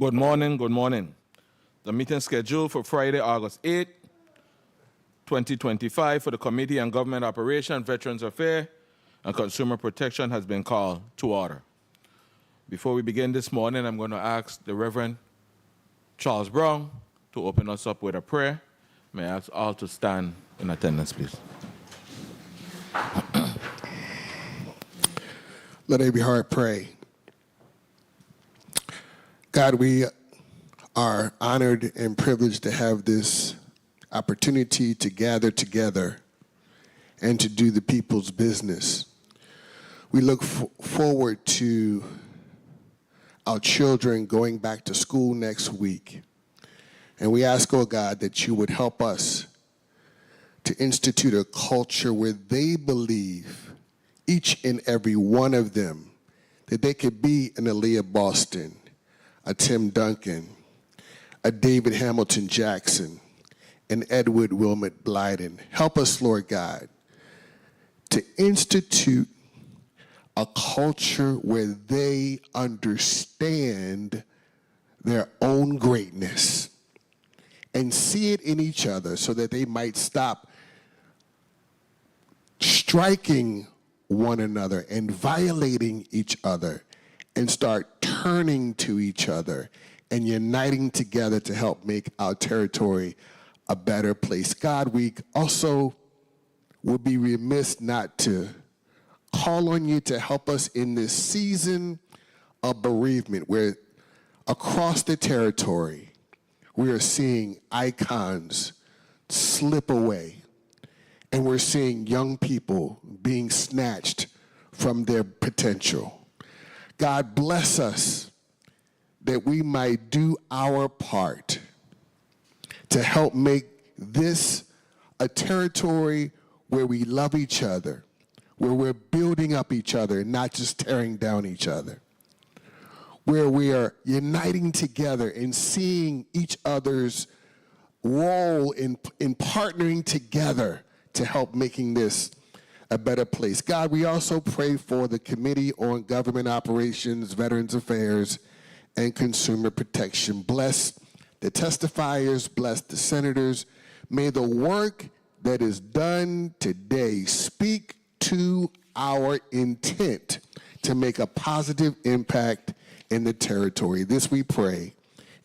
Good morning, good morning. The meeting scheduled for Friday, August 8, 2025 for the Committee on Government Operation, Veterans Affairs, and Consumer Protection has been called to order. Before we begin this morning, I'm going to ask the Reverend Charles Brown to open us up with a prayer. May I ask all to stand in attendance, please. Let every heart pray. God, we are honored and privileged to have this opportunity to gather together and to do the people's business. We look forward to our children going back to school next week. And we ask, oh God, that you would help us to institute a culture where they believe, each and every one of them, that they could be an Aaliyah Boston, a Tim Duncan, a David Hamilton Jackson, an Edward Wilmot Blyden. Help us, Lord God, to institute a culture where they understand their own greatness and see it in each other so that they might stop striking one another and violating each other and start turning to each other and uniting together to help make our territory a better place. God, we also would be remiss not to call on you to help us in this season of bereavement where across the territory we are seeing icons slip away and we're seeing young people being snatched from their potential. God, bless us that we might do our part to help make this a territory where we love each other, where we're building up each other and not just tearing down each other, where we are uniting together and seeing each other's role in partnering together to help making this a better place. God, we also pray for the Committee on Government Operations, Veterans Affairs, and Consumer Protection. Bless the testifiers, bless the senators. May the work that is done today speak to our intent to make a positive impact in the territory. This we pray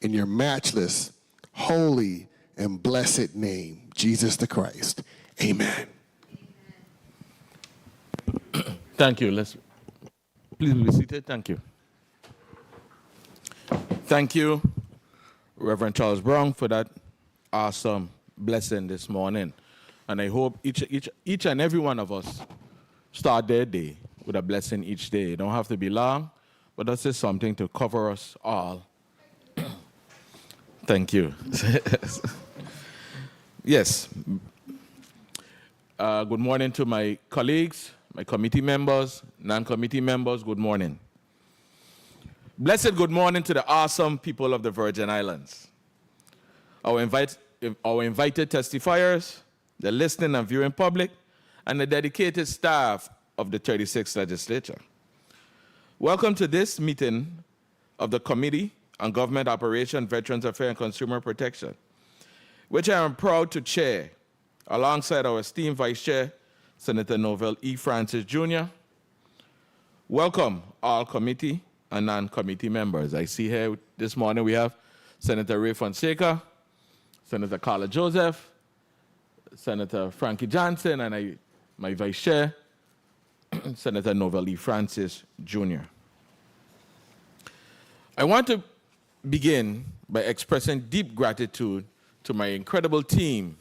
in your matchless, holy, and blessed name, Jesus the Christ. Amen. Thank you. Please be seated. Thank you. Thank you, Reverend Charles Brown, for that awesome blessing this morning. And I hope each and every one of us start their day with a blessing each day. It don't have to be long, but that's just something to cover us all. Thank you. Yes. Good morning to my colleagues, my committee members, non-committee members. Good morning. Blessed good morning to the awesome people of the Virgin Islands. Our invited testifiers, the listening and viewing public, and the dedicated staff of the 36th Legislature. Welcome to this meeting of the Committee on Government Operation, Veterans Affairs, and Consumer Protection, which I am proud to chair alongside our esteemed Vice Chair, Senator Novell E. Francis Jr. Welcome all committee and non-committee members. I see here this morning we have Senator Ray Fonseca, Senator Carla Joseph, Senator Frankie Johnson, and my Vice Chair, Senator Novell E. Francis Jr. I want to begin by expressing deep gratitude to my incredible team.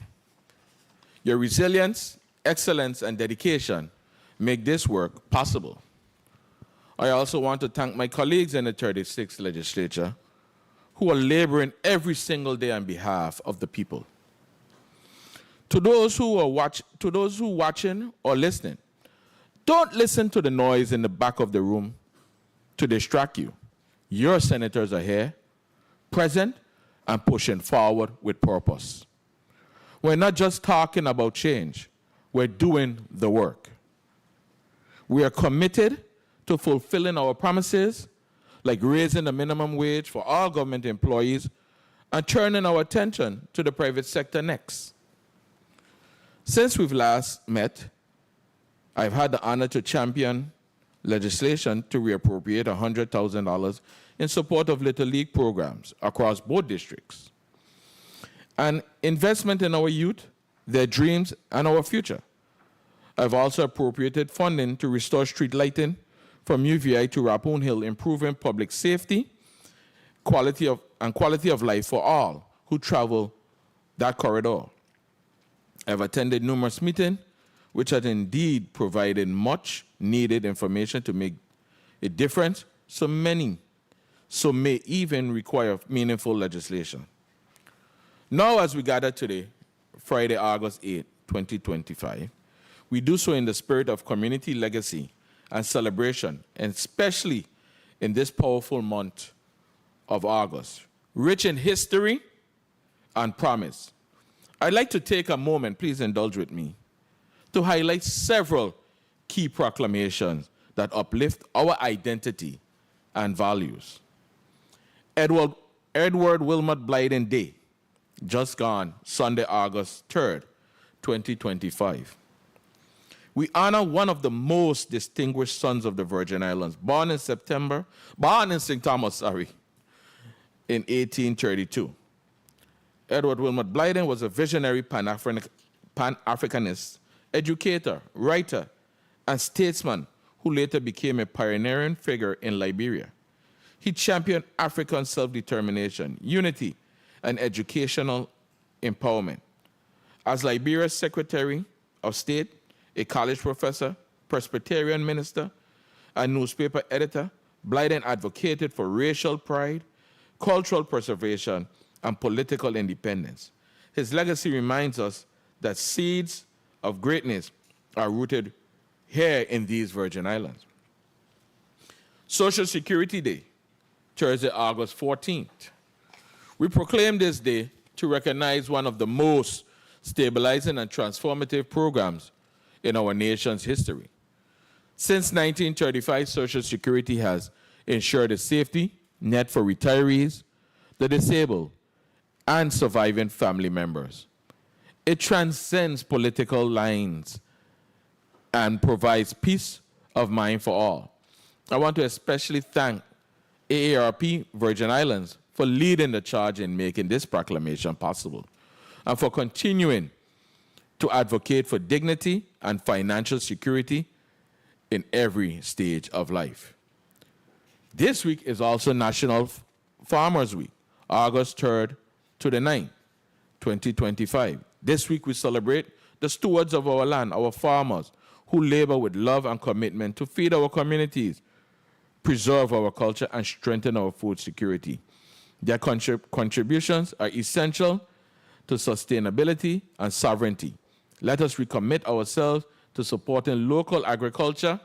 Your resilience, excellence, and dedication make this work possible. I also want to thank my colleagues in the 36th Legislature who are laboring every single day on behalf of the people. To those who are watching or listening, don't listen to the noise in the back of the room to distract you. Your senators are here, present, and pushing forward with purpose. We're not just talking about change, we're doing the work. We are committed to fulfilling our promises, like raising the minimum wage for all government employees and turning our attention to the private sector next. Since we've last met, I've had the honor to champion legislation to reappropriate $100,000 in support of Little League programs across both districts. An investment in our youth, their dreams, and our future. I've also appropriated funding to restore street lighting from UVI to Rappoon Hill, improving public safety, quality of life for all who travel that corridor. I've attended numerous meetings, which have indeed provided much needed information to make a difference, so may even require meaningful legislation. Now, as we gather today, Friday, August 8, 2025, we do so in the spirit of community legacy and celebration, and especially in this powerful month of August, rich in history and promise. I'd like to take a moment, please indulge with me, to highlight several key proclamations that uplift our identity and values. Edward Wilmot Blyden Day, just gone, Sunday, August 3rd, 2025. We honor one of the most distinguished sons of the Virgin Islands, born in St. Thomas, in 1832. Edward Wilmot Blyden was a visionary Pan-Africanist, educator, writer, and statesman who later became a pioneering figure in Liberia. He championed African self-determination, unity, and educational empowerment. As Liberia's Secretary of State, a college professor, Presbyterian minister, and newspaper editor, Blyden advocated for racial pride, cultural preservation, and political independence. His legacy reminds us that seeds of greatness are rooted here in these Virgin Islands. Social Security Day, Thursday, August 14th. We proclaim this day to recognize one of the most stabilizing and transformative programs in our nation's history. Since 1935, Social Security has ensured a safety net for retirees, the disabled, and surviving family members. It transcends political lines and provides peace of mind for all. I want to especially thank AARP Virgin Islands for leading the charge in making this proclamation possible, and for continuing to advocate for dignity and financial security in every stage of life. This week is also National Farmers Week, August 3rd to the 9th, 2025. This week we celebrate the stewards of our land, our farmers, who labor with love and commitment to feed our communities, preserve our culture, and strengthen our food security. Their contributions are essential to sustainability and sovereignty. Let us recommit ourselves to supporting local agriculture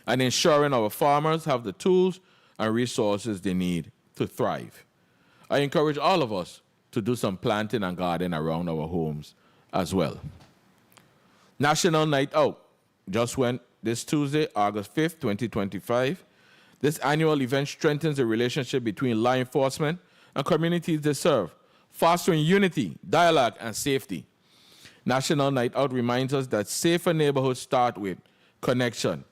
and ensuring our farmers have the tools and resources they need to thrive. I encourage all of us to do some planting and gardening around our homes as well. National Night Out just went this Tuesday, August 5th, 2025. This annual event strengthens the relationship between law enforcement and communities they serve, fostering unity, dialogue, and safety. National Night Out reminds us that safer neighborhoods start with connection,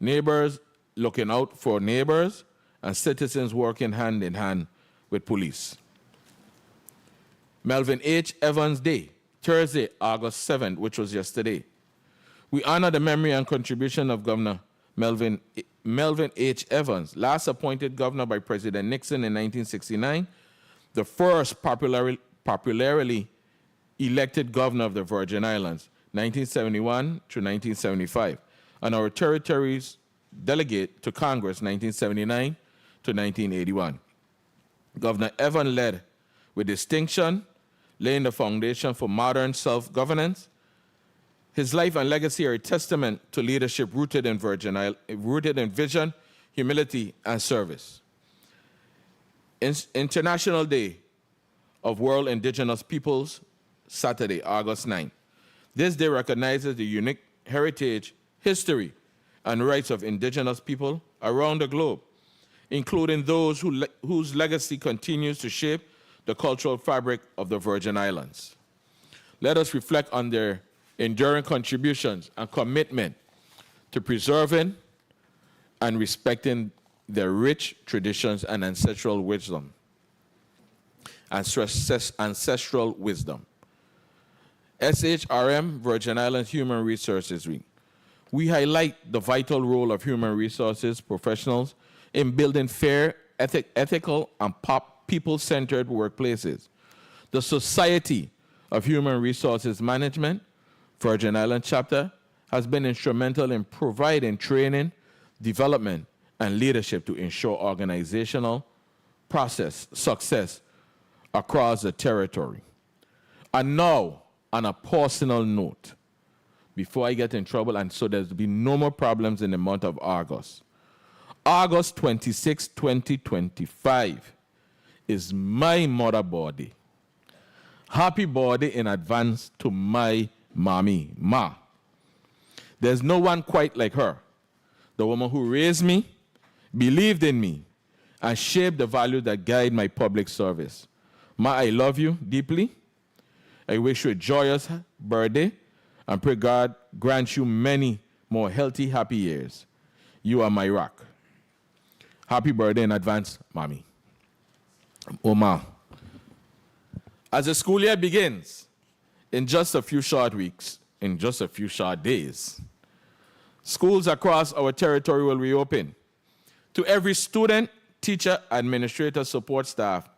neighbors looking out for neighbors, and citizens working hand in hand with police. Melvin H. Evans Day, Thursday, August 7th, which was yesterday. We honor the memory and contribution of Governor Melvin H. Evans, last appointed governor by President Nixon in 1969, the first popularly elected governor of the Virgin Islands, 1971 to 1975, and our territory's delegate to Congress, 1979 to 1981. Governor Evans led with distinction, laying the foundation for modern self-governance. His life and legacy are a testament to leadership rooted in vision, humility, and service. International Day of World Indigenous Peoples, Saturday, August 9th. This day recognizes the unique heritage, history, and rights of indigenous people around the globe, including those whose legacy continues to shape the cultural fabric of the Virgin Islands. Let us reflect on their enduring contributions and commitment to preserving and respecting their rich traditions and ancestral wisdom. SHRM Virgin Islands Human Resources Week. We highlight the vital role of human resources professionals in building fair, ethical, and people-centered workplaces. The Society of Human Resources Management, Virgin Islands chapter, has been instrumental in providing training, development, and leadership to ensure organizational process success across the territory. And now, on a personal note, before I get in trouble, and so there's be no more problems in the month of August. August 26, 2025 is my mother birthday. Happy birthday in advance to my mommy, Ma. There's no one quite like her, the woman who raised me, believed in me, and shaped the values that guide my public service. Ma, I love you deeply. I wish you a joyous birthday and pray God grant you many more healthy, happy years. You are my rock. Happy birthday in advance, Mommy. Oma. As the school year begins, in just a few short weeks, in just a few short days, schools across our territory will reopen. To every student, teacher, administrator, support staff,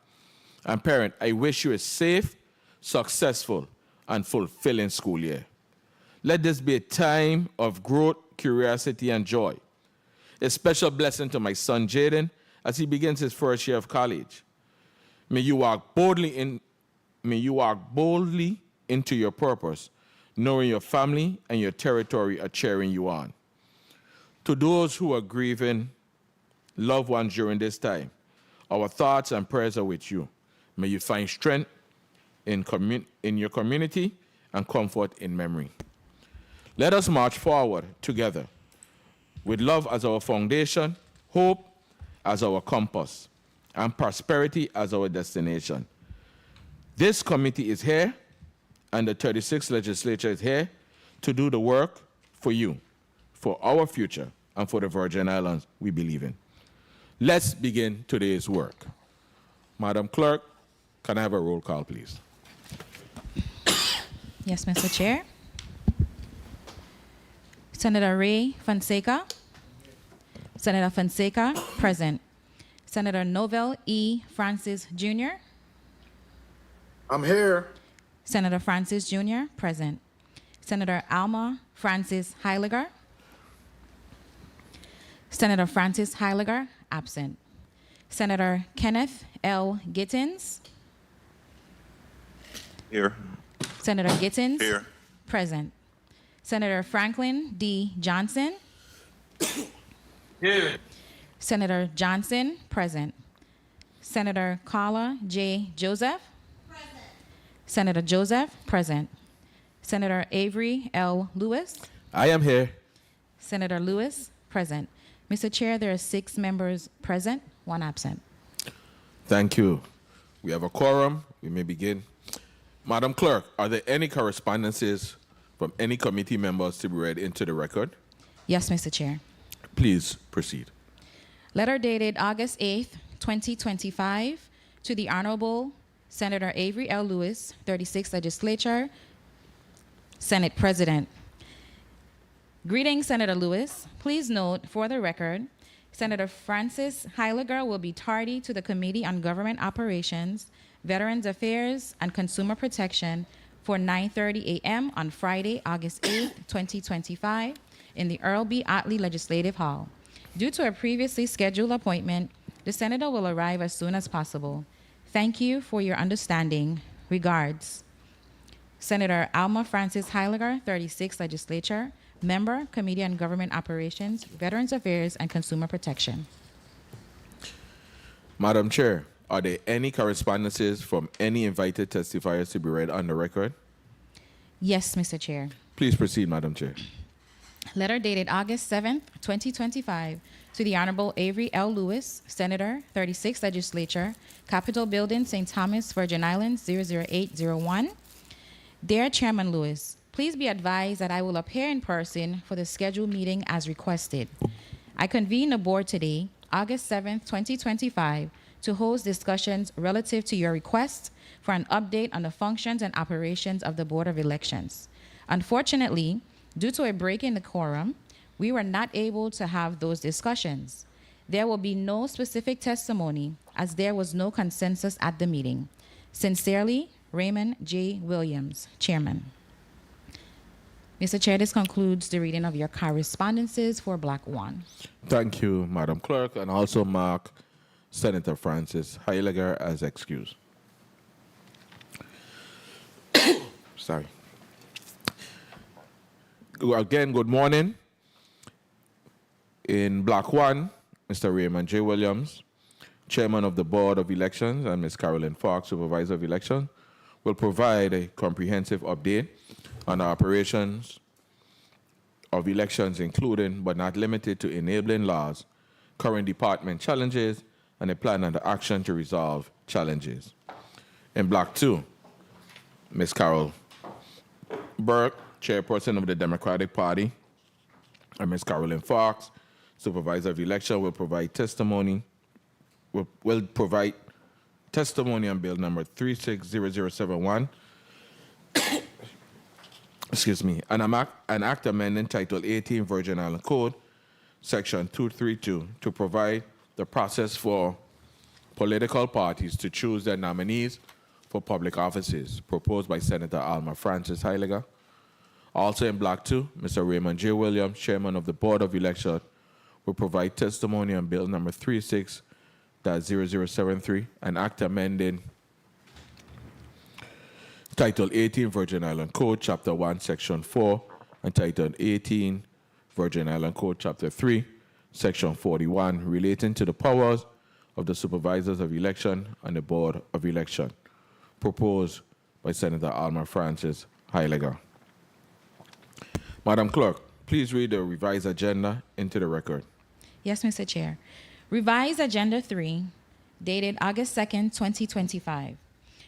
and parent, I wish you a safe, successful, and fulfilling school year. Let this be a time of growth, curiosity, and joy. A special blessing to my son, Jaden, as he begins his first year of college. May you walk boldly into your purpose, knowing your family and your territory are cheering you on. To those who are grieving loved ones during this time, our thoughts and prayers are with you. May you find strength in your community and comfort in memory. Let us march forward together with love as our foundation, hope as our compass, and prosperity as our destination. This committee is here, and the 36th legislature is here to do the work for you, for our future, and for the Virgin Islands we believe in. Let's begin today's work. Madam Clerk, can I have a roll call, please? Yes, Mr. Chair. Senator Ray Fonseca. Senator Fonseca, present. Senator Novell E. Francis Jr. I'm here. Senator Francis Jr., present. Senator Alma Francis Heiliger. Senator Francis Heiliger, absent. Senator Kenneth L. Gittins. Here. Senator Gittins. Here. Present. Senator Franklin D. Johnson. Here. Senator Johnson, present. Senator Carla J. Joseph. Present. Senator Joseph, present. Senator Avery L. Lewis. I am here. Senator Lewis, present. Mr. Chair, there are 6 members present, 1 absent. Thank you. We have a quorum. We may begin. Madam Clerk, are there any correspondences from any committee members to be read into the record? Yes, Mr. Chair. Please proceed. Letter dated August 8th, 2025, to the Honorable Senator Avery L. Lewis, 36th Legislature, Senate President. Greetings, Senator Lewis. Please note, for the record, Senator Francis Heiliger will be tardy to the Committee on Government Operations, Veterans Affairs, and Consumer Protection for 9:30 a.m. on Friday, August 8th, 2025, in the Earl B. Otley Legislative Hall. Due to a previously scheduled appointment, the Senator will arrive as soon as possible. Thank you for your understanding. Regards. Senator Alma Francis Heiliger, 36th Legislature, Member, Committee on Government Operations, Veterans Affairs, and Consumer Protection. Madam Chair, are there any correspondences from any invited testifiers to be read on the record? Yes, Mr. Chair. Please proceed, Madam Chair. Letter dated August 7th, 2025, to the Honorable Avery L. Lewis, Senator, 36th Legislature, Capitol Building, St. Thomas, Virgin Islands, 00801. Dear Chairman Lewis, Please be advised that I will appear in person for the scheduled meeting as requested. I convene the board today, August 7th, 2025, to host discussions relative to your request for an update on the functions and operations of the Board of Elections. Unfortunately, due to a break in the quorum, we were not able to have those discussions. There will be no specific testimony as there was no consensus at the meeting. Sincerely, Raymond J. Williams, Chairman. Mr. Chair, this concludes the reading of your correspondences for Block 1. Thank you, Madam Clerk, and also mark Senator Francis Heiliger as excused. Sorry. Again, good morning. In Block 1, Mr. Raymond J. Williams, Chairman of the Board of Elections, and Ms. Carolyn Fox, Supervisor of Elections, will provide a comprehensive update on the operations of elections, including but not limited to enabling laws, current department challenges, and a plan and action to resolve challenges. In Block 2, Ms. Carol Burke, Chairperson of the Democratic Party, and Ms. Carolyn Fox, Supervisor of Election, will provide testimony. Will provide testimony on Bill number 360071. Excuse me, an act amending Title 18 Virgin Island Code, Section 232, to provide the process for political parties to choose their nominees for public offices, proposed by Senator Alma Francis Heiliger. Also in Block 2, Mr. Raymond J. Williams, Chairman of the Board of Elections, will provide testimony on Bill number 36-0073, an act amending Title 18 Virgin Island Code, Chapter 1, Section 4, and Title 18 Virgin Island Code, Chapter 3, Section 41, relating to the powers of the Supervisors of Election and the Board of Election, proposed by Senator Alma Francis Heiliger. Madam Clerk, please read the revised agenda into the record. Yes, Mr. Chair. Revised Agenda 3, dated August 2nd, 2025.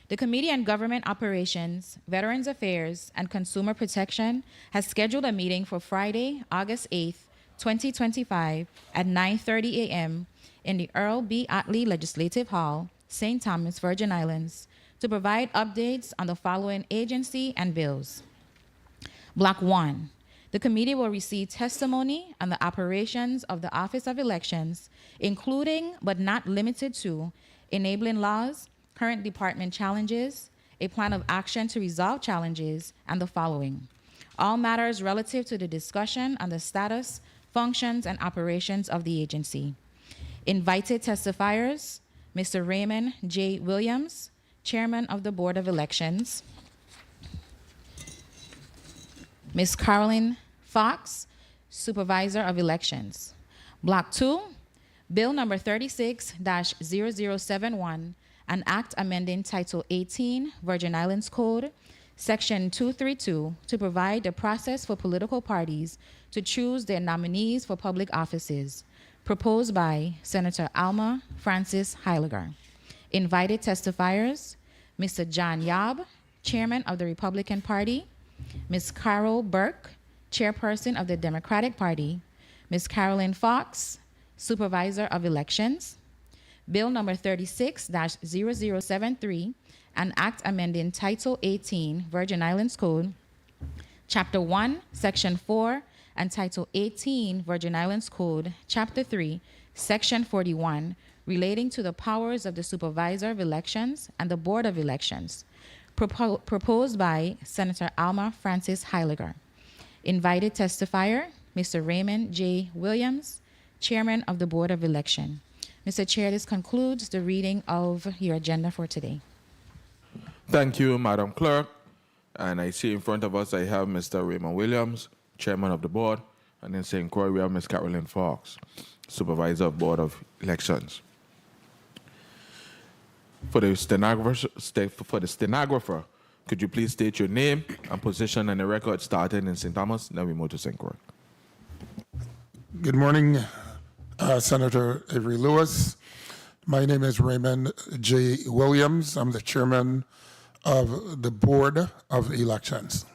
The Committee on Government Operations, Veterans Affairs, and Consumer Protection has scheduled a meeting for Friday, August 8th, 2025 at 9:30 a.m. in the Earl B. Otley Legislative Hall, St. Thomas, Virgin Islands, to provide updates on the following agency and bills. Block 1. The committee will receive testimony on the operations of the Office of Elections, including but not limited to enabling laws, current department challenges, a plan of action to resolve challenges, and the following. All matters relative to the discussion on the status, functions, and operations of the agency. Invited testifiers, Mr. Raymond J. Williams, Chairman of the Board of Elections, Ms. Carolyn Fox, Supervisor of Elections. Block 2, Bill number 36-0071, an act amending Title 18 Virgin Islands Code, Section 232, to provide the process for political parties to choose their nominees for public offices, proposed by Senator Alma Francis Heiliger. Invited testifiers, Mr. John Yob, Chairman of the Republican Party, Ms. Carol Burke, Chairperson of the Democratic Party, Ms. Carolyn Fox, Supervisor of Elections. Bill number 36-0073, an act amending Title 18 Virgin Islands Code, Chapter 1, Section 4, and Title 18 Virgin Islands Code, Chapter 3, Section 41, relating to the powers of the Supervisor of Elections and the Board of Elections, proposed by Senator Alma Francis Heiliger. Invited testifier, Mr. Raymond J. Williams, Chairman of the Board of Election. Mr. Chair, this concludes the reading of your agenda for today. Thank you, Madam Clerk. And I see in front of us I have Mr. Raymond Williams, Chairman of the Board, and in St. Croix we have Ms. Carolyn Fox, Supervisor of Board of Elections. For the stenographer, could you please state your name and position on the record starting in St. Thomas, then we move to St. Croix. Good morning, Senator Avery Lewis. My name is Raymond J. Williams. I'm the chairman of the Board of Elections.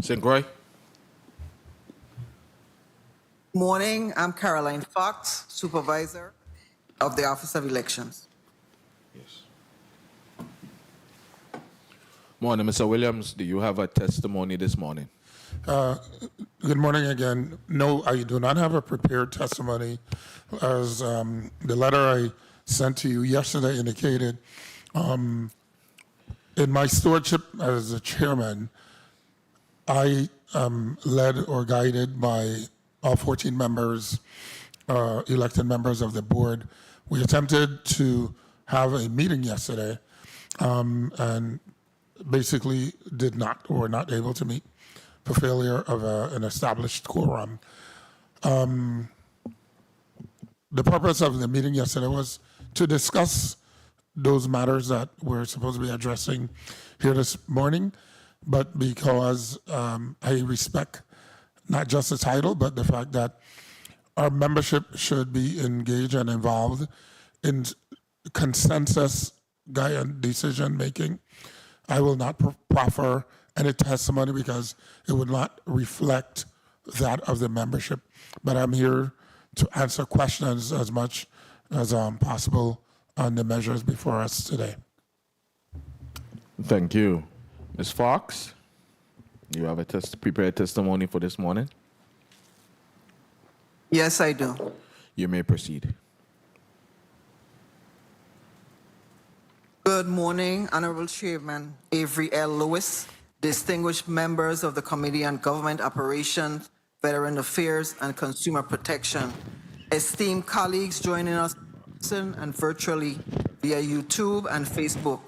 St. Croix? Morning, I'm Caroline Fox, Supervisor of the Office of Elections. Yes. Morning, Mr. Williams. Do you have a testimony this morning? Good morning again. No, I do not have a prepared testimony. As the letter I sent to you yesterday indicated, in my stewardship as the chairman, I led or guided by all 14 members, elected members of the board. We attempted to have a meeting yesterday and basically did not or were not able to meet for failure of an established quorum. The purpose of the meeting yesterday was to discuss those matters that we're supposed to be addressing here this morning, but because I respect not just the title, but the fact that our membership should be engaged and involved in consensus decision making, I will not proffer any testimony because it would not reflect that of the membership. But I'm here to answer questions as much as possible on the measures before us today. Thank you. Ms. Fox, you have a prepared testimony for this morning? Yes, I do. You may proceed. Good morning, Honorable Chairman Avery L. Lewis, distinguished members of the Committee on Government Operations, Veteran Affairs, and Consumer Protection, esteemed colleagues joining us and virtually via YouTube and Facebook,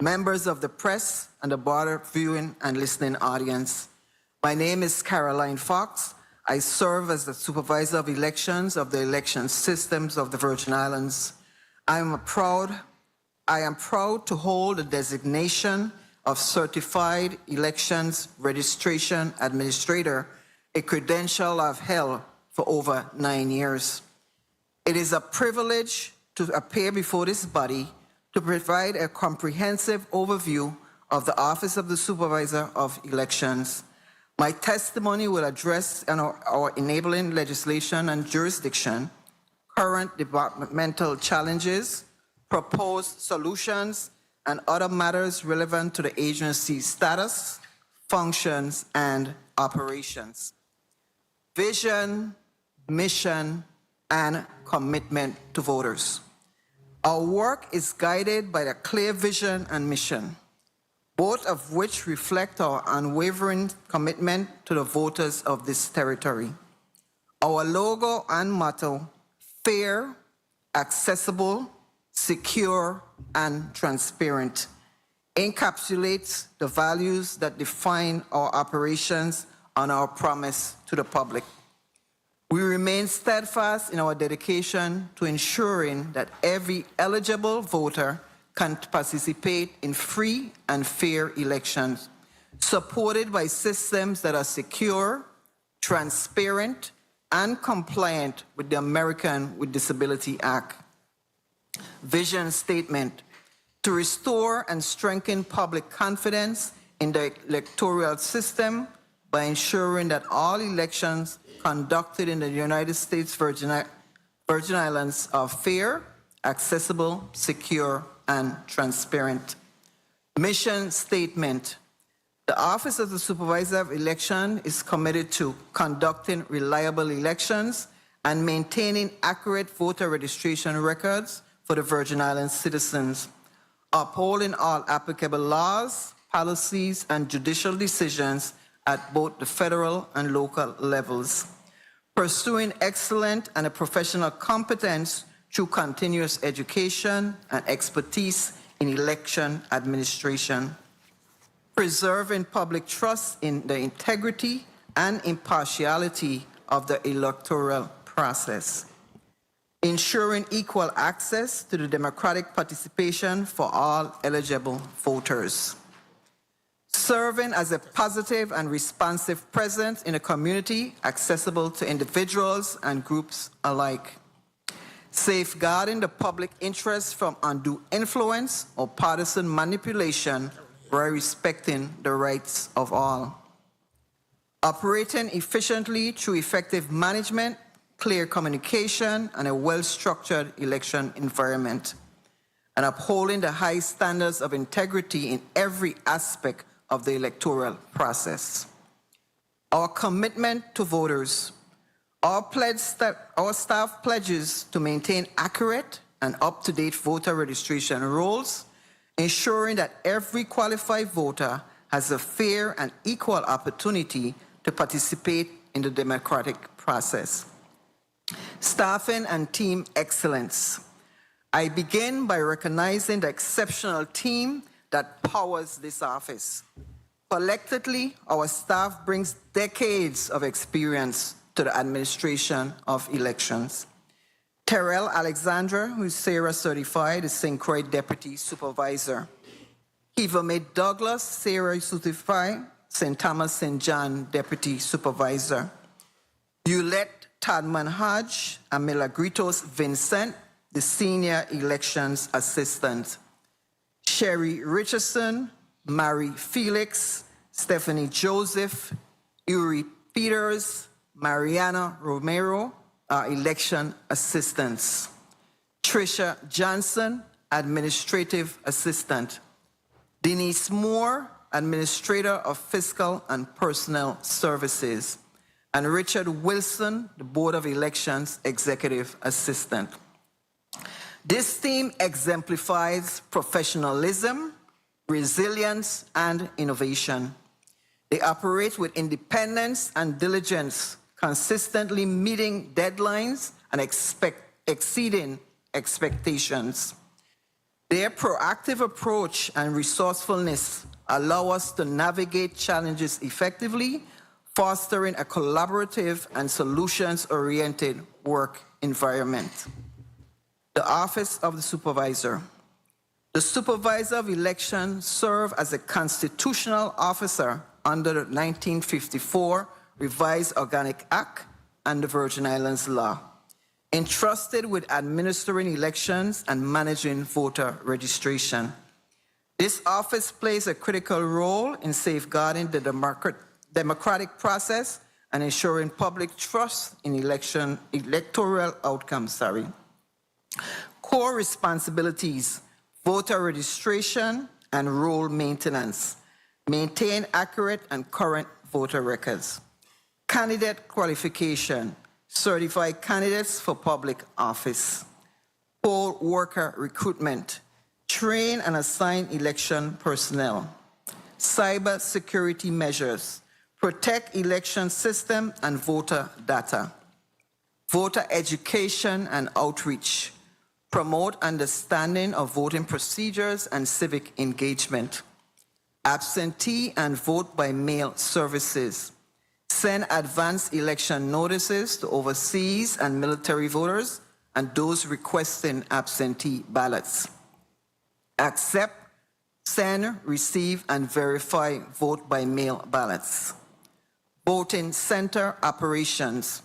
members of the press and the broader viewing and listening audience. My name is Caroline Fox. I serve as the Supervisor of Elections of the election systems of the Virgin Islands. I am proud to hold the designation of Certified Elections Registration Administrator, a credential I've held for over 9 years. It is a privilege to appear before this body to provide a comprehensive overview of the Office of the Supervisor of Elections. My testimony will address our enabling legislation and jurisdiction, current departmental challenges, proposed solutions, and other matters relevant to the agency's status, functions, and operations. Vision, mission, and commitment to voters. Our work is guided by a clear vision and mission, both of which reflect our unwavering commitment to the voters of this territory. Our logo and motto, fair, accessible, secure, and transparent, encapsulates the values that define our operations and our promise to the public. We remain steadfast in our dedication to ensuring that every eligible voter can participate in free and fair elections, supported by systems that are secure, transparent, and compliant with the American with Disability Act. Vision statement: to restore and strengthen public confidence in the electoral system by ensuring that all elections conducted in the United States Virgin Islands are fair, accessible, secure, and transparent. Mission statement: the Office of the Supervisor of Election is committed to conducting reliable elections and maintaining accurate voter registration records for the Virgin Islands citizens, upholding all applicable laws, policies, and judicial decisions at both the federal and local levels, pursuing excellent and a professional competence through continuous education and expertise in election administration, preserving public trust in the integrity and impartiality of the electoral process, ensuring equal access to the democratic participation for all eligible voters, serving as a positive and responsive presence in a community accessible to individuals and groups alike, safeguarding the public interest from undue influence or partisan manipulation while respecting the rights of all, operating efficiently through effective management, clear communication, and a well-structured election environment, and upholding the high standards of integrity in every aspect of the electoral process. Our commitment to voters. Our staff pledges to maintain accurate and up-to-date voter registration rolls, ensuring that every qualified voter has a fair and equal opportunity to participate in the democratic process. Staffing and team excellence. I begin by recognizing the exceptional team that powers this office. Collectively, our staff brings decades of experience to the administration of elections. Terrell Alexandra, who is Sarah certified, is St. Croix Deputy Supervisor. Eva May Douglas, Sarah certified, St. Thomas St. John Deputy Supervisor. Yulette Tadman Hodge and Milagritos Vincent, the Senior Elections Assistant. Sherry Richardson, Mary Felix, Stephanie Joseph, Uri Peters, Mariana Romero, our election assistants. Tricia Johnson, administrative assistant. Denise Moore, administrator of fiscal and personnel services. And Richard Wilson, the Board of Elections executive assistant. This team exemplifies professionalism, resilience, and innovation. They operate with independence and diligence, consistently meeting deadlines and exceeding expectations. Their proactive approach and resourcefulness allow us to navigate challenges effectively, fostering a collaborative and solutions-oriented work environment. The Office of the Supervisor. The Supervisor of Elections serves as a constitutional officer under the 1954 Revised Organic Act and the Virgin Islands Law, entrusted with administering elections and managing voter registration. This office plays a critical role in safeguarding the democratic process and ensuring public trust in electoral outcomes. Core responsibilities: voter registration and roll maintenance. Maintain accurate and current voter records. Candidate qualification. Certify candidates for public office. Poll worker recruitment. Train and assign election personnel. Cyber security measures. Protect election system and voter data. Voter education and outreach. Promote understanding of voting procedures and civic engagement. Absentee and vote by mail services. Send advance election notices to overseas and military voters and those requesting absentee ballots. Accept, send, receive, and verify vote by mail ballots. Voting center operations.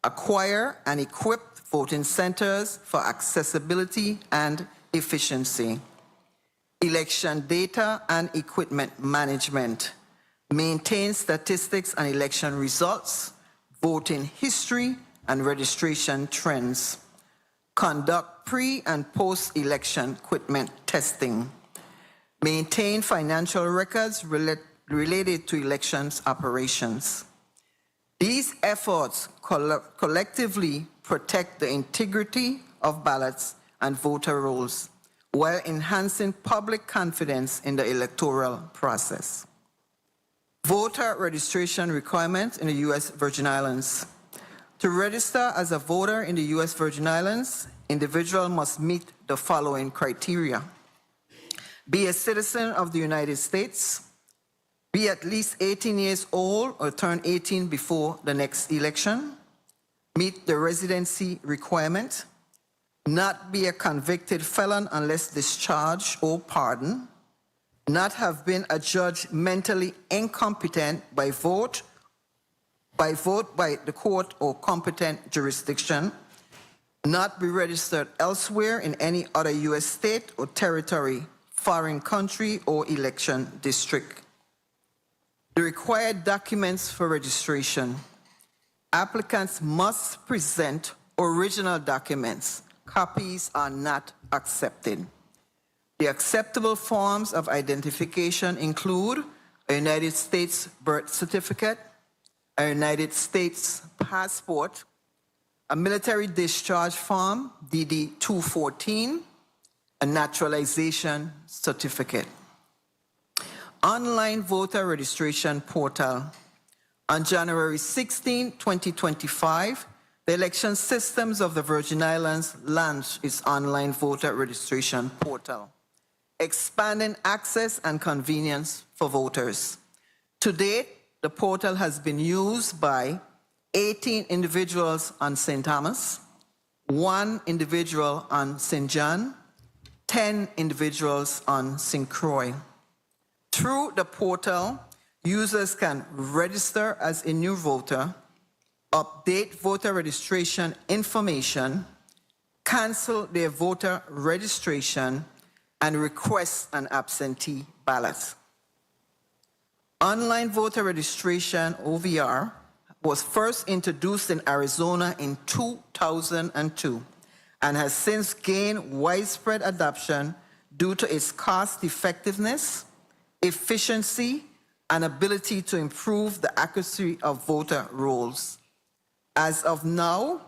Acquire and equip voting centers for accessibility and efficiency. Election data and equipment management. Maintain statistics and election results, voting history, and registration trends. Conduct pre- and post-election equipment testing. Maintain financial records related to elections operations. These efforts collectively protect the integrity of ballots and voter rolls while enhancing public confidence in the electoral process. Voter registration requirements in the U.S. Virgin Islands. To register as a voter in the U.S. Virgin Islands, individual must meet the following criteria: be a citizen of the United States, be at least 18 years old or turn 18 before the next election, meet the residency requirement, not be a convicted felon unless discharged or pardoned, not have been adjudged mentally incompetent by vote by the court or competent jurisdiction, not be registered elsewhere in any other U.S. state or territory, foreign country, or election district. The required documents for registration. Applicants must present original documents. Copies are not accepted. The acceptable forms of identification include a United States birth certificate, a United States passport, a military discharge form, DD 214, a naturalization certificate. Online voter registration portal. On January 16, 2025, the election systems of the Virgin Islands launched its online voter registration portal, expanding access and convenience for voters. To date, the portal has been used by 18 individuals on St. Thomas, 1 individual on St. John, 10 individuals on St. Croix. Through the portal, users can register as a new voter, update voter registration information, cancel their voter registration, and request an absentee ballot. Online voter registration, OVR, was first introduced in Arizona in 2002 and has since gained widespread adoption due to its cost effectiveness, efficiency, and ability to improve the accuracy of voter rolls. As of now,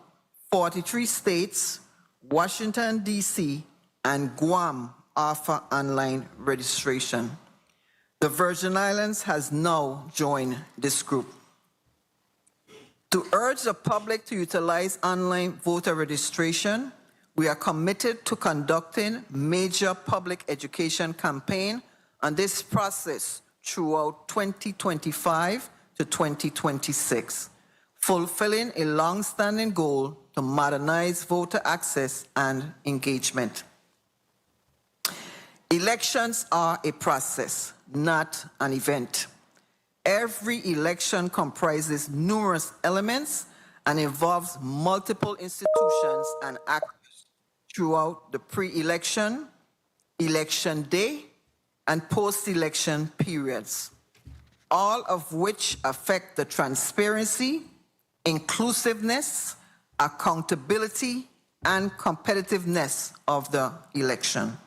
43 states, Washington, D.C., and Guam offer online registration. The Virgin Islands has now joined this group. To urge the public to utilize online voter registration, we are committed to conducting major public education campaign on this process throughout 2025 to 2026, fulfilling a long-standing goal to modernize voter access and engagement. Elections are a process, not an event. Every election comprises numerous elements and involves multiple institutions and actors throughout the pre-election, election day, and post-election periods, all of which affect the transparency, inclusiveness, accountability, and competitiveness of the election.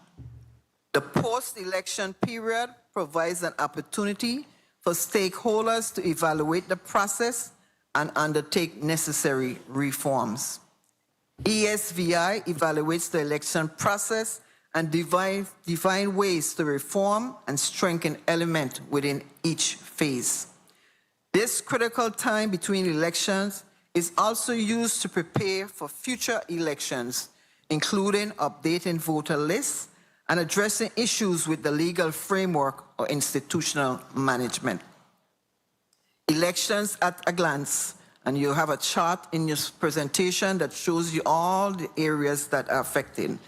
The post-election period provides an opportunity for stakeholders to evaluate the process and undertake necessary reforms. ESVI evaluates the election process and define ways to reform and strengthen elements within each phase. This critical time between elections is also used to prepare for future elections, including updating voter lists and addressing issues with the legal framework or institutional management. Elections at a glance, and you have a chart in your presentation that shows you all the areas that are affected.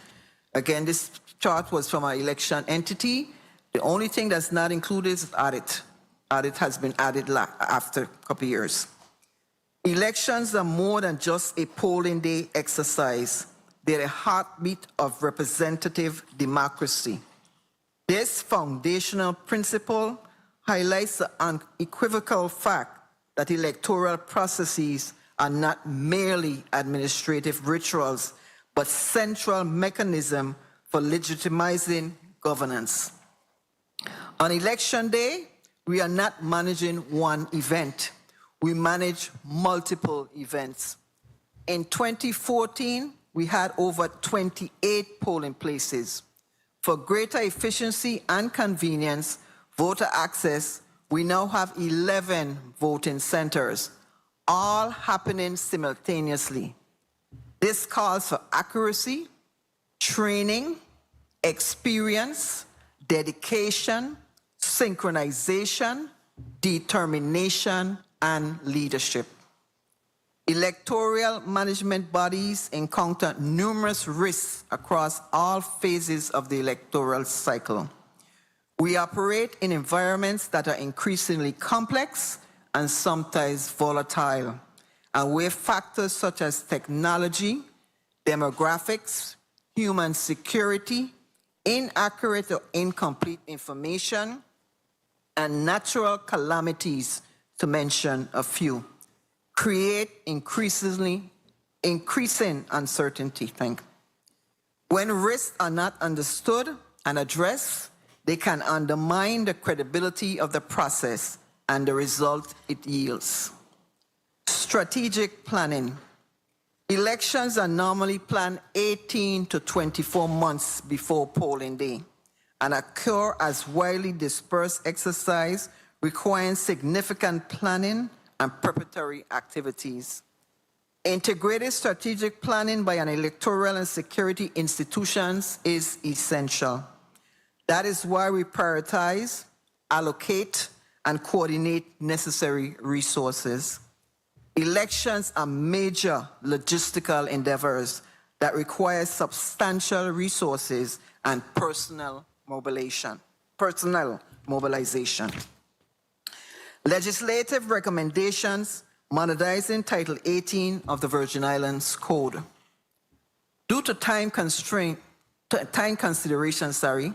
Again, this chart was from our election entity. The only thing that's not included is audit. Audit has been added after a couple of years. Elections are more than just a polling day exercise. They're a heartbeat of representative democracy. This foundational principle highlights the unequivocal fact that electoral processes are not merely administrative rituals, but central mechanism for legitimizing governance. On election day, we are not managing one event. We manage multiple events. In 2014, we had over 28 polling places. For greater efficiency and convenience, voter access, we now have 11 voting centers, all happening simultaneously. This calls for accuracy, training, experience, dedication, synchronization, determination, and leadership. Electoral management bodies encounter numerous risks across all phases of the electoral cycle. We operate in environments that are increasingly complex and sometimes volatile, and where factors such as technology, demographics, human security, inaccurate or incomplete information, and natural calamities, to mention a few, create increasing uncertainty. When risks are not understood and addressed, they can undermine the credibility of the process and the result it yields. Strategic planning. Elections are normally planned 18 to 24 months before polling day and occur as widely dispersed exercise requiring significant planning and preparatory activities. Integrated strategic planning by an electoral and security institutions is essential. That is why we prioritize, allocate, and coordinate necessary resources. Elections are major logistical endeavors that require substantial resources and personnel mobilization. Legislative recommendations modernizing Title 18 of the Virgin Islands Code. Due to time considerations, I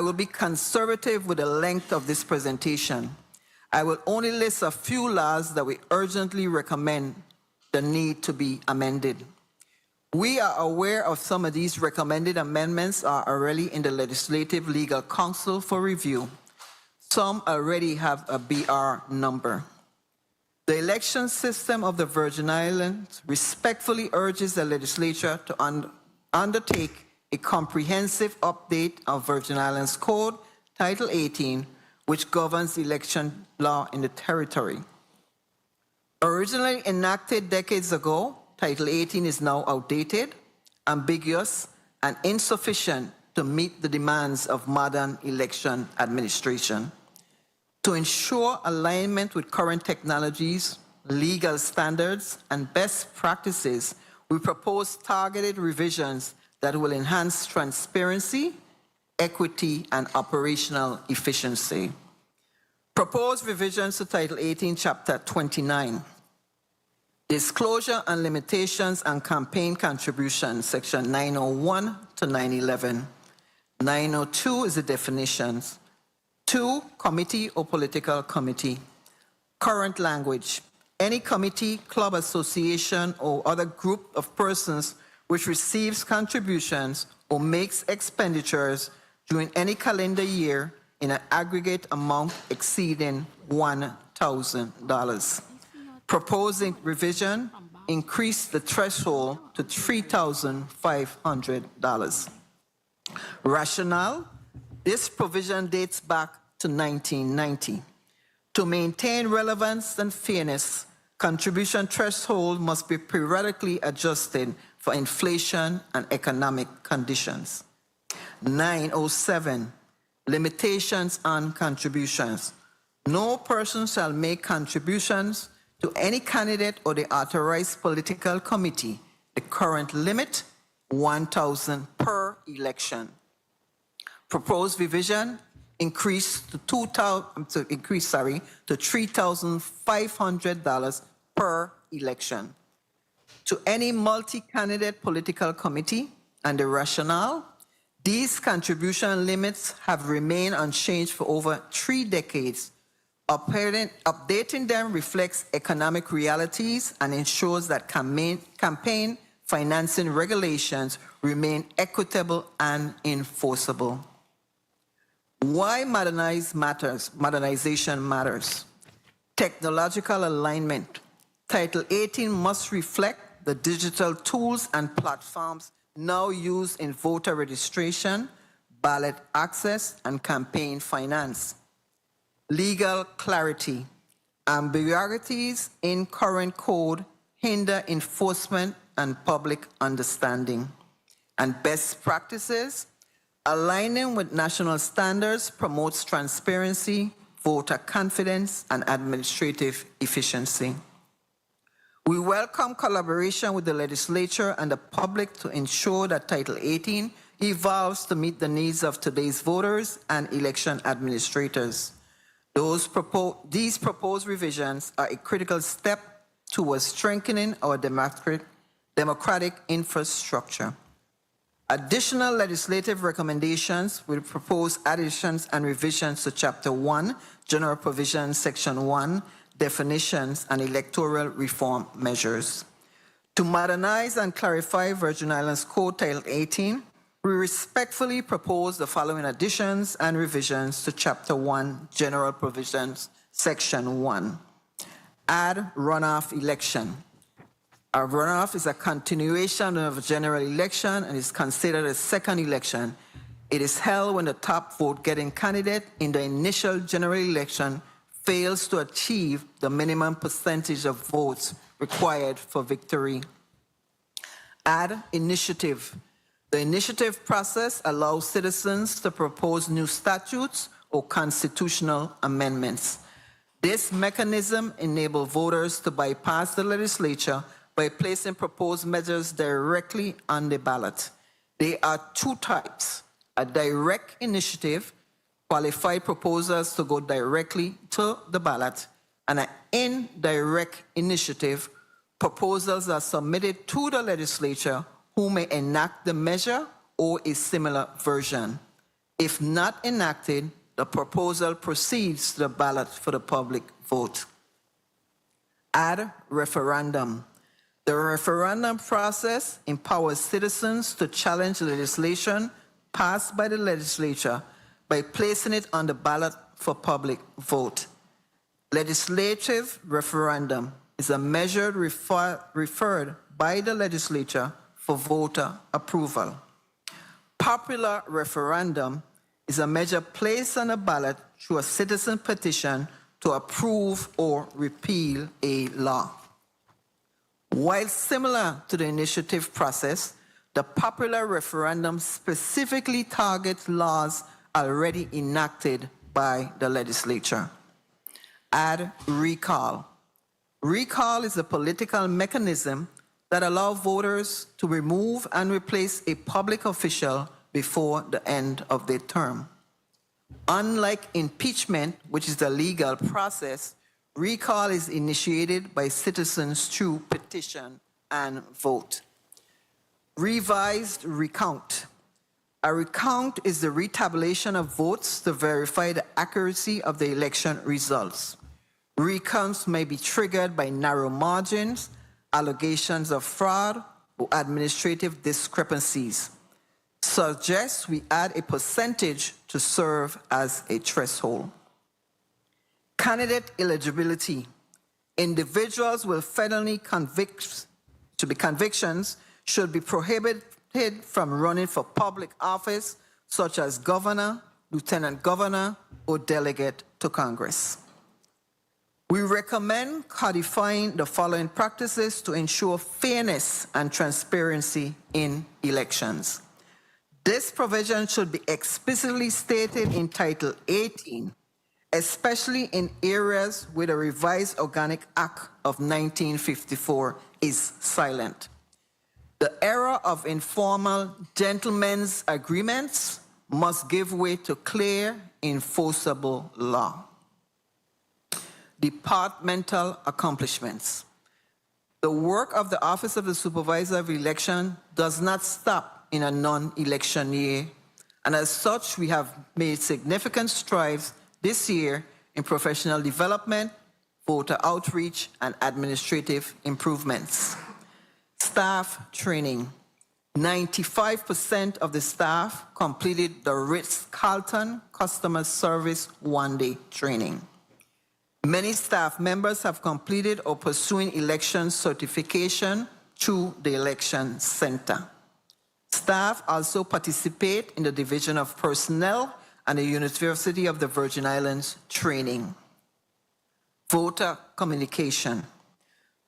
will be conservative with the length of this presentation. I will only list a few laws that we urgently recommend the need to be amended. We are aware of some of these recommended amendments are already in the Legislative Legal Council for review. Some already have a BR number. The election system of the Virgin Islands respectfully urges the legislature to undertake a comprehensive update of Virgin Islands Code, Title 18, which governs election law in the territory. Originally enacted decades ago, Title 18 is now outdated, ambiguous, and insufficient to meet the demands of modern election administration. To ensure alignment with current technologies, legal standards, and best practices, we propose targeted revisions that will enhance transparency, equity, and operational efficiency. Proposed revisions to Title 18, Chapter 29. Disclosure and limitations on campaign contributions, Section 901 to 911. 902 is the definitions. 2, committee or political committee. Current language. Any committee, club, association, or other group of persons which receives contributions or makes expenditures during any calendar year in an aggregate amount exceeding $1,000. Proposing revision, increase the threshold to $3,500. Rationale, this provision dates back to 1990. To maintain relevance and fairness, contribution threshold must be periodically adjusted for inflation and economic conditions. 907, limitations on contributions. No person shall make contributions to any candidate or the authorized political committee. The current limit, $1,000 per election. Proposed revision, increase to $3,500 per election. To any multi-candidate political committee, and the rationale, these contribution limits have remained unchanged for over 3 decades. Updating them reflects economic realities and ensures that campaign financing regulations remain equitable and enforceable. Why modernization matters? Technological alignment. Title 18 must reflect the digital tools and platforms now used in voter registration, ballot access, and campaign finance. Legal clarity. Ambiguities in current code hinder enforcement and public understanding. And best practices. Aligning with national standards promotes transparency, voter confidence, and administrative efficiency. We welcome collaboration with the legislature and the public to ensure that Title 18 evolves to meet the needs of today's voters and election administrators. These proposed revisions are a critical step towards strengthening our democratic infrastructure. Additional legislative recommendations will propose additions and revisions to Chapter 1, General Provisions, Section 1, Definitions and Electoral Reform Measures. To modernize and clarify Virgin Islands Code Title 18, we respectfully propose the following additions and revisions to Chapter 1, General Provisions, Section 1. Add runoff election. A runoff is a continuation of a general election and is considered a second election. It is held when the top vote-getting candidate in the initial general election fails to achieve the minimum percentage of votes required for victory. Add initiative. The initiative process allows citizens to propose new statutes or constitutional amendments. This mechanism enables voters to bypass the legislature by placing proposed measures directly on the ballot. There are two types: a direct initiative, qualified proposals to go directly to the ballot, and an indirect initiative, proposals are submitted to the legislature who may enact the measure or a similar version. If not enacted, the proposal proceeds to the ballot for the public vote. Add referendum. The referendum process empowers citizens to challenge legislation passed by the legislature by placing it on the ballot for public vote. Legislative referendum is a measure referred by the legislature for voter approval. Popular referendum is a measure placed on a ballot through a citizen petition to approve or repeal a law. While similar to the initiative process, the popular referendum specifically targets laws already enacted by the legislature. Add recall. Recall is a political mechanism that allows voters to remove and replace a public official before the end of their term. Unlike impeachment, which is the legal process, recall is initiated by citizens through petition and vote. Revised recount. A recount is the retabulation of votes to verify the accuracy of the election results. Recounts may be triggered by narrow margins, allegations of fraud, or administrative discrepancies. Suggests we add a percentage to serve as a threshold. Candidate eligibility. Individuals with felony convictions should be prohibited from running for public office, such as governor, lieutenant governor, or delegate to Congress. We recommend codifying the following practices to ensure fairness and transparency in elections. This provision should be explicitly stated in Title 18, especially in areas where the Revised Organic Act of 1954 is silent. The era of informal gentlemen's agreements must give way to clear, enforceable law. Departmental accomplishments. The work of the Office of the Supervisor of Elections does not stop in a non-election year, and as such, we have made significant strides this year in professional development, voter outreach, and administrative improvements. Staff training. 95% of the staff completed the Ritz-Carlton Customer Service one-day training. Many staff members have completed or pursuing election certification through the Election Center. Staff also participate in the Division of Personnel and the University of the Virgin Islands training. Voter communication.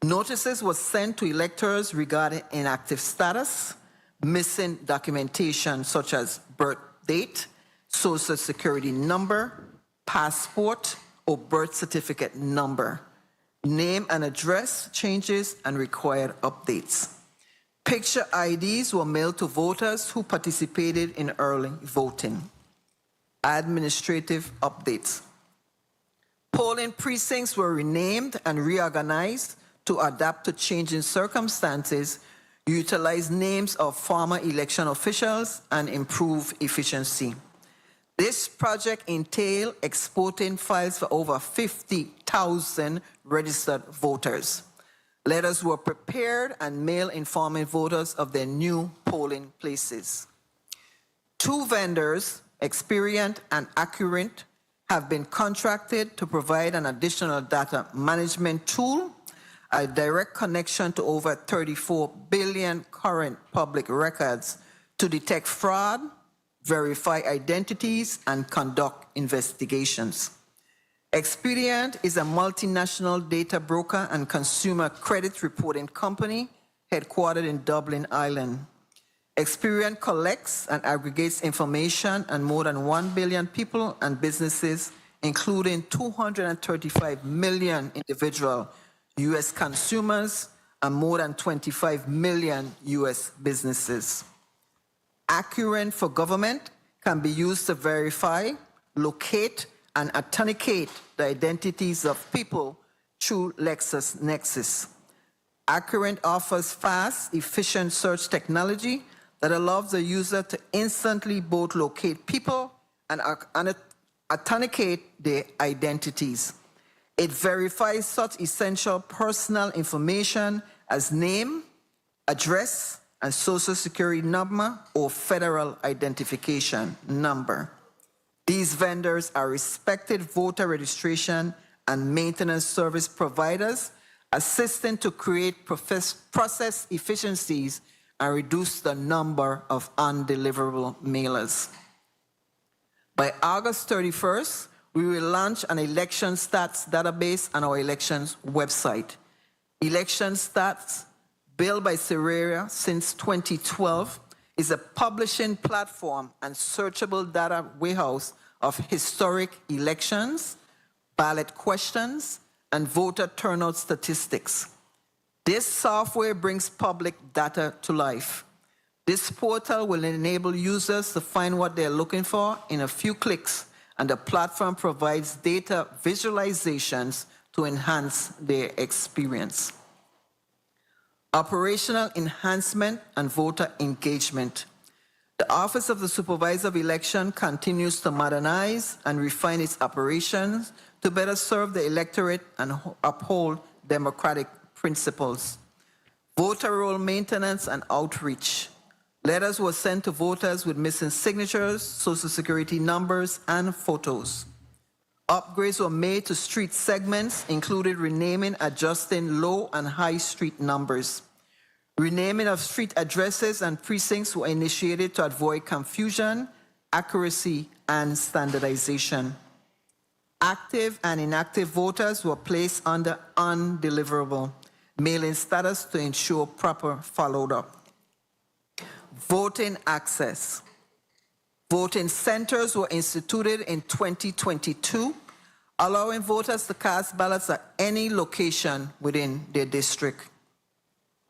Notices were sent to electors regarding inactive status, missing documentation such as birth date, social security number, passport, or birth certificate number, name and address changes, and required updates. Picture IDs were mailed to voters who participated in early voting. Administrative updates. Polling precincts were renamed and reorganized to adapt to changing circumstances utilize names of former election officials, and improve efficiency. This project entails exporting files for over 50,000 registered voters. Letters were prepared and mailed informing voters of their new polling places. 2 vendors, experienced and accurate, have been contracted to provide an additional data management tool, a direct connection to over 34 billion current public records to detect fraud, verify identities, and conduct investigations. Expedient is a multinational data broker and consumer credit reporting company headquartered in Dublin, Ireland. Expedient collects and aggregates information on more than 1 billion people and businesses, including 235 million individual U.S. consumers and more than 25 million U.S. businesses. Accurate for government can be used to verify, locate, and authenticate the identities of people through LexisNexis. Accurate offers fast, efficient search technology that allows the user to instantly both locate people and authenticate their identities. It verifies such essential personal information as name, address, and social security number or federal identification number. These vendors are respected voter registration and maintenance service providers, assisting to create process efficiencies and reduce the number of undeliverable mailers. By August 31st, we will launch an election stats database on our elections website. Election stats, built by Serera since 2012, is a publishing platform and searchable data warehouse of historic elections, ballot questions, and voter turnout statistics. This software brings public data to life. This portal will enable users to find what they're looking for in a few clicks, and the platform provides data visualizations to enhance their experience. Operational enhancement and voter engagement. The Office of the Supervisor of Elections continues to modernize and refine its operations to better serve the electorate and uphold democratic principles. Voter roll maintenance and outreach. Letters were sent to voters with missing signatures, social security numbers, and photos. Upgrades were made to street segments, including renaming, adjusting low and high street numbers. Renaming of street addresses and precincts were initiated to avoid confusion, accuracy, and standardization. Active and inactive voters were placed under undeliverable mailing status to ensure proper follow-up. Voting access. Voting centers were instituted in 2022, allowing voters to cast ballots at any location within their district.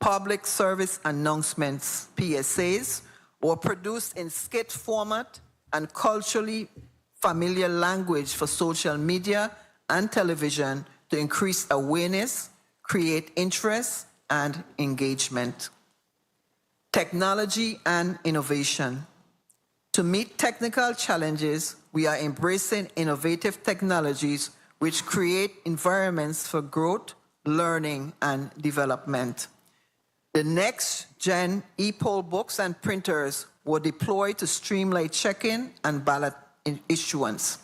Public service announcements, PSAs, were produced in skit format and culturally familiar language for social media and television to increase awareness, create interest, and engagement. Technology and innovation. To meet technical challenges, we are embracing innovative technologies which create environments for growth, learning, and development. The next-gen e-poll books and printers were deployed to streamline check-in and ballot issuance.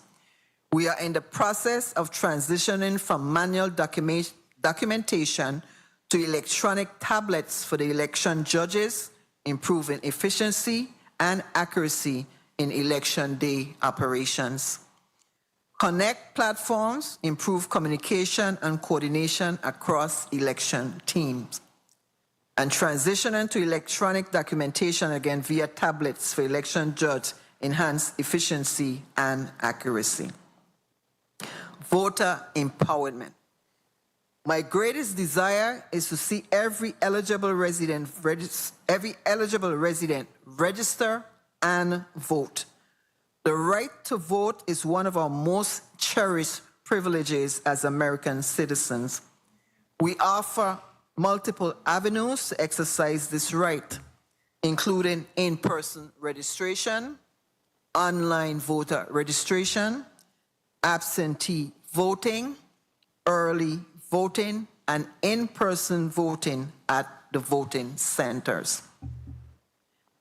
We are in the process of transitioning from manual documentation to electronic tablets for the election judges, improving efficiency and accuracy in election day operations. Connect platforms improve communication and coordination across election teams. And transitioning to electronic documentation again via tablets for election judge enhance efficiency and accuracy. Voter empowerment. My greatest desire is to see every eligible resident register and vote. The right to vote is one of our most cherished privileges as American citizens. We offer multiple avenues to exercise this right, including in-person registration, online voter registration, absentee voting, early voting, and in-person voting at the voting centers.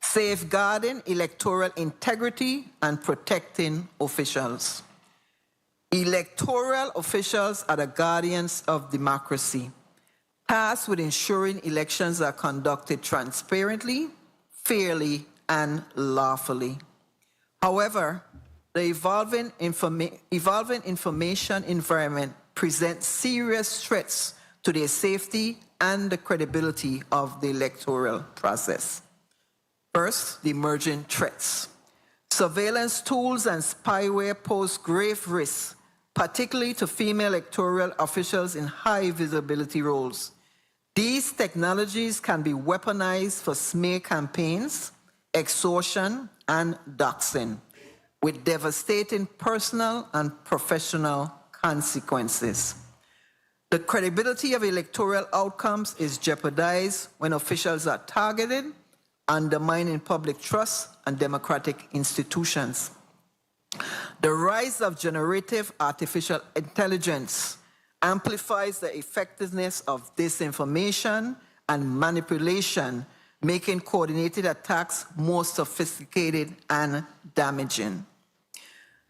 Safeguarding electoral integrity and protecting officials. Electoral officials are the guardians of democracy, tasked with ensuring elections are conducted transparently, fairly, and lawfully. However, the evolving information environment presents serious threats to their safety and the credibility of the electoral process. First, the emerging threats. Surveillance tools and spyware pose grave risks, particularly to female electoral officials in high visibility roles. These technologies can be weaponized for smear campaigns, extortion, and doxing, with devastating personal and professional consequences. The credibility of electoral outcomes is jeopardized when officials are targeted, undermining public trust and democratic institutions. The rise of generative artificial intelligence amplifies the effectiveness of disinformation and manipulation, making coordinated attacks more sophisticated and damaging.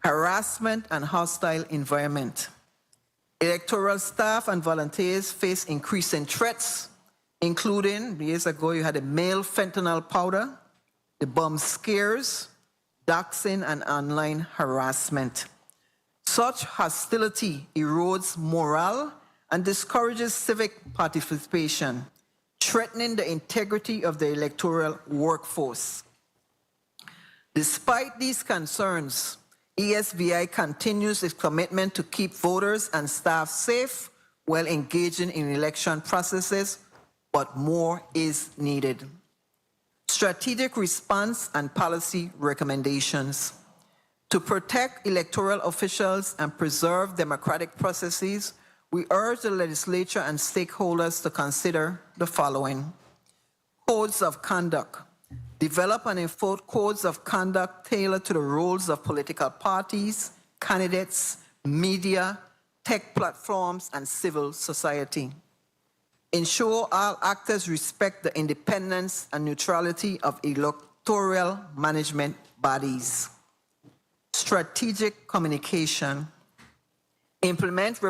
Harassment and hostile environment. Electoral staff and volunteers face increasing threats, including, years ago, you had a male fentanyl powder, the bomb scares, doxing, and online harassment. Such hostility erodes morale and discourages civic participation, threatening the integrity of the electoral workforce. Despite these concerns, ESVI continues its commitment to keep voters and staff safe while engaging in election processes, but more is needed. Strategic response and policy recommendations. To protect electoral officials and preserve democratic processes, we urge the legislature and stakeholders to consider the following. Codes of conduct. Develop and enforce codes of conduct tailored to the roles of political parties, candidates, media, tech platforms, and civil society. Ensure all actors respect the independence and neutrality of electoral management bodies. Strategic communication. Implement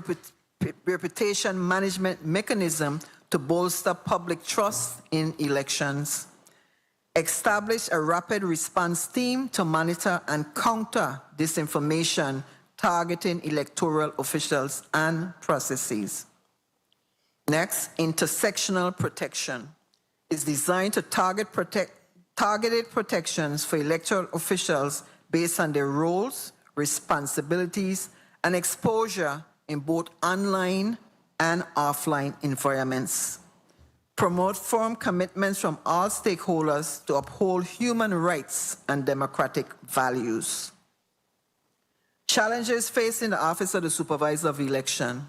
reputation management mechanism to bolster public trust in elections. Establish a rapid response team to monitor and counter disinformation targeting electoral officials and processes. Next, intersectional protection is designed to targeted protections for electoral officials based on their roles, responsibilities, and exposure in both online and offline environments. Promote firm commitments from all stakeholders to uphold human rights and democratic values. Challenges facing the Office of the Supervisor of Elections.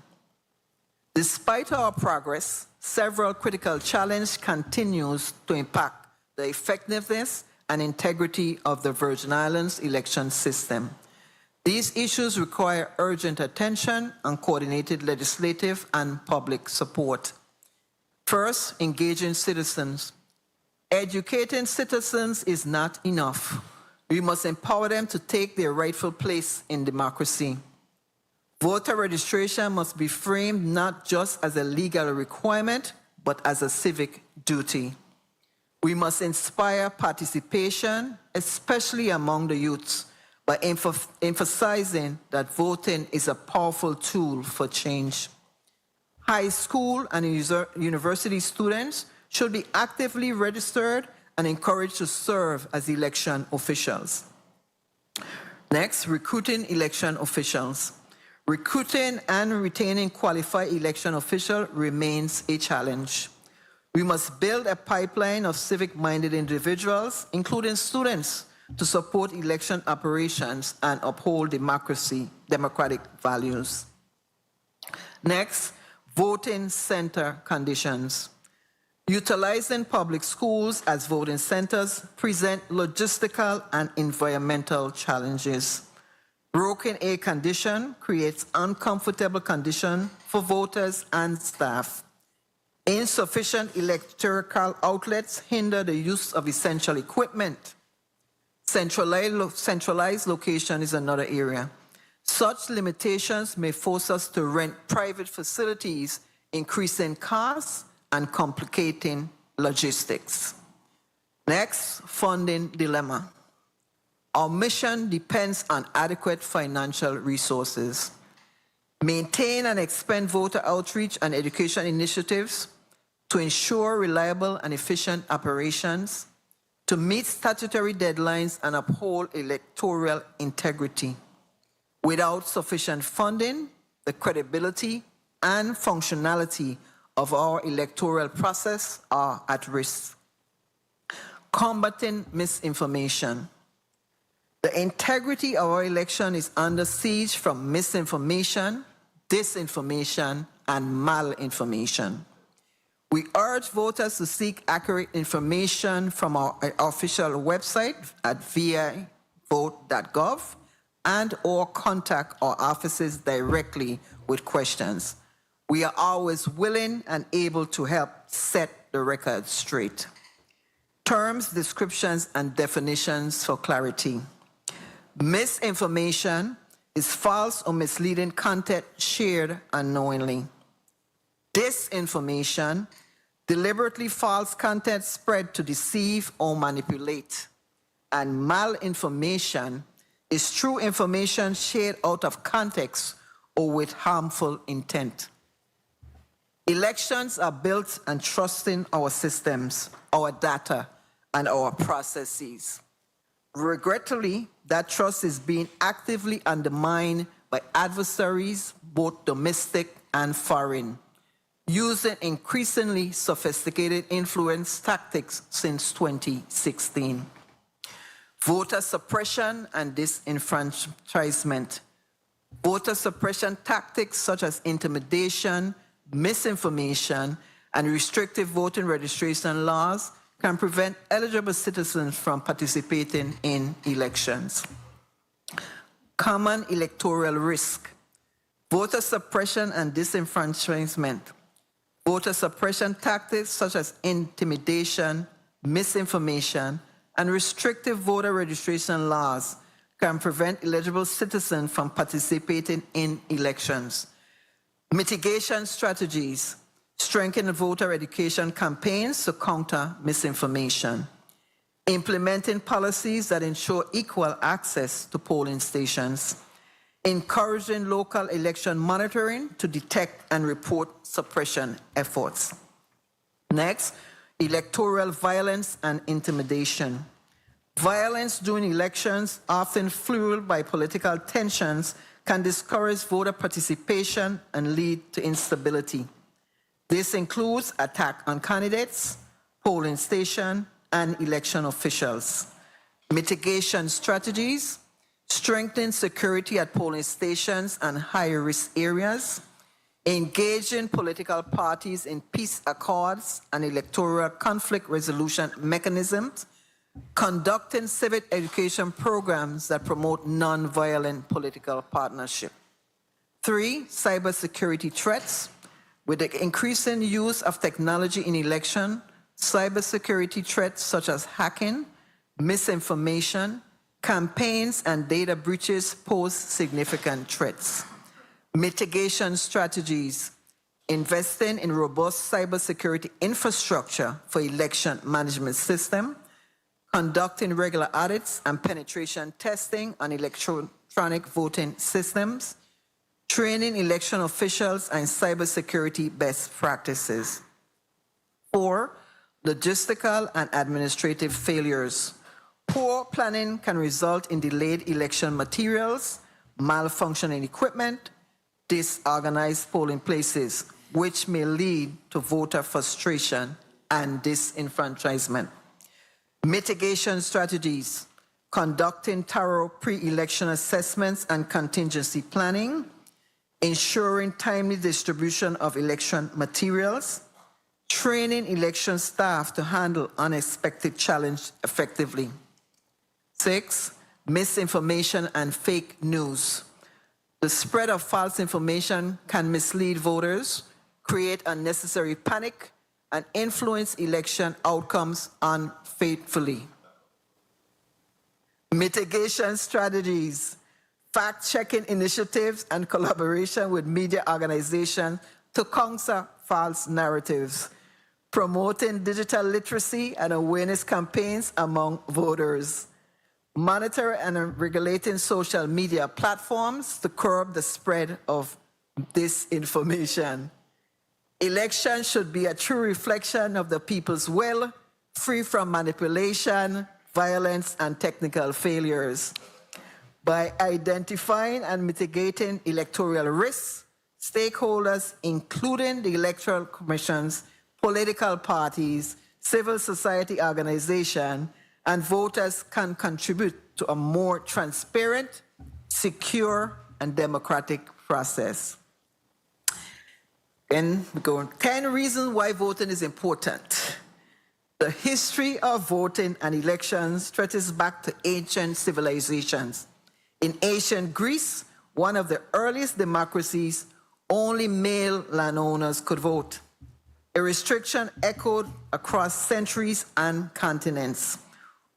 Despite our progress, several critical challenges continues to impact the effectiveness and integrity of the Virgin Islands election system. These issues require urgent attention and coordinated legislative and public support. First, engaging citizens. Educating citizens is not enough. We must empower them to take their rightful place in democracy. Voter registration must be framed not just as a legal requirement, but as a civic duty. We must inspire participation, especially among the youths, by emphasizing that voting is a powerful tool for change. High school and university students should be actively registered and encouraged to serve as election officials. Next, recruiting election officials. Recruiting and retaining qualified election officials remains a challenge. We must build a pipeline of civic-minded individuals, including students, to support election operations and uphold democratic values. Next, voting center conditions. Utilizing public schools as voting centers present logistical and environmental challenges. Broken air condition creates uncomfortable conditions for voters and staff. Insufficient electrical outlets hinder the use of essential equipment. Centralized location is another area. Such limitations may force us to rent private facilities, increasing costs and complicating logistics. Next, funding dilemma. Our mission depends on adequate financial resources. Maintain and expand voter outreach and education initiatives to ensure reliable and efficient operations, to meet statutory deadlines and uphold electoral integrity. Without sufficient funding, the credibility and functionality of our electoral process are at risk. Combating misinformation. The integrity of our election is under siege from misinformation, disinformation, and malinformation. We urge voters to seek accurate information from our official website at vivote.gov and or contact our offices directly with questions. We are always willing and able to help set the record straight. Terms, descriptions, and definitions for clarity. Misinformation is false or misleading content shared unknowingly. Disinformation, deliberately false content spread to deceive or manipulate. And malinformation is true information shared out of context or with harmful intent. Elections are built on trusting our systems, our data, and our processes. Regrettably, that trust is being actively undermined by adversaries, both domestic and foreign, using increasingly sophisticated influence tactics since 2016. Voter suppression and disenfranchisement. Voter suppression tactics such as intimidation, misinformation, and restrictive voting registration laws can prevent eligible citizens from participating in elections. Common electoral risk. Voter suppression and disenfranchisement. Voter suppression tactics such as intimidation, misinformation, and restrictive voter registration laws can prevent eligible citizens from participating in elections. Mitigation strategies. Strengthen voter education campaigns to counter misinformation. Implementing policies that ensure equal access to polling stations. Encouraging local election monitoring to detect and report suppression efforts. Next, electoral violence and intimidation. Violence during elections, often fueled by political tensions, can discourage voter participation and lead to instability. This includes attack on candidates, polling station, and election officials. Mitigation strategies, strengthen security at polling stations and high-risk areas, engaging political parties in peace accords and electoral conflict resolution mechanisms, conducting civic education programs that promote nonviolent political partnership. 3, cybersecurity threats. With the increasing use of technology in election, cybersecurity threats such as hacking, misinformation, campaigns, and data breaches pose significant threats. Mitigation strategies. Investing in robust cybersecurity infrastructure for election management system, conducting regular audits and penetration testing on electronic voting systems, training election officials and cybersecurity best practices. 4, logistical and administrative failures. Poor planning can result in delayed election materials, malfunctioning equipment, disorganized polling places, which may lead to voter frustration and disenfranchisement. Mitigation strategies, conducting thorough pre-election assessments and contingency planning, ensuring timely distribution of election materials, training election staff to handle unexpected challenge effectively. 6, misinformation and fake news. The spread of false information can mislead voters, create unnecessary panic, and influence election outcomes unfaithfully. Mitigation strategies, fact-checking initiatives, and collaboration with media organizations to counter false narratives, promoting digital literacy and awareness campaigns among voters, monitor and regulating social media platforms to curb the spread of disinformation. Elections should be a true reflection of the people's will, free from manipulation, violence, and technical failures. By identifying and mitigating electoral risks, stakeholders, including the electoral commissions, political parties, civil society organizations, and voters can contribute to a more transparent, secure, and democratic process. And we go on 10 reasons why voting is important. The history of voting and elections stretches back to ancient civilizations. In ancient Greece, one of the earliest democracies, only male landowners could vote. A restriction echoed across centuries and continents.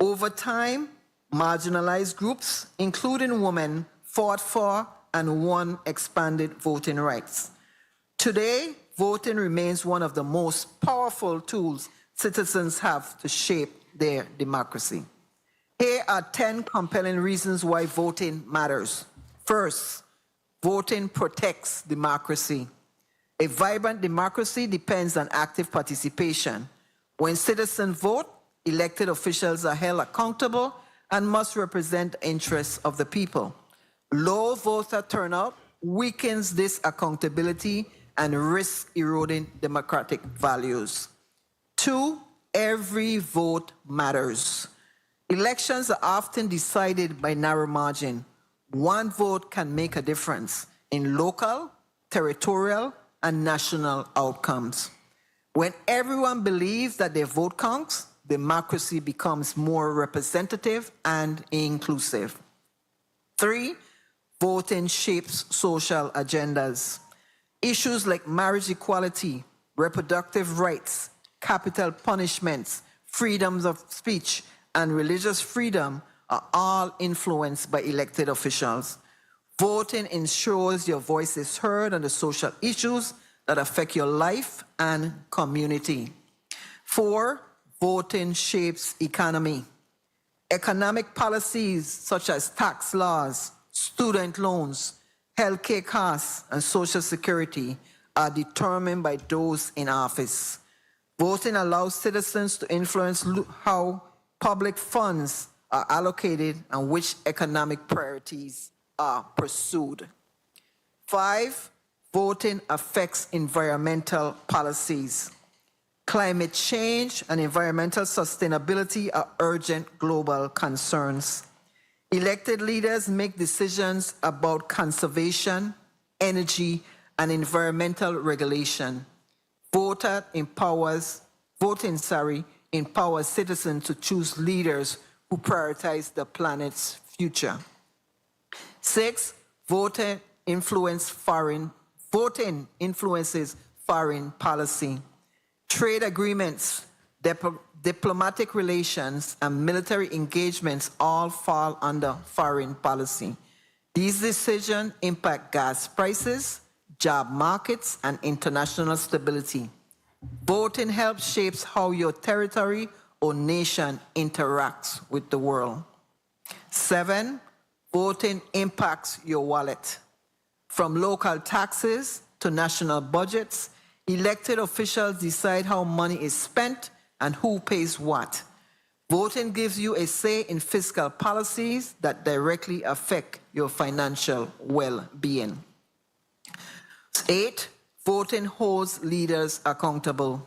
Over time, marginalized groups, including women, fought for and won expanded voting rights. Today, voting remains one of the most powerful tools citizens have to shape their democracy. Here are 10 compelling reasons why voting matters. First, voting protects democracy. A vibrant democracy depends on active participation. When citizens vote, elected officials are held accountable and must represent the interests of the people. Low voter turnout weakens this accountability and risks eroding democratic values. 2, every vote matters. Elections are often decided by narrow margin. One vote can make a difference in local, territorial, and national outcomes. When everyone believes that their vote counts, democracy becomes more representative and inclusive. 3, voting shapes social agendas. Issues like marriage equality, reproductive rights, capital punishments, freedoms of speech, and religious freedom are all influenced by elected officials. Voting ensures your voice is heard on the social issues that affect your life and community. 4, voting shapes economy. Economic policies such as tax laws, student loans, healthcare costs, and social security are determined by those in office. Voting allows citizens to influence how public funds are allocated and which economic priorities are pursued. 5, voting affects environmental policies. Climate change and environmental sustainability are urgent global concerns. Elected leaders make decisions about conservation, energy, and environmental regulation. Voting empowers citizens to choose leaders who prioritize the planet's future. 6, voting influences foreign policy. Trade agreements, diplomatic relations, and military engagements all fall under foreign policy. These decisions impact gas prices, job markets, and international stability. Voting helps shape how your territory or nation interacts with the world. 7, voting impacts your wallet. From local taxes to national budgets, elected officials decide how money is spent and who pays what. Voting gives you a say in fiscal policies that directly affect your financial well-being. 8, voting holds leaders accountable.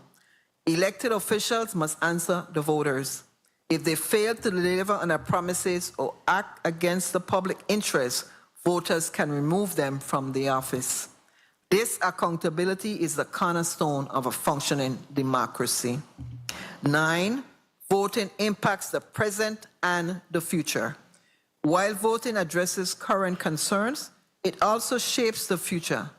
Elected officials must answer the voters. If they fail to deliver on their promises or act against the public interest, voters can remove them from the office. This accountability is the cornerstone of a functioning democracy. 9, voting impacts the present and the future. While voting addresses current concerns, it also shapes the future.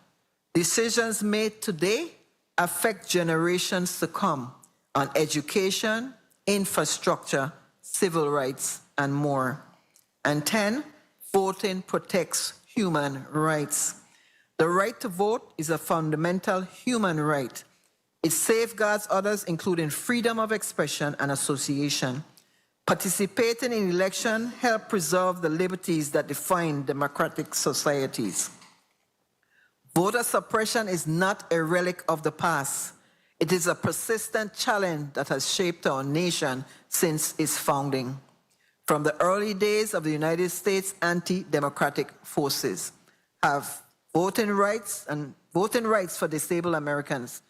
Decisions made today affect generations to come on education, infrastructure, civil rights, and more. And 10, voting protects human rights. The right to vote is a fundamental human right. It safeguards others, including freedom of expression and association. Participating in election helps preserve the liberties that define democratic societies. Voter suppression is not a relic of the past. It is a persistent challenge that has shaped our nation since its founding. From the early days of the United States, anti-democratic forces have voting rights for disabled Americans.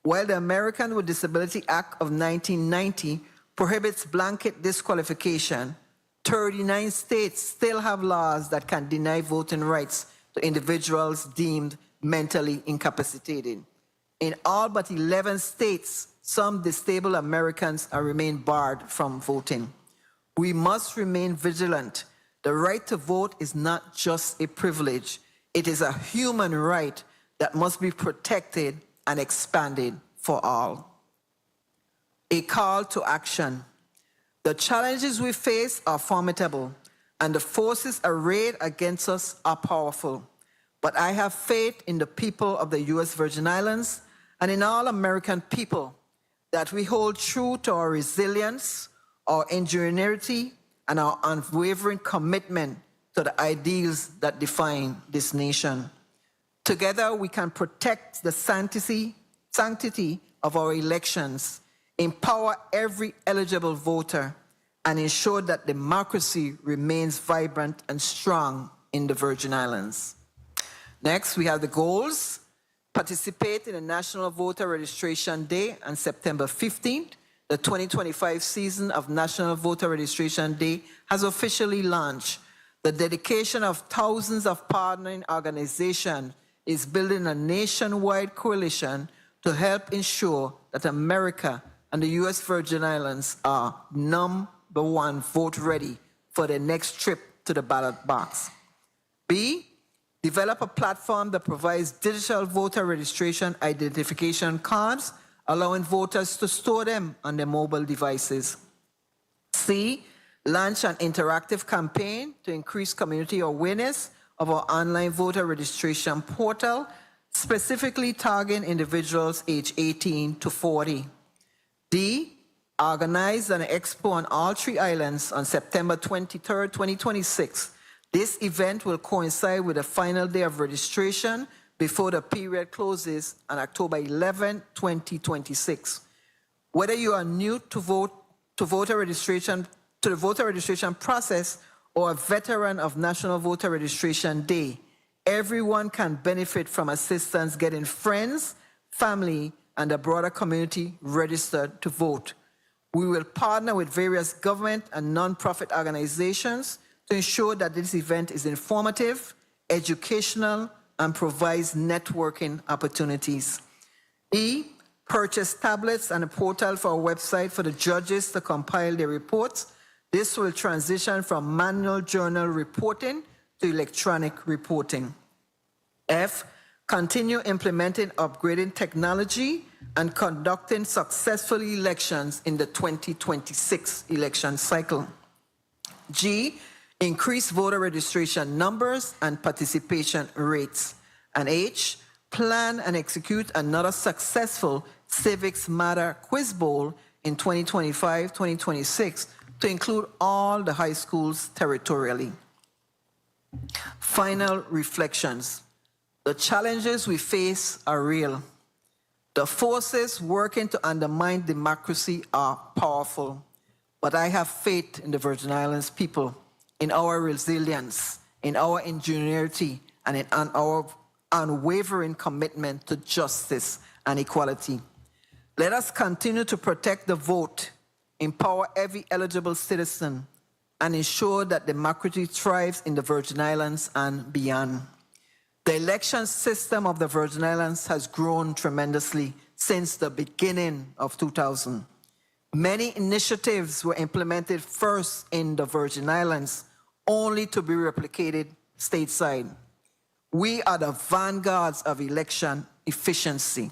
While the American with Disability Act of 1990 prohibits blanket disqualification, 39 states still have laws that can deny voting rights to individuals deemed mentally incapacitated. In all but 11 states, some disabled Americans remain barred from voting. We must remain vigilant. The right to vote is not just a privilege. It is a human right that must be protected and expanded for all. A call to action. The challenges we face are formidable, and the forces arrayed against us are powerful. But I have faith in the people of the U.S. Virgin Islands and in all American people that we hold true to our resilience, our ingenuity, and our unwavering commitment to the ideals that define this nation. Together, we can protect the sanctity of our elections, empower every eligible voter, and ensure that democracy remains vibrant and strong in the Virgin Islands. Next, we have the goals. Participate in the National Voter Registration Day on September 15th. The 2025 season of National Voter Registration Day has officially launched. The dedication of thousands of partnering organizations is building a nationwide coalition to help ensure that America and the U.S. Virgin Islands are number one vote ready for their next trip to the ballot box. B, develop a platform that provides digital voter registration identification cards, allowing voters to store them on their mobile devices. C, launch an interactive campaign to increase community awareness of our online voter registration portal, specifically targeting individuals aged 18 to 40. D, organize an expo on all 3 islands on September 23rd, 2026. This event will coincide with the final day of registration before the period closes on October 11, 2026. Whether you are new to the voter registration process or a veteran of National Voter Registration Day, everyone can benefit from assistance getting friends, family, and the broader community registered to vote. We will partner with various government and nonprofit organizations to ensure that this event is informative, educational, and provides networking opportunities. E, purchase tablets and a portal for our website for the judges to compile their reports. This will transition from manual journal reporting to electronic reporting. F, continue implementing upgrading technology and conducting successful elections in the 2026 election cycle. G, increase voter registration numbers and participation rates. And H, plan and execute another successful Civics Matter Quiz Bowl in 2025-2026 to include all the high schools territorially. Final reflections. The challenges we face are real. The forces working to undermine democracy are powerful, but I have faith in the Virgin Islands people, in our resilience, in our ingenuity, and in our unwavering commitment to justice and equality. Let us continue to protect the vote, empower every eligible citizen, and ensure that democracy thrives in the Virgin Islands and beyond. The election system of the Virgin Islands has grown tremendously since the beginning of 2000. Many initiatives were implemented first in the Virgin Islands, only to be replicated stateside. We are the vanguards of election efficiency.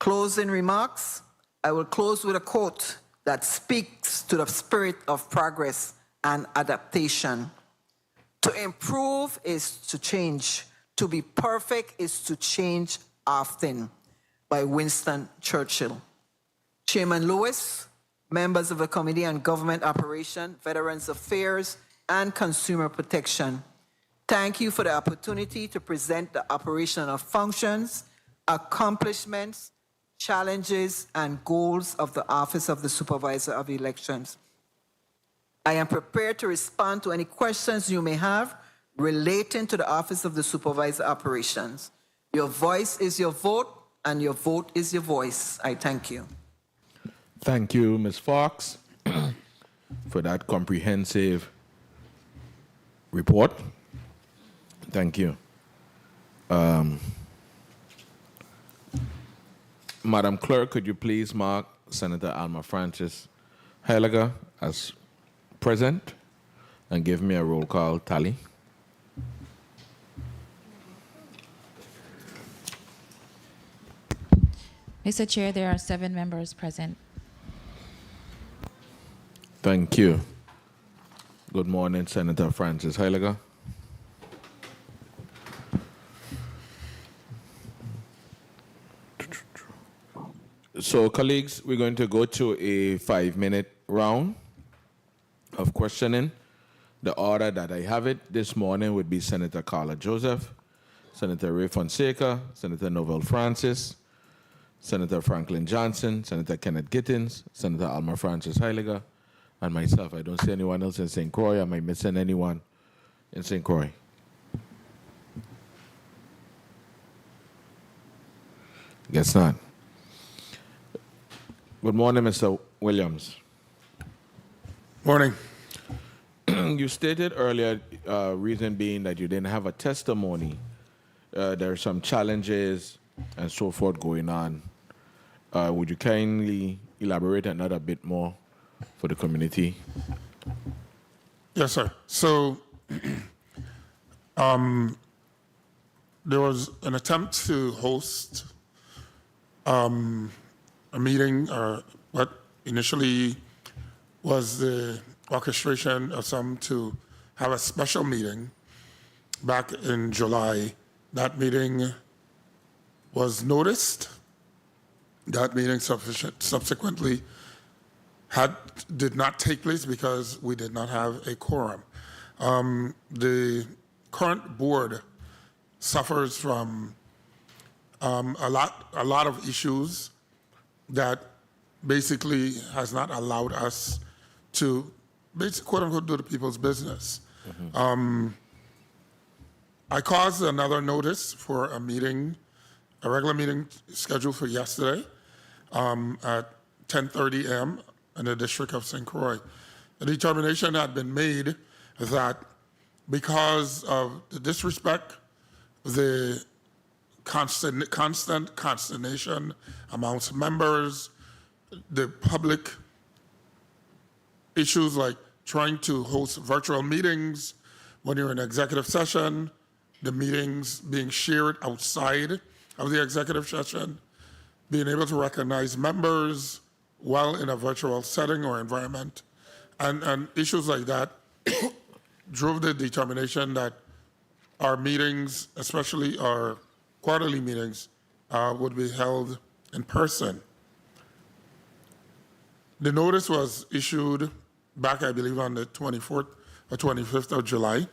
Closing remarks, I will close with a quote that speaks to the spirit of progress and adaptation. To improve is to change. To be perfect is to change often, by Winston Churchill. Chairman Lewis, members of the Committee on Government Operation, Veterans Affairs, and Consumer Protection, thank you for the opportunity to present the operational functions, accomplishments, challenges, and goals of the Office of the Supervisor of Elections. I am prepared to respond to any questions you may have relating to the Office of the Supervisor Operations. Your voice is your vote, and your vote is your voice. I thank you. Thank you, Ms. Fox, for that comprehensive report. Thank you. Madam Clerk, could you please mark Senator Alma Francis Heiliger as present and give me a roll call tally? Mr. Chair, there are 7 members present. Thank you. Good morning, Senator Francis Heiliger. So, colleagues, we're going to go to a 5-minute round of questioning. The order that I have it this morning would be Senator Carla Joseph, Senator Ray Fonseca, Senator Novell Francis, Senator Franklin Johnson, Senator Kenneth Gittins, Senator Alma Francis Heiliger, and myself. I don't see anyone else in St. Croix. Am I missing anyone in St. Croix? Guess not. Good morning, Mr. Williams. Morning. You stated earlier, reason being that you didn't have a testimony. There are some challenges and so forth going on. Would you kindly elaborate another bit more for the community? Yes, sir. So there was an attempt to host a meeting, or what initially was the orchestration of some to have a special meeting back in July. That meeting was noticed. That meeting subsequently did not take place because we did not have a quorum. The current board suffers from a lot of issues that basically has not allowed us to basically, quote unquote, do the people's business. Mm-hmm. I caused another notice for a meeting, a regular meeting scheduled for yesterday at 10:30 a.m. in the District of St. Croix. A determination had been made that because of the disrespect, the constant consternation amongst members, the public issues like trying to host virtual meetings when you're in executive session, the meetings being shared outside of the executive session, being able to recognize members while in a virtual setting or environment, and issues like that drove the determination that our meetings, especially our quarterly meetings, would be held in person. The notice was issued back, I believe, on the 24th or 25th of July,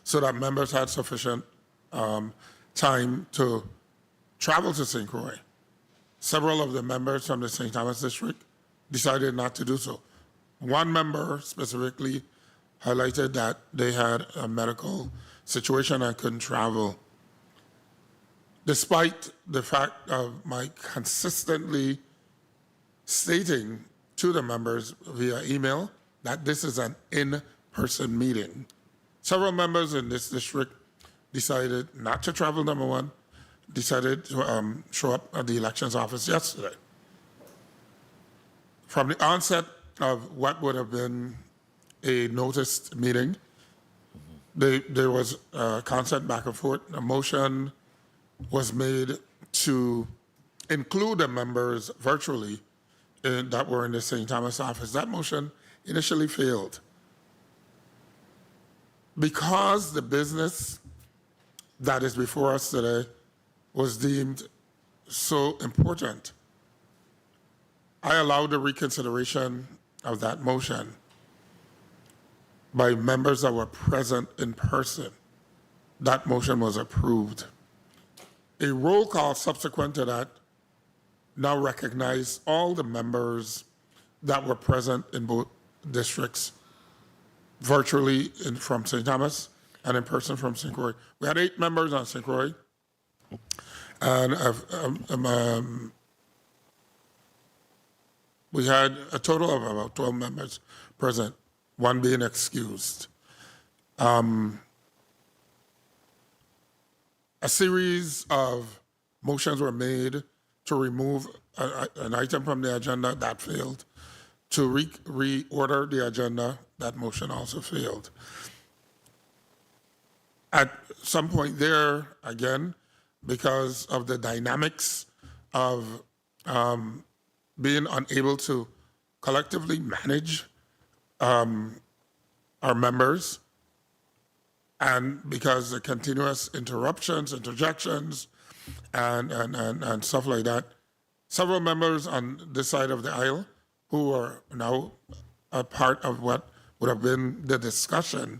so that members had sufficient time to travel to St. Croix. Several of the members from the St. Thomas district decided not to do so. One member specifically highlighted that they had a medical situation and couldn't travel. Despite the fact of my consistently stating to the members via email that this is an in-person meeting, several members in this district decided not to travel, number one, decided to show up at the elections office yesterday. From the onset of what would have been a noticed meeting, there was constant back and forth. A motion was made to include the members virtually that were in the St. Thomas office. That motion initially failed because the business that is before us today was deemed so important. I allowed the reconsideration of that motion by members that were present in person. That motion was approved. A roll call subsequent to that now recognized all the members that were present in both districts, virtually from St. Thomas and in person from St. Croix. We had 8 members on St. Croix, and we had a total of about 12 members present, 1 being excused. A series of motions were made to remove an item from the agenda. That failed. To reorder the agenda, that motion also failed. At some point there, again, because of the dynamics of being unable to collectively manage our members, and because the continuous interruptions, interjections, and stuff like that, several members on this side of the aisle who are now a part of what would have been the discussion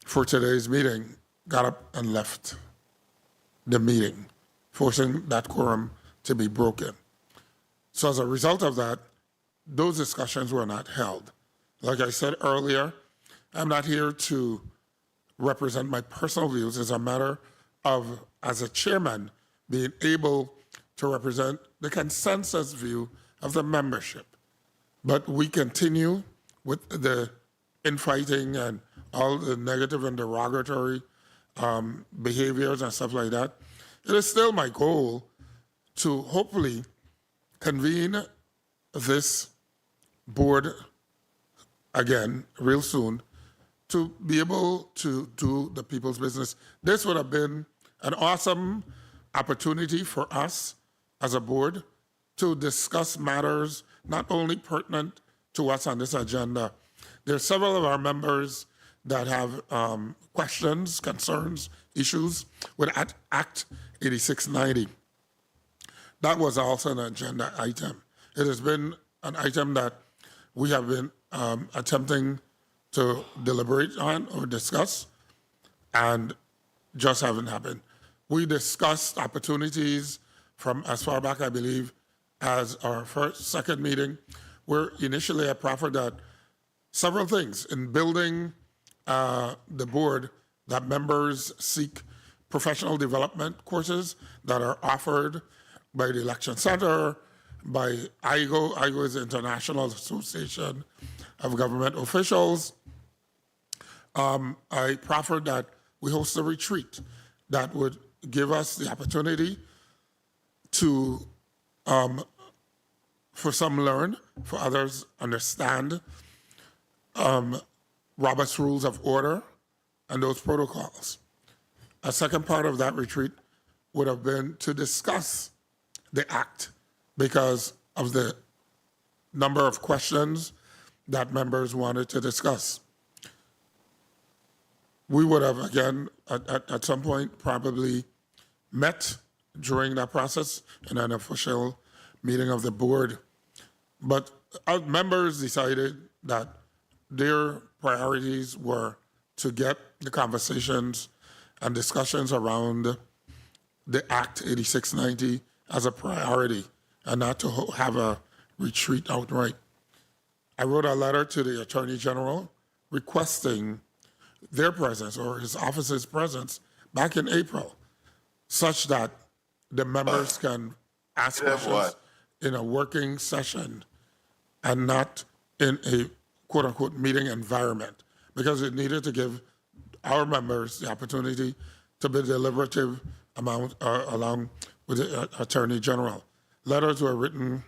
for today's meeting got up and left the meeting, forcing that quorum to be broken. So as a result of that, those discussions were not held. Like I said earlier, I'm not here to represent my personal views. It's a matter of, as a chairman, being able to represent the consensus view of the membership. But we continue with the infighting and all the negative and derogatory behaviors and stuff like that. It is still my goal to hopefully convene this board again real soon to be able to do the people's business. This would have been an awesome opportunity for us as a board to discuss matters not only pertinent to us on this agenda. There are several of our members that have questions, concerns, issues with Act 8690. That was also an agenda item. It has been an item that we have been attempting to deliberate on or discuss, and just haven't happened. We discussed opportunities from as far back, I believe, as our second meeting, where initially I proffered that several things in building the board, that members seek professional development courses that are offered by the Election Center, by IGO. IGO is the International Association of Government Officials. I proffered that we host a retreat that would give us the opportunity to, for some learn, for others understand Robert's Rules of Order and those protocols. A second part of that retreat would have been to discuss the act because of the number of questions that members wanted to discuss. We would have, again, at some point, probably met during that process in an official meeting of the board. But our members decided that their priorities were to get the conversations and discussions around the Act 8690 as a priority and not to have a retreat outright. I wrote a letter to the Attorney General requesting their presence or his office's presence back in April, such that the members can ask questions in a working session and not in a quote-unquote meeting environment, because it needed to give our members the opportunity to be deliberative along with the Attorney General. Letters were written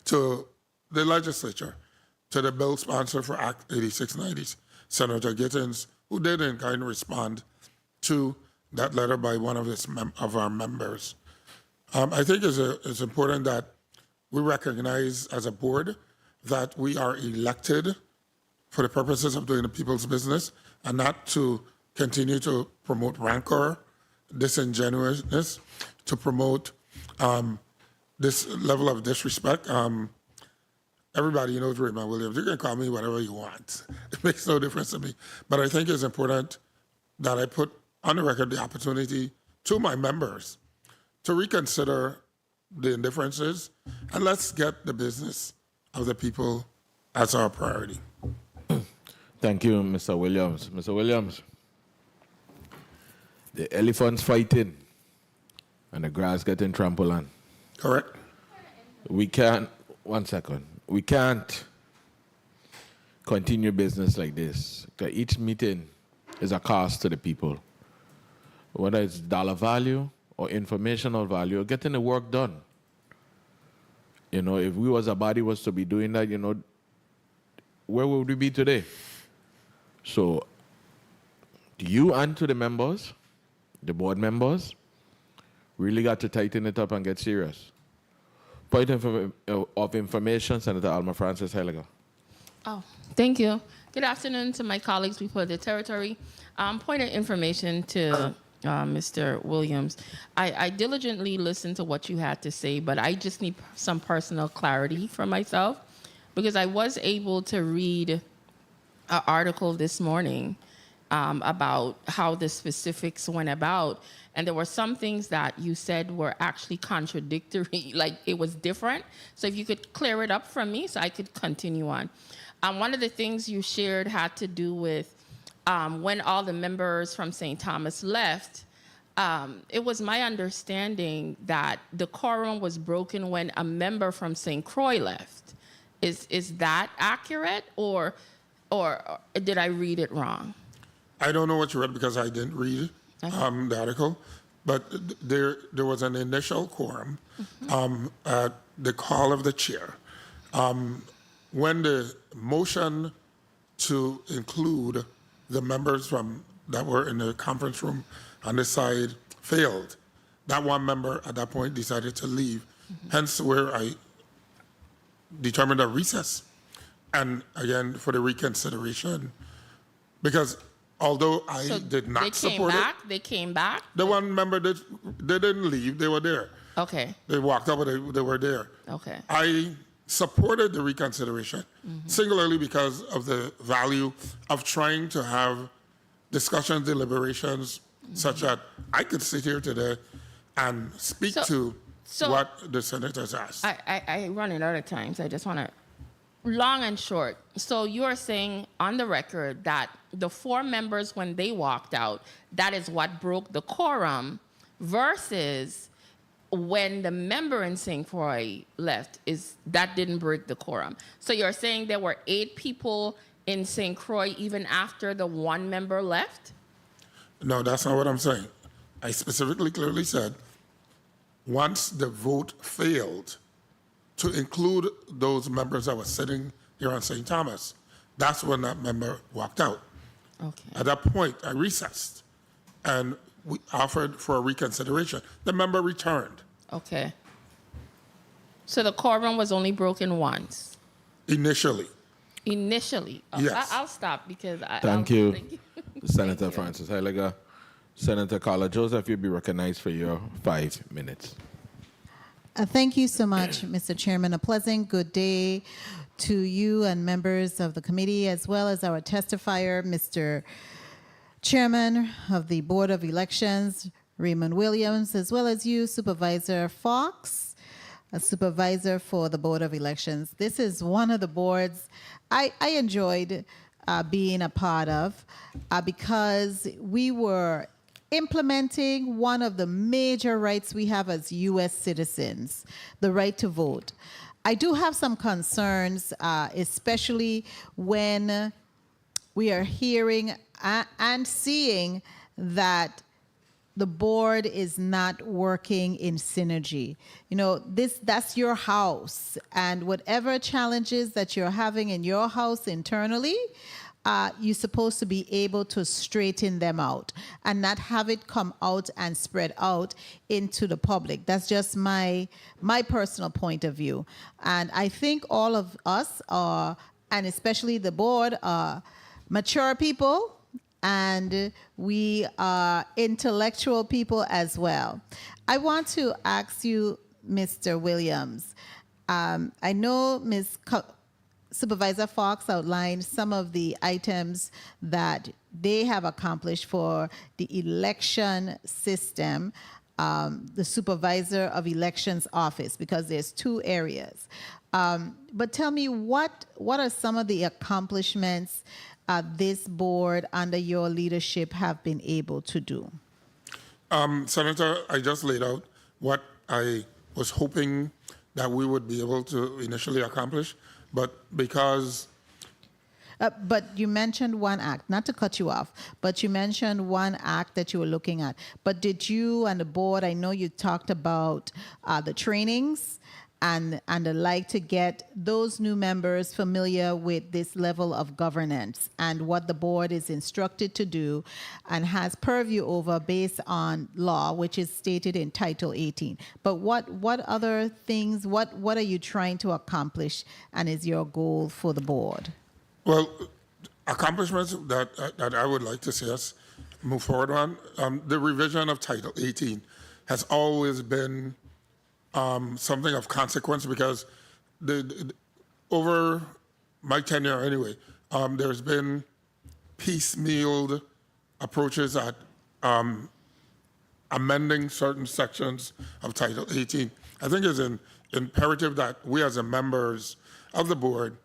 to the legislature, to the bill sponsor for Act 8690, Senator Gittins, who did in kind respond to that letter by one of our members. I think it's important that we recognize as a board that we are elected for the purposes of doing the people's business and not to continue to promote rancor, disingenuousness, to promote this level of disrespect. Everybody knows Raymond Williams. You can call me whatever you want. It makes no difference to me. But I think it's important that I put on the record the opportunity to my members to reconsider the indifferences, and let's get the business of the people as our priority. Thank you, Mr. Williams. Mr. Williams, the elephants fighting and the grass getting trampled on. Correct? We can't, one second, we can't continue business like this. Each meeting is a cost to the people, whether it's dollar value or informational value, or getting the work done. You know, if we as a body was to be doing that, you know, where would we be today? So, you and to the members, the board members, really got to tighten it up and get serious. Point of information, Senator Alma Francis Heiliger. Oh, thank you. Good afternoon to my colleagues before the territory. Point of information to Mr. Williams. I diligently listened to what you had to say, but I just need some personal clarity for myself because I was able to read an article this morning about how the specifics went about. And there were some things that you said were actually contradictory, like it was different. So if you could clear it up for me so I could continue on. One of the things you shared had to do with when all the members from St. Thomas left. It was my understanding that the quorum was broken when a member from St. Croix left. Is that accurate, or did I read it wrong? I don't know what you read because I didn't read the article, but there was an initial quorum at the call of the chair. When the motion to include the members that were in the conference room on this side failed, that one member at that point decided to leave, hence where I determined a recess. And again, for the reconsideration, because although I did not support it. They came back? The one member, they didn't leave, they were there. Okay. They walked up, but they were there. Okay. I supported the reconsideration, singularly because of the value of trying to have discussions, deliberations, such that I could sit here today and speak to what the senators asked. I run it other times. I just want to, long and short. So you are saying on the record that the 4 members, when they walked out, that is what broke the quorum, versus when the member in St. Croix left, that didn't break the quorum. So you're saying there were 8 people in St. Croix even after the 1 member left? No, that's not what I'm saying. I specifically clearly said, once the vote failed to include those members that were sitting here on St. Thomas, that's when that member walked out. Okay. At that point, I recessed, and we offered for a reconsideration. The member returned. Okay. So the quorum was only broken once? Initially. Initially? Yes. I'll stop because Thank you, Senator Francis Heiliger. Senator Carla Joseph, you'll be recognized for your 5 minutes. Thank you so much, Mr. Chairman. A pleasant good day to you and members of the committee, as well as our testifier, Mr. Chairman of the Board of Elections, Raymond Williams, as well as you, Supervisor Fox, a supervisor for the Board of Elections. This is one of the boards I enjoyed being a part of because we were implementing one of the major rights we have as U.S. citizens, the right to vote. I do have some concerns, especially when we are hearing and seeing that the board is not working in synergy. You know, that's your house, and whatever challenges that you're having in your house internally, you're supposed to be able to straighten them out and not have it come out and spread out into the public. That's just my personal point of view. And I think all of us are, and especially the board, are mature people, and we are intellectual people as well. I want to ask you, Mr. Williams, I know Supervisor Fox outlined some of the items that they have accomplished for the election system, the Supervisor of Elections office, because there's 2 areas. But tell me, what are some of the accomplishments this board under your leadership have been able to do? Senator, I just laid out what I was hoping that we would be able to initially accomplish, but because... But you mentioned one act, not to cut you off, but you mentioned one act that you were looking at. But did you and the board, I know you talked about the trainings and the like, to get those new members familiar with this level of governance and what the board is instructed to do and has purview over based on law, which is stated in Title 18. But what other things, what are you trying to accomplish and is your goal for the board? Well, accomplishments that I would like to see us move forward on, the revision of Title 18 has always been something of consequence, because over my tenure anyway, there's been piecemealed approaches at amending certain sections of Title 18. I think it's imperative that we as members of the board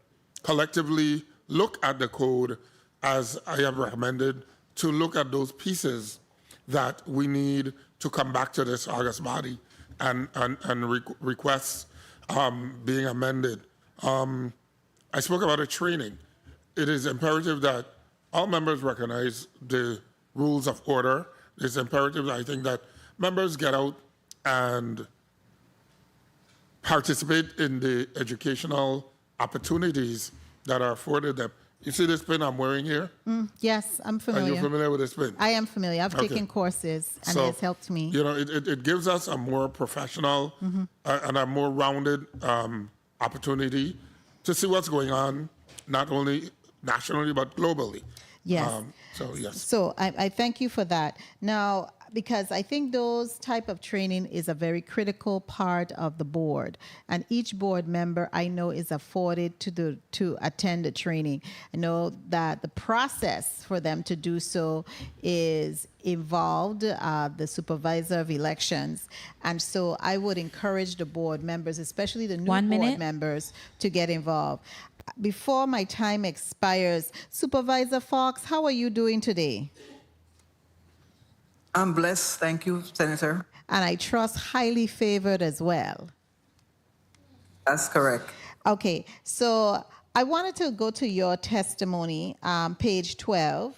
collectively look at the code as I have recommended, to look at those pieces that we need to come back to this August body and requests being amended. I spoke about a training. It is imperative that all members recognize the rules of order. It's imperative, I think, that members get out and participate in the educational opportunities that are afforded them. You see this pin I'm wearing here? Yes, I'm familiar. Are you familiar with this pin? I am familiar. I've Okay. taken courses, and So, it's helped me. You know, it gives us a more professional and a more rounded opportunity to see what's going on, not only nationally, but globally. Yes. So, yes. So I thank you for that. Now, because I think those type of training is a very critical part of the board, and each board member I know is afforded to attend the training. I know that the process for them to do so is involved, the Supervisor of Elections, and so I would encourage the board members, especially the new 1 board minute. members, to get involved. Before my time expires, Supervisor Fox, how are you doing today? I'm blessed. Thank you, Senator. And I trust highly favored as well. That's correct. Okay, so I wanted to go to your testimony, page 12,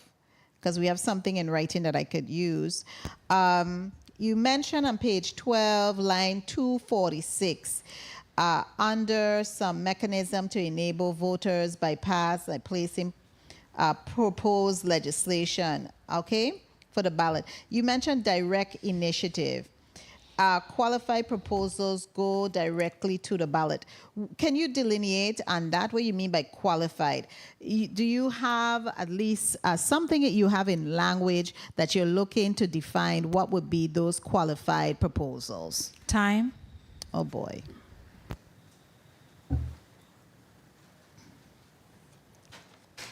because we have something in writing that I could use. You mentioned on page 12, line 246, under some mechanism to enable voters bypass by placing proposed legislation, okay, for the ballot. You mentioned direct initiative. Qualified proposals go directly to the ballot. Can you delineate on that, what you mean by qualified? Do you have at least something that you have in language that you're looking to define what would be those qualified proposals? Time. Oh boy.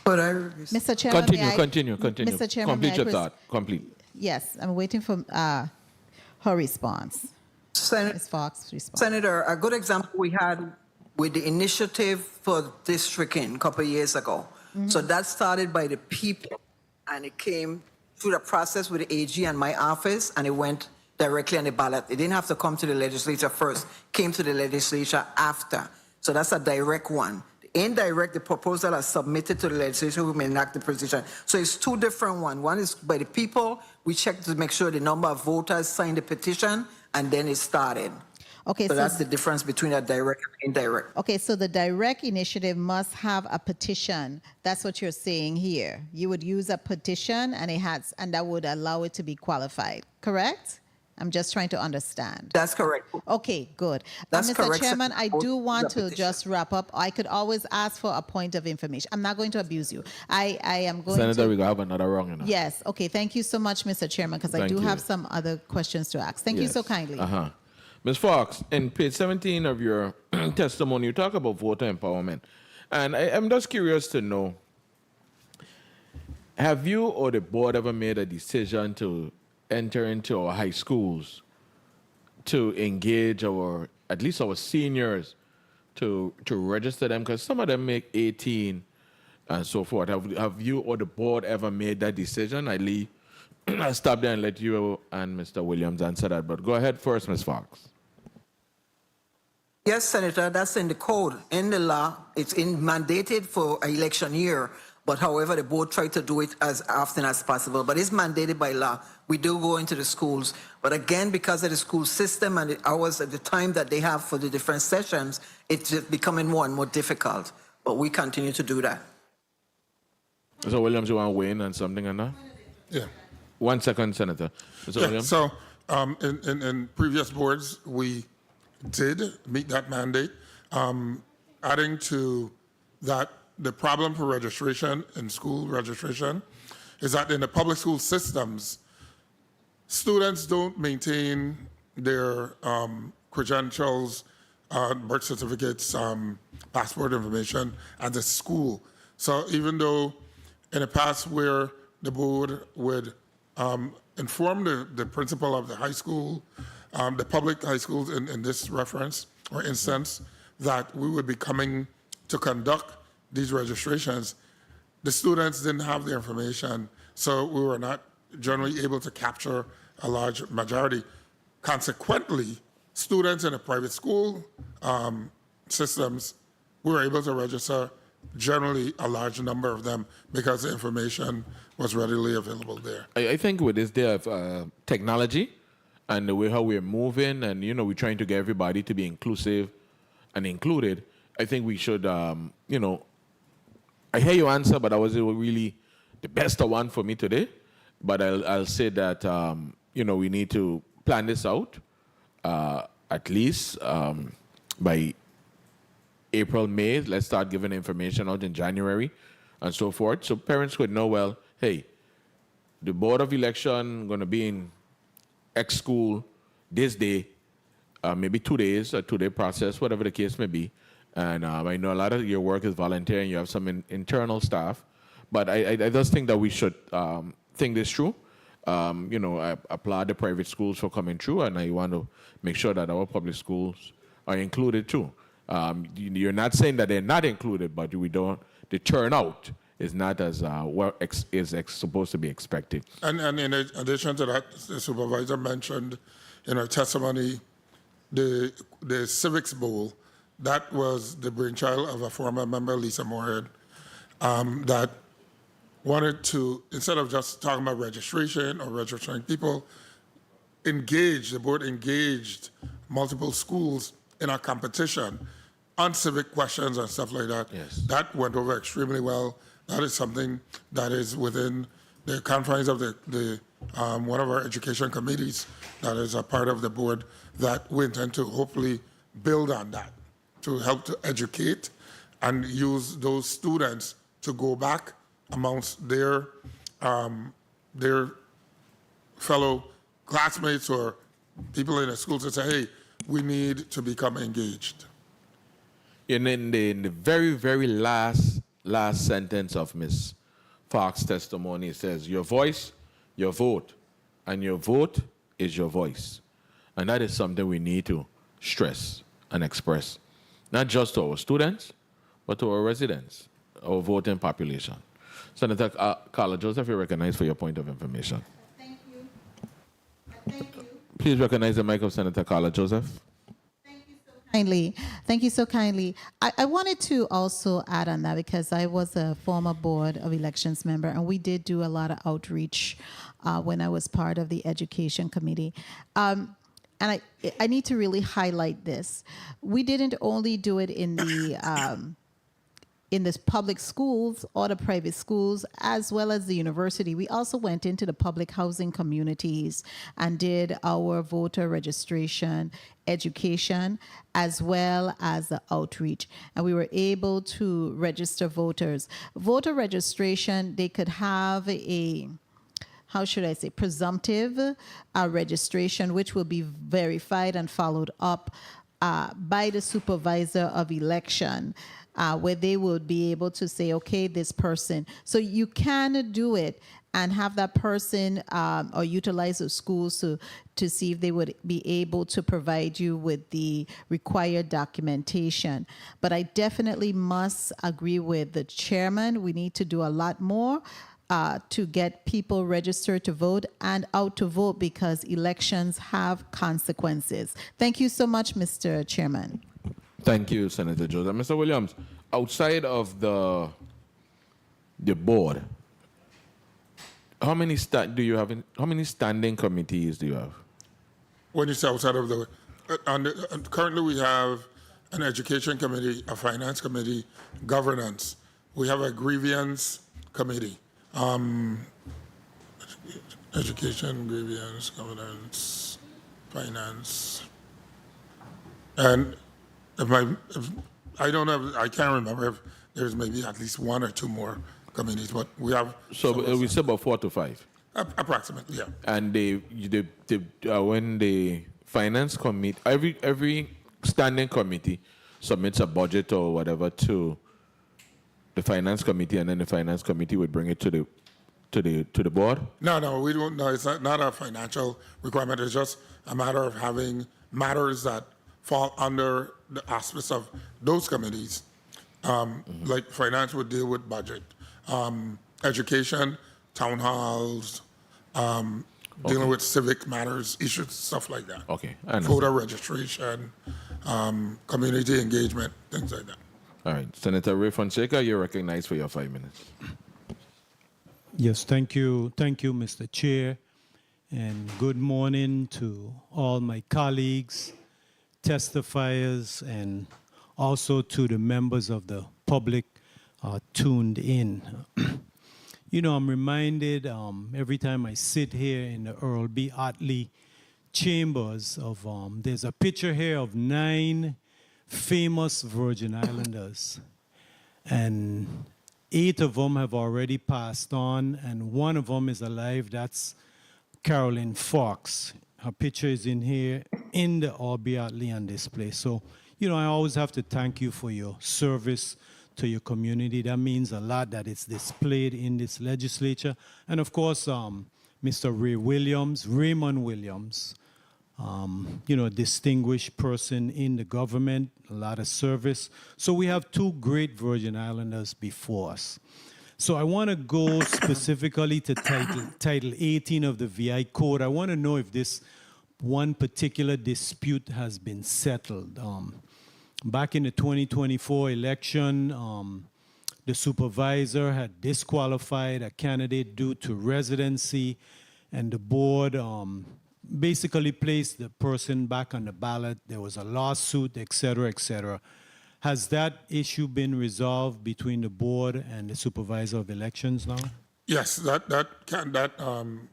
But Mr. Chairman, may I- Continue. Mr. Chairman, Complete may I your thought. Complete. Yes, I'm waiting for her response. Ms. Fox, response. Senator, a good example we had with the initiative for districting a couple of years ago. So that started by the people, and it came through the process with the AG and my office, and it went directly on the ballot. It didn't have to come to the legislature first, came to the legislature after. So that's a direct one. The indirect, the proposal are submitted to the legislature who may enact the position. So it's two different ones. One is by the people. We check to make sure the number of voters signed the petition, and then it started. Okay, So that's the difference between a direct and indirect. okay, so the direct initiative must have a petition. That's what you're saying here. You would use a petition, and that would allow it to be qualified. Correct? I'm just trying to understand. That's correct. Okay, good. That's Mr. correct, Chairman, I do want to petition. just wrap up. I could always ask for a point of information. I'm not going to abuse you. I am going Senator, to... we have another wrong. You know? Yes, okay. Thank you so much, Mr. Chairman, because I Thank do you. have some other questions to ask. Thank you so kindly. Ms. Fox, in page 17 of your testimony, you talk about voter empowerment. And I'm just curious to know, have you or the board ever made a decision to enter into our high schools to engage at least our seniors to register them? Because some of them make 18 and so forth. Have you or the board ever made that decision? I'll stop there and let you and Mr. Williams answer that. But go ahead first, Ms. Fox. Yes, Senator, that's in the code. In the law, it's mandated for an election year. But however, the board tried to do it as often as possible. But it's mandated by law. We do go into the schools. But again, because of the school system and the hours at the time that they have for the different sessions, it's just becoming more and more difficult. But we continue to do that. Mr. Williams, you want to weigh in on something on that? Yeah. 1 second, Senator. Mr. Yeah, Williams? so in previous boards, we did meet that mandate. Adding to that, the problem for registration in school registration is that in the public school systems, students don't maintain their credentials, birth certificates, passport information at the school. So even though in the past where the board would inform the principal of the high school, the public high schools in this reference or instance, that we would be coming to conduct these registrations, the students didn't have the information, so we were not generally able to capture a large majority. Consequently, students in the private school systems, we were able to register generally a large number of them because the information was readily available there. I think with this day of technology and the way how we're moving and, we're trying to get everybody to be inclusive and included, I think we should, I hear your answer, but that was really the best one for me today. But I'll say that, we need to plan this out at least by April, May. Let's start giving information out in January and so forth. So parents would know, well, hey, the Board of Election going to be in X school this day, maybe 2 days, a 2-day process, whatever the case may be. And I know a lot of your work is volunteer and you have some internal staff, but I just think that we should think this through. I applaud the private schools for coming through, and I want to make sure that our public schools are included too. You're not saying that they're not included, but the turnout is not as supposed to be expected. And in addition to that, the supervisor mentioned in her testimony the Civics Bowl. That was the brainchild of a former member, Lisa Moorhead, that wanted to, instead of just talking about registration or registering people, the board engaged multiple schools in a competition on civic questions and stuff like that. Yes. That went over extremely well. That is something that is within the confines of the one of our education committees that is a part of the board that we intend to hopefully build on that, to help to educate and use those students to go back amongst their fellow classmates or people in the school to say, hey, we need to become engaged. And in the very, very last sentence of Ms. Fox's testimony, it says, your voice, your vote, and your vote is your voice. And that is something we need to stress and express, not just to our students, but to our residents, our voting population. Senator Carla Joseph, you're recognized for your point of information. Thank you. Thank you. Please recognize the mic of Senator Carla Joseph. Thank you so Kindly. Thank you so kindly. I wanted to also add on that because I was a former Board of Elections member, and we did do a lot of outreach when I was part of the Education Committee. And I need to really highlight this. We didn't only do it in the public schools or the private schools, as well as the university. We also went into the public housing communities and did our voter registration education, as well as the outreach. And we were able to register voters. Voter registration, they could have a, how should I say, presumptive registration, which will be verified and followed up by the supervisor of election, where they would be able to say, okay, this person. So you can do it and have that person or utilize the schools to see if they would be able to provide you with the required documentation. But I definitely must agree with the chairman. We need to do a lot more to get people registered to vote and out to vote, because elections have consequences. Thank you so much, Mr. Chairman. Thank you, Senator Joseph. Mr. Williams, outside of the board, how many how many standing committees do you have? When you say outside of the, currently we have an education committee, a finance committee, governance. We have a grievance committee. Education, grievance, governance, finance. And I don't have, I can't remember if there's maybe at least one or two more committees, but we have. So we say about 4 to 5. Approximately, yeah. And when the finance committee, every standing committee submits a budget or whatever to the finance committee, and then the finance committee would bring it to the board. No, we don't. No, it's not a financial requirement. It's just a matter of having matters that fall under the auspice of those committees. Like finance would deal with budget, education, town halls, dealing with civic matters, issues, stuff like that. Okay, I understand. Voter registration, community engagement, things like that. All right, Senator Ray Fonseca, you're recognized for your 5 minutes. Yes, thank you, Mr. Chair, and good morning to all my colleagues, testifiers, and also to the members of the public tuned in. You know, I'm reminded every time I sit here in the Earl B. Otley chambers of, there's a picture here of 9 famous Virgin Islanders, and 8 of them have already passed on, and 1 of them is alive. That's Carolyn Fox. Her picture is in here in the Albert Leon display. So, you know, I always have to thank you for your service to your community. That means a lot that it's displayed in this legislature. And of course, Mr. Raymond Williams, you know, distinguished person in the government, a lot of service. So we have 2 great Virgin Islanders before us. So I want to go specifically to Title 18 of the VI Code. I want to know if this one particular dispute has been settled. Back in the 2024 election, the supervisor had disqualified a candidate due to residency, and the board basically placed the person back on the ballot. There was a lawsuit, et cetera, et cetera. Has that issue been resolved between the board and the supervisor of elections now? Yes, that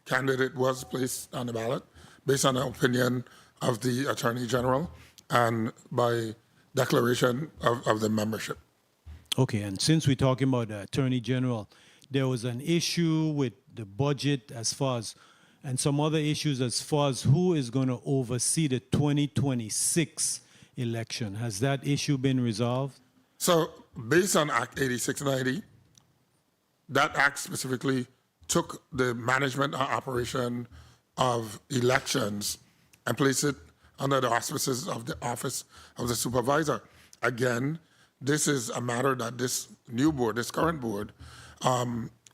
candidate was placed on the ballot based on the opinion of the Attorney General and by declaration of the membership. Okay, and since we're talking about the Attorney General, there was an issue with the budget as far as, and some other issues as far as who is going to oversee the 2026 election. Has that issue been resolved? So based on Act 8690, that act specifically took the management and operation of elections and placed it under the auspices of the office of the supervisor. Again, this is a matter that this new board, this current board,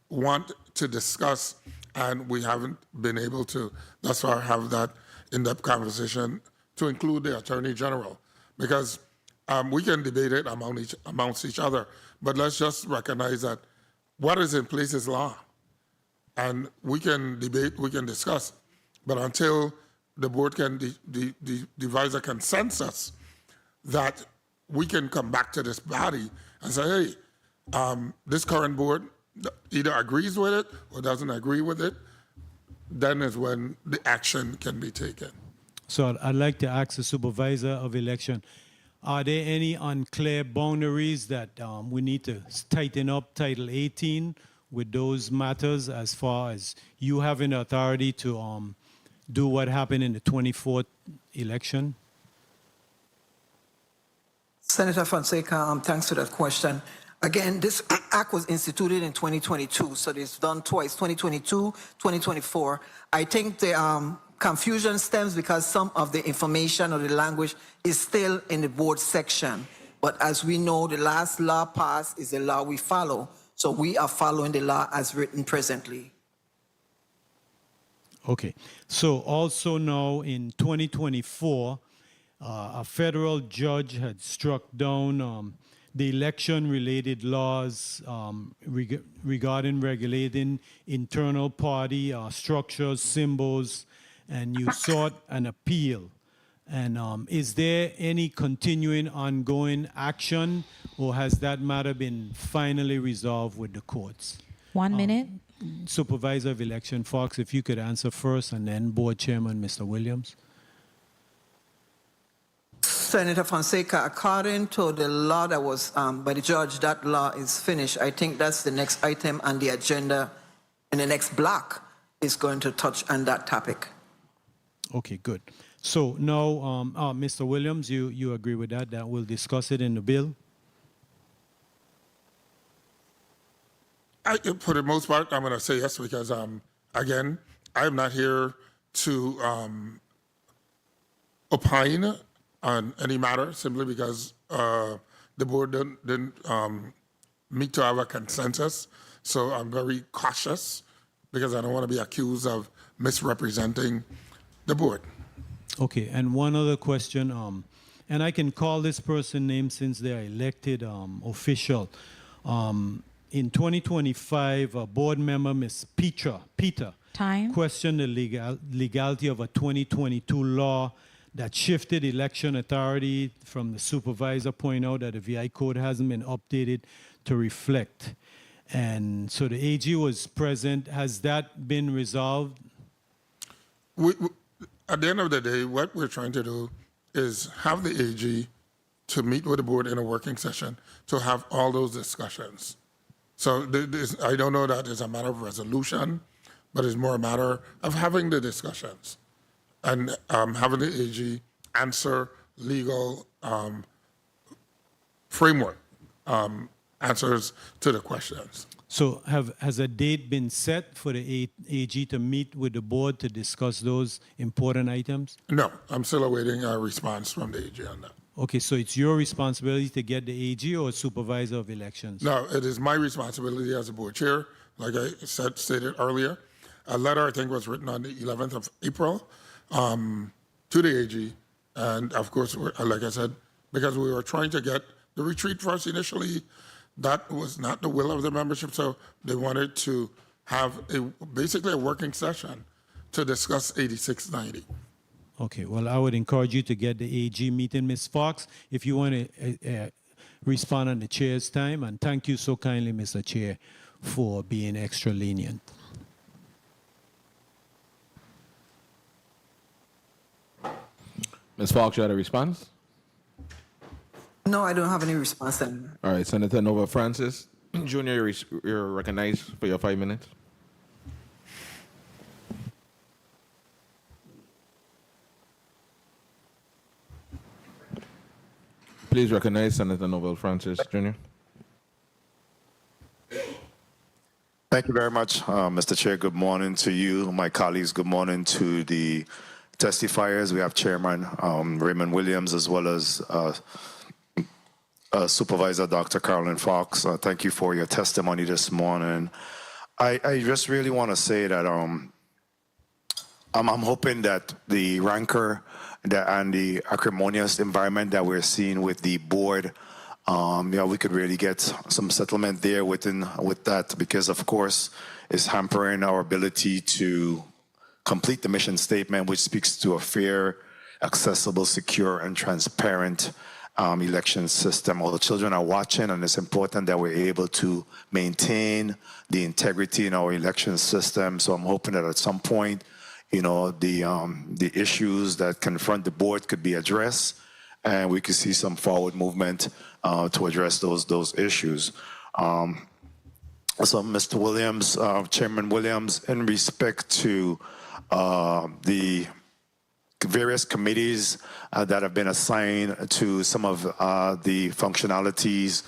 want to discuss, and we haven't been able to thus far have that in-depth conversation to include the Attorney General. because we can debate it amongst each other, but let's just recognize that what is in place is law. And we can debate, we can discuss, but until the board can devise a consensus that we can come back to this body and say, hey, this current board either agrees with it or doesn't agree with it, then is when the action can be taken. So I'd like to ask the Supervisor of Election, are there any unclear boundaries that we need to tighten up Title 18 with those matters as far as you having the authority to do what happened in the 24th election? Senator Fonseca, thanks for that question. Again, this act was instituted in 2022, so it's done twice, 2022, 2024. I think the confusion stems because some of the information or the language is still in the board section. But as we know, the last law passed is the law we follow. So we are following the law as written presently. Okay. So also now in 2024, a federal judge had struck down the election-related laws regarding regulating internal party structures, symbols, and you sought an appeal. And is there any continuing ongoing action, or has that matter been finally resolved with the courts? 1 minute. Supervisor of Election, Fox, if you could answer first, and then Board Chairman, Mr. Williams. Senator Fonseca, according to the law that was by the judge, that law is finished. I think that's the next item on the agenda, and the next block is going to touch on that topic. Okay, good. So now, Mr. Williams, you agree with that? That we'll discuss it in the bill? For the most part, I'm going to say yes because, again, I'm not here to opine on any matter simply because the board didn't meet to have a consensus. So I'm very cautious because I don't want to be accused of misrepresenting the board. Okay, and one other question, and I can call this person name since they are elected official. In 2025, a board member, Ms. Peter, Time. questioned the legality of a 2022 law that shifted election authority from the supervisor, point out that the VI code hasn't been updated to reflect. And so the AG was present. Has that been resolved? At the end of the day, what we're trying to do is have the AG to meet with the board in a working session to have all those discussions. So I don't know that it's a matter of resolution, but it's more a matter of having the discussions and having the AG answer legal framework answers to the questions. So has a date been set for the AG to meet with the board to discuss those important items? No, I'm still awaiting a response from the AG on that. Okay, so it's your responsibility to get the AG or Supervisor of Elections? No, it is my responsibility as a board chair. Like I stated earlier, a letter I think was written on the 11th of April to the AG. And of course, like I said, because we were trying to get the retreat first initially, that was not the will of the membership. So they wanted to have basically a working session to discuss 8690. Okay, well, I would encourage you to get the AG meeting. Ms. Fox, if you want to respond on the chair's time, and thank you so kindly, Mr. Chair, for being extra lenient. Ms. Fox, you had a response? No, I don't have any response anymore. All right, Senator Nova Francis Jr., you're recognized for your 5 minutes. Please recognize Senator Nova Francis Jr. Thank you very much, Mr. Chair. Good morning to you, my colleagues. Good morning to the testifiers. We have Chairman Raymond Williams as well as Supervisor Dr. Carolyn Fox. Thank you for your testimony this morning. I just really want to say that I'm hoping that the rancor and the acrimonious environment that we're seeing with the board, we could really get some settlement there with that, because of course it's hampering our ability to complete the mission statement, which speaks to a fair, accessible, secure, and transparent election system. All the children are watching, and it's important that we're able to maintain the integrity in our election system. So I'm hoping that at some point, the issues that confront the board could be addressed, and we could see some forward movement to address those issues. So, Mr. Williams, Chairman Williams, in respect to the various committees that have been assigned to some of the functionalities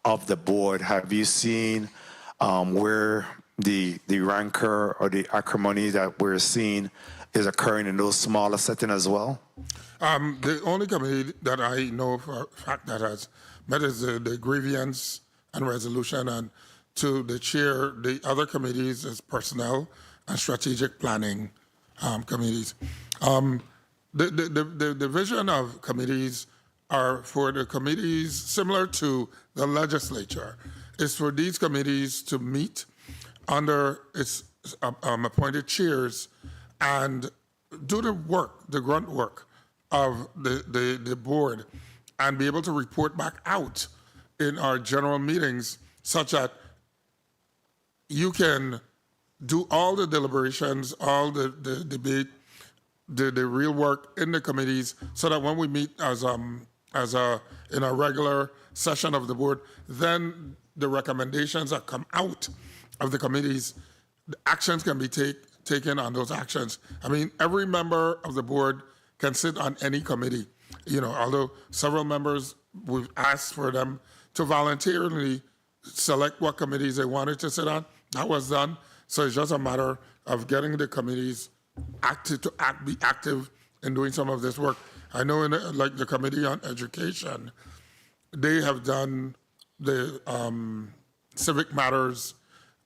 of the board, have you seen where the rancor or the acrimony that we're seeing is occurring in those smaller settings as well? The only committee that I know for a fact that has met is the grievance and resolution, and to the chair, the other committees is personnel and strategic planning committees. The vision of committees are for the committees similar to the legislature, is for these committees to meet under its appointed chairs and do the work, the grunt work of the board, and be able to report back out in our general meetings, such that you can do all the deliberations, all the debate, the real work in the committees, so that when we meet in a regular session of the board, then the recommendations that come out of the committees, the actions can be taken on those actions. I mean, every member of the board can sit on any committee, although several members, we've asked for them to voluntarily select what committees they wanted to sit on. That was done. So it's just a matter of getting the committees be active in doing some of this work. I know like the Committee on Education, they have done the civic matters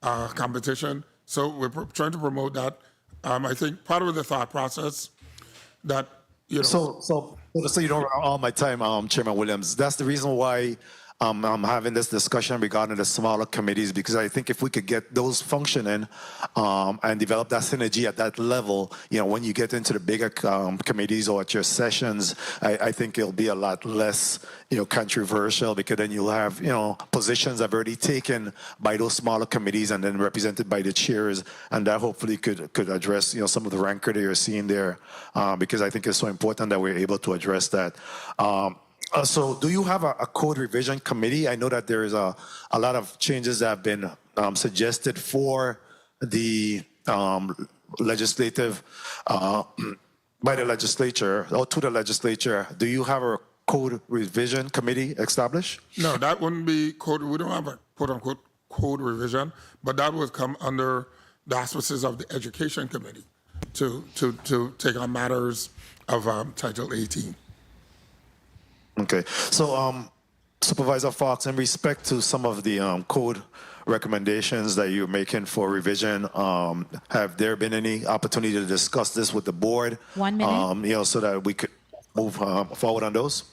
competition. So we're trying to promote that. I think part of the thought process that, So you don't run all my time, Chairman Williams. That's the reason why I'm having this discussion regarding the smaller committees, because I think if we could get those functioning and develop that synergy at that level, when you get into the bigger committees or at your sessions, I think it'll be a lot less, controversial, because then you'll have, positions that are already taken by those smaller committees and then represented by the chairs, and that hopefully could address, some of the rancor that you're seeing there, because I think it's so important that we're able to address that. So do you have a code revision committee? I know that there is a lot of changes that have been suggested for the legislative, by the legislature or to the legislature. Do you have a code revision committee established? No, that wouldn't be code. We don't have a quote unquote code revision, but that would come under the auspices of the Education Committee to take on matters of Title 18. Okay, so Supervisor Fox, in respect to some of the code recommendations that you're making for revision, have there been any opportunity to discuss this with the board? 1 minute. So that we could move forward on those?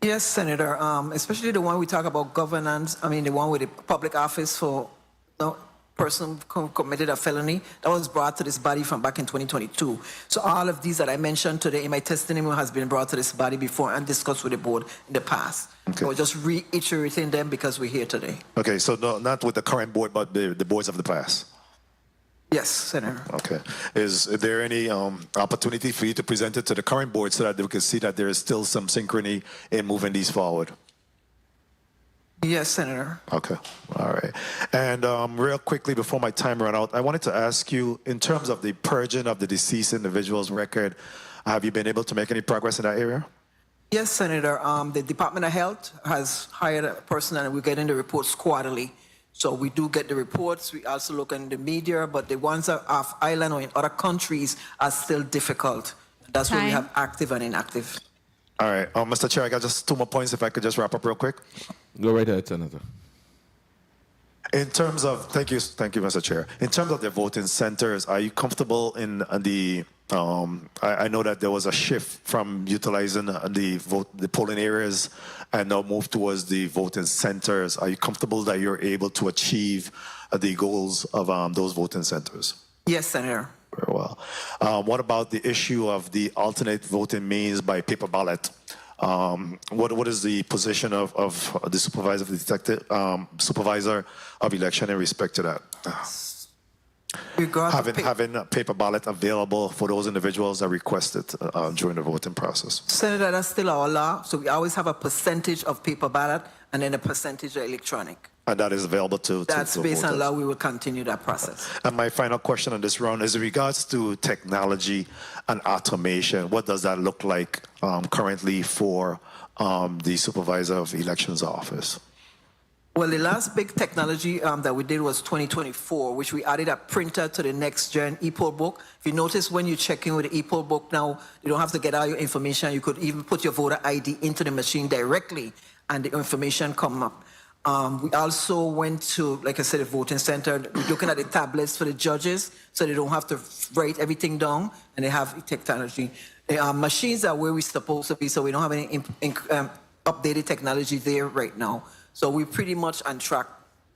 Yes, Senator, especially the one we talk about governance, the one with the public office for person committed a felony, that was brought to this body from back in 2022. So all of these that I mentioned today in my testimony has been brought to this body before and discussed with the board in the past. Okay. So we're just reiterating them because we're here today. Okay, so not with the current board, but the boards of the past? Yes, Senator. Okay. Is there any opportunity for you to present it to the current board so that we can see that there is still some synchrony in moving these forward? Yes, Senator. Okay, all right. And real quickly before my time ran out, I wanted to ask you, in terms of the purging of the deceased individual's record, have you been able to make any progress in that area? Yes, Senator. The Department of Health has hired a person and we're getting the reports quarterly. So we do get the reports. We also look in the media, but the ones that are off island or in other countries are still difficult. That's where we have active and inactive. All right. Mr. Chair, I got just 2 more points if I could just wrap up real quick. Go right ahead, Senator. In terms of, thank you, Mr. Chair. In terms of the voting centers, are you comfortable in the? I know that there was a shift from utilizing the polling areas and now move towards the voting centers. Are you comfortable that you're able to achieve the goals of those voting centers? Yes, Senator. Very well. What about the issue of the alternate voting means by paper ballot? What is the position of the supervisor of election in respect to that? Having a paper ballot available for those individuals that requested during the voting process. Senator, that's still our law. So we always have a percentage of paper ballot and then a percentage of electronic. And that is available to That's based on voters. law. We will continue that process. And my final question on this round is in regards to technology and automation. What does that look like currently for the Supervisor of Elections office? Well, the last big technology that we did was 2024, which we added a printer to the next gen e-poll book. If you notice, when you check in with the e-poll book now, you don't have to get all your information. You could even put your voter ID into the machine directly and the information come up. We also went to, like I said, the voting center. We're looking at the tablets for the judges so they don't have to write everything down, and they have technology. The machines are where we're supposed to be, so we don't have any updated technology there right now. So we're pretty much on track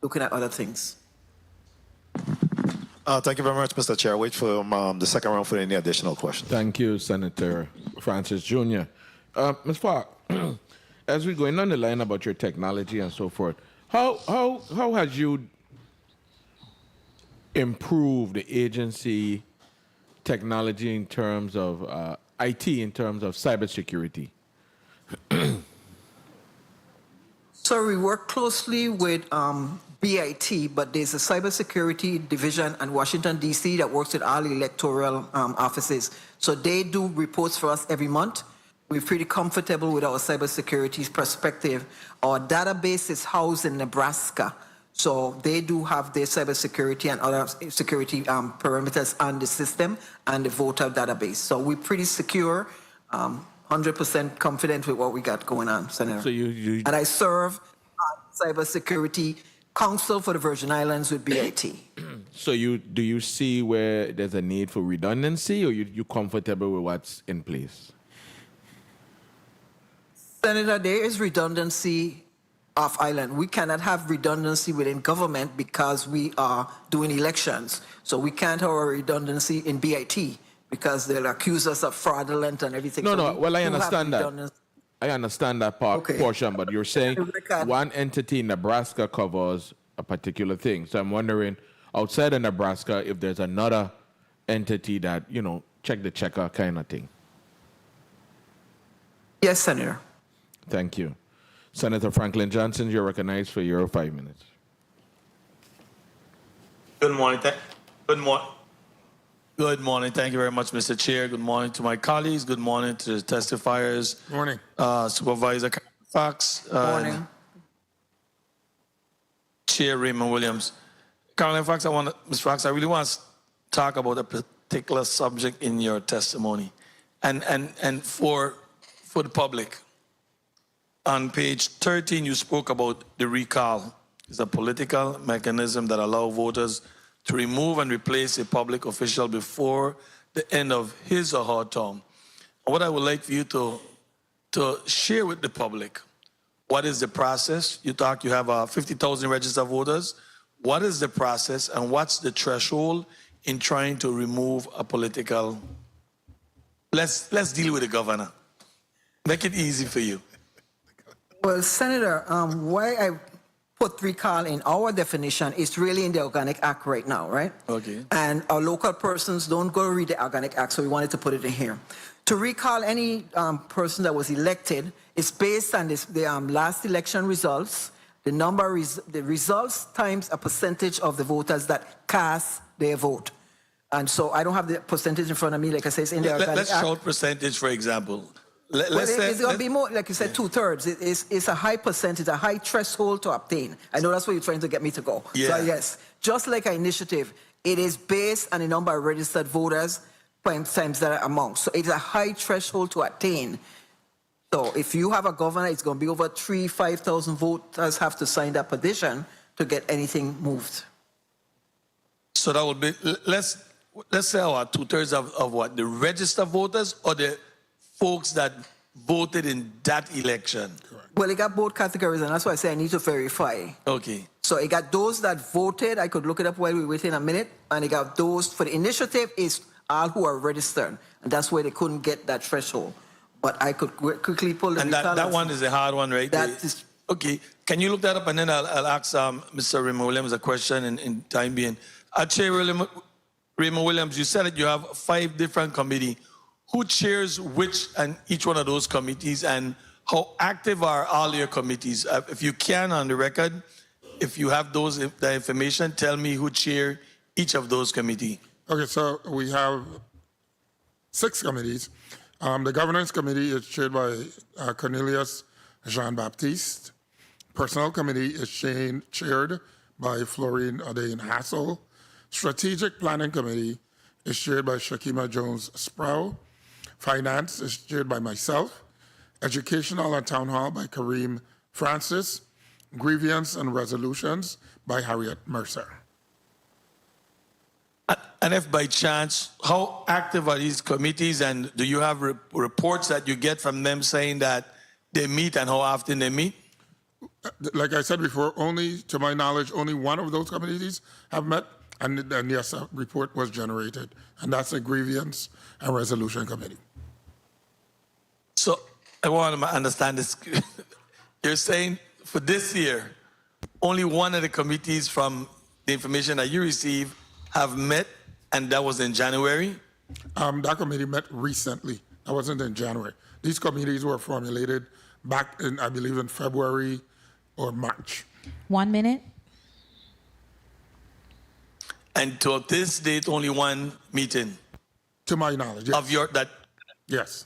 looking at other things. Thank you very much, Mr. Chair. Wait for the second round for any additional questions. Thank you, Senator Francis Jr. Ms. Falk, as we're going on the line about your technology and so forth, how has you improved the agency technology in terms of IT, in terms of cybersecurity? So we work closely with BIT, but there's a cybersecurity division in Washington, D.C. that works with all electoral offices. So they do reports for us every month. We're pretty comfortable with our cybersecurity perspective. Our database is housed in Nebraska. So they do have their cybersecurity and other security parameters on the system and the voter database. So we're pretty secure, 100% confident with what we got going on, Senator. So you and I serve cybersecurity council for the Virgin Islands with BIT. So do you see where there's a need for redundancy, or you comfortable with what's in place? Senator, there is redundancy off island. We cannot have redundancy within government because we are doing elections. So we can't have a redundancy in BIT because they'll accuse us of fraudulent and everything. No, so well, I understand that. I understand that portion, but you're saying one entity in Nebraska covers a particular thing. So I'm wondering, outside of Nebraska, if there's another entity that, check the checker kind of thing. Yes, Senator. Thank you. Senator Franklin Johnson, you're recognized for your 5 minutes. Good morning. Good morning. Thank you very much, Mr. Chair. Good morning to my colleagues. Good morning to the testifiers. Morning. Supervisor Fox. Morning. Chair Raymond Williams. Caroline Fox, Ms. Fox, I really want to talk about a particular subject in your testimony. And for the public. On page 13, you spoke about the recall. It's a political mechanism that allows voters to remove and replace a public official before the end of his or her term. What I would like for you to share with the public, what is the process? You have 50,000 registered voters. What is the process and what's the threshold in trying to remove a political? Let's deal with the governor. Make it easy for you. Well, Senator, why I put recall in our definition is really in the Organic Act right now, right? Okay. And our local persons don't go read the Organic Act, so we wanted to put it in here. To recall any person that was elected is based on the last election results, the results times a percentage of the voters that cast their vote. And so I don't have the percentage in front of me, like I said, it's in the Organic Act. Let's show percentage, for example. It's going to be more, like you said, 2/3. It's a high percentage, a high threshold to obtain. I know that's where you're trying to get me to go. Yeah. So yes, just like our initiative, it is based on the number of registered voters times that amount. So it's a high threshold to attain. So if you have a governor, it's going to be over 5,000 voters have to sign that petition to get anything moved. So that would be, let's say what, 2/3 of what? The registered voters or the folks that voted in that election? Well, it got both categories, and that's why I say I need to verify. Okay. So it got those that voted. I could look it up while we wait in a minute. And it got those for the initiative is all who are registered. And that's where they couldn't get that threshold. But I could quickly pull the And that one is a hard one, right? That is, Okay. Can you look that up, and then I'll ask Mr. Raymond Williams a question in time being. Chair Raymond Williams, you said that you have 5 different committees. Who chairs which and each one of those committees, and how active are all your committees? If you can, on the record, if you have the information, tell me who chair each of those committees. Okay, so we have 6 committees. The governance committee is chaired by Cornelius Jean-Baptiste. Personnel committee is chaired by Florine Odein Hassel. Strategic planning committee is chaired by Shakima Jones-Sproul. Finance is chaired by myself. Educational and Town Hall by Kareem Francis. Grievance and Resolutions by Harriet Mercer. And if by chance, how active are these committees, and do you have reports that you get from them saying that they meet and how often they meet? Like I said before, only, to my knowledge, only one of those committees have met, and yes, a report was generated, and that's the Grievance and Resolution Committee. So I want to understand this. You're saying for this year, only one of the committees from the information that you receive have met, and that was in January? That committee met recently. That wasn't in January. These committees were formulated back in, I believe, in February or March. 1 minute. And to this date, only one meeting? To my knowledge, yes. Of your, that, yes.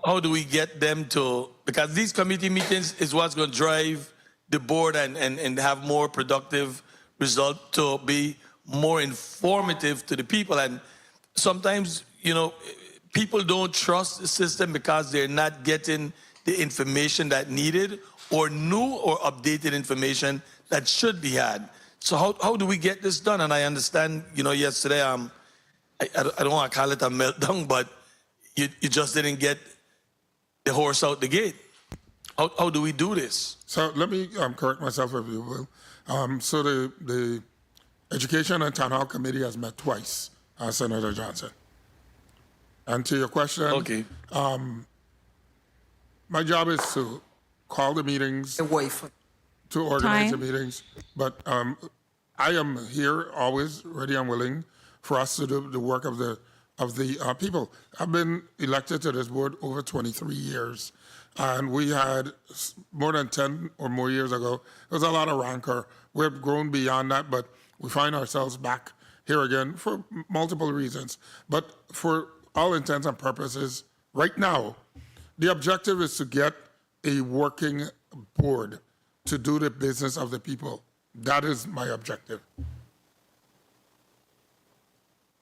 how do we get them to, because these committee meetings is what's going to drive the board and have more productive result, to be more informative to the people. And sometimes, you know, people don't trust the system because they're not getting the information that needed, or new or updated information that should be had. So how do we get this done? And I understand, you know, yesterday, I don't want to call it a meltdown, but you just didn't get the horse out the gate. How do we do this? So let me correct myself, if you will. So the Education and Town Hall Committee has met twice, Senator Johnson. And to your question, okay. My job is to call the meetings, to organize the meetings, but I am here always ready and willing for us to do the work of the people. I've been elected to this board over 23 years, and we had more than 10 or more years ago, there was a lot of rancor. We've grown beyond that, but we find ourselves back here again for multiple reasons. But for all intents and purposes, right now, the objective is to get a working board to do the business of the people. That is my objective.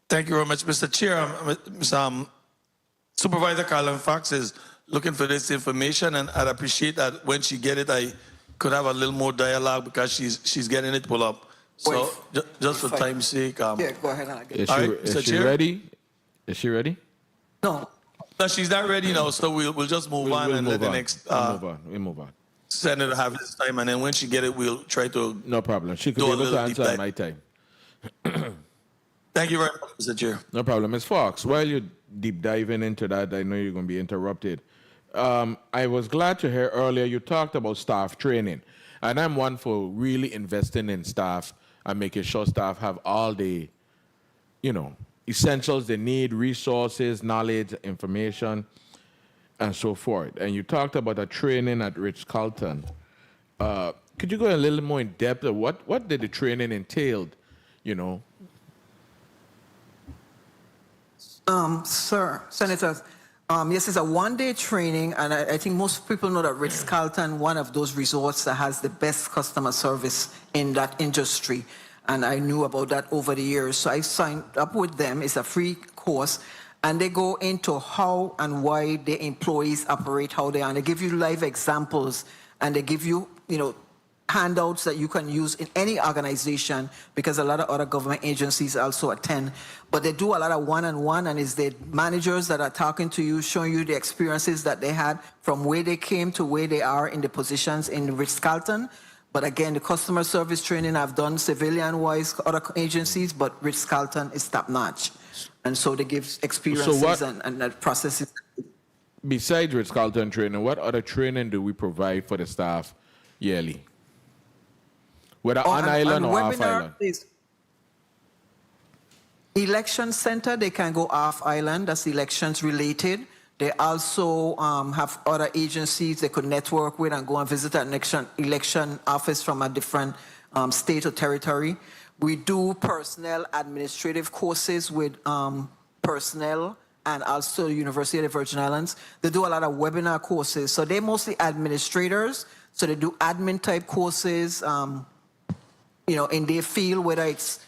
Thank you very much, Mr. Chair. Supervisor Carolyn Fox is looking for this information, and I'd appreciate that when she get it, I could have a little more dialogue because she's getting it pulled up. So just for time's sake. Yeah, go ahead. And Is she ready? Is she ready? No. No, she's not ready now, so we'll just move on and let the next we'll move on. senator have his time, and then when she get it, we'll try to. No problem. She could be able to answer at my time. Thank you very much, Mr. Chair. No problem. Ms. Fox, while you're deep diving into that, I know you're going to be interrupted. I was glad to hear earlier you talked about staff training, and I'm one for really investing in staff and making sure staff have all the, you know, essentials they need, resources, knowledge, information, and so forth. And you talked about a training at Ritz-Carlton. Could you go a little more in depth of what did the training entailed, you know? Sir, Senators, yes, it's a one-day training, and I think most people know that Ritz-Carlton, one of those resorts that has the best customer service in that industry, and I knew about that over the years. So I signed up with them. It's a free course, and they go into how and why the employees operate, how they are, and they give you live examples, and they give you, you know, handouts that you can use in any organization, because a lot of other government agencies also attend. But they do a lot of one-on-one, and it's the managers that are talking to you, showing you the experiences that they had from where they came to where they are in the positions in Ritz-Carlton. But again, the customer service training I've done civilian-wise, other agencies, but Ritz-Carlton is top-notch. And so they give experiences and processes. Besides Ritz-Carlton training, what other training do we provide for the staff yearly? Whether on island or off island? Election center, they can go off island. That's elections related. They also have other agencies they could network with and go and visit an election office from a different state or territory. We do personnel administrative courses with personnel and also University of the Virgin Islands. They do a lot of webinar courses. So they're mostly administrators. So they do admin type courses, you know, in their field, whether it's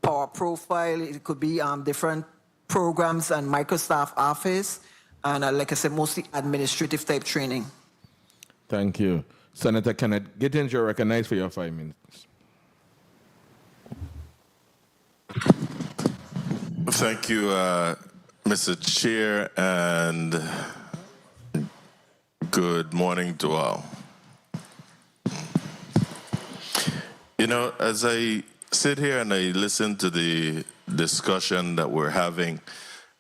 Power Profile, it could be different programs and Microsoft Office, and like I said, mostly administrative type training. Thank you. Senator Kenneth Gittins, you're recognized for your 5 minutes. Thank you, Mr. Chair, and good morning to all. You know, as I sit here and I listen to the discussion that we're having,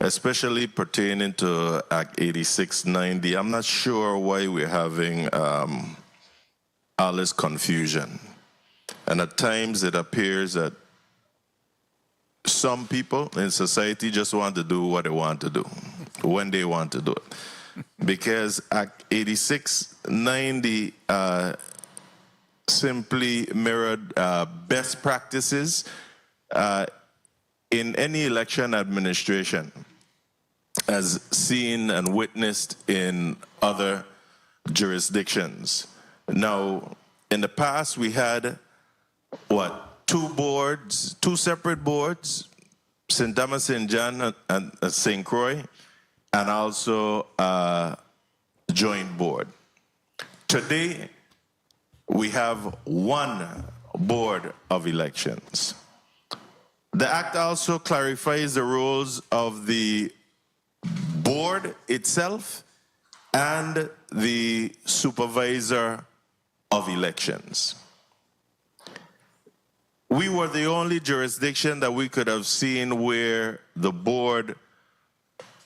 especially pertaining to Act 8690, I'm not sure why we're having all this confusion. And at times it appears that some people in society just want to do what they want to do, when they want to do it. Because Act 8690 simply mirrored best practices in any election administration, as seen and witnessed in other jurisdictions. Now, in the past, we had, two separate boards, St. Thomas, St. John, and St. Croix, and also a joint board. Today, we have one board of elections. The Act also clarifies the roles of the board itself and the Supervisor of Elections. We were the only jurisdiction that we could have seen where the board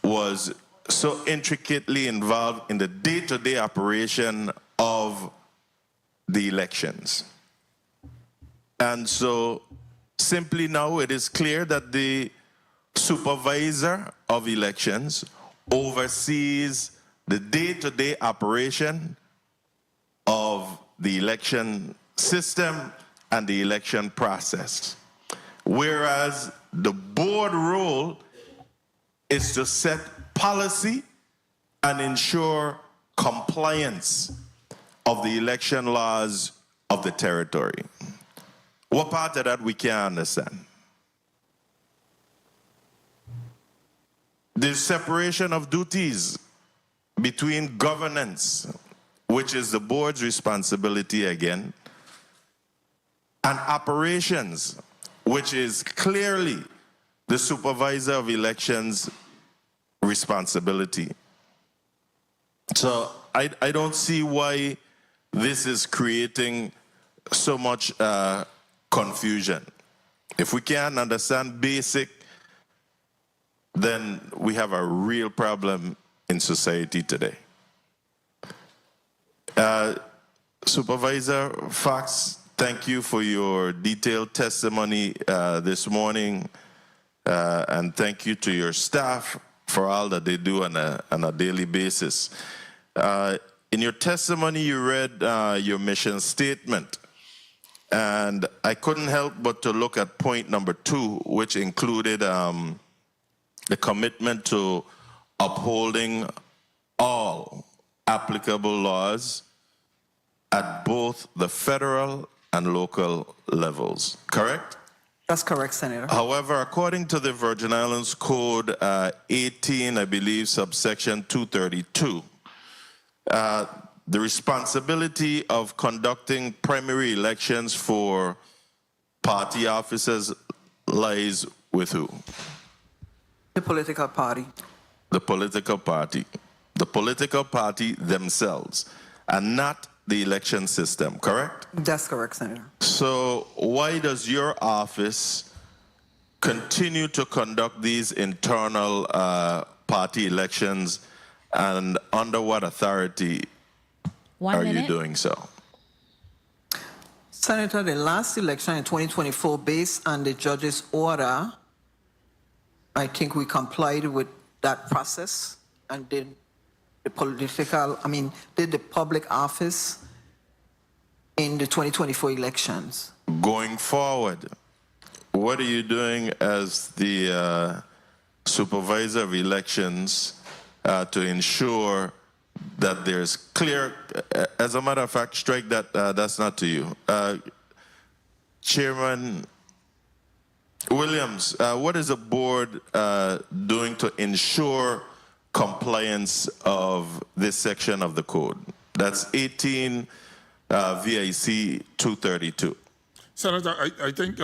was so intricately involved in the day-to-day operation of the elections. And so simply now it is clear that the Supervisor of Elections oversees the day-to-day operation of the election system and the election process. Whereas the board role is to set policy and ensure compliance of the election laws of the territory. What part of that we can't understand? The separation of duties between governance, which is the board's responsibility again, and operations, which is clearly the Supervisor of Elections' responsibility. So I don't see why this is creating so much confusion. If we can't understand basic, then we have a real problem in society today. Supervisor Fox, thank you for your detailed testimony this morning, and thank you to your staff for all that they do on a daily basis. In your testimony, you read your mission statement, and I couldn't help but to look at point number 2, which included the commitment to upholding all applicable laws at both the federal and local levels, correct? That's correct, Senator. However, according to the Virgin Islands Code 18, I believe, subsection 232, the responsibility of conducting primary elections for party officers lies with who? The political party. The political party. The political party themselves, and not the election system, correct? That's correct, Senator. So why does your office continue to conduct these internal party elections, and under what authority are you doing so? Senator, the last election in 2024, based on the judge's order, I think we complied with that process and did the did the public office in the 2024 elections. Going forward, what are you doing as the Supervisor of Elections to ensure that there's clear, as a matter of fact, strike that, that's not to you. Chairman Williams, what is the board doing to ensure compliance of this section of the code? That's 18 VIC 232. Senator, I think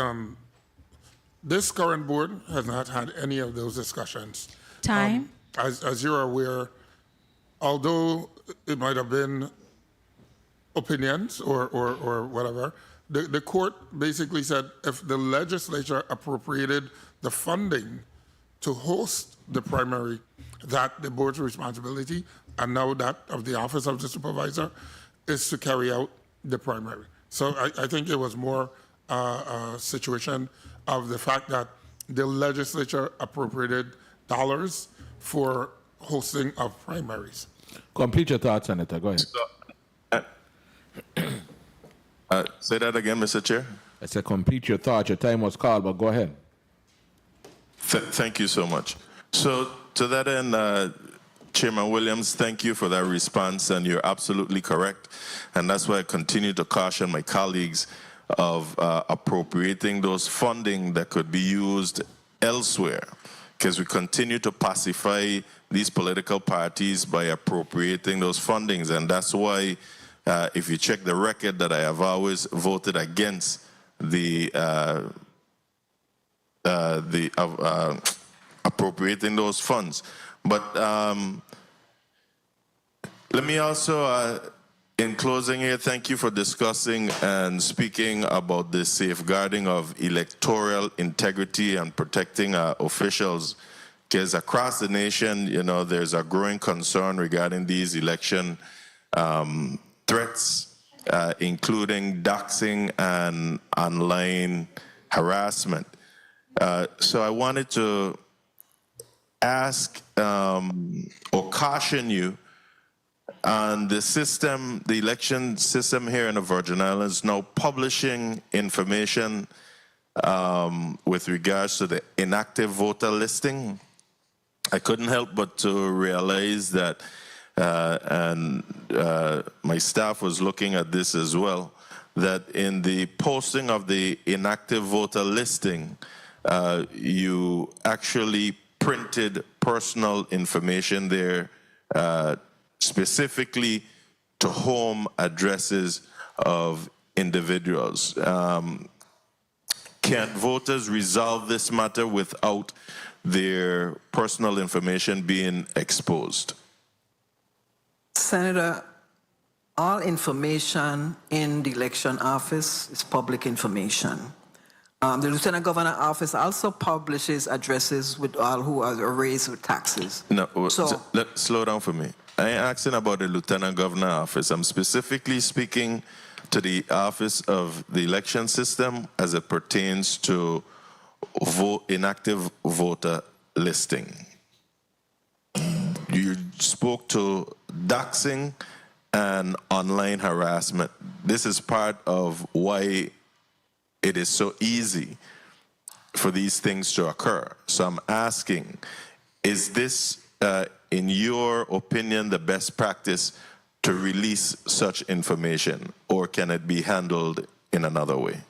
this current board has not had any of those discussions. Time. As you're aware, although it might have been opinions or whatever, the court basically said if the legislature appropriated the funding to host the primary, that the board's responsibility, and now that of the office of the supervisor, is to carry out the primary. So I think it was more a situation of the fact that the legislature appropriated dollars for hosting of primaries. Complete your thoughts, Senator. Go ahead. Say that again, Mr. Chair. I said complete your thoughts. Your time was called, but go ahead. Thank you so much. So to that end, Chairman Williams, thank you for that response, and you're absolutely correct. And that's why I continue to caution my colleagues of appropriating those funding that could be used elsewhere, because we continue to pacify these political parties by appropriating those fundings. And that's why, if you check the record, that I have always voted against the appropriating those funds. But let me also, in closing here, thank you for discussing and speaking about the safeguarding of electoral integrity and protecting officials. Because across the nation, you know, there's a growing concern regarding these election threats, including doxing and online harassment. So I wanted to ask or caution you on the system, the election system here in the Virgin Islands now publishing information with regards to the inactive voter listing. I couldn't help but to realize that, and my staff was looking at this as well, that in the posting of the inactive voter listing, you actually printed personal information there, specifically to home addresses of individuals. Can voters resolve this matter without their personal information being exposed? Senator, all information in the election office is public information. The Lieutenant Governor office also publishes addresses with all who are raised with taxes. No, slow down for me. I ain't asking about the Lieutenant Governor office. I'm specifically speaking to the Office of the Election System as it pertains to inactive voter listing. You spoke to doxing and online harassment. This is part of why it is so easy for these things to occur. So I'm asking, is this, in your opinion, the best practice to release such information, or can it be handled in another way?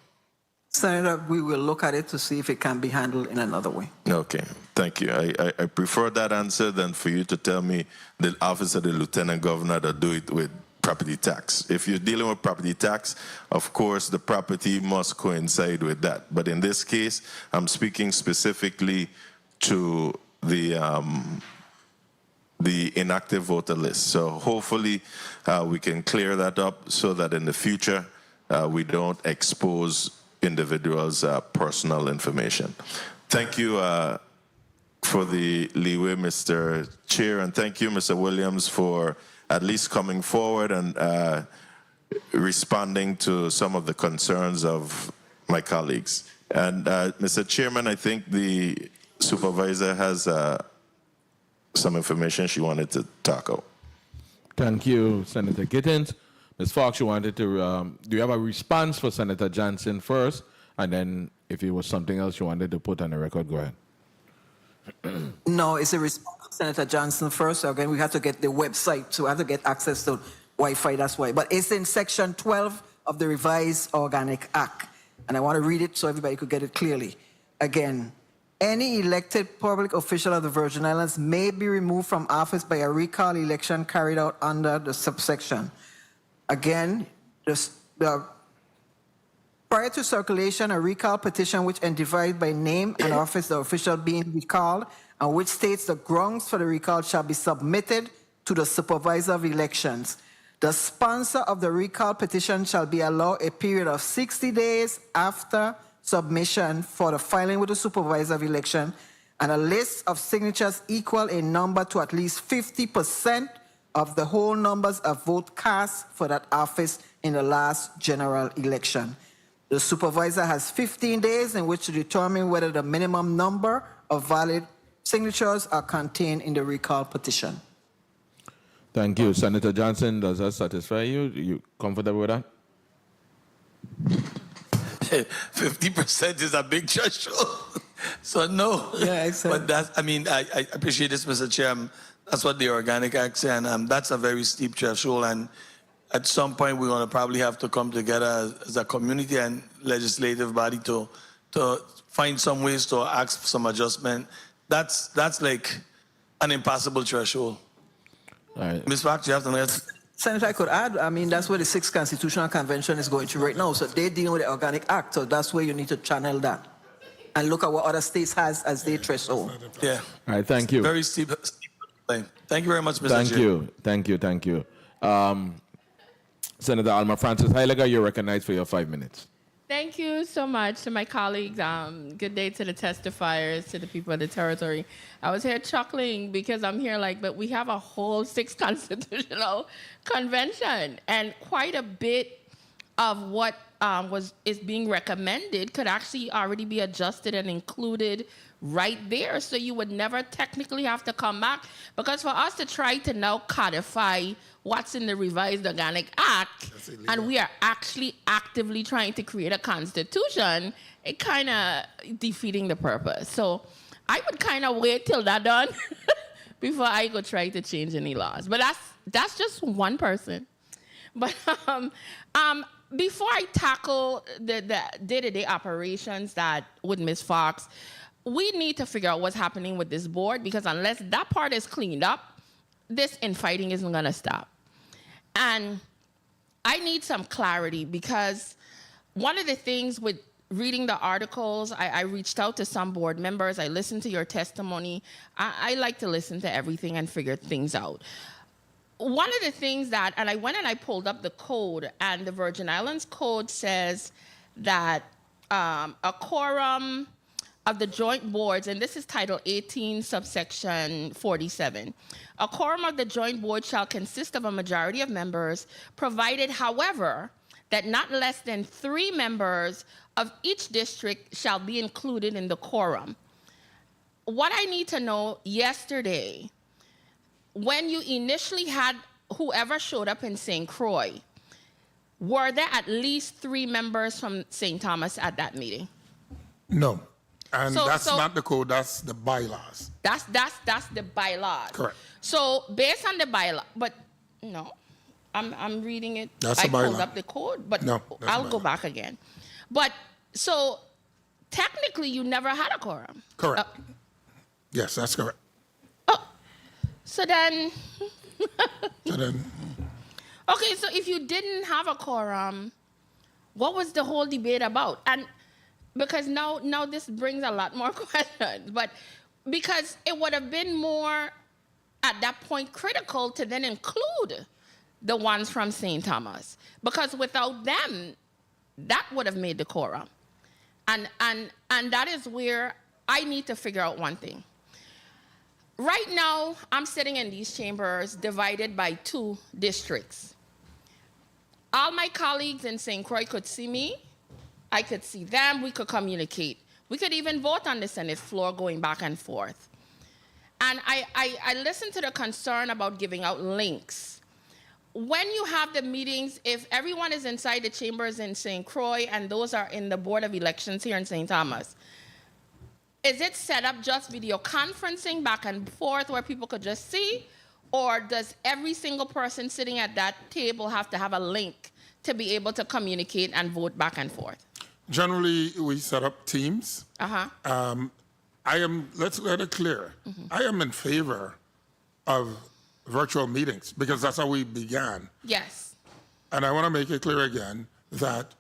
Senator, we will look at it to see if it can be handled in another way. Okay, thank you. I prefer that answer than for you to tell me the Office of the Lieutenant Governor to do it with property tax. If you're dealing with property tax, of course, the property must coincide with that. But in this case, I'm speaking specifically to the inactive voter list. So hopefully we can clear that up so that in the future we don't expose individuals' personal information. Thank you for the leeway, Mr. Chair, and thank you, Mr. Williams, for at least coming forward and responding to some of the concerns of my colleagues. And Mr. Chairman, I think the supervisor has some information she wanted to talk about. Thank you, Senator Gittins. Ms. Fox, you wanted to, do you have a response for Senator Johnson first? And then if it was something else you wanted to put on the record, go ahead. No, it's a response to Senator Johnson first. So again, we have to get the website, so we have to get access to Wi-Fi, that's why. But it's in Section 12 of the Revised Organic Act. And I want to read it so everybody could get it clearly. Again, any elected public official of the Virgin Islands may be removed from office by a recall election carried out under the subsection. Again, prior to circulation, a recall petition which identifies by name and office the official being recalled and which states the grounds for the recall shall be submitted to the Supervisor of Elections. The sponsor of the recall petition shall be allowed a period of 60 days after submission for the filing with the Supervisor of Election, and a list of signatures equal in number to at least 50% of the whole numbers of votes cast for that office in the last general election. The supervisor has 15 days in which to determine whether the minimum number of valid signatures are contained in the recall petition. Thank you. Senator Johnson, does that satisfy you? You comfortable with that? 50% is a big threshold. So no. Yeah, exactly. But that's, I mean, I appreciate this, Mr. Chair. That's what the Organic Act says, and that's a very steep threshold. And at some point, we're going to probably have to come together as a community and legislative body to find some ways to ask for some adjustment. That's like an impossible threshold. All right. Ms. Fox, you have to know. Senator, I could add, I mean, that's where the 6th Constitutional Convention is going through right now. So they're dealing with the Organic Act. So that's where you need to channel that and look at what other states has as their threshold. Yeah. All right, thank you. Very steep claim. Thank you very much, Mr. Thank Chair. you. Thank you. Thank you. Senator Alma Francis Heiliger, you're recognized for your 5 minutes. Thank you so much to my colleagues. Good day to the testifiers, to the people of the territory. I was here chuckling because I'm here like, but we have a whole 6th Constitutional Convention, and quite a bit of what is being recommended could actually already be adjusted and included right there. So you would never technically have to come back, because for us to try to now codify what's in the Revised Organic Act, and we are actually actively trying to create a constitution, it kind of defeating the purpose. So I would kind of wait till that done before I go try to change any laws. But that's just one person. But before I tackle the day-to-day operations that with Ms. Fox, we need to figure out what's happening with this board, because unless that part is cleaned up, this infighting isn't going to stop. And I need some clarity, because one of the things with reading the articles, I reached out to some board members. I listened to your testimony. I like to listen to everything and figure things out. One of the things that, and I went and I pulled up the code, and the Virgin Islands Code says that a quorum of the joint boards, and this is Title 18, subsection 47. A quorum of the joint board shall consist of a majority of members, provided, however, that not less than 3 members of each district shall be included in the quorum. What I need to know yesterday, when you initially had whoever showed up in St. Croix, were there at least 3 members from St. Thomas at that meeting? No. And So- that's so- not the code, that's the bylaws. That's the bylaws. Correct. So based on the bylaw, but no, I'm reading it. That's I a bylaw. pulled up the code, but No, that's a I'll go bylaw. back again. But so technically, you never had a quorum. Correct. Yes, that's correct. So then, So then, Okay, so if you didn't have a quorum, what was the whole debate about? And because now this brings a lot more questions, but because it would have been more at that point critical to then include the ones from St. Thomas, because without them, that would have made the quorum. And that is where I need to figure out one thing. Right now, I'm sitting in these chambers divided by 2 districts. All my colleagues in St. Croix could see me. I could see them. We could communicate. We could even vote on the Senate floor going back and forth. And I listened to the concern about giving out links. When you have the meetings, if everyone is inside the chambers in St. Croix and those are in the Board of Elections here in St. Thomas, is it set up just video conferencing back and forth where people could just see? Or does every single person sitting at that table have to have a link to be able to communicate and vote back and forth? Generally, we set up teams. Let's let it clear. I am in favor of virtual meetings because that's how we began. Yes. And I want to make it clear again that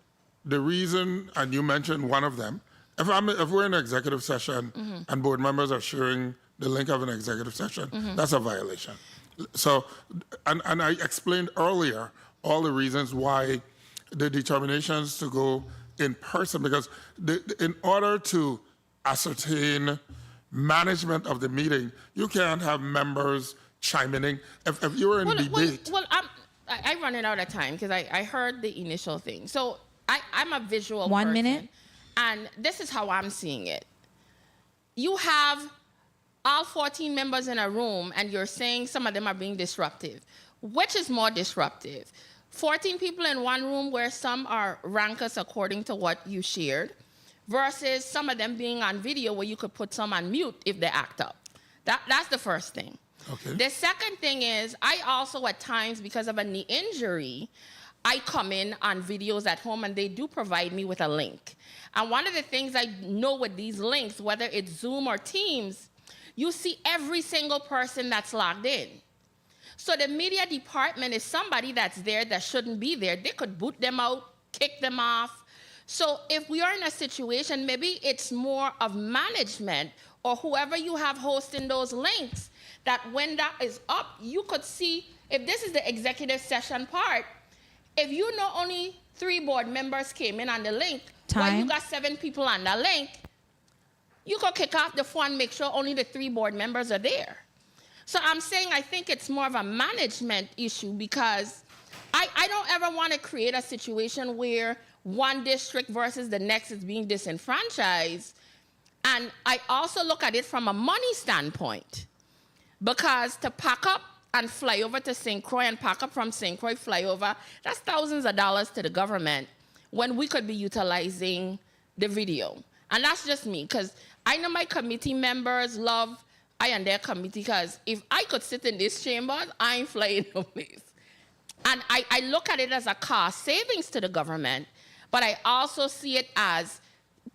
the reason, and you mentioned one of them, if we're in an executive session and board members are sharing the link of an executive session, that's a violation. So, and I explained earlier all the reasons why the determinations to go in person, because in order to ascertain management of the meeting, you can't have members chiming in. If you're in debate. I'm running out of time because I heard the initial thing. So I'm a visual 1 person, minute. and this is how I'm seeing it. You have all 14 members in a room, and you're saying some of them are being disruptive. Which is more disruptive? 14 people in one room where some are rankers according to what you shared, versus some of them being on video where you could put some on mute if they act up. That's the first thing. Okay. The second thing is, I also at times, because of a knee injury, I come in on videos at home and they do provide me with a link. And one of the things I know with these links, whether it's Zoom or Teams, you see every single person that's logged in. So the media department is somebody that's there that shouldn't be there. They could boot them out, kick them off. So if we are in a situation, maybe it's more of management or whoever you have hosting those links, that when that is up, you could see, if this is the executive session part, if you know only 3 board members came in on the link, while you got 7 people on the link, you could kick off the phone, make sure only the 3 board members are there. So I'm saying I think it's more of a management issue, because I don't ever want to create a situation where one district versus the next is being disenfranchised. And I also look at it from a money standpoint, because to pack up and fly over to St. Croix and pack up from St. Croix, fly over, that's thousands of dollars to the government when we could be utilizing the video. And that's just me, because I know my committee members love I and their committee, because if I could sit in this chamber, I ain't flying no place. And I look at it as a cost savings to the government, but I also see it as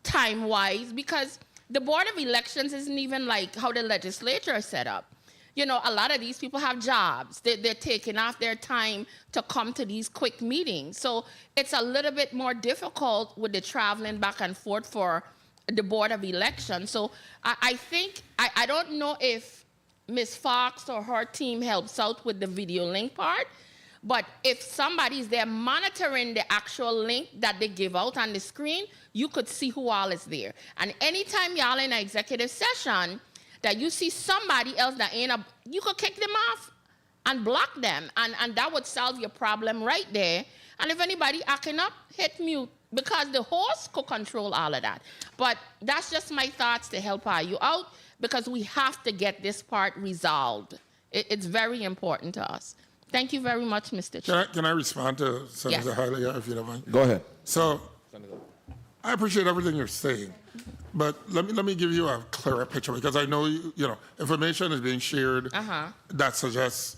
time-wise, because the Board of Elections isn't even like how the legislature is set up. You know, a lot of these people have jobs. They're taking off their time to come to these quick meetings. So it's a little bit more difficult with the traveling back and forth for the Board of Elections. So I think, I don't know if Ms. Fox or her team helps out with the video link part, but if somebody's there monitoring the actual link that they give out on the screen, you could see who all is there. And anytime y'all in an executive session that you see somebody else that ain't you could kick them off and block them, and that would solve your problem right there. And if anybody acting up, hit mute, because the host could control all of that. But that's just my thoughts to help you out, because we have to get this part resolved. It's very important to us. Thank you very much, Mr. Chair. Can I respond to Senator Highlier, if you don't mind? Go ahead. So, I appreciate everything you're saying, but let me give you a clearer picture, because I know information is being shared that suggests.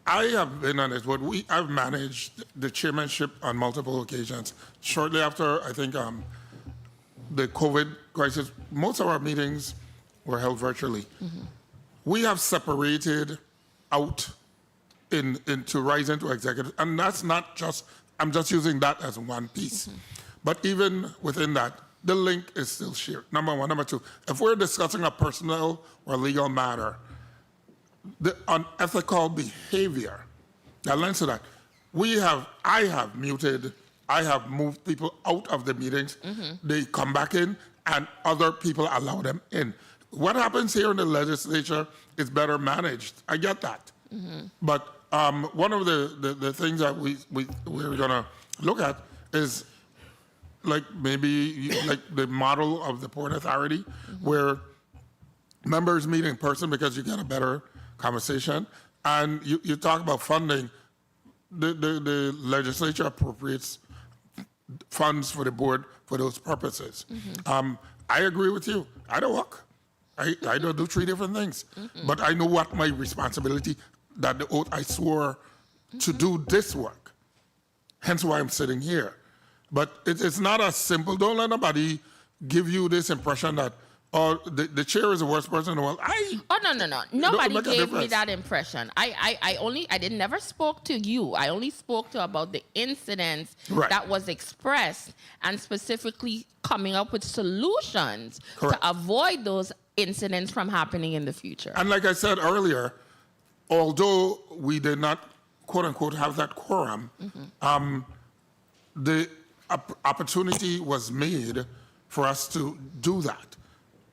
I have been on it, but I've managed the chairmanship on multiple occasions. Shortly after, I think, the COVID crisis, most of our meetings were held virtually. We have separated out to rise into executive, and that's not just, I'm just using that as one piece. But even within that, the link is still shared, number one. Number two, if we're discussing a personal or legal matter, the unethical behavior that lends to that, I have moved people out of the meetings, they come back in, and other people allow them in. What happens here in the legislature is better managed. I get that. But one of the things that we're gonna look at is like maybe like the model of the Port Authority, where members meet in person because you get a better conversation. And you talk about funding, the legislature appropriates funds for the board for those purposes. I agree with you. I don't work. I don't do three different things. But I know what my responsibility, that the oath I swore to do this work. Hence why I'm sitting here. But it's not as simple. Don't let nobody give you this impression that, oh, the chair is the worst person in the world. Oh, no. Nobody gave me that impression. I never spoke to you. I only spoke to about the incidents that was expressed and specifically coming up with solutions to avoid those incidents from happening in the future. And like I said earlier, although we did not, quote unquote, have that quorum, the opportunity was made for us to do that.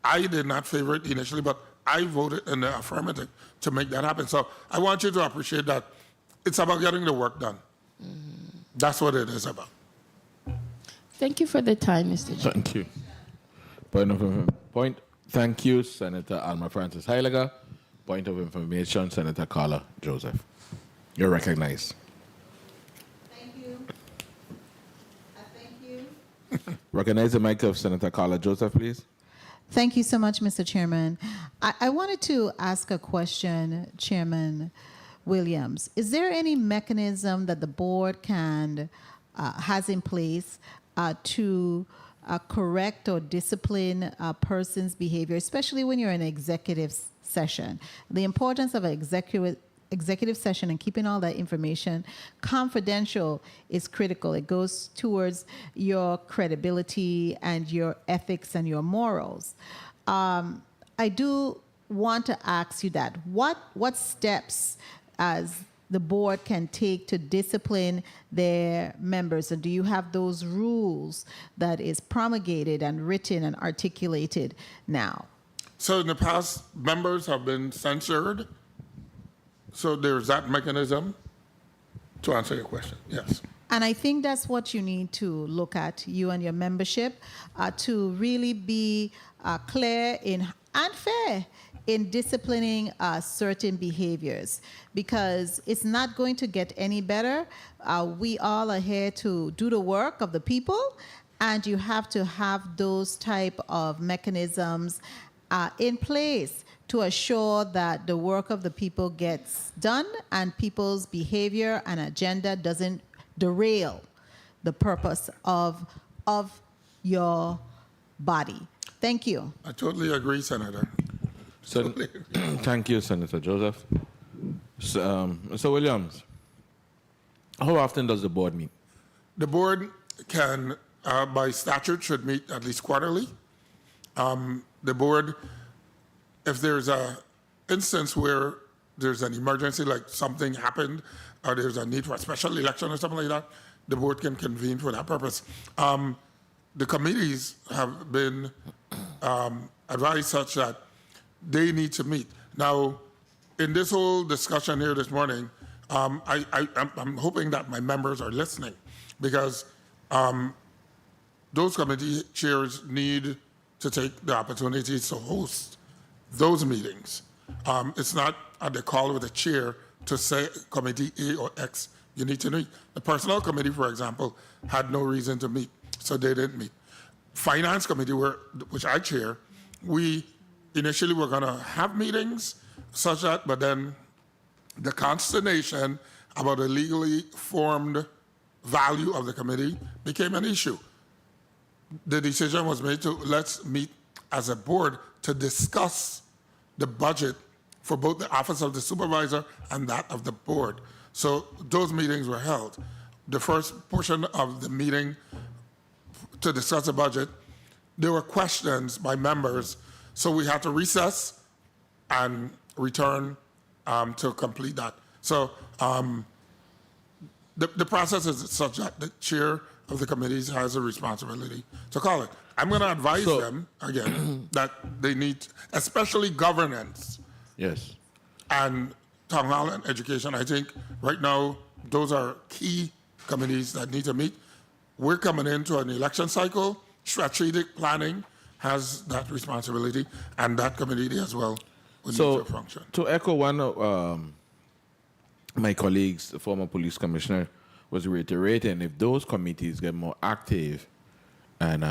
I did not favor it initially, but I voted in the affirmative to make that happen. So I want you to appreciate that it's about getting the work done. That's what it is about. Thank you for the time, Mr. Chair. Thank you. Point. Thank you, Senator Alma Francis Heiliger. Point of information, Senator Carla Joseph. You're recognized. Thank you. Thank you. Recognize the mic of Senator Carla Joseph, please. Thank you so much, Mr. Chairman. I wanted to ask a question, Chairman Williams. Is there any mechanism that the board has in place to correct or discipline a person's behavior, especially when you're in an executive session? The importance of an executive session and keeping all that information confidential is critical. It goes towards your credibility and your ethics and your morals. I do want to ask you that. What steps as the board can take to discipline their members? And do you have those rules that is promulgated and written and articulated now? So in the past, members have been censored. So there's that mechanism to answer your question, yes. And I think that's what you need to look at, you and your membership, to really be clear and fair in disciplining certain behaviors, because it's not going to get any better. We all are here to do the work of the people, and you have to have those type of mechanisms in place to assure that the work of the people gets done and people's behavior and agenda doesn't derail the purpose of your body. Thank you. I totally agree, Senator. Thank you, Senator Joseph. Mr. Williams, how often does the board meet? The board can, by statute, should meet at least quarterly. The board, if there's an instance where there's an emergency, like something happened, or there's a need for a special election or something like that, the board can convene for that purpose. The committees have been advised such that they need to meet. Now, in this whole discussion here this morning, I'm hoping that my members are listening, because those committee chairs need to take the opportunities to host those meetings. It's not at the call of the chair to say committee A or X, you need to meet. The personnel committee, for example, had no reason to meet, so they didn't meet. Finance committee, which I chair, we initially were gonna have meetings such that, but then the consternation about the legally formed value of the committee became an issue. The decision was made to let's meet as a board to discuss the budget for both the office of the supervisor and that of the board. So those meetings were held. The first portion of the meeting to discuss the budget, there were questions by members, so we had to recess and return to complete that. So the process is such that the chair of the committees has a responsibility to call it. I'm going to advise them, again, that they need, especially governance. Yes. And town hall and education, I think right now, those are key committees that need to meet. We're coming into an election cycle. Strategic planning has that responsibility, and that committee as well will need to function. To echo one of my colleagues, the former police commissioner, was reiterating, if those committees get more active and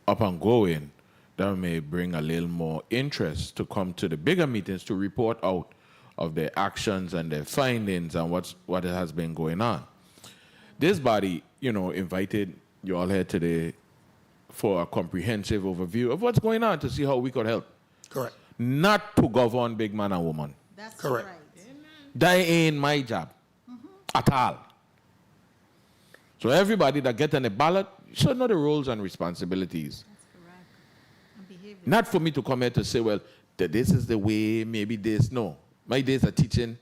up and going, that may bring a little more interest to come to the bigger meetings to report out of their actions and their findings and what has been going on. This body, invited you all here today for a comprehensive overview of what's going on to see how we could help. Correct. Not to govern big man and woman. That's Correct. right. That ain't my job at all. So everybody that gets on the ballot should know the roles and responsibilities. That's correct. And behavior. Not for me to come here to say, well, this is the way, maybe this. No. My days of teaching,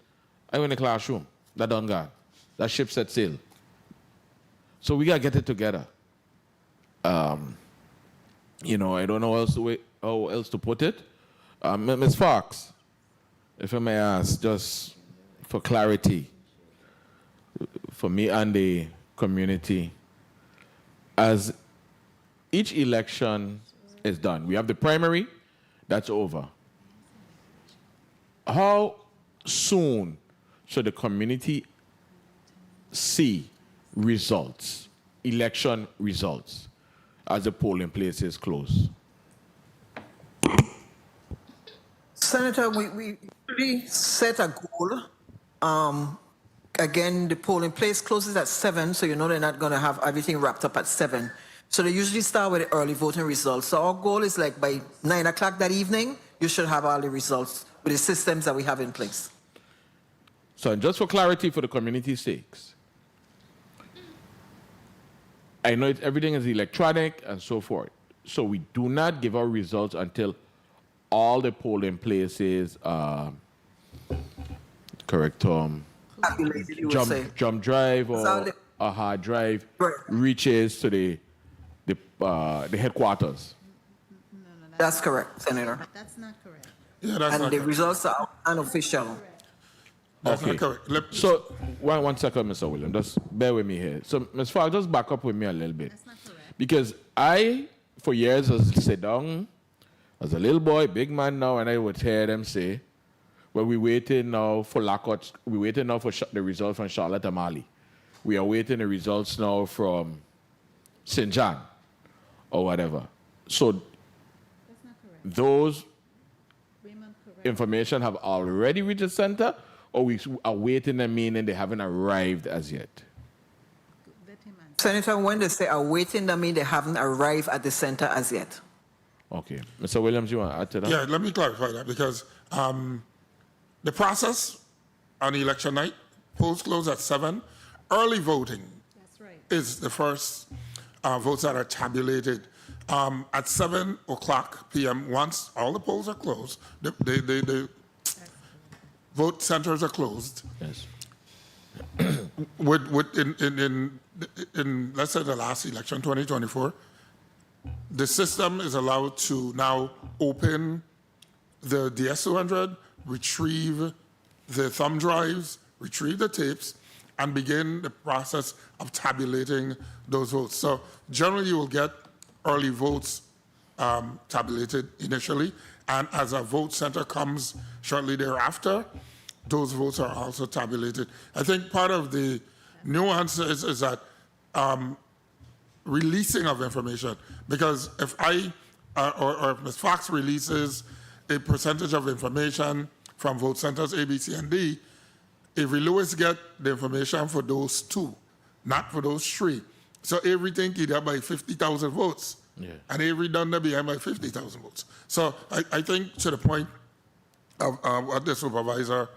I'm in the classroom. That done gone. That ship set sail. So we got to get it together. I don't know how else to put it. Ms. Fox, if I may ask, just for clarity, for me and the community, as each election is done, we have the primary, that's over. How soon should the community see results, election results, as the polling places close? Senator, we really set a goal. Again, the polling place closes at 7, so they're not going to have everything wrapped up at 7. So they usually start with the early voting results. So our goal is like by 9 o'clock that evening, you should have all the results with the systems that we have in place. So just for clarity for the community's sakes, I know everything is electronic and so forth. So we do not give our results until all the polling places, correct term, jump drive or a hard drive reaches to the headquarters. That's correct, Senator. That's not correct. Yeah, that's And not the correct. results are unofficial. That's Okay. not correct. So one second, Mr. William, just bear with me here. So Ms. Falk, just back up with me a little bit. That's not correct. Because I, for years, was sit down as a little boy, big man now, and I would hear them say, well, we're waiting now for Lacott, we're waiting now for the results from Charlotte Amali. We are waiting the results now from St. John or whatever. So That's not correct. those Raymond, correct. information have already reached the center, or we are waiting them, meaning they haven't arrived as yet? Let him answer. Senator, when they say awaiting, that means they haven't arrived at the center as yet. Okay. Mr. Williams, you want to add to that? Yeah, let me clarify that because the process on election night, polls close at 7. Early voting That's right. is the first votes that are tabulated at 7 o'clock p.m. Once all the polls are closed, the vote centers are closed. Yes. In let's say the last election, 2024, the system is allowed to now open the DS200, retrieve the thumb drives, retrieve the tapes, and begin the process of tabulating those votes. So generally, you will get early votes tabulated initially, and as a vote center comes shortly thereafter, those votes are also tabulated. I think part of the nuance is that releasing of information, because if I or if Ms. Fox releases a percentage of information from vote centers A, B, C, and D, Avery Lewis get the information for those 2, not for those 3. So Avery think he there by 50,000 votes, and Avery done there behind by 50,000 votes. So I think to the point of what the supervisor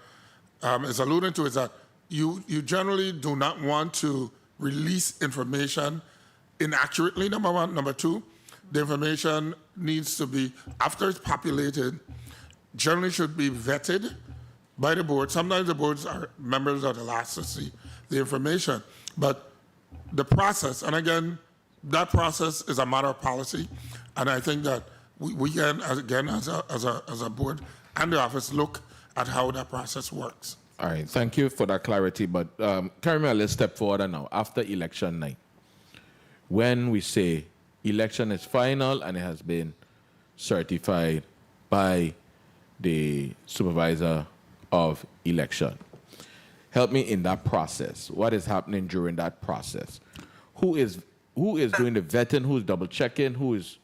is alluding to is that you generally do not want to release information inaccurately, number one. Number two, the information needs to be, after it's populated, generally should be vetted by the board. Sometimes the boards are members are the last to see the information, but the process, and again, that process is a matter of policy, and I think that we can, again, as a board and the office, look at how that process works. All right, thank you for that clarity, but carry me a little step further now. After election night, when we say election is final and it has been certified by the Supervisor of Election, help me in that process. What is happening during that process? Who is doing the vetting? Who's double checking? Who is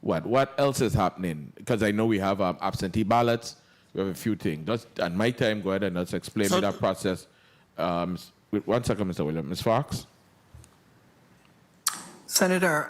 what? What else is happening? Because I know we have absentee ballots. We have a few things. Just at my time, go ahead and just explain me that process. Wait 1 second, Mr. Williams. Ms. Fox? Senator,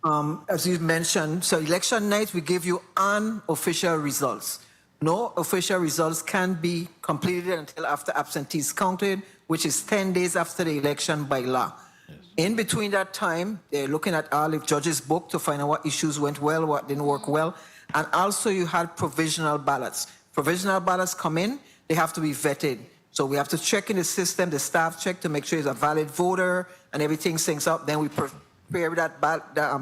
as you mentioned, so election night, we give you unofficial results. No official results can be completed until after absentees counted, which is 10 days after the election by law. Yes. In between that time, they're looking at all the judges' book to find out what issues went well, what didn't work well. And also you had provisional ballots. Provisional ballots come in, they have to be vetted. So we have to check in the system, the staff check to make sure he's a valid voter and everything syncs up. Then we prepare that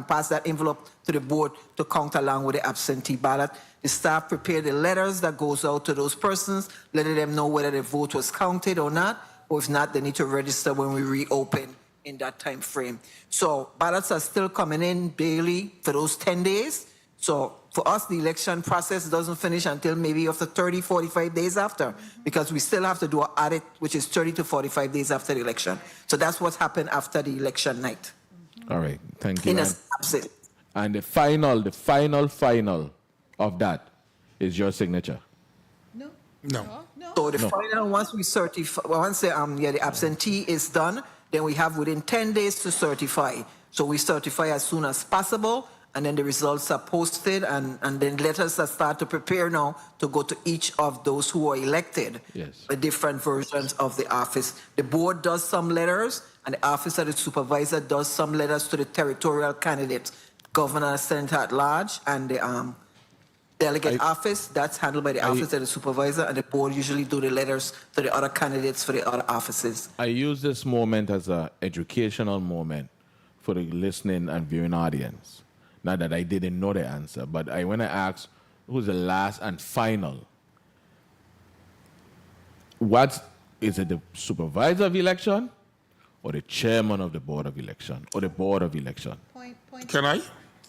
pass that envelope to the board to count along with the absentee ballot. The staff prepare the letters that goes out to those persons, letting them know whether the vote was counted or not, or if not, they need to register when we reopen in that time frame. So ballots are still coming in daily for those 10 days. So for us, the election process doesn't finish until maybe after 30, 45 days after, because we still have to do an audit, which is 30 to 45 days after the election. So that's what happened after the election night. All right, thank you. And the final of that is your signature. No. So the final, once we certify, once the absentee is done, then we have within 10 days to certify. So we certify as soon as possible, and then the results are posted, and then letters are start to prepare now to go to each of those who are elected. Yes. The different versions of the office. The board does some letters, and the office of the supervisor does some letters to the territorial candidates, governor, senator at large, and the delegate office. That's handled by the office of the supervisor, and the board usually do the letters to the other candidates for the other offices. I use this moment as an educational moment for the listening and viewing audience. Not that I didn't know the answer, but when I asked who's the last and final, is it the supervisor of election or the chairman of the board of election or the board of election? Can I?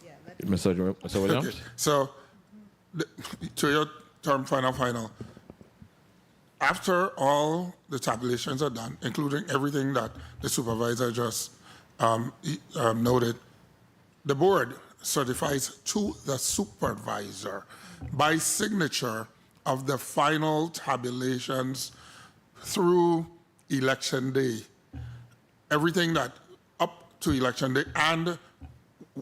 Yeah, Mr. Williams? Okay. So, to your term final, after all the tabulations are done, including everything that the supervisor just noted, the board certifies to the supervisor by signature of the final tabulations through election day. Everything that up to election day and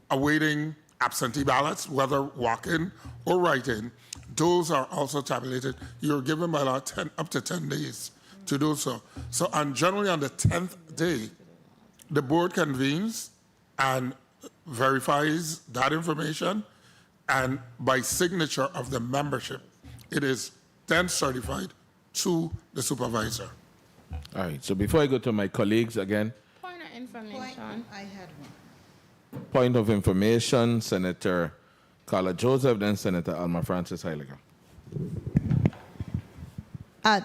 awaiting absentee ballots, whether walk-in or write-in, those are also tabulated. You're given by law up to 10 days to do so. So, and generally on the 10th day, the board convenes and verifies that information, and by signature of the membership, it is then certified to the supervisor. All right, so before I go to my colleagues again. Point of information. I had one. Point of information, Senator Carla Joseph, then Senator Alma Francis Heiliger.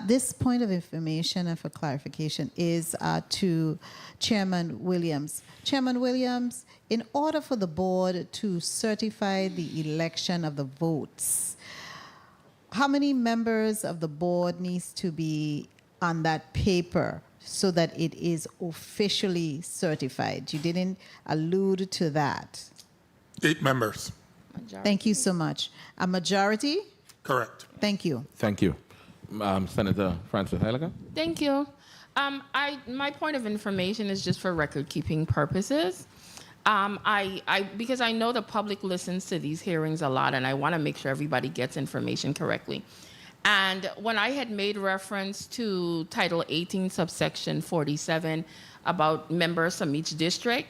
This point of information and for clarification is to Chairman Williams. Chairman Williams, in order for the board to certify the election of the votes, how many members of the board needs to be on that paper so that it is officially certified? You didn't allude to that. 8 members. Majority. Thank you so much. A majority? Correct. Thank you. Thank you. Senator Francis Heiliger. Thank you. My point of information is just for record-keeping purposes. Because I know the public listens to these hearings a lot, and I want to make sure everybody gets information correctly. And when I had made reference to Title 18, subsection 47, about members from each district,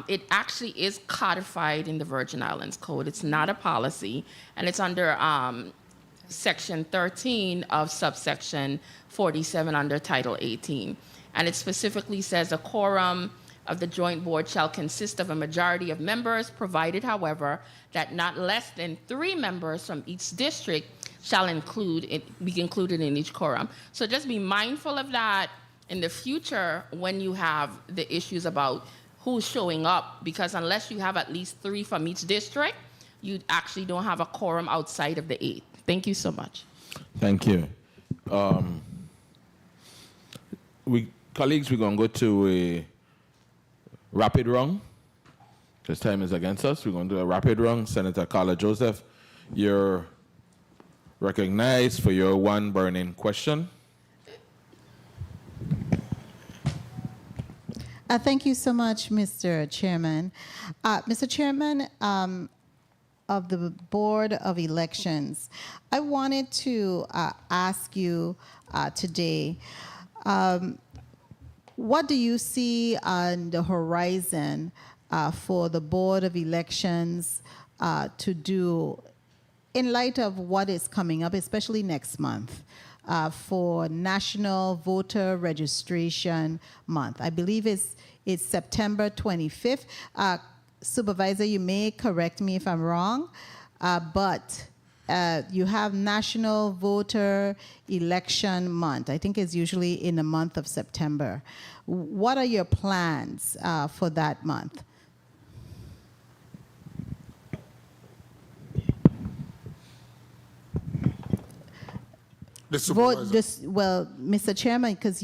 it actually is codified in the Virgin Islands Code. It's not a policy, and it's under Section 13 of subsection 47 under Title 18. And it specifically says a quorum of the joint board shall consist of a majority of members, provided, however, that not less than 3 members from each district shall be included in each quorum. So just be mindful of that in the future when you have the issues about who's showing up, because unless you have at least 3 from each district, you actually don't have a quorum outside of the 8. Thank you so much. Thank you. Colleagues, we're going to go to a rapid round, because time is against us. We're going to do a rapid round. Senator Carla Joseph, you're recognized for your one burning question. Thank you so much, Mr. Chairman. Mr. Chairman of the Board of Elections, I wanted to ask you today, what do you see on the horizon for the Board of Elections to do in light of what is coming up, especially next month, for National Voter Registration Month? I believe it's September 25th. Supervisor, you may correct me if I'm wrong, but you have National Voter Election Month. I think it's usually in the month of September. What are your plans for that month? Well, Mr. Chairman, because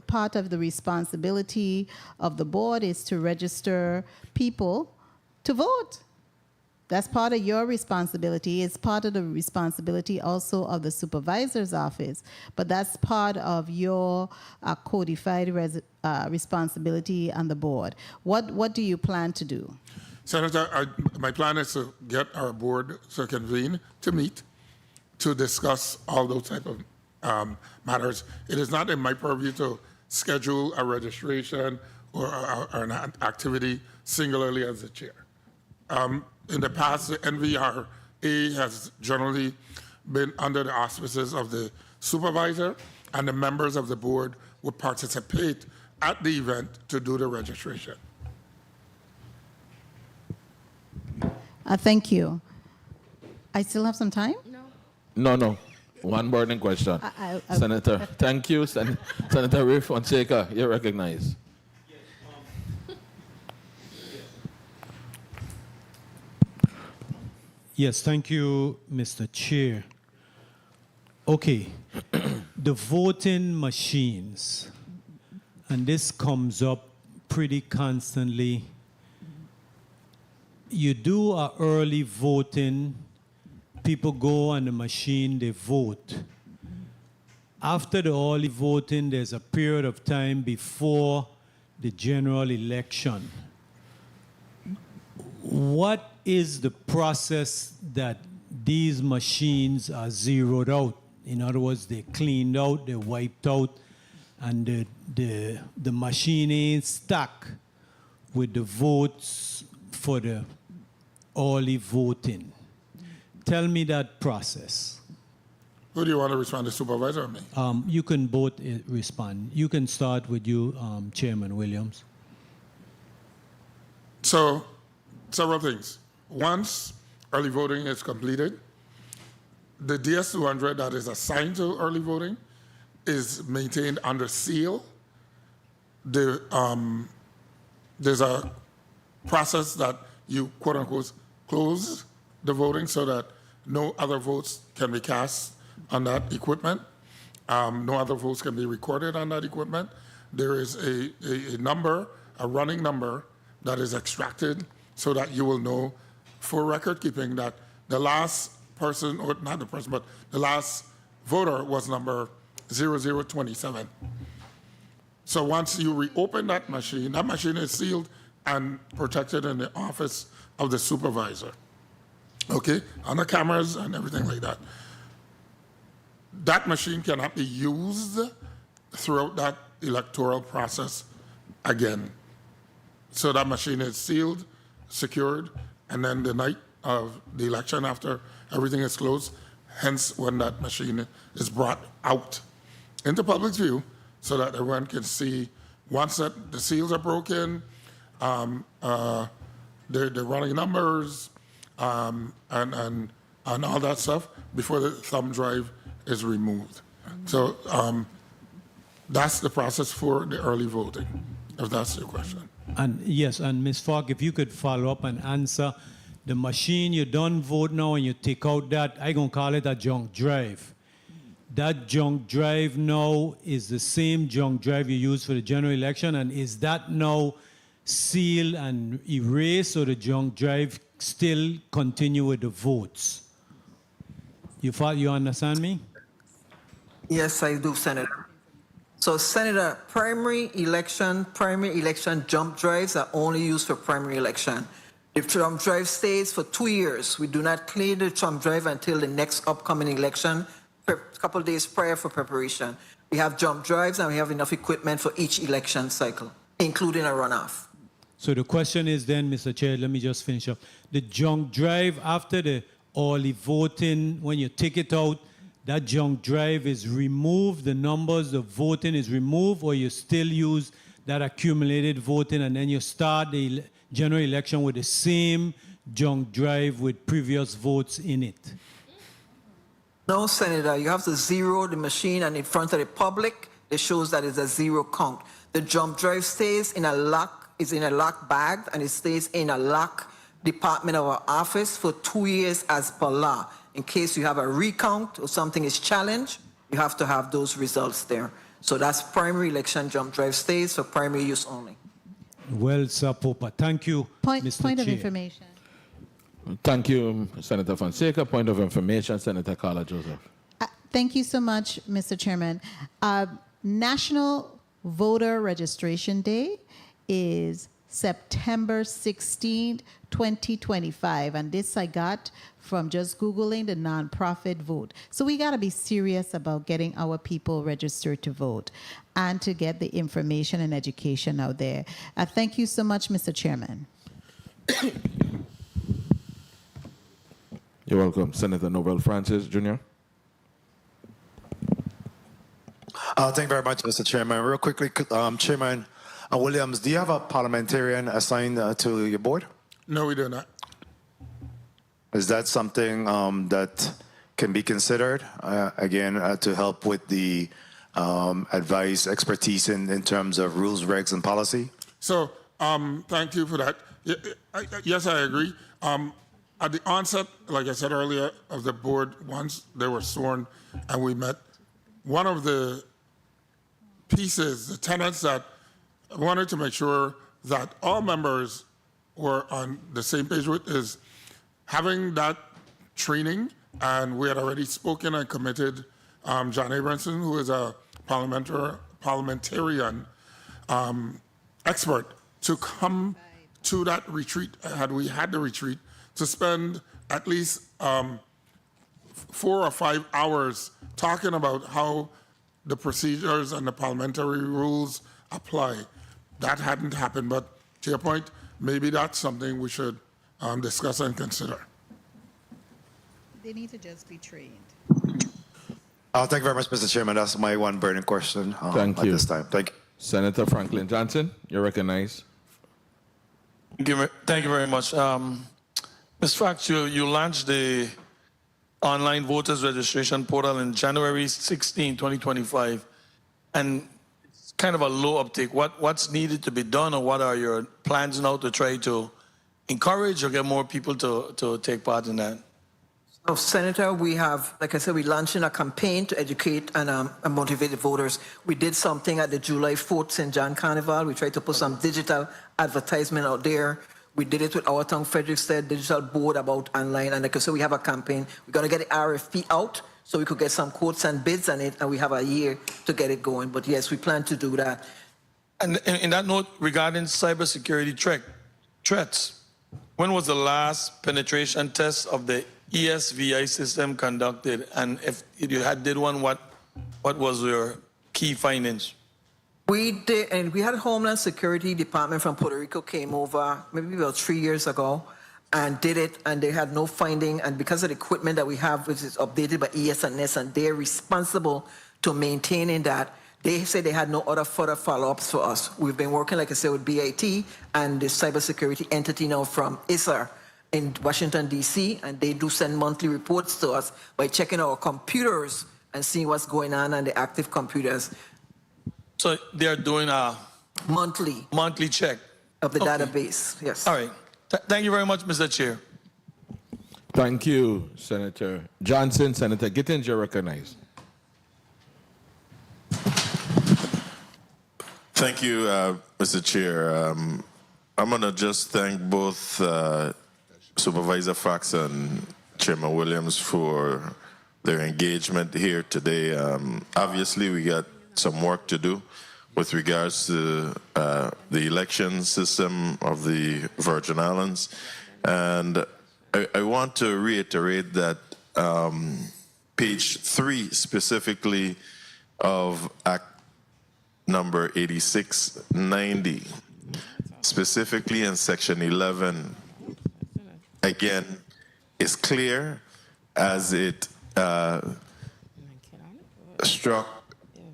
part of the responsibility of the board is to register people to vote. That's part of your responsibility. It's part of the responsibility also of the supervisor's office, but that's part of your codified responsibility on the board. What do you plan to do? Senator, my plan is to get our board to convene, to meet, to discuss all those type of matters. It is not in my purview to schedule a registration or an activity singularly as the chair. In the past, the NVRA has generally been under the auspices of the supervisor, and the members of the board would participate at the event to do the registration. Thank you. I still have some time? No. One burning question. Senator, thank you. Senator Ray Fonseca, you're recognized. Yes, thank you, Mr. Chair. Okay, the voting machines, and this comes up pretty constantly. You do a early voting, people go on the machine, they vote. After the early voting, there's a period of time before the general election. What is the process that these machines are zeroed out? In other words, they're cleaned out, they're wiped out, and the machine ain't stuck with the votes for the early voting. Tell me that process. Who do you want to respond, the supervisor or me? You can both respond. You can start with you, Chairman Williams. So, several things. Once early voting is completed, the DS-200 that is assigned to early voting is maintained under seal. There's a process that you, quote unquote, close the voting so that no other votes can be cast on that equipment. No other votes can be recorded on that equipment. There is a number, a running number that is extracted so that you will know for record keeping that the last person, or not the person, but the last voter was number 0027. So once you reopen that machine is sealed and protected in the office of the supervisor. Okay, on the cameras and everything like that. that machine cannot be used throughout that electoral process again. So that machine is sealed, secured, and then the night of the election, after everything is closed, hence when that machine is brought out into public view so that everyone can see once that the seals are broken, the running numbers, and all that stuff before the thumb drive is removed. So that's the process for the early voting, if that's your question. And yes, and Ms. Falk, if you could follow up and answer, the machine you done vote now and you take out that, I gonna call it a junk drive. That junk drive now is the same junk drive you used for the general election, and is that now sealed and erased, or the junk drive still continue with the votes? You understand me? Yes, I do, Senator. So, Senator, primary election jump drives are only used for primary election. If jump drive stays for 2 years, we do not clear the jump drive until the next upcoming election, a couple of days prior for preparation. We have jump drives and we have enough equipment for each election cycle, including a runoff. So the question is then, Mr. Chair, let me just finish up. The junk drive after the early voting, when you take it out, that junk drive is removed, the numbers, the voting is removed, or you still use that accumulated voting and then you start the general election with the same junk drive with previous votes in it? No, Senator, you have to zero the machine, and in front of the public, it shows that it's a zero count. The jump drive stays in a lock bag, and it stays in a lock department of our office for 2 years as per law. In case you have a recount or something is challenged, you have to have those results there. So that's primary election jump drive stays for primary use only. Well, Sir Popa, thank you, Mr. Point of Chair. information. Thank you, Senator Fonseca. Point of information, Senator Carla Joseph. Thank you so much, Mr. Chairman. National Voter Registration Day is September 16th, 2025. And this I got from just Googling the nonprofit vote. So we got to be serious about getting our people registered to vote and to get the information and education out there. Thank you so much, Mr. Chairman. You're welcome. Senator Nobel Francis, Jr. Thank you very much, Mr. Chairman. Real quickly, Chairman Williams, do you have a parliamentarian assigned to your board? No, we do not. Is that something that can be considered, again, to help with the advice, expertise in terms of rules, regs, and policy? So thank you for that. Yes, I agree. At the onset, like I said earlier, of the board, once they were sworn and we met, one of the pieces, the tenets that I wanted to make sure that all members were on the same page with is having that training. And we had already spoken and committed John Abramson, who is a parliamentarian expert, to come to that retreat, had we had the retreat, to spend at least 4 or 5 hours talking about how the procedures and the parliamentary rules apply. That hadn't happened, but to your point, maybe that's something we should discuss and consider. They need to just be trained. Thank you very much, Mr. Chairman. That's my one burning question Thank at you. this time. Thank you. Senator Franklin Johnson, you're recognized. Thank you very much. Ms. Fox, you launched the online voters registration portal in January 16, 2025, and it's kind of a low uptake. What's needed to be done, or what are your plans now to try to encourage or get more people to take part in that? So, Senator, we have, like I said, we're launching a campaign to educate and motivate the voters. We did something at the July 4th St. John Carnival. We tried to put some digital advertisement out there. We did it with our town, Frederickstead Digital Board, about online. And like I said, we have a campaign. We're going to get the RFP out so we could get some quotes and bids on it, and we have a year to get it going. But yes, we plan to do that. And in that note, regarding cybersecurity threats, when was the last penetration test of the ESVI system conducted? And if you did one, what was your key findings? We did, and we had Homeland Security Department from Puerto Rico came over maybe about 3 years ago and did it, and they had no finding. And because of the equipment that we have, which is updated by ES&S, and they're responsible to maintaining that, they said they had no other further follow-ups for us. We've been working, like I said, with BIT and the cybersecurity entity now from ISAR in Washington, D.C., and they do send monthly reports to us by checking our computers and seeing what's going on the active computers. So they're doing a monthly check of the database. Yes. All right. Thank you very much, Mr. Chair. Thank you, Senator Johnson. Senator Gittins, you're recognized. Thank you, Mr. Chair. I'm going to just thank both Supervisor Fox and Chairman Williams for their engagement here today. Obviously, we got some work to do with regards to the election system of the Virgin Islands. And I want to reiterate that page 3 specifically of Act number 8690, specifically in section 11, again, is clear as it struck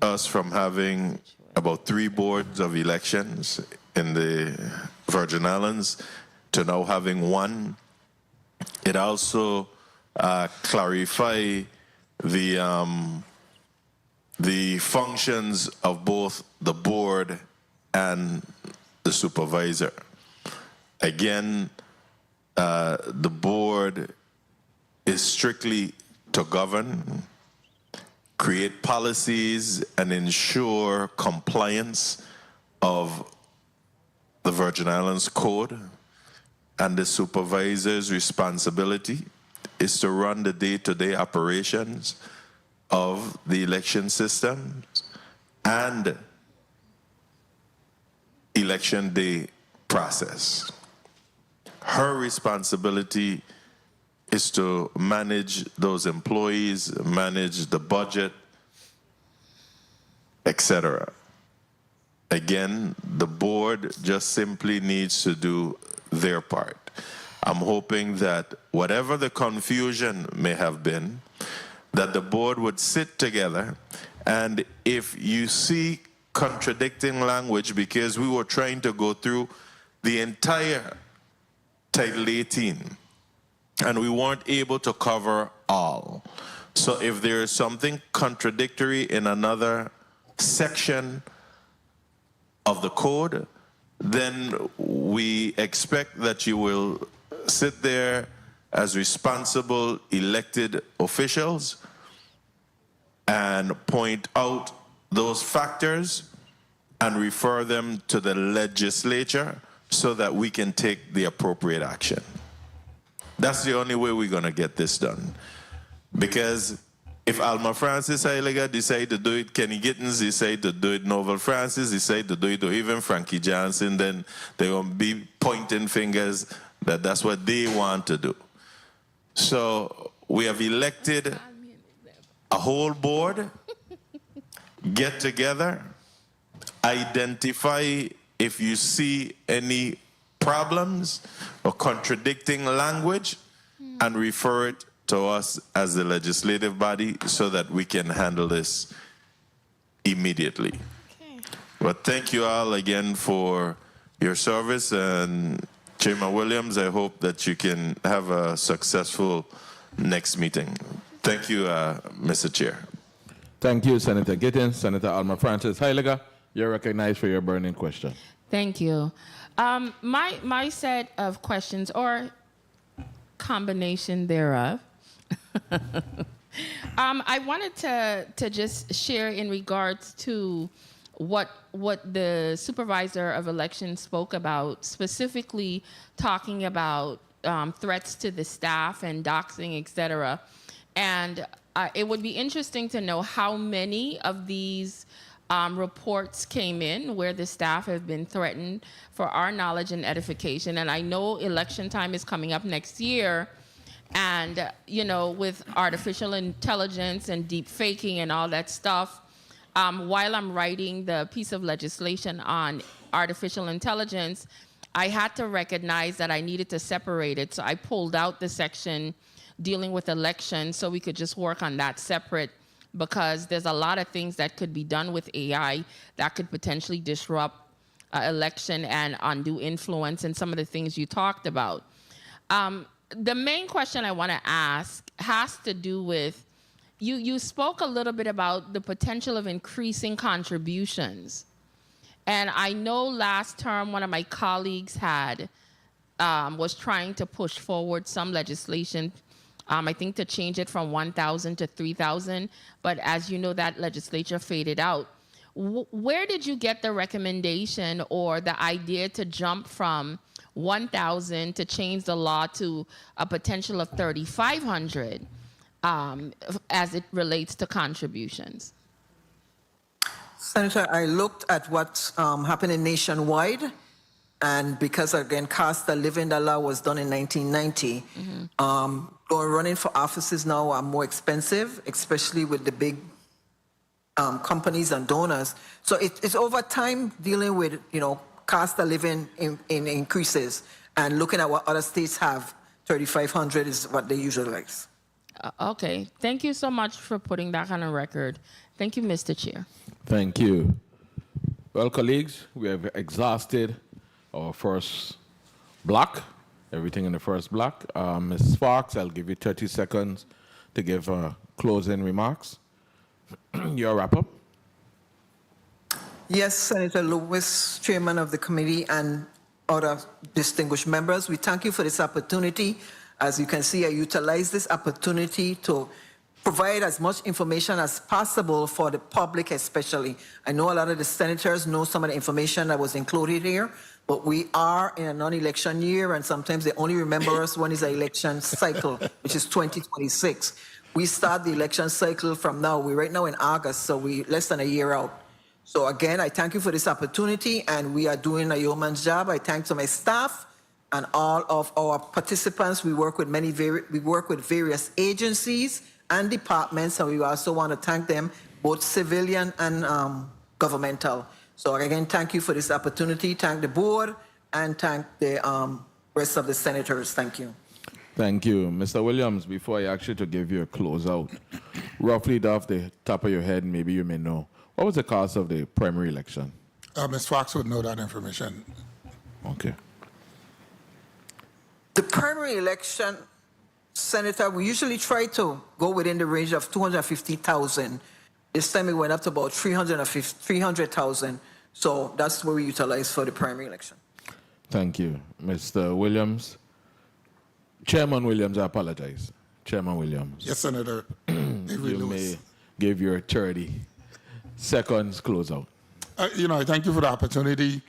us from having about 3 boards of elections in the Virgin Islands to now having 1. It also clarifies the functions of both the board and the supervisor. Again, the board is strictly to govern, create policies, and ensure compliance of the Virgin Islands Code. And the supervisor's responsibility is to run the day-to-day operations of the election system and election day process. Her responsibility is to manage those employees, manage the budget, etc. Again, the board just simply needs to do their part. I'm hoping that whatever the confusion may have been, that the board would sit together, and if you see contradicting language, because we were trying to go through the entire Title 18, and we weren't able to cover all. So if there is something contradictory in another section of the code, then we expect that you will sit there as responsible elected officials and point out those factors and refer them to the legislature so that we can take the appropriate action. That's the only way we're going to get this done. Because if Alma Francis Heiliger decide to do it, Kenny Gittins decide to do it, Novel Francis decide to do it, or even Frankie Johnson, then they won't be pointing fingers that that's what they want to do. So we have elected a whole board, get together, identify if you see any problems or contradicting language, and refer it to us as the legislative body so that we can handle this immediately. Okay. But thank you all again for your service, and Chairman Williams, I hope that you can have a successful next meeting. Thank you, Mr. Chair. Thank you, Senator Gittins. Senator Alma Francis Heiliger, you're recognized for your burning question. Thank you. My set of questions, or combination thereof, I wanted to just share in regards to what the Supervisor of Elections spoke about, specifically talking about threats to the staff and doxing, et cetera. And it would be interesting to know how many of these reports came in where the staff have been threatened, for our knowledge and edification. And I know election time is coming up next year, And, with artificial intelligence and deep faking and all that stuff, while I'm writing the piece of legislation on artificial intelligence, I had to recognize that I needed to separate it. So I pulled out the section dealing with elections so we could just work on that separate, because there's a lot of things that could be done with AI that could potentially disrupt election and undue influence and some of the things you talked about. The main question I want to ask has to do with, you spoke a little bit about the potential of increasing contributions. And I know last term one of my colleagues was trying to push forward some legislation, I think to change it from 1,000 to 3,000. But as you know, that legislature faded out. Where did you get the recommendation or the idea to jump from 1,000 to change the law to a potential of 3,500 as it relates to contributions? Senator, I looked at what's happening nationwide, and because, again, cost of living, the law was done in 1990, running for offices now are more expensive, especially with the big companies and donors. So it's over time dealing with, cost of living in increases and looking at what other states have. 3,500 is what they usually like. Okay. Thank you so much for putting that on a record. Thank you, Mr. Chair. Thank you. Well, colleagues, we have exhausted our first block, everything in the first block. Ms. Fox, I'll give you 30 seconds to give closing remarks. Your wrap-up. Yes, Senator Lewis, Chairman of the committee, and other distinguished members, we thank you for this opportunity. As you can see, I utilize this opportunity to provide as much information as possible for the public especially. I know a lot of the senators know some of the information that was included here, but we are in a non-election year, and sometimes they only remember us when it's an election cycle, which is 2026. We start the election cycle from now. We're right now in August, so we're less than a year out. So again, I thank you for this opportunity, and we are doing a yeoman's job. I thank to my staff and all of our participants. We work with various agencies and departments, and we also want to thank them, both civilian and governmental. So again, thank you for this opportunity. Thank the board and thank the rest of the senators. Thank you. Thank you. Mr. Williams, before I ask you to give your closeout, roughly off the top of your head, maybe you may know, what was the cost of the primary election? Ms. Fox would know that information. Okay. The primary election, Senator, we usually try to go within the range of 250,000. This time it went up to about 300,000. So that's what we utilize for the primary election. Thank you. Mr. Williams. Chairman Williams, I apologize. Chairman Williams. Yes, Senator. You may give your 30 seconds closeout. I thank you for the opportunity.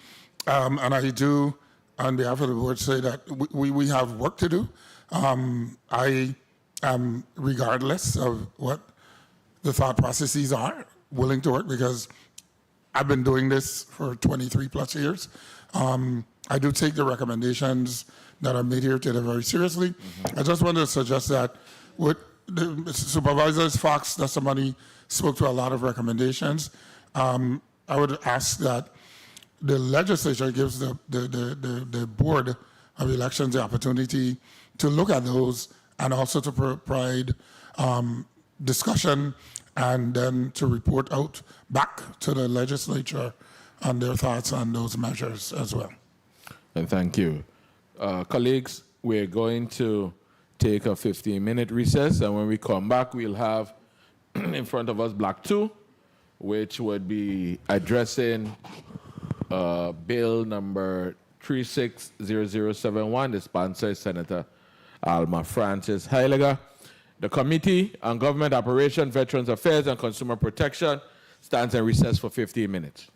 And I do, on behalf of the board, say that we have work to do. I am, regardless of what the thought processes are, willing to work because I've been doing this for 23 plus years. I do take the recommendations that are made here today very seriously. I just wanted to suggest that with the Supervisors Fox, that's somebody spoke to a lot of recommendations. I would ask that the legislature gives the Board of Elections the opportunity to look at those and also to provide discussion and then to report out back to the legislature on their thoughts on those measures as well. And thank you. Colleagues, we're going to take a 15-minute recess, and when we come back, we'll have in front of us Block 2, which would be addressing Bill number 360071. The sponsor is Senator Alma Francis Heiliger. The Committee on Government Operations, Veterans Affairs, and Consumer Protection stands in recess for 15 minutes.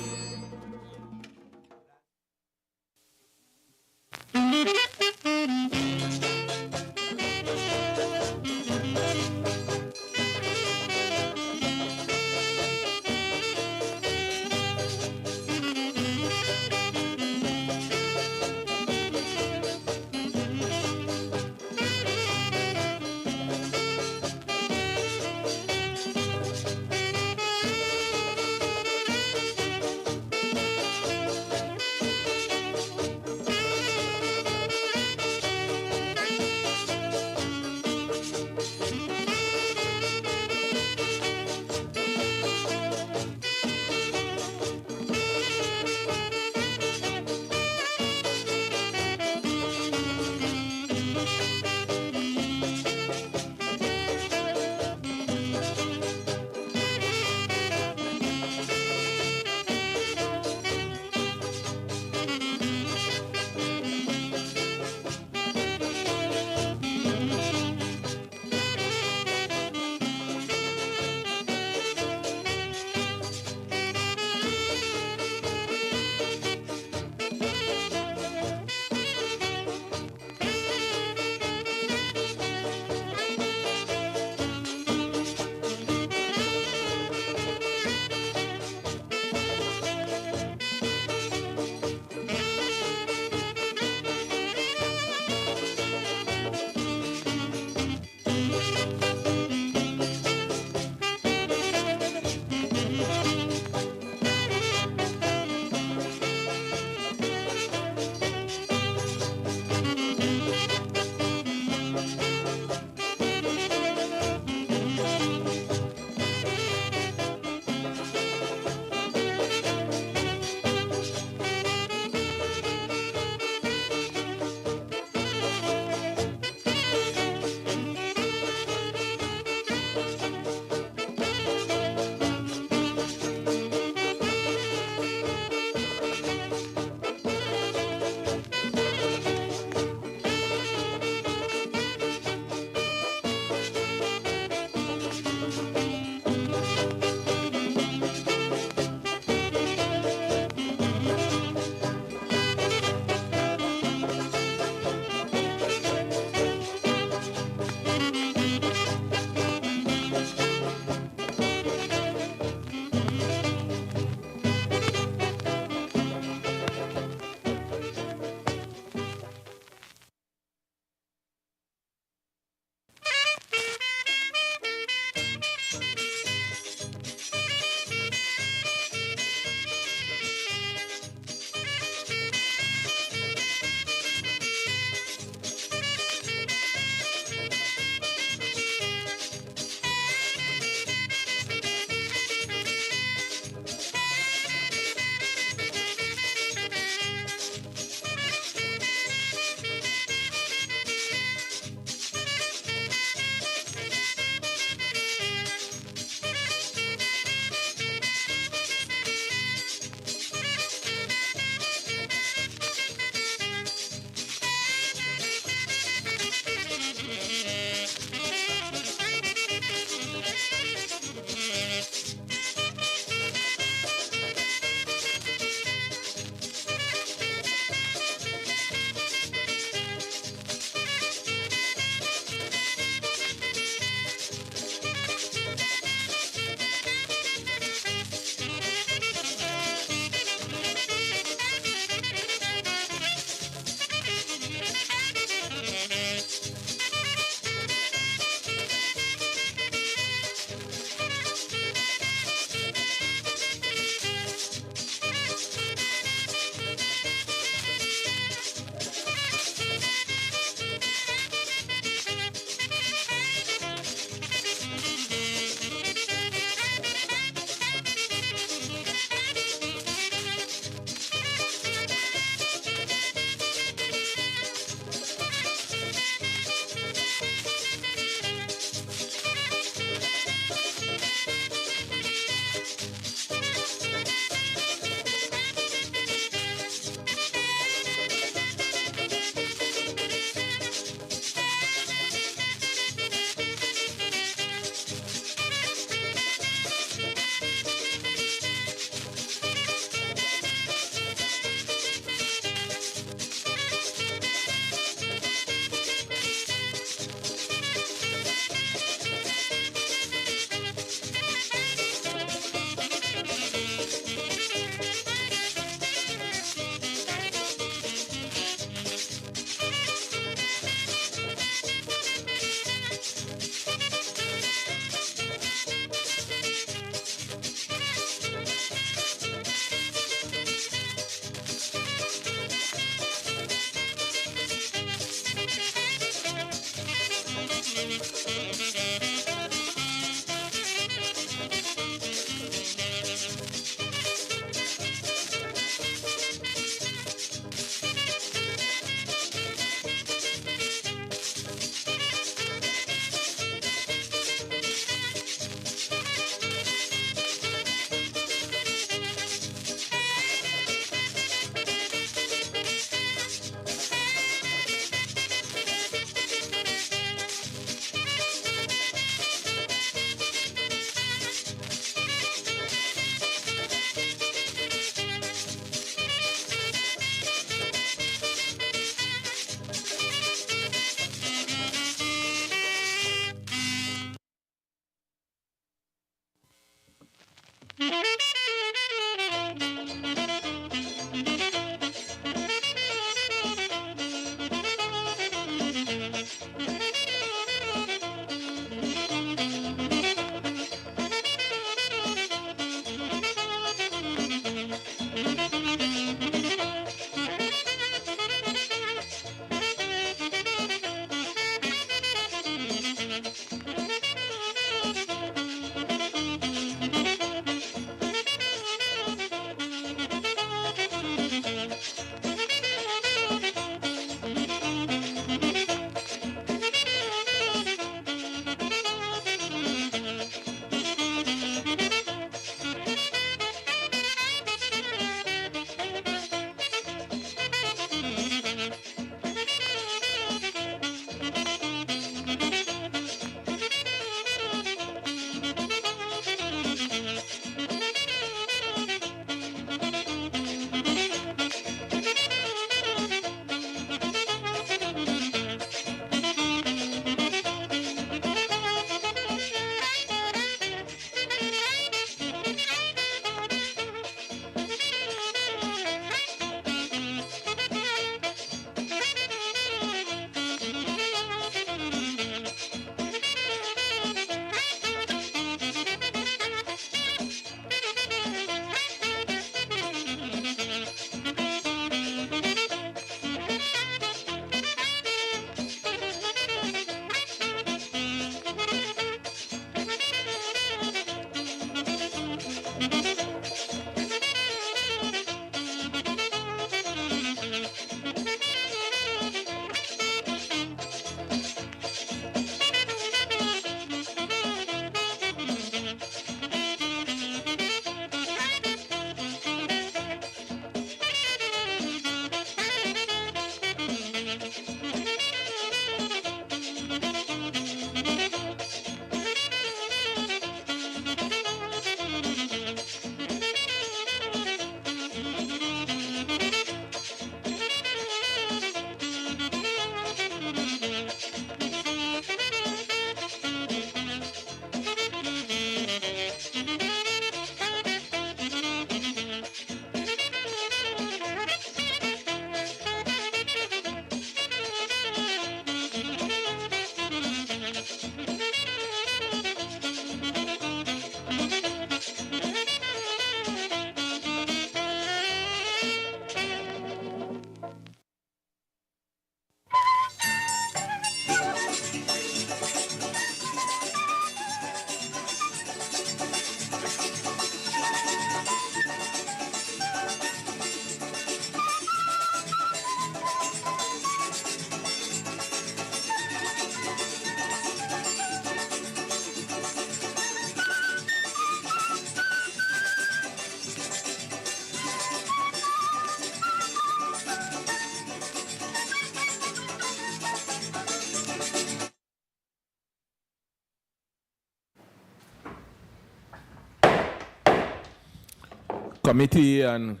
Committee on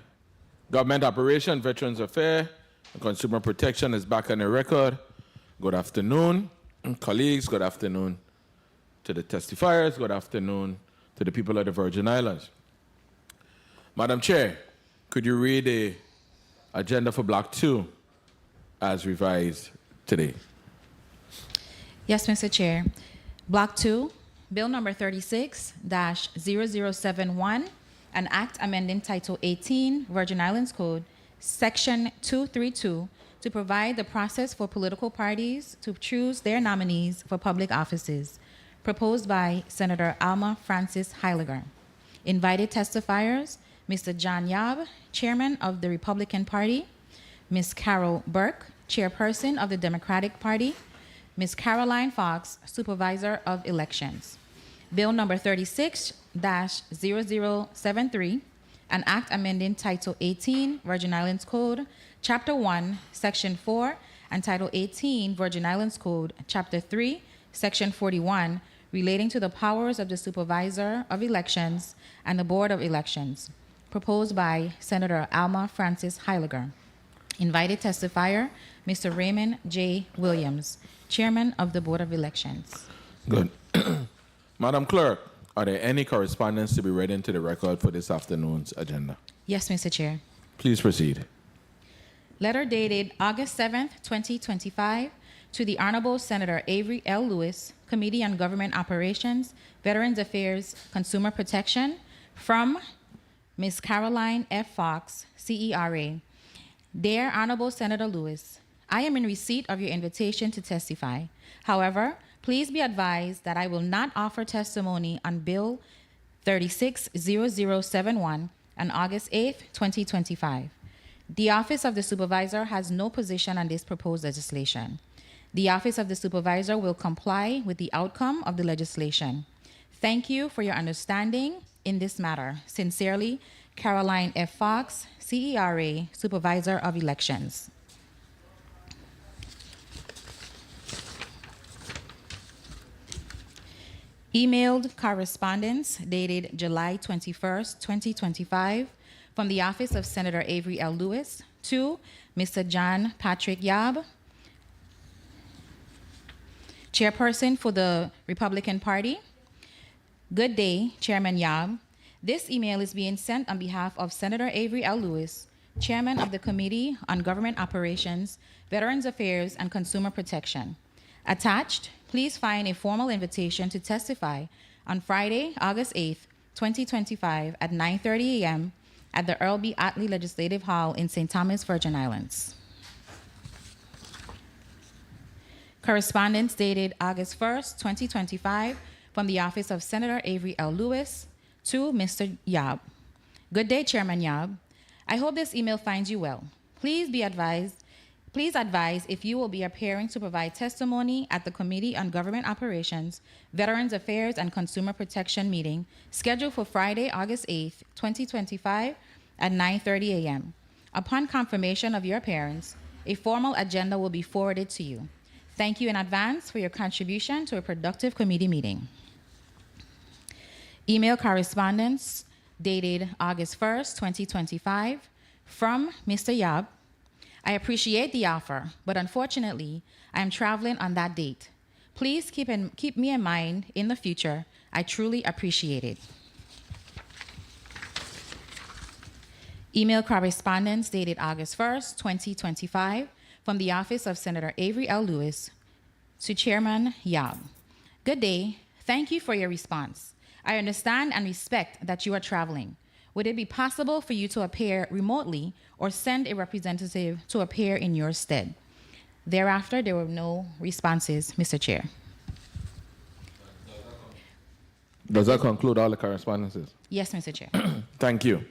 Government Operation, Veterans Affairs, and Consumer Protection is back on the record. Good afternoon, colleagues. Good afternoon to the testifiers. Good afternoon to the people of the Virgin Islands. Madam Chair, could you read the agenda for Block 2 as revised today? Yes, Mr. Chair. Block 2, Bill number 36-0071, an act amending Title 18, Virgin Islands Code, Section 232, to provide the process for political parties to choose their nominees for public offices, proposed by Senator Alma Francis Heiliger. Invited testifiers, Mr. John Yabb, Chairman of the Republican Party, Ms. Carol Burke, Chairperson of the Democratic Party, Ms. Caroline Fox, Supervisor of Elections. Bill number 36-0073, an act amending Title 18, Virgin Islands Code, Chapter 1, Section 4, and Title 18, Virgin Islands Code, Chapter 3, Section 41, relating to the powers of the Supervisor of Elections and the Board of Elections, proposed by Senator Alma Francis Heiliger. Invited testifier, Mr. Raymond J. Williams, Chairman of the Board of Elections. Good. Madam Clerk, are there any correspondence to be read into the record for this afternoon's agenda? Yes, Mr. Chair. Please proceed. Letter dated August 7th, 2025, to the Honorable Senator Avery L. Lewis, Committee on Government Operations, Veterans Affairs, Consumer Protection, from Ms. Caroline F. Fox, CERA. Dear Honorable Senator Lewis, I am in receipt of your invitation to testify. However, please be advised that I will not offer testimony on Bill 36-0071 on August 8th, 2025. The Office of the Supervisor has no position on this proposed legislation. The Office of the Supervisor will comply with the outcome of the legislation. Thank you for your understanding in this matter. Sincerely, Caroline F. Fox, CERA, Supervisor of Elections. Emailed correspondence dated July 21st, 2025, from the Office of Senator Avery L. Lewis to Mr. John Patrick Yabb, Chairperson for the Republican Party. Good day, Chairman Yabb. This email is being sent on behalf of Senator Avery L. Lewis, Chairman of the Committee on Government Operations, Veterans Affairs, and Consumer Protection. Attached, please find a formal invitation to testify on Friday, August 8th, 2025 at 9:30 a.m. at the Earl B. Otley Legislative Hall in St. Thomas, Virgin Islands. Correspondence dated August 1st, 2025 from the Office of Senator Avery L. Lewis to Mr. Yabb. Good day, Chairman Yabb. I hope this email finds you well. Please advise if you will be appearing to provide testimony at the Committee on Government Operations, Veterans Affairs, and Consumer Protection meeting scheduled for Friday, August 8th, 2025 at 9:30 a.m. Upon confirmation of your appearance, a formal agenda will be forwarded to you. Thank you in advance for your contribution to a productive committee meeting. Email correspondence dated August 1st, 2025 from Mr. Yabb. I appreciate the offer, but unfortunately, I am traveling on that date. Please keep me in mind in the future. I truly appreciate it. Email correspondence dated August 1st, 2025 from the Office of Senator Avery L. Lewis to Chairman Yabb. Good day. Thank you for your response. I understand and respect that you are traveling. Would it be possible for you to appear remotely or send a representative to appear in your stead? Thereafter, there were no responses, Mr. Chair. Does that conclude all the correspondences? Yes, Mr. Chair. Thank you.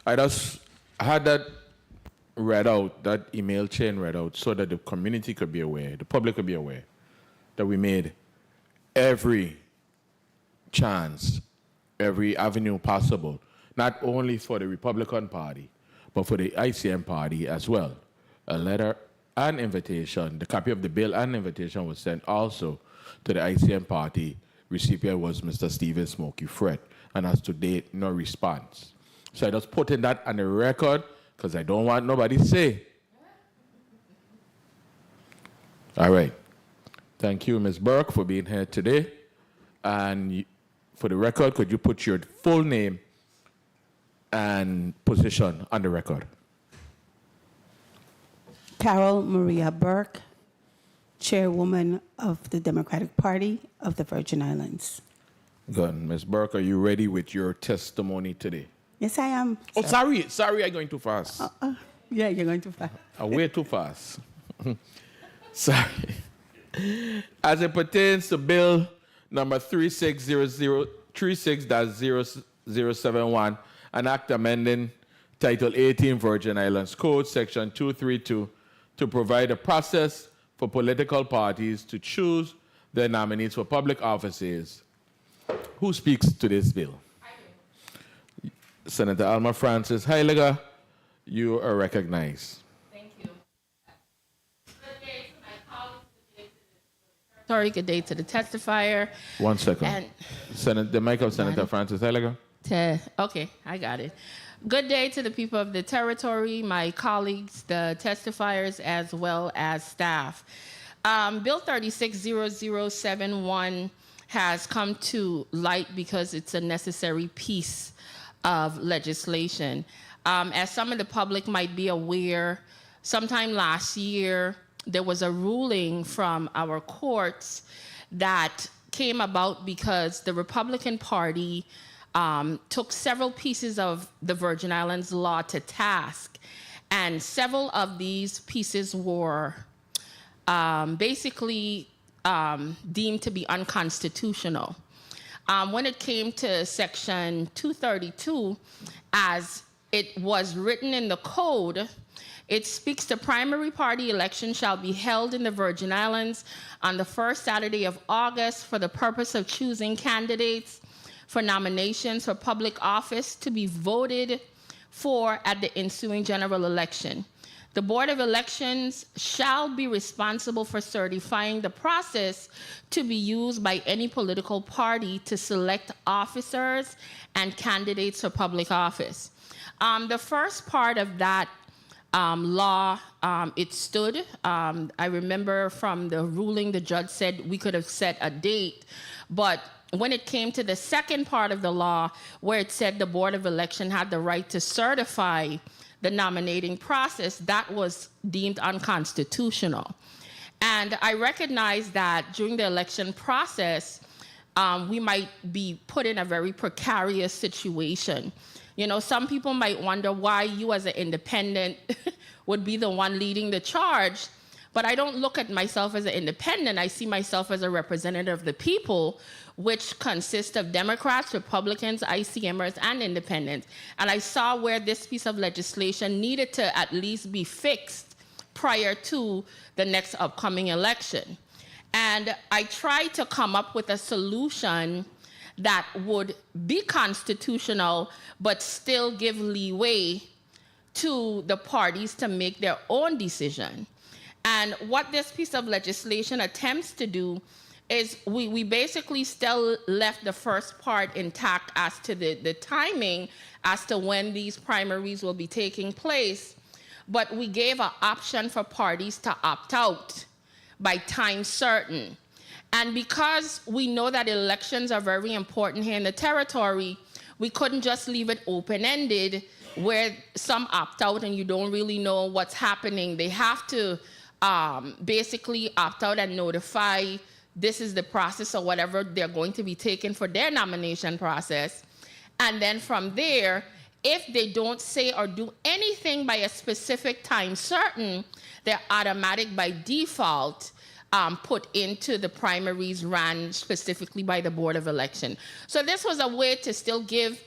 I had that read out, that email chain read out, so that the community could be aware, the public could be aware, that we made every chance, every avenue possible, not only for the Republican Party, but for the ICM Party as well. A letter and invitation, the copy of the bill and invitation was sent also to the ICM Party. Recipient was Mr. Stephen Smokey Fred, and as to date, no response. So I just put in that on the record because I don't want nobody to say. All right. Thank you, Ms. Burke, for being here today. And for the record, could you put your full name and position on the record? Carol Maria Burke, Chairwoman of the Democratic Party of the Virgin Islands. Good. Ms. Burke, are you ready with your testimony today? Yes, I am. Oh, sorry, I'm going too fast. Yeah, you're going too fast. Way too fast. Sorry. As it pertains to Bill number 36-0071, an act amending Title 18 Virgin Islands Code, Section 232, to provide a process for political parties to choose their nominees for public offices. Who speaks to this bill? Senator Alma Francis Heiliger, you are recognized. Thank you. Good day to my colleagues. Sorry, good day to the testifier. 1 second. And the mic of Senator Francis Heiliger. Okay, I got it. Good day to the people of the territory, my colleagues, the testifiers, as well as staff. Bill 36-0071 has come to light because it's a necessary piece of legislation. As some of the public might be aware, sometime last year, there was a ruling from our courts that came about because the Republican Party took several pieces of the Virgin Islands law to task, and several of these pieces were basically deemed to be unconstitutional. When it came to Section 232, as it was written in the code, it speaks to primary party elections shall be held in the Virgin Islands on the first Saturday of August for the purpose of choosing candidates for nominations for public office to be voted for at the ensuing general election. The Board of Elections shall be responsible for certifying the process to be used by any political party to select officers and candidates for public office. The first part of that law, it stood. I remember from the ruling, the judge said we could have set a date, but when it came to the second part of the law, where it said the Board of Election had the right to certify the nominating process, that was deemed unconstitutional. And I recognize that during the election process, we might be put in a very precarious situation. You know, some people might wonder why you as an independent would be the one leading the charge, but I don't look at myself as an independent. I see myself as a representative of the people, which consists of Democrats, Republicans, ICMers, and independents. And I saw where this piece of legislation needed to at least be fixed prior to the next upcoming election. And I tried to come up with a solution that would be constitutional, but still give leeway to the parties to make their own decision. And what this piece of legislation attempts to do is we basically still left the first part intact as to the timing as to when these primaries will be taking place, but we gave an option for parties to opt out by time certain. And because we know that elections are very important here in the territory, we couldn't just leave it open-ended where some opt out and you don't really know what's happening. They have to basically opt out and notify this is the process or whatever they're going to be taking for their nomination process. And then from there, if they don't say or do anything by a specific time certain, they're automatic by default put into the primaries ran specifically by the Board of Election. So this was a way to still give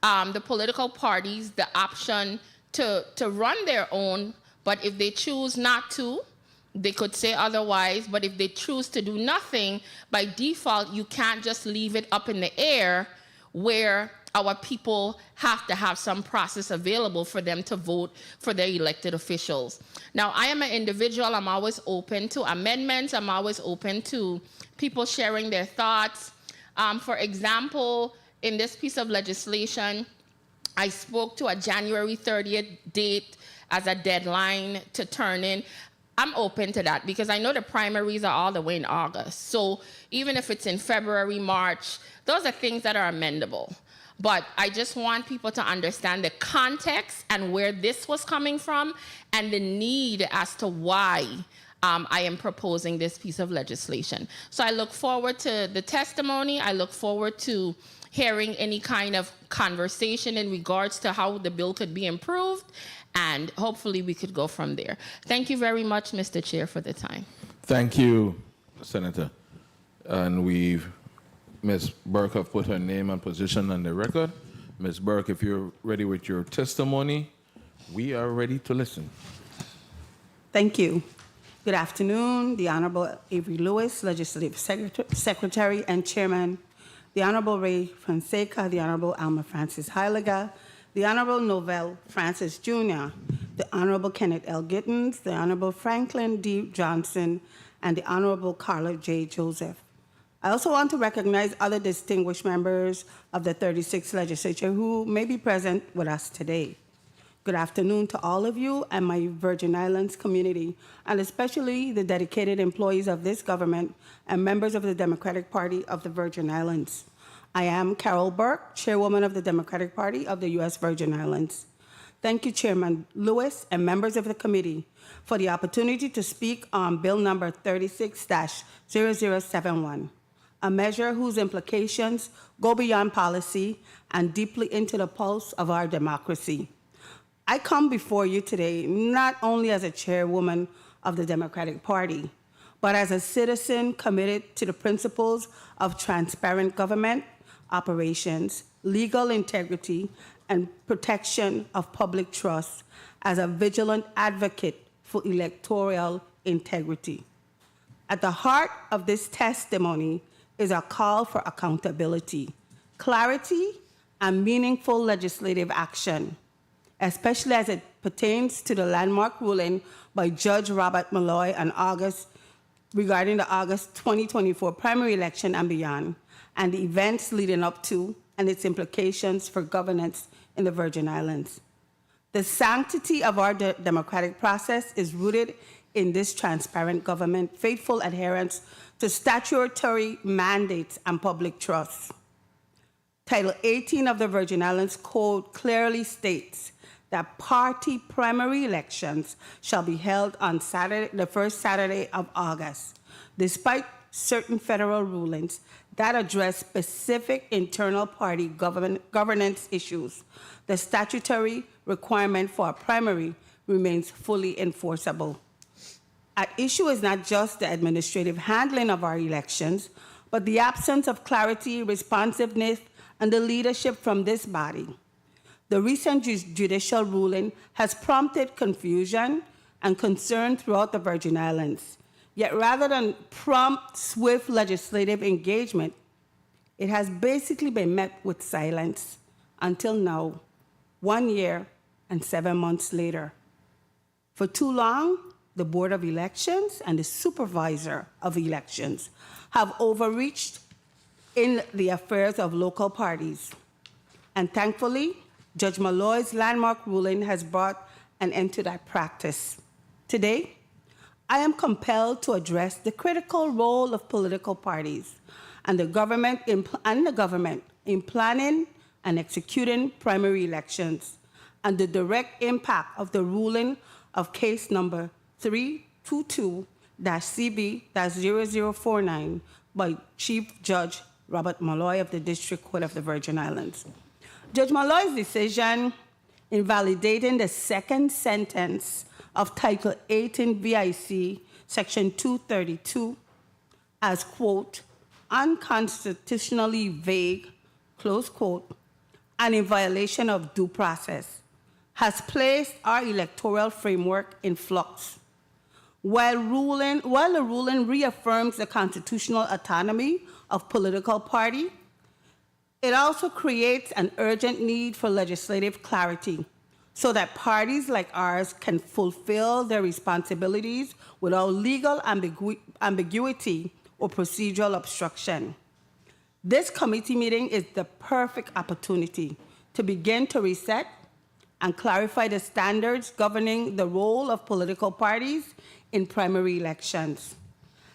the political parties the option to run their own, but if they choose not to, they could say otherwise, but if they choose to do nothing, by default, you can't just leave it up in the air where our people have to have some process available for them to vote for their elected officials. Now, I am an individual. I'm always open to amendments. I'm always open to people sharing their thoughts. For example, in this piece of legislation, I spoke to a January 30th date as a deadline to turn in. I'm open to that because I know the primaries are all the way in August. So even if it's in February, March, those are things that are amendable. But I just want people to understand the context and where this was coming from and the need as to why I am proposing this piece of legislation. So I look forward to the testimony. I look forward to hearing any kind of conversation in regards to how the bill could be improved, and hopefully we could go from there. Thank you very much, Mr. Chair, for the time. Thank you, Senator. And Ms. Burke have put her name and position on the record. Ms. Burke, if you're ready with your testimony, we are ready to listen. Thank you. Good afternoon, the Honorable Avery Lewis, Legislative Secretary and Chairman, the Honorable Ray Fonseca, the Honorable Alma Francis Heiliger, the Honorable Novell Francis Jr., the Honorable Kenneth L. Gittens, the Honorable Franklin D. Johnson, and the Honorable Carla J. Joseph. I also want to recognize other distinguished members of the 36th Legislature who may be present with us today. Good afternoon to all of you and my Virgin Islands community, and especially the dedicated employees of this government and members of the Democratic Party of the Virgin Islands. I am Carol Burke, Chairwoman of the Democratic Party of the U.S. Virgin Islands. Thank you, Chairman Lewis and members of the committee for the opportunity to speak on Bill number 36-0071, a measure whose implications go beyond policy and deeply into the pulse of our democracy. I come before you today not only as a chairwoman of the Democratic Party, but as a citizen committed to the principles of transparent government operations, legal integrity, and protection of public trust, as a vigilant advocate for electoral integrity. At the heart of this testimony is a call for accountability, clarity, and meaningful legislative action, especially as it pertains to the landmark ruling by Judge Robert Malloy regarding the August 2024 primary election and beyond, and the events leading up to and its implications for governance in the Virgin Islands. The sanctity of our democratic process is rooted in this transparent government, faithful adherence to statutory mandates and public trust. Title 18 of the Virgin Islands Code clearly states that party primary elections shall be held on Saturday, the first Saturday of August, despite certain federal rulings that address specific internal party governance issues. The statutory requirement for a primary remains fully enforceable. At issue is not just the administrative handling of our elections, but the absence of clarity, responsiveness, and the leadership from this body. The recent judicial ruling has prompted confusion and concern throughout the Virgin Islands. Yet rather than prompt, swift legislative engagement, it has basically been met with silence until now, 1 year and 7 months later. For too long, the Board of Elections and the Supervisor of Elections have overreached in the affairs of local parties. And thankfully, Judge Malloy's landmark ruling has brought an end to that practice. Today, I am compelled to address the critical role of political parties and the government in planning and executing primary elections, and the direct impact of the ruling of case number 322-CB-0049 by Chief Judge Robert Malloy of the District Court of the Virgin Islands. Judge Malloy's decision invalidating the second sentence of Title 18 VIC, Section 232, as, quote, unconstitutionally vague, close quote, and in violation of due process, has placed our electoral framework in flux. While the ruling reaffirms the constitutional autonomy of political party, it also creates an urgent need for legislative clarity so that parties like ours can fulfill their responsibilities without legal ambiguity or procedural obstruction. This committee meeting is the perfect opportunity to begin to reset and clarify the standards governing the role of political parties in primary elections.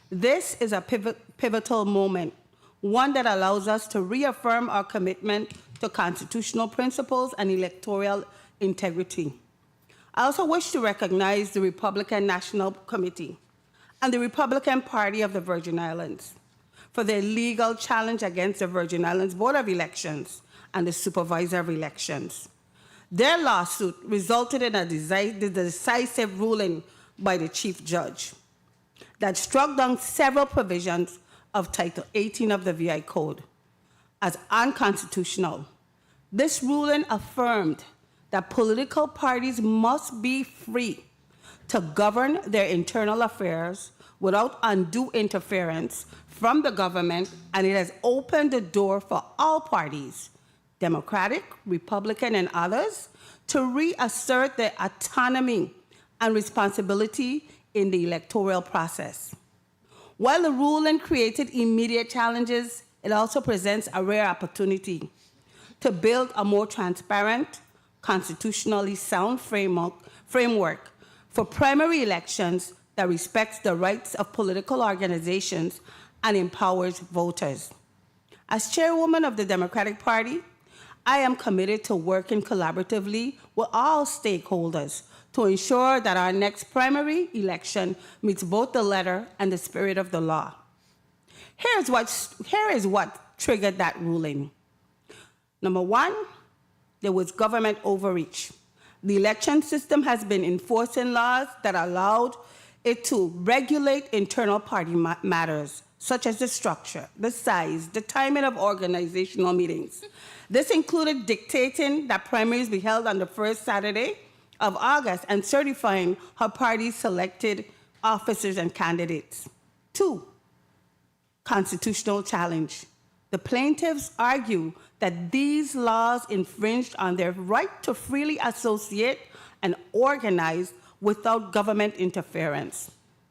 This is a pivotal moment, one that allows us to reaffirm our commitment to constitutional principles and electoral integrity. I also wish to recognize the Republican National Committee and the Republican Party of the Virgin Islands for their legal challenge against the Virgin Islands Board of Elections and the Supervisor of Elections. Their lawsuit resulted in a decisive ruling by the Chief Judge that struck down several provisions of Title 18 of the VI Code as unconstitutional. This ruling affirmed that political parties must be free to govern their internal affairs without undue interference from the government, and it has opened the door for all parties, Democratic, Republican, and others, to reassert their autonomy and responsibility in the electoral process. While the ruling created immediate challenges, it also presents a rare opportunity to build a more transparent, constitutionally sound framework for primary elections that respects the rights of political organizations and empowers voters. As chairwoman of the Democratic Party, I am committed to working collaboratively with all stakeholders to ensure that our next primary election meets both the letter and the spirit of the law. Here is what triggered that ruling. Number one, there was government overreach. The election system has been enforcing laws that allowed it to regulate internal party matters, such as the structure, the size, the timing of organizational meetings. This included dictating that primaries be held on the first Saturday of August and certifying how parties selected officers and candidates. Two, constitutional challenge. The plaintiffs argue that these laws infringed on their right to freely associate and organize without government interference.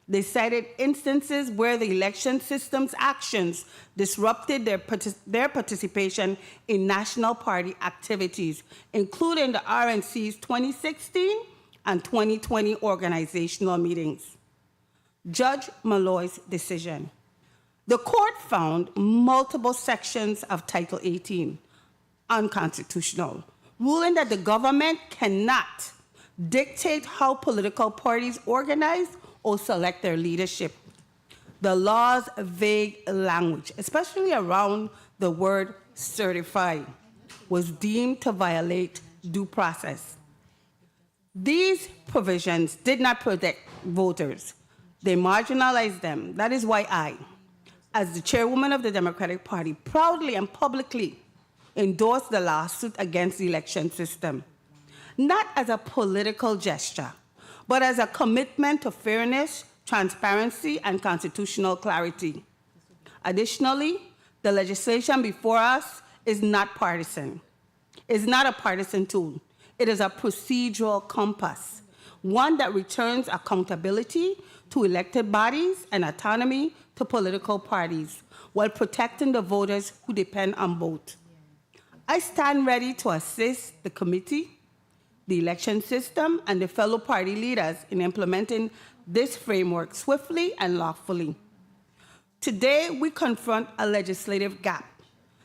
They cited instances where the election system's actions disrupted their participation in national party activities, including the RNC's 2016 and 2020 organizational meetings. Judge Malloy's decision. The court found multiple sections of Title 18 unconstitutional, ruling that the government cannot dictate how political parties organize or select their leadership. The law's vague language, especially around the word certify, was deemed to violate due process. These provisions did not protect voters. They marginalized them. That is why I, as the chairwoman of the Democratic Party, proudly and publicly endorsed the lawsuit against the election system, not as a political gesture, but as a commitment to fairness, transparency, and constitutional clarity. Additionally, the legislation before us is not partisan. It's not a partisan tool. It is a procedural compass, one that returns accountability to elected bodies and autonomy to political parties, while protecting the voters who depend on both. I stand ready to assist the committee, the election system, and the fellow party leaders in implementing this framework swiftly and lawfully. Today, we confront a legislative gap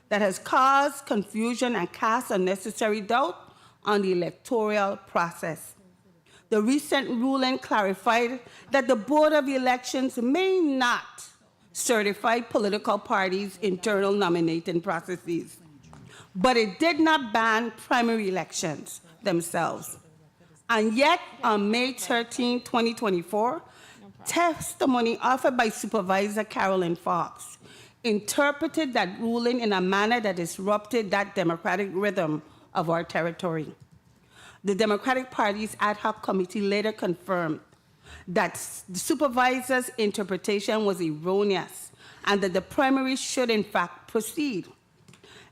that has caused confusion and cast unnecessary doubt on the electoral process. The recent ruling clarified that the Board of Elections may not certify political parties' internal nominating processes, but it did not ban primary elections themselves. And yet, on May 13, 2024, testimony offered by Supervisor Carolyn Fox interpreted that ruling in a manner that disrupted that democratic rhythm of our territory. The Democratic Party's ad hoc committee later confirmed that the supervisor's interpretation was erroneous and that the primary should in fact proceed.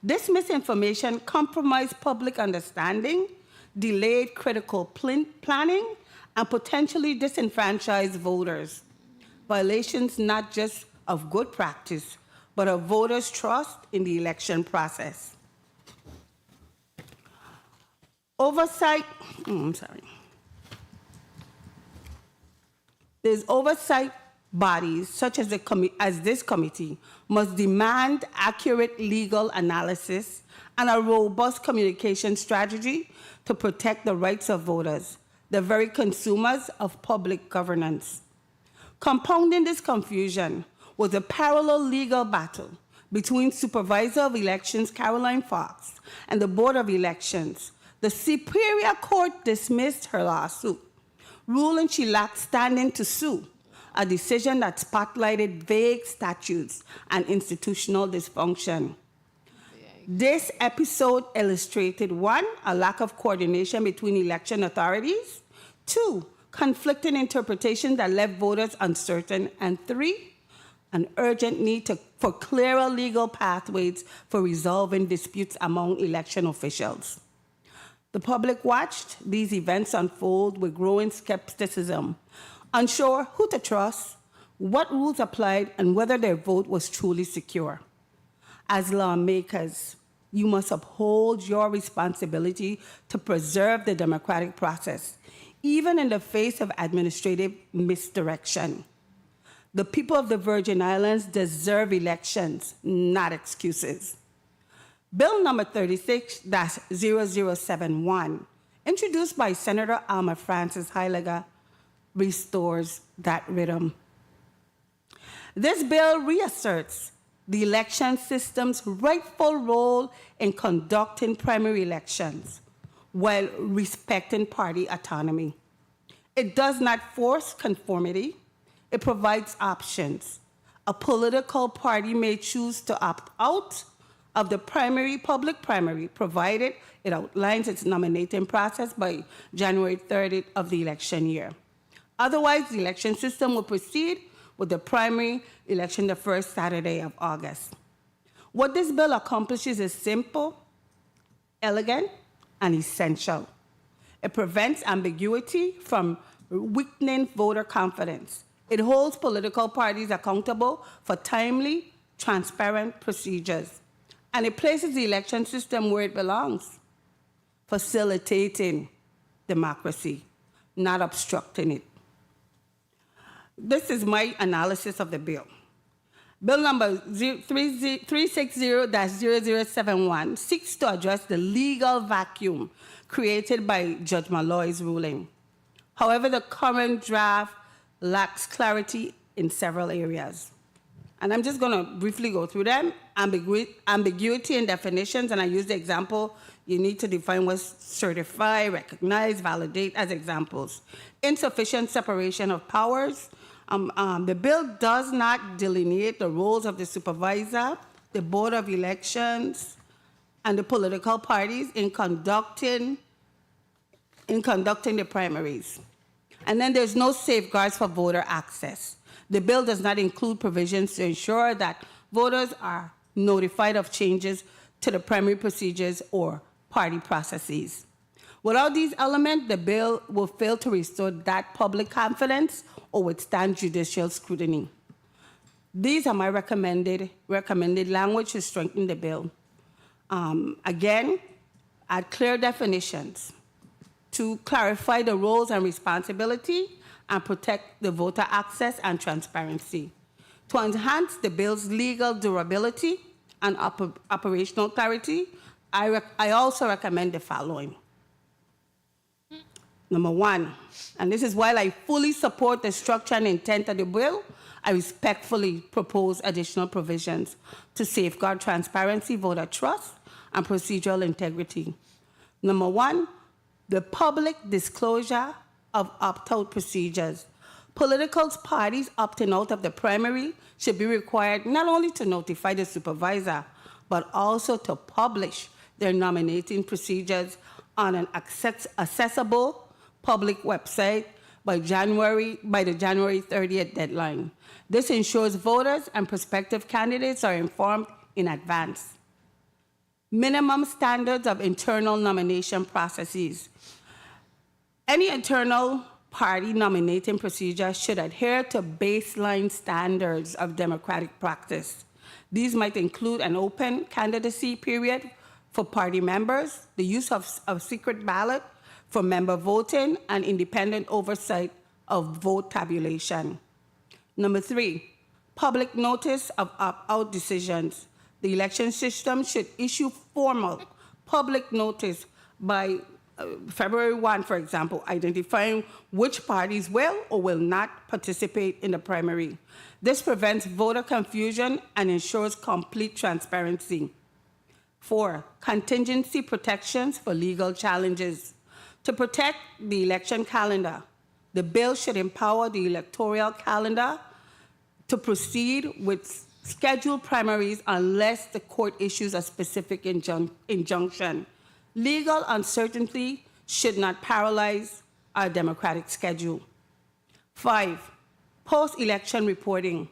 This misinformation compromised public understanding, delayed critical planning, and potentially disenfranchised voters. Violations not just of good practice, but of voters' trust in the election process. oversight, There's oversight bodies such as, this committee must demand accurate legal analysis and a robust communication strategy to protect the rights of voters, the very consumers of public governance. Compounding this confusion was a parallel legal battle between Supervisor of Elections Caroline Fox and the Board of Elections. The Superior Court dismissed her lawsuit, ruling she lacked standing to sue, a decision that spotlighted vague statutes and institutional dysfunction. This episode illustrated 1, a lack of coordination between election authorities, 2, conflicting interpretations that left voters uncertain, and 3, an urgent need for clearer legal pathways for resolving disputes among election officials. The public watched these events unfold with growing skepticism, unsure who to trust, what rules applied, and whether their vote was truly secure. As lawmakers, you must uphold your responsibility to preserve the democratic process, even in the face of administrative misdirection. The people of the Virgin Islands deserve elections, not excuses. Bill number 36-0071, introduced by Senator Alma Francis Heilega, restores that rhythm. This bill reasserts the election system's rightful role in conducting primary elections while respecting party autonomy. It does not force conformity. It provides options. A political party may choose to opt out of the public primary, provided it outlines its nominating process by January 30th of the election year. Otherwise, the election system will proceed with the primary election the first Saturday of August. What this bill accomplishes is simple, elegant, and essential. It prevents ambiguity from weakening voter confidence. It holds political parties accountable for timely, transparent procedures. And it places the election system where it belongs, facilitating democracy, not obstructing it. This is my analysis of the bill. Bill number 360-0071 seeks to address the legal vacuum created by Judge Malloy's ruling. However, the current draft lacks clarity in several areas. And I'm just going to briefly go through them. Ambiguity in definitions, and I use the example, you need to define what's certify, recognize, validate as examples. Insufficient separation of powers. The bill does not delineate the roles of the supervisor, the Board of Elections, and the political parties in conducting the primaries. And then there's no safeguards for voter access. The bill does not include provisions to ensure that voters are notified of changes to the primary procedures or party processes. Without these elements, the bill will fail to restore that public confidence or withstand judicial scrutiny. These are my recommended language to strengthen the bill. Again, add clear definitions to clarify the roles and responsibility and protect the voter access and transparency. To enhance the bill's legal durability and operational clarity, I also recommend the following. Number 1, and this is while I fully support the structure and intent of the bill, I respectfully propose additional provisions to safeguard transparency, voter trust, and procedural integrity. Number 1, the public disclosure of opt-out procedures. Political parties opting out of the primary should be required not only to notify the supervisor, but also to publish their nominating procedures on an accessible public website by the January 30th deadline. This ensures voters and prospective candidates are informed in advance. Minimum standards of internal nomination processes. Any internal party nominating procedure should adhere to baseline standards of democratic practice. These might include an open candidacy period for party members, the use of secret ballot for member voting, and independent oversight of vote tabulation. Number 3, public notice of opt-out decisions. The election system should issue formal public notice by February 1, for example, identifying which parties will or will not participate in the primary. This prevents voter confusion and ensures complete transparency. 4, contingency protections for legal challenges. To protect the election calendar, the bill should empower the electoral calendar to proceed with scheduled primaries unless the court issues a specific injunction. Legal uncertainty should not paralyze our democratic schedule. 5, post-election reporting.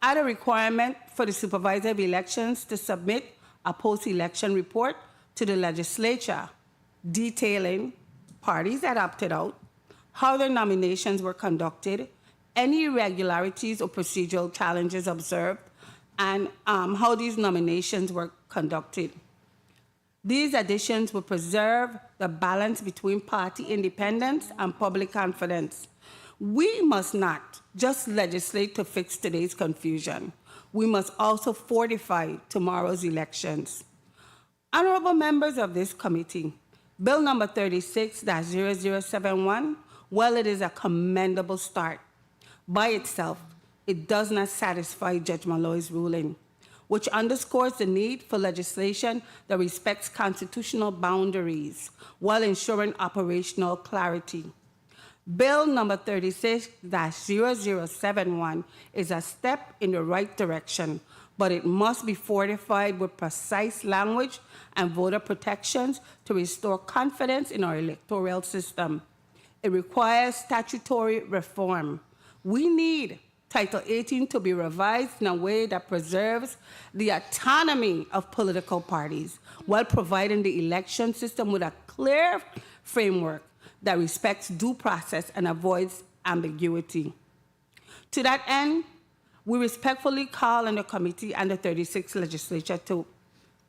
Add a requirement for the Supervisor of Elections to submit a post-election report to the legislature detailing parties that opted out, how their nominations were conducted, any irregularities or procedural challenges observed, and how these nominations were conducted. These additions will preserve the balance between party independence and public confidence. We must not just legislate to fix today's confusion. We must also fortify tomorrow's elections. Honorable members of this committee, Bill number 36-0071, while it is a commendable start, by itself, it does not satisfy Judge Malloy's ruling, which underscores the need for legislation that respects constitutional boundaries while ensuring operational clarity. Bill number 36-0071 is a step in the right direction, but it must be fortified with precise language and voter protections to restore confidence in our electoral system. It requires statutory reform. We need Title 18 to be revised in a way that preserves the autonomy of political parties while providing the election system with a clear framework that respects due process and avoids ambiguity. To that end, we respectfully call on the committee and the 36th legislature to,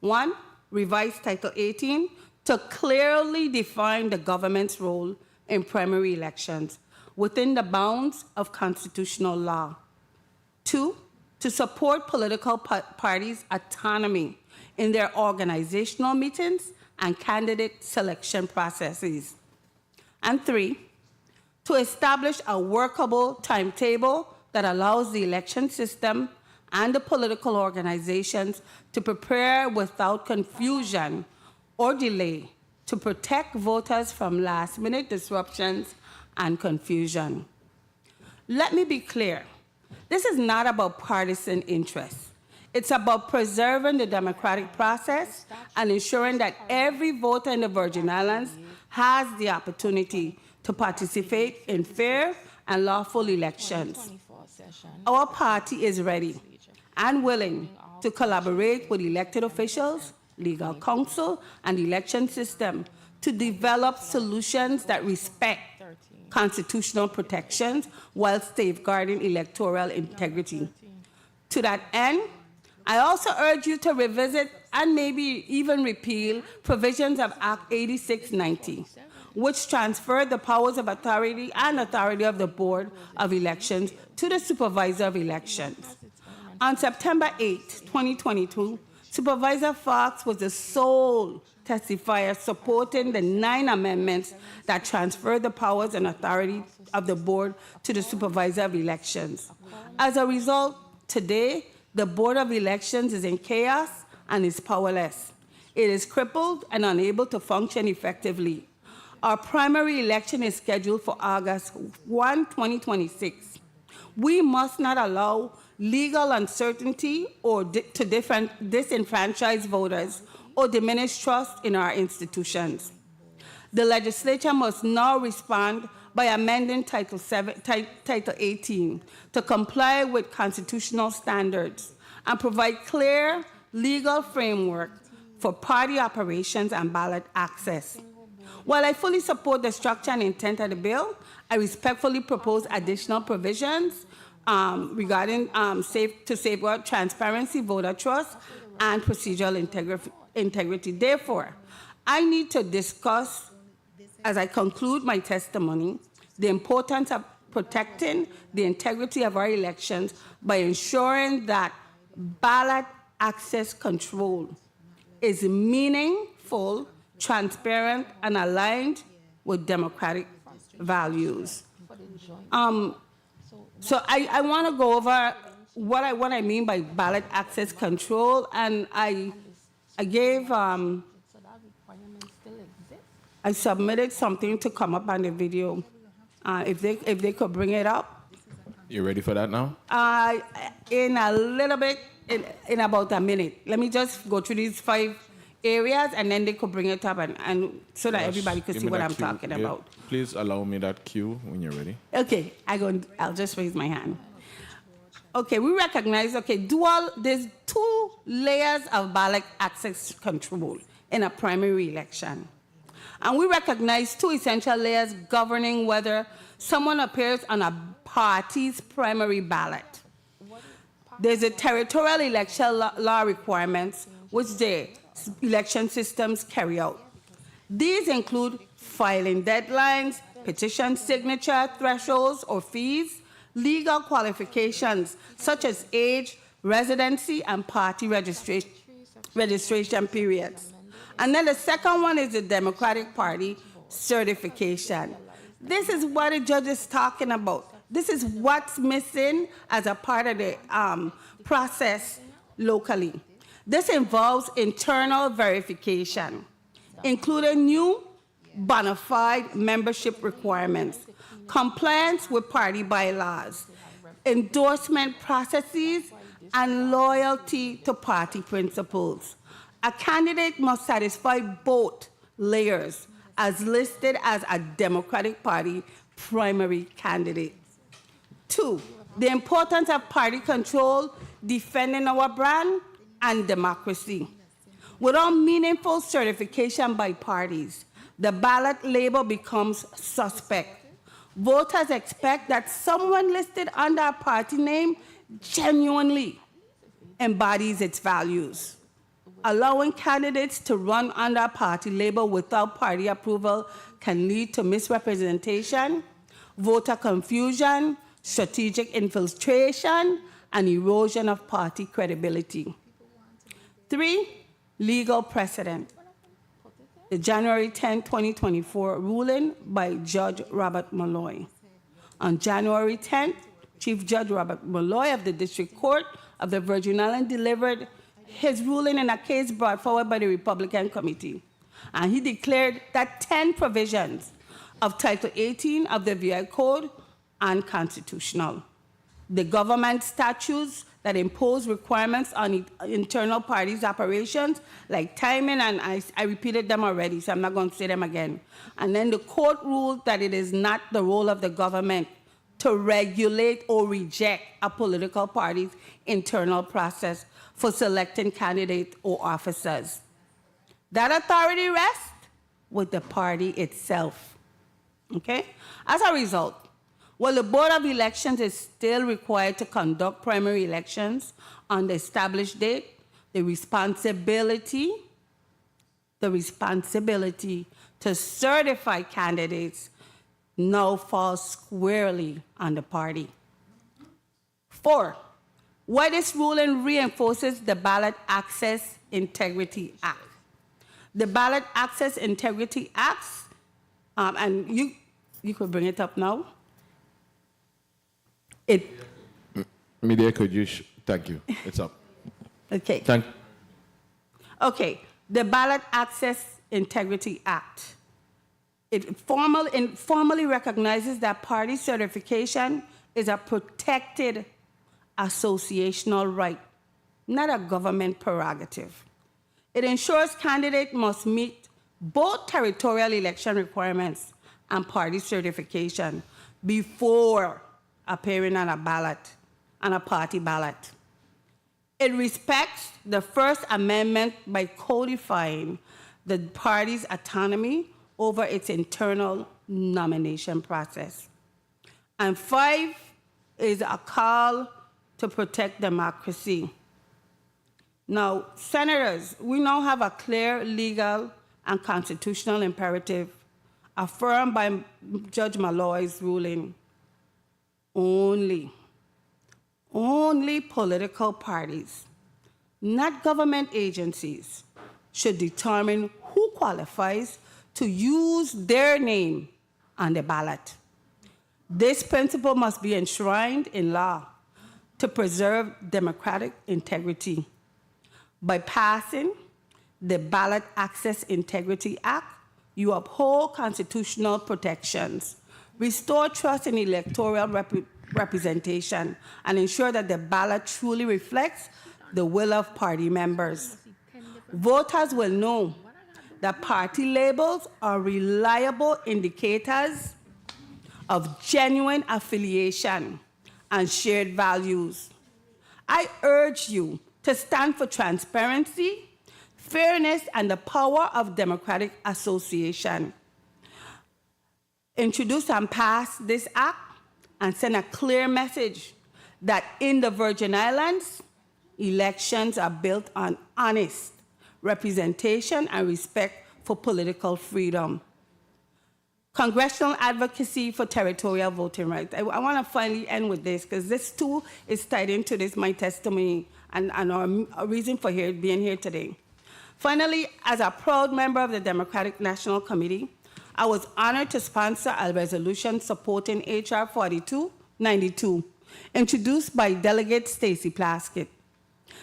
1, revise Title 18 to clearly define the government's role in primary elections within the bounds of constitutional law. 2, to support political parties' autonomy in their organizational meetings and candidate selection processes. And 3, to establish a workable timetable that allows the election system and the political organizations to prepare without confusion or delay to protect voters from last-minute disruptions and confusion. Let me be clear. This is not about partisan interests. It's about preserving the democratic process and ensuring that every voter in the Virgin Islands has the opportunity to participate in fair and lawful elections. Our party is ready and willing to collaborate with elected officials, legal counsel, and the election system to develop solutions that respect constitutional protections while safeguarding electoral integrity. To that end, I also urge you to revisit and maybe even repeal provisions of Act 8690, which transferred the powers of authority of the Board of Elections to the Supervisor of Elections. On September 8, 2022, Supervisor Fox was the sole testifier supporting the 9 amendments that transferred the powers and authority of the board to the Supervisor of Elections. As a result, today, the Board of Elections is in chaos and is powerless. It is crippled and unable to function effectively. Our primary election is scheduled for August 1, 2026. We must not allow legal uncertainty or to disenfranchise voters or diminish trust in our institutions. The legislature must now respond by amending Title 18 to comply with constitutional standards and provide clear legal framework for party operations and ballot access. While I fully support the structure and intent of the bill, I respectfully propose additional provisions regarding to safeguard transparency, voter trust, and procedural integrity. Therefore, I need to discuss, as I conclude my testimony, the importance of protecting the integrity of our elections by ensuring that ballot access control is meaningful, transparent, and aligned with democratic values. So I want to go over what I mean by ballot access control, and I gave I submitted something to come up on the video. If they could bring it up. You ready for that now? In a little bit, in about a minute. Let me just go through these 5 areas, and then they could bring it up, and so that Yes. everybody could Give see me what that I'm cue. talking Yeah. about. Please allow me that cue when you're ready. Okay, I'll just raise my hand. Okay, we recognize, there's 2 layers of ballot access control in a primary election. And we recognize 2 essential layers governing whether someone appears on a party's primary ballot. There's a territorial election law requirements which the election systems carry out. These include filing deadlines, petition signature thresholds or fees, legal qualifications such as age, residency, and party registration periods. And then the second one is the Democratic Party certification. This is what the judge is talking about. This is what's missing as a part of the process locally. This involves internal verification, including new bona fide membership requirements, compliance with party bylaws, endorsement processes, and loyalty to party principles. A candidate must satisfy both layers as listed as a Democratic Party primary candidate. 2, the importance of party control, defending our brand and democracy. Without meaningful certification by parties, the ballot label becomes suspect. Voters expect that someone listed under a party name genuinely embodies its values. Allowing candidates to run under a party label without party approval can lead to misrepresentation, voter confusion, strategic infiltration, and erosion of party credibility. 3, legal precedent. The January 10, 2024 ruling by Judge Robert Malloy. On January 10th, Chief Judge Robert Malloy of the District Court of the Virgin Islands delivered his ruling in a case brought forward by the Republican Committee. And he declared that 10 provisions of Title 18 of the VI Code are unconstitutional. The government statutes that impose requirements on internal parties' operations, like timing, and I repeated them already, so I'm not going to say them again. And then the court ruled that it is not the role of the government to regulate or reject a political party's internal process for selecting candidates or officers. That authority rests with the party itself. Okay? As a result, while the Board of Elections is still required to conduct primary elections on the established date, the responsibility to certify candidates now falls squarely on the party. 4, why this ruling reinforces the Ballot Access Integrity Act. The Ballot Access Integrity Act, and you could bring it up now. Media, could you? Thank you. It's up. Okay. Okay. The Ballot Access Integrity Act. It formally recognizes that party certification is a protected associational right, not a government prerogative. It ensures candidates must meet both territorial election requirements and party certification before appearing on a ballot, on a party ballot. It respects the First Amendment by codifying the party's autonomy over its internal nomination process. And 5 is a call to protect democracy. Now, senators, we now have a clear legal and constitutional imperative affirmed by Judge Malloy's ruling. Only political parties, not government agencies, should determine who qualifies to use their name on the ballot. This principle must be enshrined in law to preserve democratic integrity. By passing the Ballot Access Integrity Act, you uphold constitutional protections, restore trust in electoral representation, and ensure that the ballot truly reflects the will of party members. Voters will know that party labels are reliable indicators of genuine affiliation and shared values. I urge you to stand for transparency, fairness, and the power of democratic association. Introduce and pass this act and send a clear message that in the Virgin Islands, elections are built on honest representation and respect for political freedom. Congressional advocacy for territorial voting rights. I want to finally end with this because this too is tied into this, my testimony and our reason for being here today. Finally, as a proud member of the Democratic National Committee, I was honored to sponsor a resolution supporting H.R. 4292, introduced by Delegate Stacey Plaskett.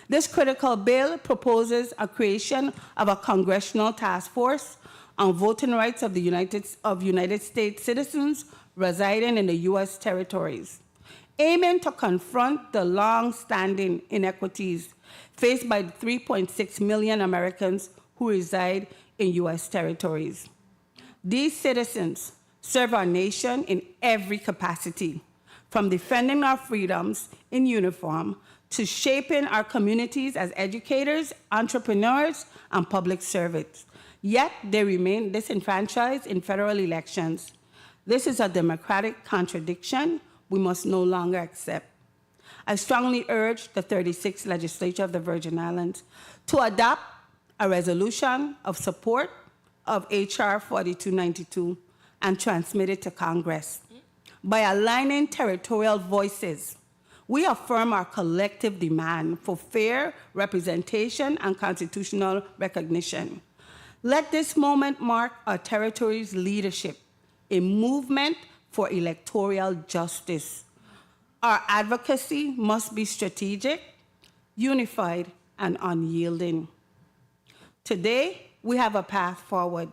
This critical bill proposes a creation of a congressional task force on voting rights of the United States citizens residing in the U.S. territories, aiming to confront the long-standing inequities faced by 3.6 million Americans who reside in U.S. territories. These citizens serve our nation in every capacity, from defending our freedoms in uniform to shaping our communities as educators, entrepreneurs, and public servants. Yet they remain disenfranchised in federal elections. This is a democratic contradiction we must no longer accept. I strongly urge the 36th Legislature of the Virgin Islands to adopt a resolution of support of H.R. 4292 and transmit it to Congress. By aligning territorial voices, we affirm our collective demand for fair representation and constitutional recognition. Let this moment mark our territory's leadership, a movement for electoral justice. Our advocacy must be strategic, unified, and unyielding. Today, we have a path forward.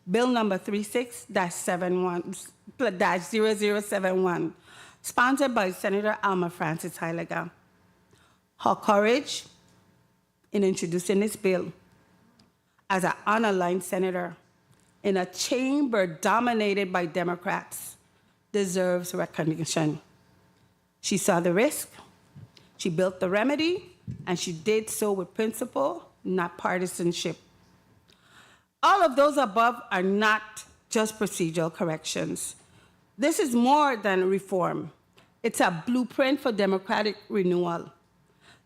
Bill number 36-0071, sponsored by Senator Alma Francis Heiliger. Her courage in introducing this bill as an unaligned senator in a chamber dominated by Democrats deserves recognition. She saw the risk, she built the remedy, and she did so with principle, not partisanship. All of those above are not just procedural corrections. This is more than reform. It's a blueprint for democratic renewal.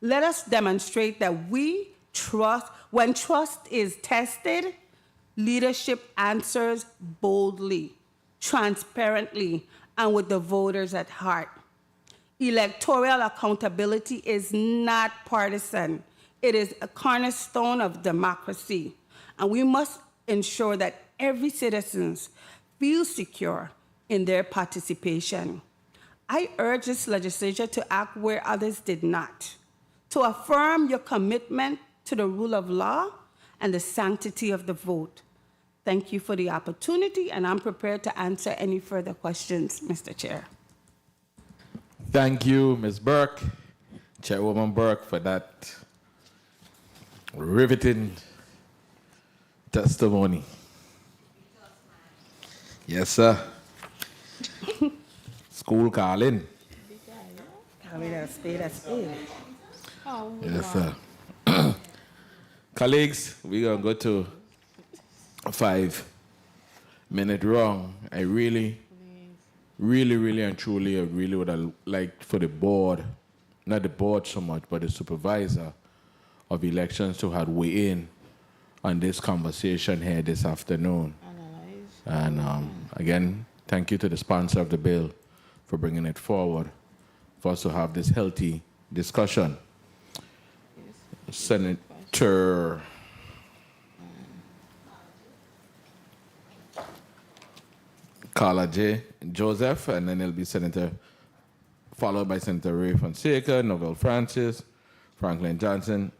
Let us demonstrate that we trust, when trust is tested, leadership answers boldly, transparently, and with the voters at heart. Electoral accountability is not partisan. It is a cornerstone of democracy. And we must ensure that every citizen feels secure in their participation. I urge this legislature to act where others did not, to affirm your commitment to the rule of law and the sanctity of the vote. Thank you for the opportunity, and I'm prepared to answer any further questions, Mr. Chair. Thank you, Ms. Burke, Chairwoman Burke, for that riveting testimony. Yes, sir. School calling. Yes, sir. Colleagues, we're going to go to a 5-minute round. I really and truly, I really would have liked for the board, not the board so much, but the supervisor of Elections to have weigh in on this conversation here this afternoon. And again, thank you to the sponsor of the bill for bringing it forward for us to have this healthy discussion. Senator Carla J. Joseph, and then it'll be followed by Senator Ray Fonseca, Novell Francis, Franklin Johnson,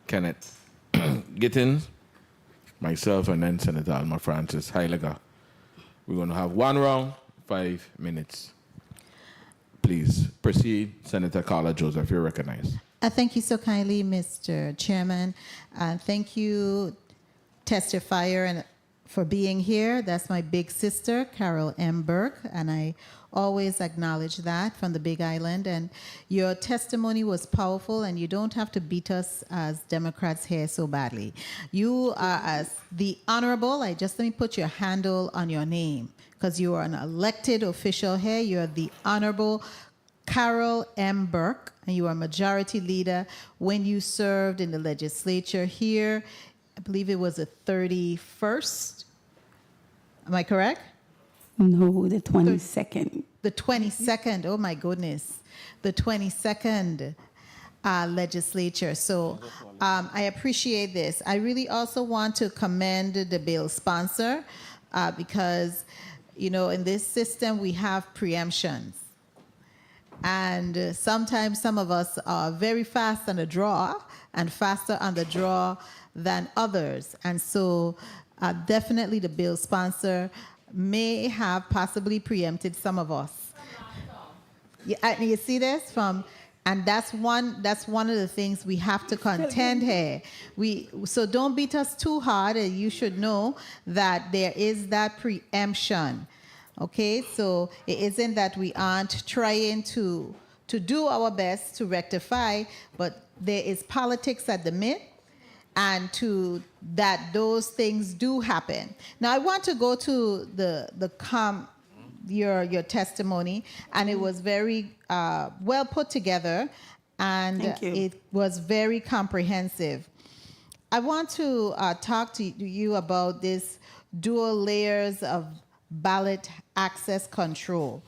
Kenneth Gittins, myself, and then Senator Alma Francis Heilega. We're going to have one round, 5 minutes. Please proceed, Senator Carla Joseph, you're recognized. Thank you so kindly, Mr. Chairman. Thank you, testifier, and for being here. That's my big sister, Carol M. Burke, and I always acknowledge that from the Big Island. And your testimony was powerful, and you don't have to beat us as Democrats here so badly. You are as the Honorable, let me put your handle on your name, because you are an elected official here. You're the Honorable Carol M. Burke, and you are Majority Leader when you served in the legislature here. I believe it was the 31st. Am I correct? No, the 22nd. The 22nd. Oh, my goodness. The 22nd legislature. So I appreciate this. I really also want to commend the bill sponsor because, you know, in this system, we have preemptions. And sometimes some of us are very fast on the draw and faster on the draw than others. And so definitely the bill sponsor may have possibly preempted some of us. Yeah, you see this and that's one of the things we have to contend here. So don't beat us too hard. You should know that there is that preemption. Okay, so it isn't that we aren't trying to do our best to rectify, but there is politics at the mid, and to that those things do happen. Now I want to go to your testimony, and it was very well put together, and it was very comprehensive. I want to talk to you about this dual layers of ballot access control.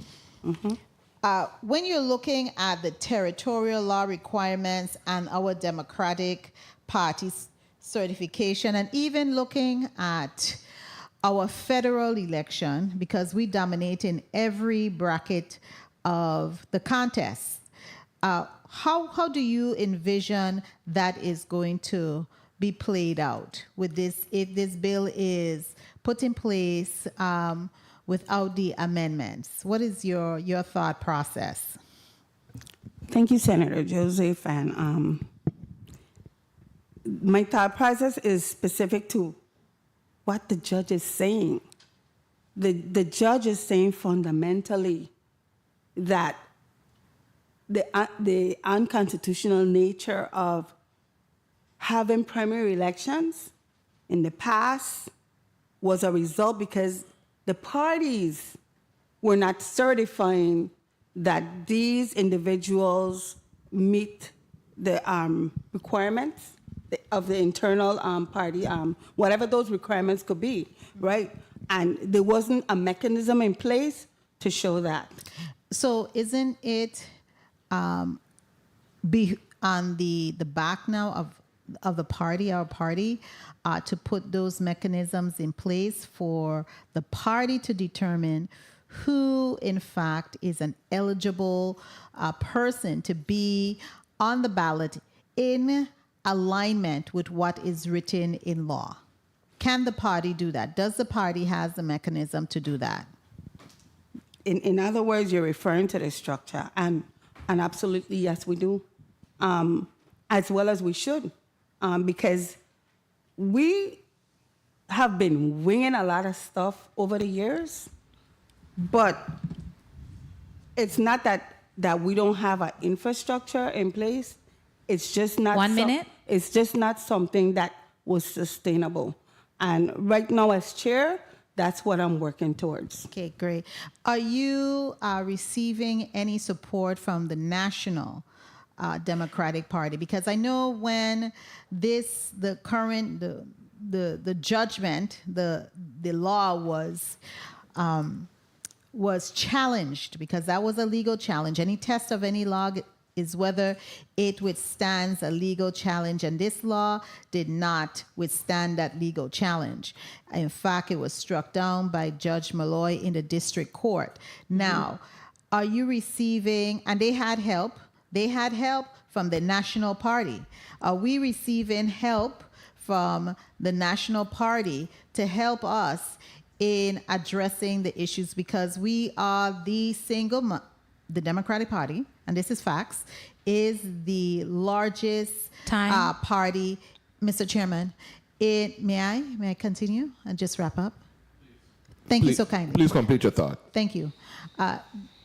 When you're looking at the territorial law requirements and our Democratic Party's certification, and even looking at our federal election, because we dominate in every bracket of the contest, how do you envision that is going to be played out with this, if this bill is put in place without the amendments? What is your thought process? Thank you, Senator Joseph. And my thought process is specific to what the judge is saying. The judge is saying fundamentally that the unconstitutional nature of having primary elections in the past was a result because the parties were not certifying that these individuals meet the requirements of the internal party, whatever those requirements could be, right? And there wasn't a mechanism in place to show that. So isn't it be on the back now of the party, our party, to put those mechanisms in place for the party to determine who, in fact, is an eligible person to be on the ballot in alignment with what is written in law? Can the party do that? Does the party have the mechanism to do that? In other words, you're referring to the structure, and absolutely, yes, we do, as well as we should, because we have been winging a lot of stuff over the years, but it's not that we don't have an infrastructure in place. It's just not 1 minute. It's just not something that was sustainable. And right now, as chair, that's what I'm working towards. Okay, great. Are you receiving any support from the national Democratic Party? Because I know when the judgment, the law was challenged, because that was a legal challenge. Any test of any law is whether it withstands a legal challenge, and this law did not withstand that legal challenge. In fact, it was struck down by Judge Malloy in the district court. Now, are you receiving, and they had help from the National Party. Are we receiving help from the National Party to help us in addressing the issues? Because we are the Democratic Party, and this is facts, is the largest party. Mr. Chairman, may I continue and just wrap up? Thank you so kindly. Please complete your thought. Thank you.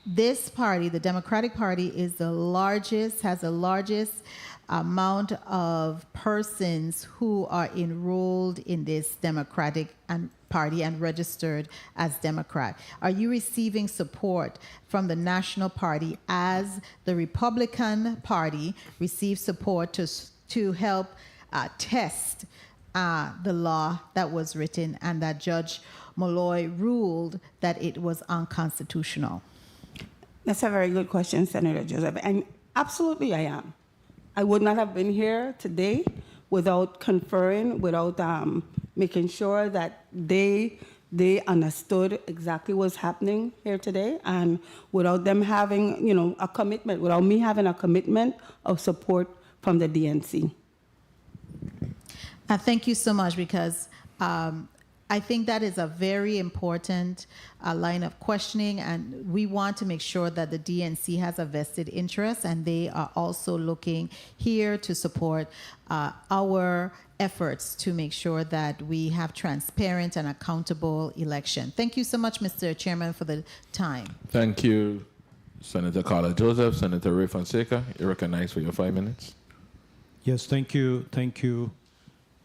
This party, the Democratic Party, has the largest amount of persons who are enrolled in this Democratic Party and registered as Democrat. Are you receiving support from the National Party as the Republican Party receives support to help test the law that was written and that Judge Malloy ruled that it was unconstitutional? That's a very good question, Senator Joseph. And absolutely I am. I would not have been here today without conferring, without making sure that they understood exactly what's happening here today, and without them having, a commitment, without me having a commitment of support from the DNC. Thank you so much, because I think that is a very important line of questioning, and we want to make sure that the DNC has a vested interest, and they are also looking here to support our efforts to make sure that we have transparent and accountable election. Thank you so much, Mr. Chairman, for the time. Thank you, Senator Carla Joseph. Senator Ray Fonseca, you're recognized for your 5 minutes. Yes, thank you. Thank you,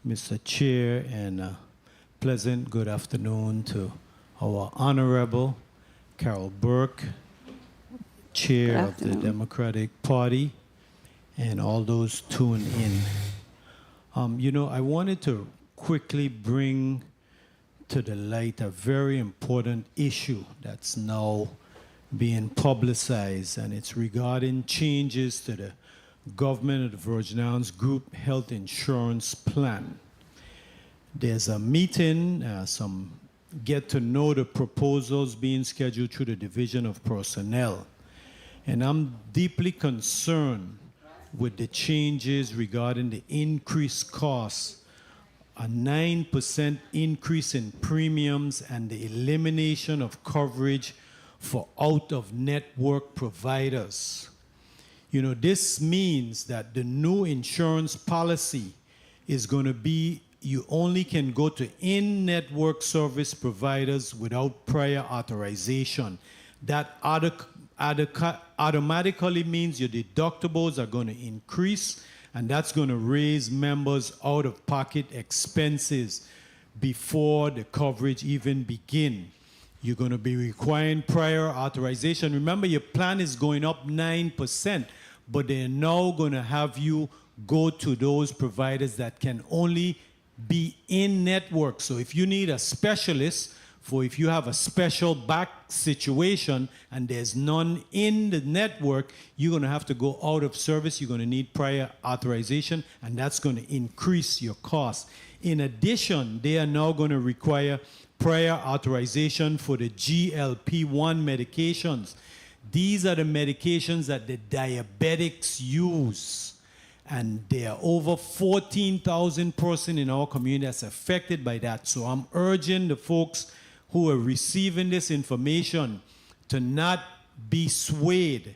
Mr. Chair, and pleasant good afternoon to our Honorable Carol Burke, Chair of the Democratic Party, and all those tuned in. I wanted to quickly bring to the light a very important issue that's now being publicized, and it's regarding changes to the Government of the Virgin Islands Group Health Insurance Plan. There's a meeting, some get to know the proposals being scheduled through the Division of Personnel. And I'm deeply concerned with the changes regarding the increased costs, a 9% increase in premiums, and the elimination of coverage for out-of-network providers. This means that the new insurance policy is going to be you only can go to in-network service providers without prior authorization. That automatically means your deductibles are going to increase, and that's going to raise members' out-of-pocket expenses before the coverage even begin. You're going to be requiring prior authorization. Remember, your plan is going up 9%, but they're now going to have you go to those providers that can only be in network. So if you need a specialist if you have a special back situation and there's none in the network, you're going to have to go out of service. You're going to need prior authorization, and that's going to increase your cost. In addition, they are now going to require prior authorization for the GLP-1 medications. These are the medications that the diabetics use. And there are over 14,000 persons in our community that's affected by that. So I'm urging the folks who are receiving this information to not be swayed.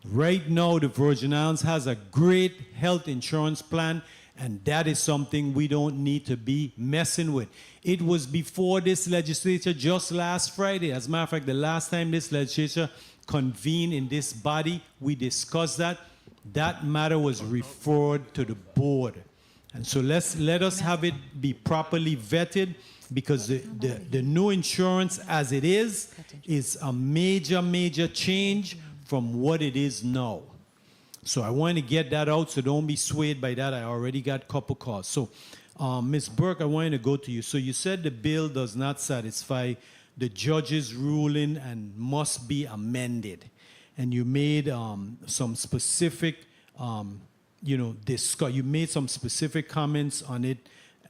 Right now, the Virgin Islands has a great health insurance plan, and that is something we don't need to be messing with. It was before this legislature just last Friday. As a matter of fact, the last time this legislature convened in this body, we discussed that. That matter was referred to the board. And so let us have it be properly vetted, because the new insurance as it is a major, major change from what it is now. So I want to get that out, so don't be swayed by that. I already got a couple calls. So, Ms. Burke, I wanted to go to you. So you said the bill does not satisfy the judge's ruling and must be amended. And you made some specific, you made some specific comments on it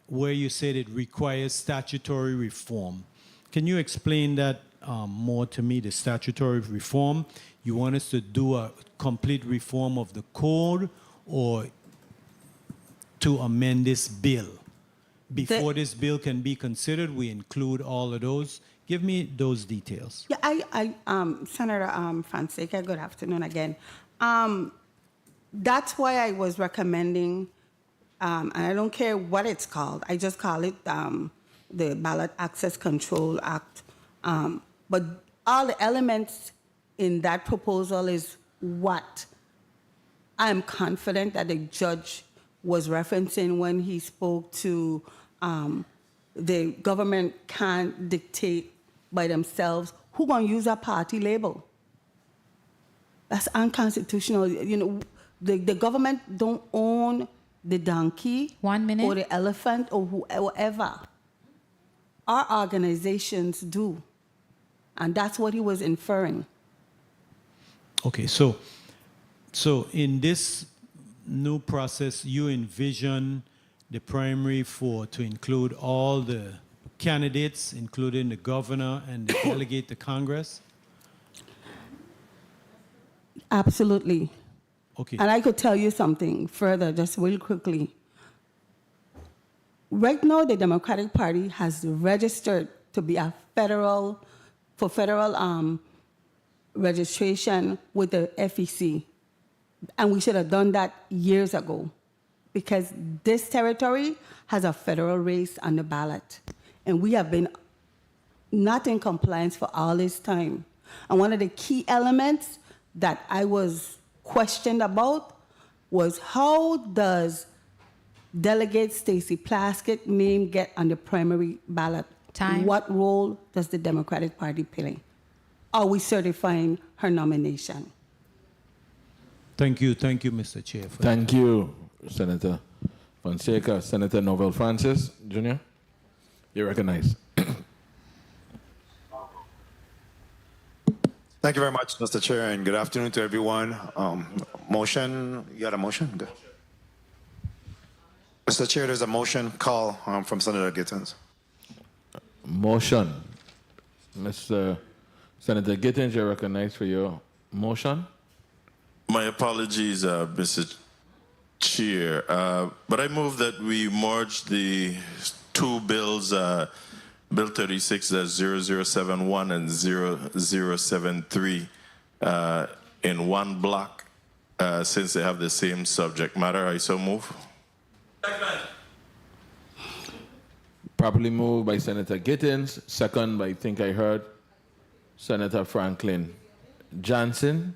where you said it requires statutory reform. Can you explain that more to me, the statutory reform? You want us to do a complete reform of the code or to amend this bill? Before this bill can be considered, we include all of those. Give me those details. Yeah, Senator Fonseca, good afternoon again. That's why I was recommending, and I don't care what it's called, I just call it the Ballot Access Control Act. But all the elements in that proposal is what I'm confident that the judge was referencing when he spoke to the government can't dictate by themselves who gonna use a party label. That's unconstitutional. You know, the government don't own the donkey 1 minute. or the elephant or whoever. Our organizations do. And that's what he was inferring. Okay, so in this new process, you envision the primary to include all the candidates, including the governor and the delegate to Congress? Absolutely. Okay. And I could tell you something further, just real quickly. Right now, the Democratic Party has registered to be a federal registration with the FEC. And we should have done that years ago because this territory has a federal race on the ballot. And we have been not in compliance for all this time. And one of the key elements that I was questioned about was how does Delegate Stacey Plaskett's name get on the primary ballot? Time. What role does the Democratic Party play? Are we certifying her nomination? Thank you, Mr. Chair. Thank you, Senator Fonseca. Senator Novell Francis, Jr., you're recognized. Thank you very much, Mr. Chair, and good afternoon to everyone. Motion, you got a motion? Good. Mr. Chair, there's a motion call from Senator Gittens. Motion. Mr. Senator Gittens, you're recognized for your motion. My apologies, Mr. Chair, but I move that we merge the two bills, Bill 36-0071 and 0073, in one block, since they have the same subject matter. I so move. Properly moved by Senator Gittens, second by, I think I heard, Senator Franklin Johnson.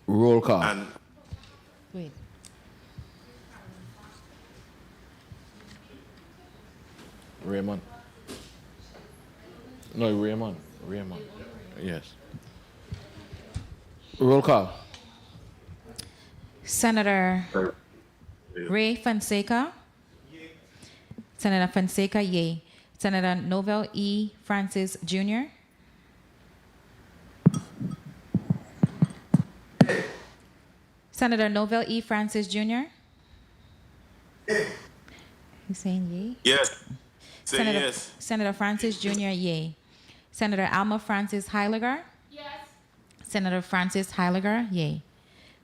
Roll call. And Wait. Raymond. No, Raymond. Yes. Roll call. Senator Ray Fonseca. Senator Fonseca, yay. Senator Novell E. Francis, Jr. Senator Novell E. Francis, Jr. He's saying yay? yes. Say Senator, yes. Senator Francis, Jr., yay. Senator Alma Francis Heiliger. Yes. Senator Francis Heiliger, yay.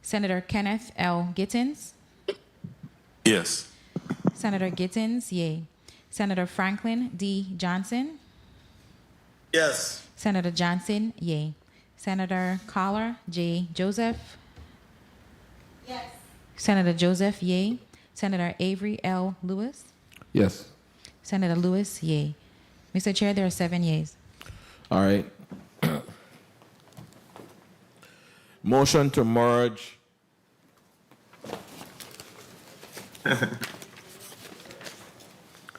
Senator Kenneth L. Gittens. Yes. Senator Gittens, yay. Senator Franklin D. Johnson. Yes. Senator Johnson, yay. Senator Collar J. Joseph. Yes. Senator Joseph, yay. Senator Avery L. Lewis. Yes. Senator Lewis, yay. Mr. Chair, there are 7 yeas. All right. Motion to merge.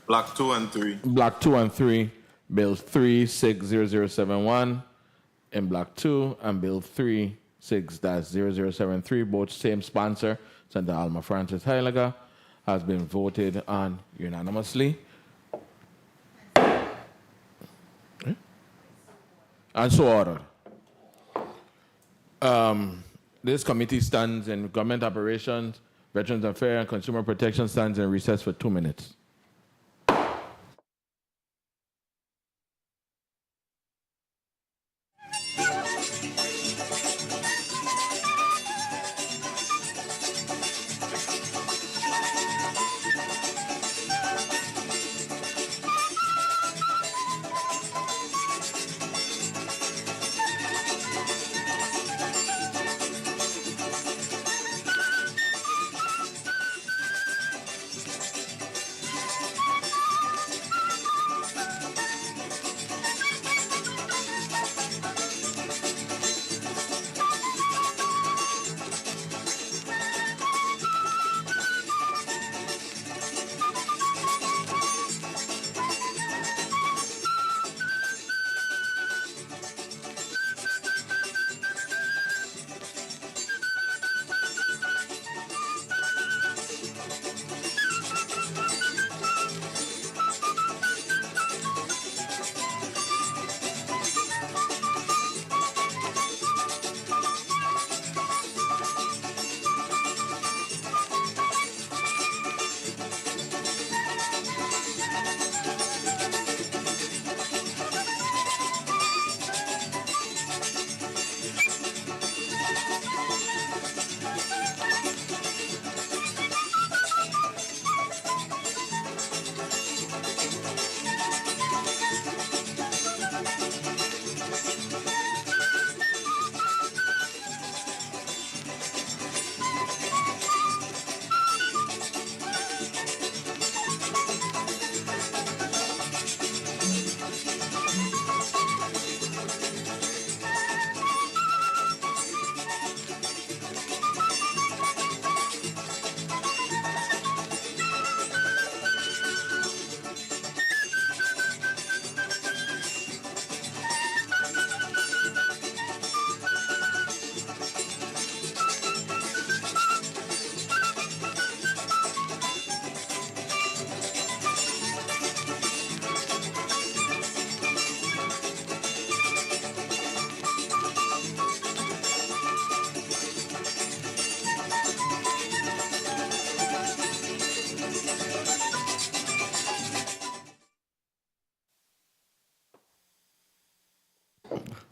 Block 2 and 3. Block 2 and 3, Bill 360071 in Block 2 and Bill 360071 36-0073, both same sponsor, Senator Alma Francis Heiliger, has been voted on unanimously. And so ordered. This committee stands in Government Operations, Veterans Affairs, and Consumer Protection stands in recess for 2 minutes.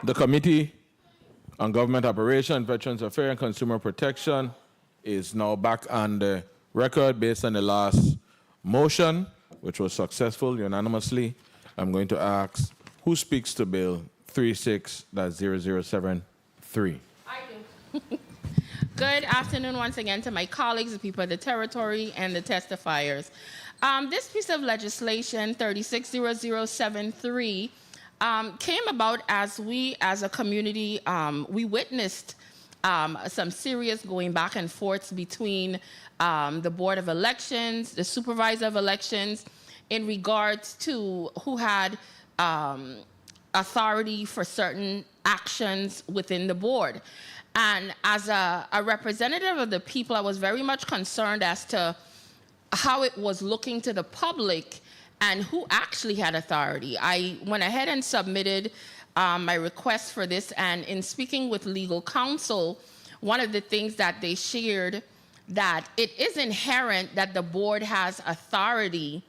The Committee on Government Operations, Veterans Affairs, and Consumer Protection is now back on the record based on the last motion, which was successful unanimously. I'm going to ask who speaks to Bill 36-0073. I do. Good afternoon once again to my colleagues, the people of the territory, and the testifiers. This piece of legislation, 36-0073, came about as we, as a community, we witnessed some serious going back and forth between the Board of Elections, the Supervisor of Elections, in regards to who had authority for certain actions within the board. And as a representative of the people, I was very much concerned as to how it was looking to the public and who actually had authority. I went ahead and submitted my request for this, and in speaking with legal counsel, one of the things that they shared, that it is inherent that the board has authority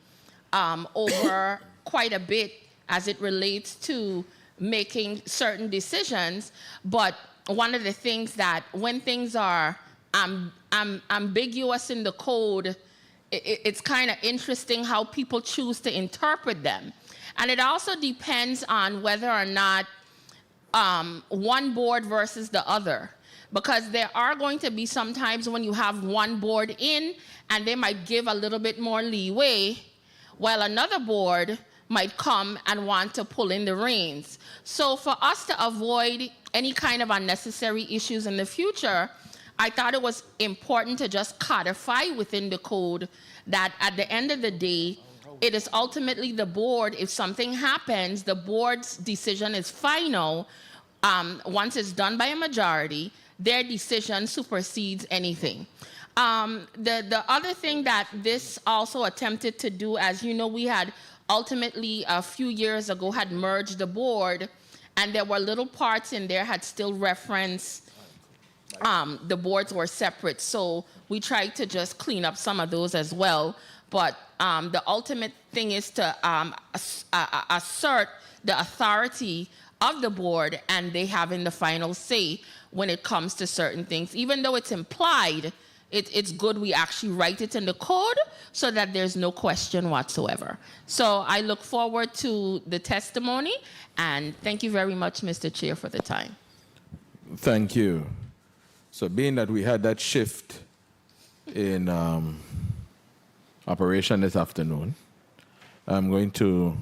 over quite a bit as it relates to making certain decisions, but one of the things that when things are ambiguous in the code, it's kind of interesting how people choose to interpret them. And it also depends on whether or not one board versus the other. Because there are going to be some times when you have one board in and they might give a little bit more leeway, while another board might come and want to pull in the reins. So for us to avoid any kind of unnecessary issues in the future, I thought it was important to just codify within the code that at the end of the day, it is ultimately the board. If something happens, the board's decision is final. Once it's done by a majority, their decision supersedes anything. The other thing that this also attempted to do, as you know, we had ultimately a few years ago had merged the board, and there were little parts in there had still referenced the boards were separate. So we tried to just clean up some of those as well. But the ultimate thing is to assert the authority of the board, and they having the final say when it comes to certain things. Even though it's implied, it's good we actually write it in the code so that there's no question whatsoever. So I look forward to the testimony, and thank you very much, Mr. Chair, for the time. Thank you. So being that we had that shift in operation this afternoon, I'm going to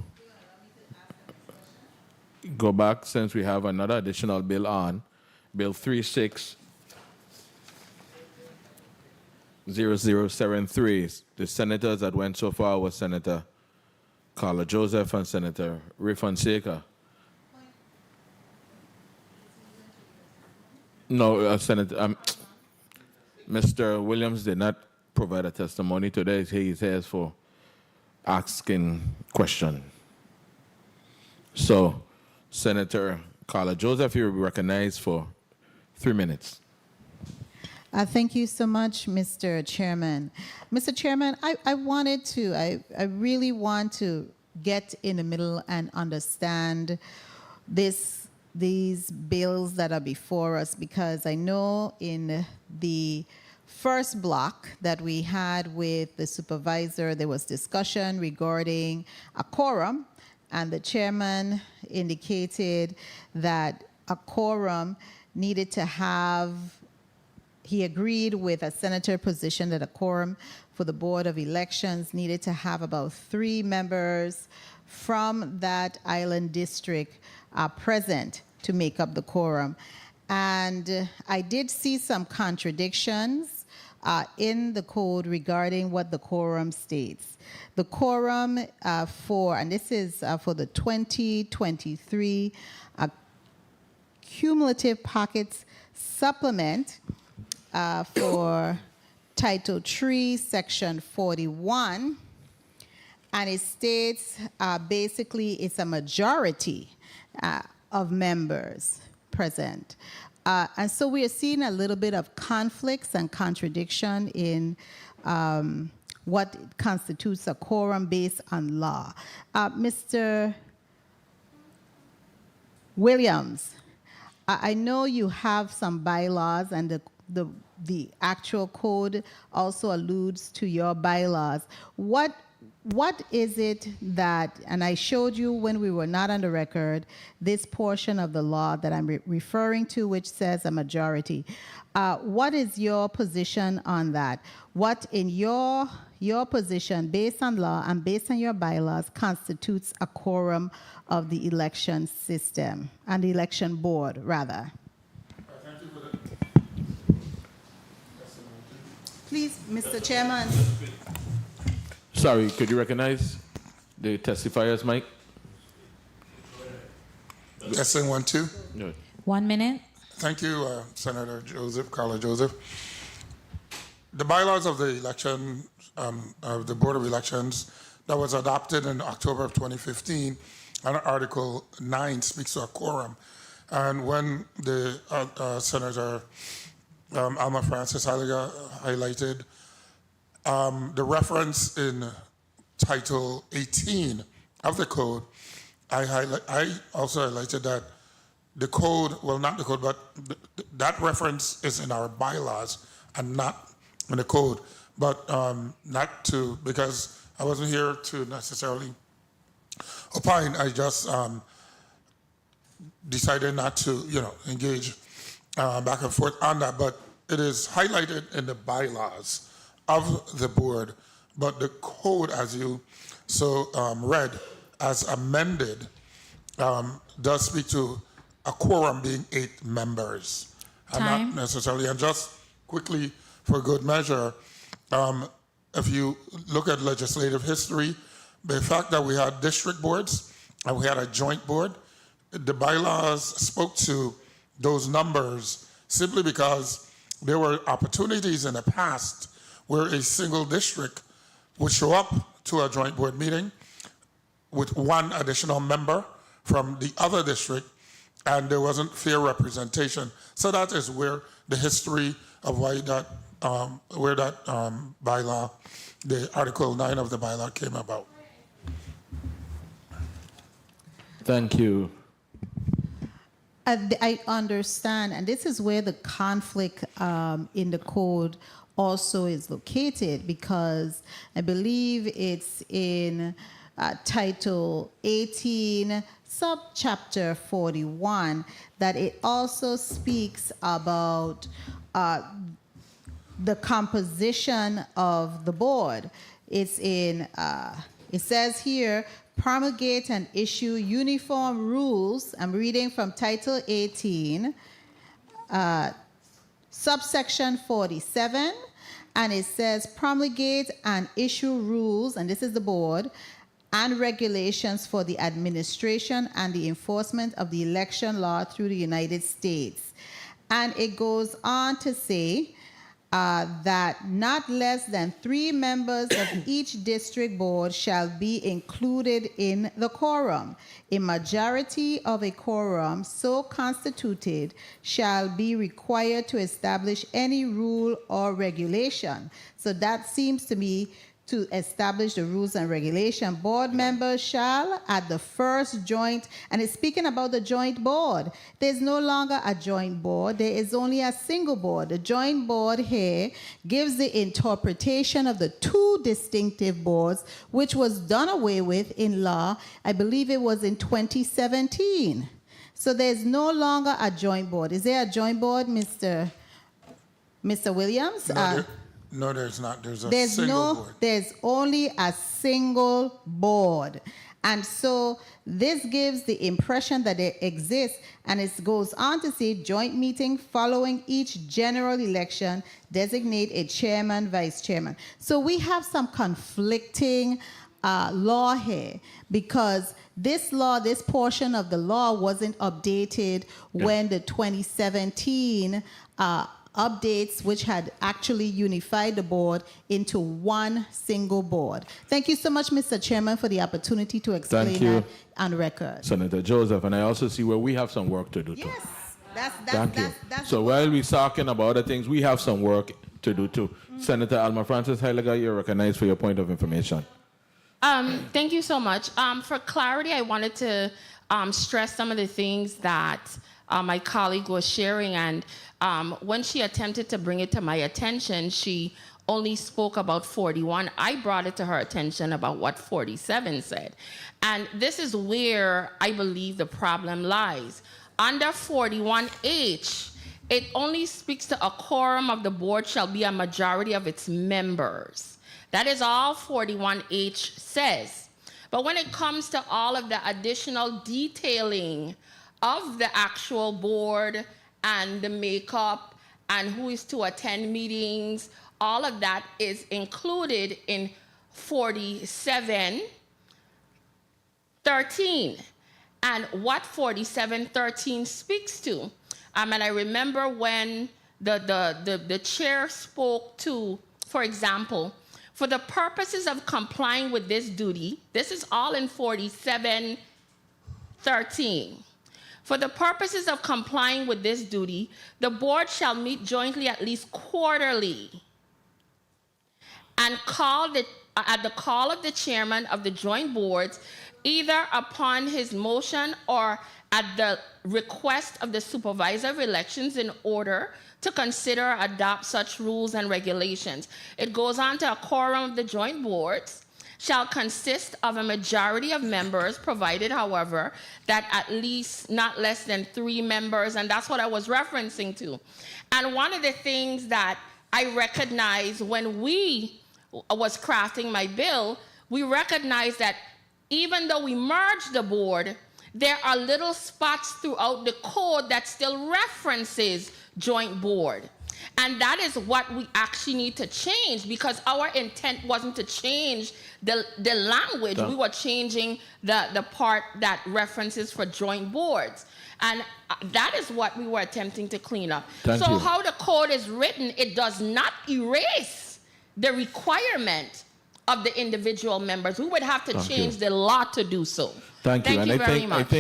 go back, since we have another additional bill on, Bill 360073. The senators that went so far was Senator Carla Joseph and Senator Ray Fonseca. No, Senator, Mr. Williams did not provide a testimony today. He says for asking question. So, Senator Carla Joseph, you will be recognized for 3 minutes. Thank you so much, Mr. Chairman. Mr. Chairman, I really want to get in the middle and understand these bills that are before us, because I know in the first block that we had with the supervisor, there was discussion regarding a quorum, and the chairman indicated that a quorum needed to have, he agreed with a senator position that a quorum for the Board of Elections needed to have about 3 members from that island district present to make up the quorum. And I did see some contradictions in the code regarding what the quorum states. The quorum and this is for the 2023 cumulative pockets supplement for Title 3, Section 41, and it states basically it's a majority of members present. And so we are seeing a little bit of conflicts and contradiction in what constitutes a quorum based on law. Mr. Williams, I know you have some bylaws, and the actual code also alludes to your bylaws. What is it that, and I showed you when we were not on the record, this portion of the law that I'm referring to, which says a majority. What is your position on that? What in your position, based on law and based on your bylaws, constitutes a quorum of the election system, and the election board, rather? Please, Mr. Chairman. Sorry, could you recognize the testifiers, Mike? Testing 1, 2. Good. 1 minute. Thank you, Senator Joseph, Carla Joseph. The bylaws of the election, of the Board of Elections, that was adopted in October of 2015, and Article 9 speaks to a quorum. And when the Senator Alma Francis highlighted the reference in Title 18 of the code, I also highlighted that the code, well, not the code, but that reference is in our bylaws and not in the code. But not to, because I wasn't here to necessarily opine, I just decided not to, engage back and forth on that. But it is highlighted in the bylaws of the board, but the code, as you read, as amended, does speak to a quorum being 8 members. And not necessarily, and just quickly, for good measure, if you look at legislative history, the fact that we had district boards and we had a joint board, the bylaws spoke to those numbers simply because there were opportunities in the past where a single district would show up to a joint board meeting with one additional member from the other district, and there wasn't fair representation. So that is where the history of why that, bylaw, the Article 9 of the bylaw came about. Thank you. I understand, and this is where the conflict in the code also is located, because I believe it's in Title 18, subchapter 41, that it also speaks about the composition of the board. It's in, it says here, promulgate and issue uniform rules. I'm reading from Title 18, subsection 47, and it says promulgate and issue rules, and this is the board, and regulations for the administration and the enforcement of the election law through the United States. And it goes on to say that not less than 3 members of each district board shall be included in the quorum. A majority of a quorum so constituted shall be required to establish any rule or regulation. So that seems to me to establish the rules and regulation. Board members shall, at the first joint, and it's speaking about the joint board. There's no longer a joint board. There is only a single board. The joint board here gives the interpretation of the 2 distinctive boards, which was done away with in law. I believe it was in 2017. So there's no longer a joint board. Is there a joint board, Mr. Williams? No, there's not. There's a single board. There's only a single board. And so this gives the impression that it exists, and it goes on to say joint meeting following each general election, designate a chairman, vice chairman. So we have some conflicting law here, because this law, this portion of the law wasn't updated when the 2017 updates, which had actually unified the board into one single board. Thank you so much, Mr. Chairman, for the opportunity to explain that on record. Senator Joseph, and I also see where we have some work to do too. Yes, that's So while we're talking about other things, we have some work to do too. Senator Alma Francis Heiliger, you're recognized for your point of information. Thank you so much. For clarity, I wanted to stress some of the things that my colleague was sharing, and when she attempted to bring it to my attention, she only spoke about 41. I brought it to her attention about what 47 said. And this is where I believe the problem lies. Under 41H, it only speaks to a quorum of the board shall be a majority of its members. That is all 41H says. But when it comes to all of the additional detailing of the actual board and the makeup and who is to attend meetings, all of that is included in 4713. And what 4713 speaks to. And I remember when the chair spoke to, for example, for the purposes of complying with this duty, this is all in 4713. For the purposes of complying with this duty, the board shall meet jointly at least quarterly and at the call of the chairman of the joint boards, either upon his motion or at the request of the Supervisor of Elections, in order to consider or adopt such rules and regulations. It goes on to a quorum of the joint boards shall consist of a majority of members, provided, however, that at least not less than 3 members, and that's what I was referencing to. And one of the things that I recognized when we was crafting my bill, we recognized that even though we merged the board, there are little spots throughout the code that still references joint board. And that is what we actually need to change, because our intent wasn't to change the language. We were changing the part that references for joint boards. And that is what we were attempting to clean up. Thank so you. how the code is written, it does not erase the requirement of the individual members. We would have to change the law to do so. Thank you. And very much.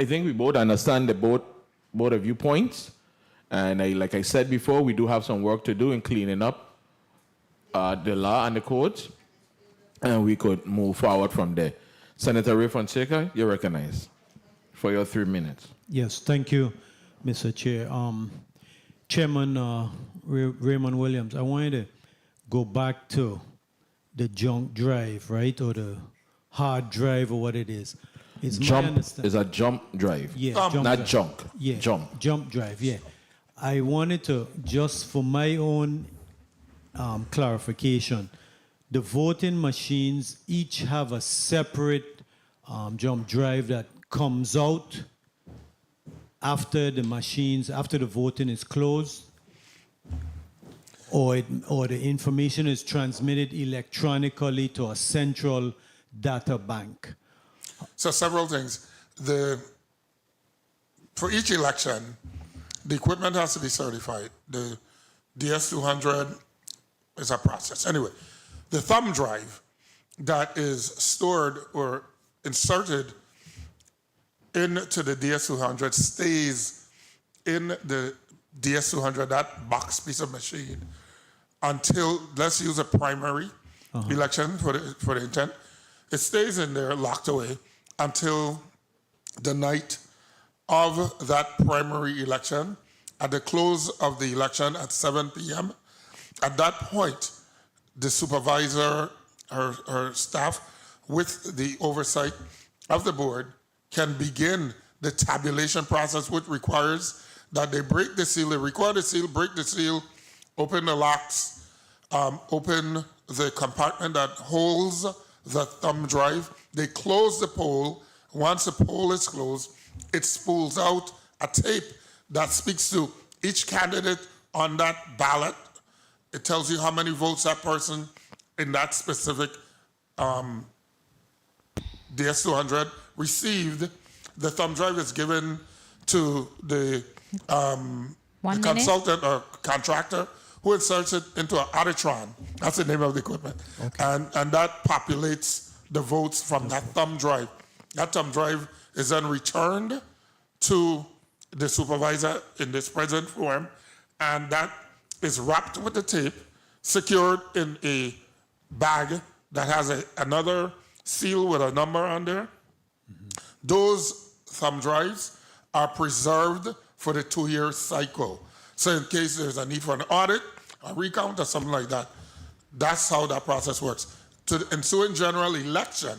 I think we both understand the both of viewpoints. And like I said before, we do have some work to do in cleaning up the law and the codes, and we could move forward from there. Senator Ray Fonseca, you're recognized for your 3 minutes. Yes, thank you, Mr. Chair. Chairman Raymond Williams, I wanted to go back to the junk drive, right, or the hard drive, or what it is. It's Jump is a jump drive. Yeah, not junk. Yeah, jump drive. Yeah, I wanted to, just for my own clarification, the voting machines each have a separate jump drive that comes out after the voting is closed, or the information is transmitted electronically to a central data bank. So several things. For each election, the equipment has to be certified. The DS200 is a process. Anyway, the thumb drive that is stored or inserted into the DS200 stays in the DS200, that box piece of machine, until, let's use a primary election for the intent. It stays in there locked away until the night of that primary election, at the close of the election at 7 p.m. At that point, the supervisor, her staff, with the oversight of the board, can begin the tabulation process, which requires that they break the seal, they record the seal, break the seal, open the locks, open the compartment that holds the thumb drive. They close the poll. Once the poll is closed, it spools out a tape that speaks to each candidate on that ballot. It tells you how many votes that person in that specific DS200 received. The thumb drive is given to the consultant or contractor who inserts it into an Auditron. That's the name of the equipment. Okay. And that populates the votes from that thumb drive. That thumb drive is then returned to the supervisor in this present form, and that is wrapped with the tape, secured in a bag that has another seal with a number on there. Mm-hmm. Those thumb drives are preserved for the 2-year cycle. So in case there's a need for an audit, a recount, or something like that, that's how that process works. To the ensuing general election,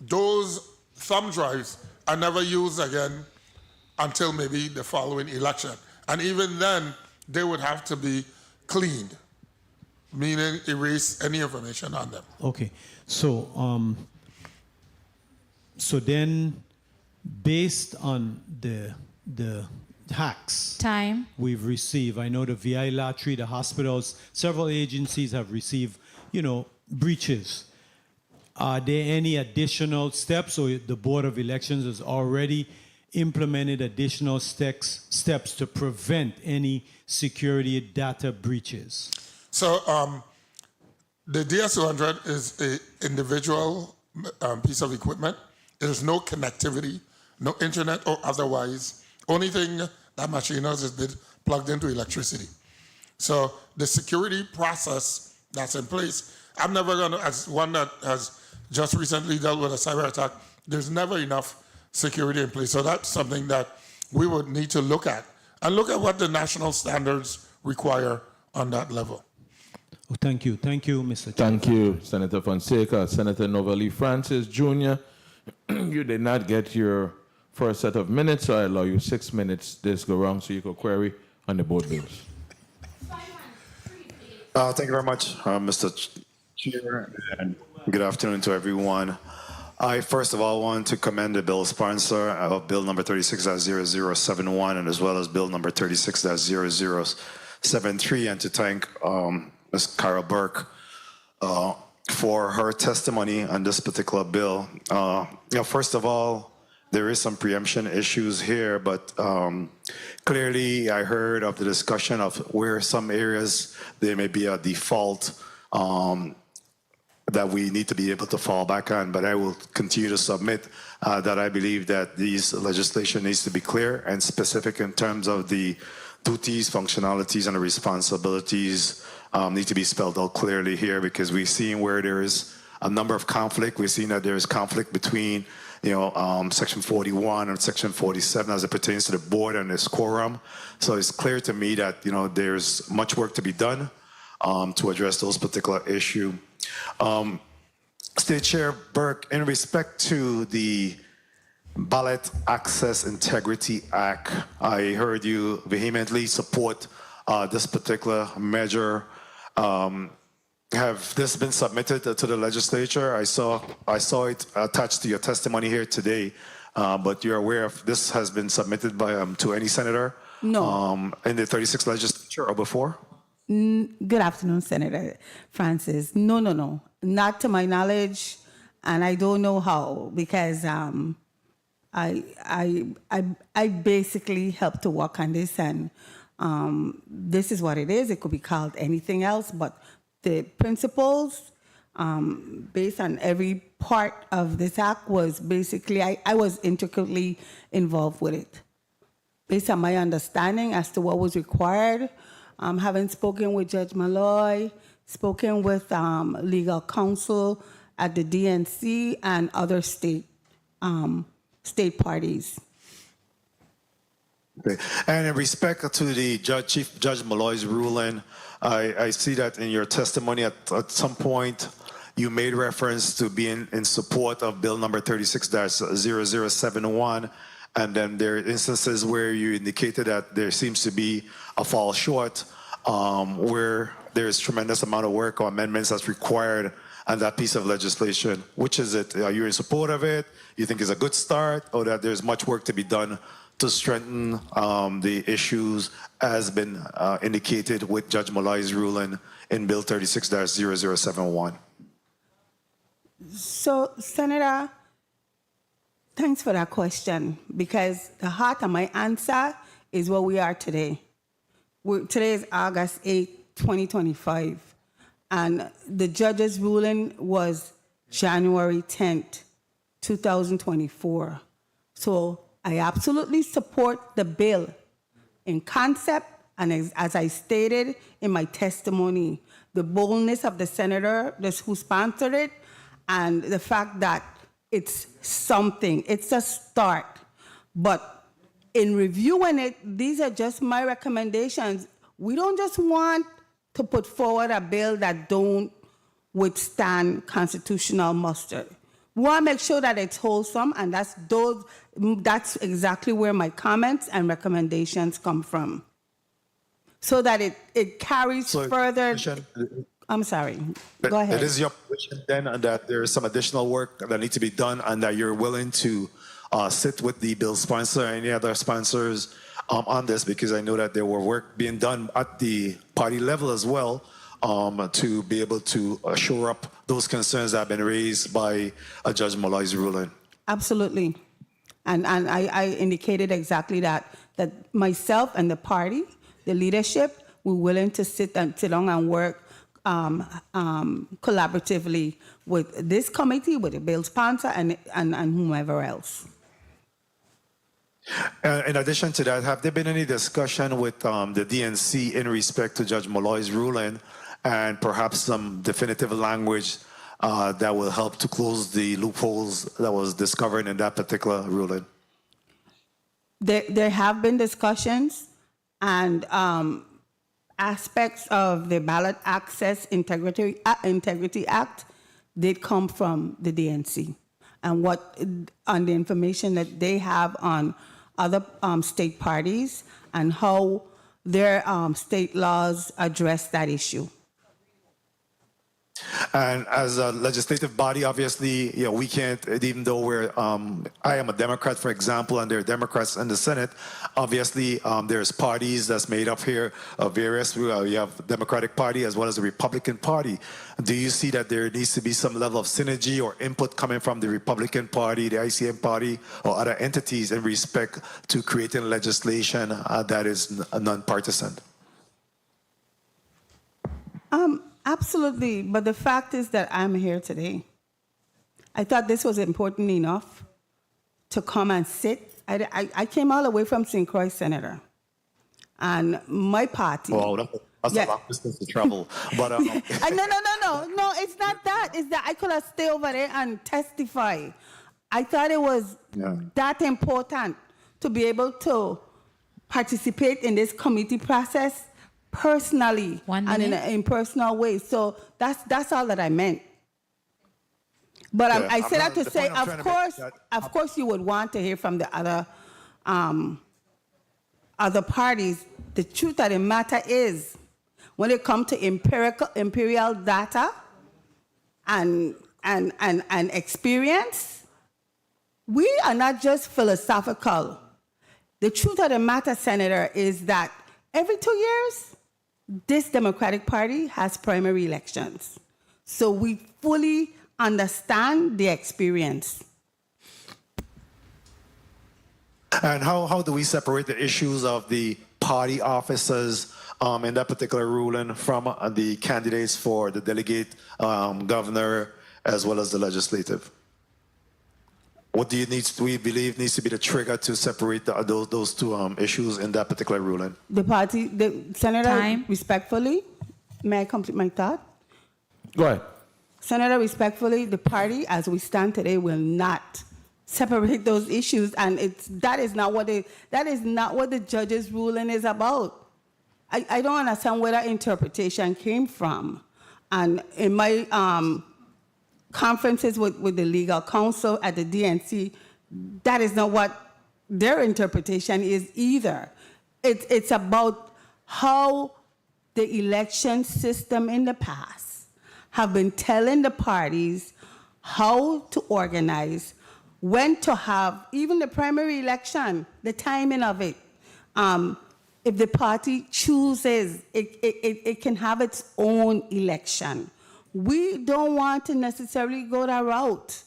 those thumb drives are never used again until maybe the following election. And even then, they would have to be cleaned, meaning erase any information on them. Okay, so so then, based on the hacks Time. we've received, I know the VI lottery, the hospitals, several agencies have received, breaches. Are there any additional steps, or the Board of Elections has already implemented additional steps to prevent any security data breaches? So the DS200 is an individual piece of equipment. There's no connectivity, no internet or otherwise. Only thing that machine has is been plugged into electricity. So the security process that's in place, I'm never going to, as one that has just recently dealt with a cyber attack, there's never enough security in place. So that's something that we would need to look at, and look at what the national standards require on that level. Oh, thank you, Mr. Chair. Thank you, Senator Fonseca. Senator Novalee Francis Jr., you did not get your first set of minutes, so I allow you 6 minutes this go round so you can query on the board bills. Thank you very much, Mr. Chair, and good afternoon to everyone. I first of all want to commend the bill sponsor of Bill number 36-0071, and as well as Bill number 36-0073, and to thank Ms. Carol Burke for her testimony on this particular bill. First of all, there is some preemption issues here, but clearly I heard of the discussion of where some areas there may be a default that we need to be able to fall back on, but I will continue to submit that I believe that these legislation needs to be clear and specific in terms of the duties, functionalities, and the responsibilities need to be spelled out clearly here, because we've seen where there is a number of conflict. We've seen that there is conflict between Section 41 and Section 47 as it pertains to the board and its quorum. So it's clear to me that there's much work to be done to address those particular issues. State Chair Burke, in respect to the Ballot Access Integrity Act, I heard you vehemently support this particular measure. Have this been submitted to the legislature? I saw it attached to your testimony here today, but you're aware of this has been submitted by to any senator? No. In the 36th legislature or before? Good afternoon, Senator Francis. No, not to my knowledge, and I don't know how, because I basically helped to work on this, and this is what it is. It could be called anything else, but the principles based on every part of this act was basically, I was intricately involved with it. Based on my understanding as to what was required, having spoken with Judge Malloy, spoken with legal counsel at the DNC and other state parties. Okay. And in respect to the Chief Judge Malloy's ruling, I see that in your testimony at some point you made reference to being in support of Bill number 36-0071, and then there are instances where you indicated that there seems to be a fall short, where there's tremendous amount of work or amendments that's required on that piece of legislation. Which is it? Are you in support of it? You think it's a good start, or that there's much work to be done to strengthen the issues as been indicated with Judge Malloy's ruling in Bill 36-0071? So, Senator, thanks for that question, because the heart of my answer is where we are today. Today is August 8, 2025, and the judge's ruling was January 10th, 2024. So I absolutely support the bill in concept, and as I stated in my testimony, the boldness of the senator who sponsored it, and the fact that it's something, it's a start. But in reviewing it, these are just my recommendations. We don't just want to put forward a bill that don't withstand constitutional muster. We want to make sure that it's wholesome, and that's exactly where my comments and recommendations come from. So that it carries further. I'm sorry. Go ahead. It is your position then that there is some additional work that needs to be done, and that you're willing to sit with the bill sponsor and any other sponsors on this, because I know that there were work being done at the party level as well, to be able to shore up those concerns that have been raised by Judge Malloy's ruling. Absolutely. And I indicated exactly that myself and the party, the leadership, we're willing to sit down and work collaboratively with this committee, with the bill sponsor, and whomever else. In addition to that, have there been any discussion with the DNC in respect to Judge Malloy's ruling, and perhaps some definitive language that will help to close the loopholes that was discovered in that particular ruling? There have been discussions, and aspects of the Ballot Access Integrity Act did come from the DNC, and on the information that they have on other state parties and how their state laws address that issue. And as a legislative body, obviously, we can't, even though I am a Democrat, for example, and there are Democrats in the Senate, obviously, there's parties that's made up here of various, you have the Democratic Party as well as the Republican Party. Do you see that there needs to be some level of synergy or input coming from the Republican Party, the ICM Party, or other entities in respect to creating legislation that is nonpartisan? Absolutely, but the fact is that I'm here today. I thought this was important enough to come and sit. I came all the way from St. Croix, Senator, and my party. Wow, that's a long distance to travel. But no, it's not that. It's that I could have stayed over there and testify. I thought it was that important to be able to participate in this committee process personally and in an impersonal way. So that's all that I meant. But I say that to say, of course, you would want to hear from the other parties. The truth of the matter is, when it comes to imperial data and experience, we are not just philosophical. The truth of the matter, Senator, is that every 2 years, this Democratic Party has primary elections. So we fully understand the experience. And how do we separate the issues of the party officers in that particular ruling from the candidates for the delegate governor as well as the legislative? What do we believe needs to be the trigger to separate those two issues in that particular ruling? The Senator, respectfully, may I complete my thought? Go ahead. Senator, respectfully, the party as we stand today will not separate those issues, and that is not what the judge's ruling is about. I don't understand where that interpretation came from, and in my conferences with the legal counsel at the DNC, that is not what their interpretation is either. It's about how the election system in the past have been telling the parties how to organize, when to have, even the primary election, the timing of it. If the party chooses, it can have its own election. We don't want to necessarily go that route,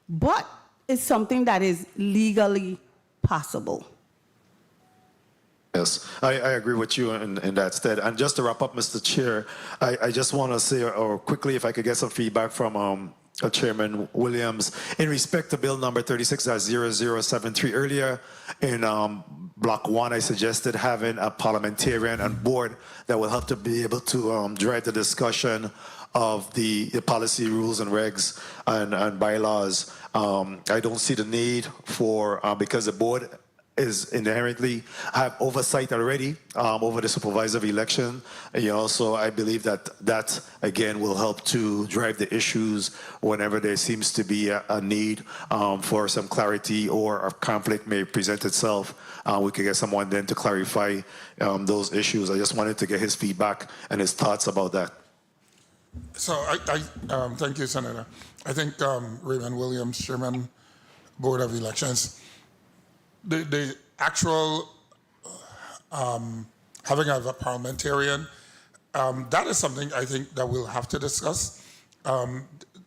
but it's something that is legally possible. Yes, I agree with you in that stead. And just to wrap up, Mr. Chair, I just want to say, or quickly, if I could get some feedback from Chairman Williams in respect to Bill number 36-0073. Earlier in Block 1, I suggested having a parliamentarian on board that will help to be able to drive the discussion of the policy, rules, and regs and bylaws. I don't see the need for, because the board is inherently have oversight already over the Supervisor of Election. So I believe that again will help to drive the issues whenever there seems to be a need for some clarity or a conflict may present itself. We could get someone then to clarify those issues. I just wanted to get his feedback and his thoughts about that. So I thank you, Senator. I think Raymond Williams, Chairman, Board of Elections, the actual having of a parliamentarian, that is something I think that we'll have to discuss.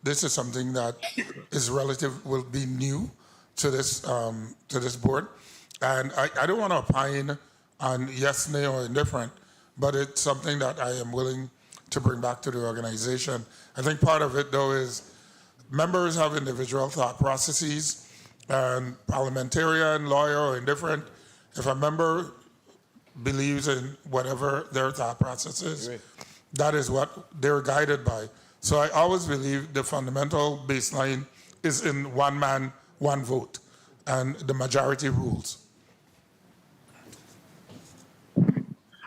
This is something that will be new to this board, and I don't want to opine on yes, nay, or indifferent, but it's something that I am willing to bring back to the organization. I think part of it, though, is members have individual thought processes, and parliamentarian, lawyer, or indifferent, if a member believes in whatever their thought process is, that is what they're guided by. So I always believe the fundamental baseline is in one man, one vote, and the majority rules.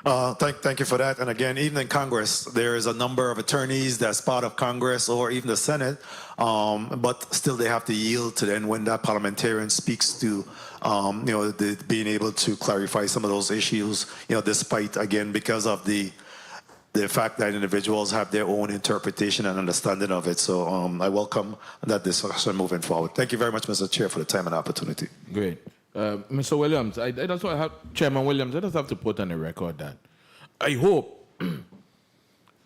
Thank you for that. And again, even in Congress, there is a number of attorneys that's part of Congress or even the Senate, but still they have to yield to then when that parliamentarian speaks to, being able to clarify some of those issues, despite, again, because of the the fact that individuals have their own interpretation and understanding of it. So I welcome that discussion moving forward. Thank you very much, Mr. Chair, for the time and opportunity. Great. Mr. Williams, I just have, Chairman Williams, I just have to put on the record that I hope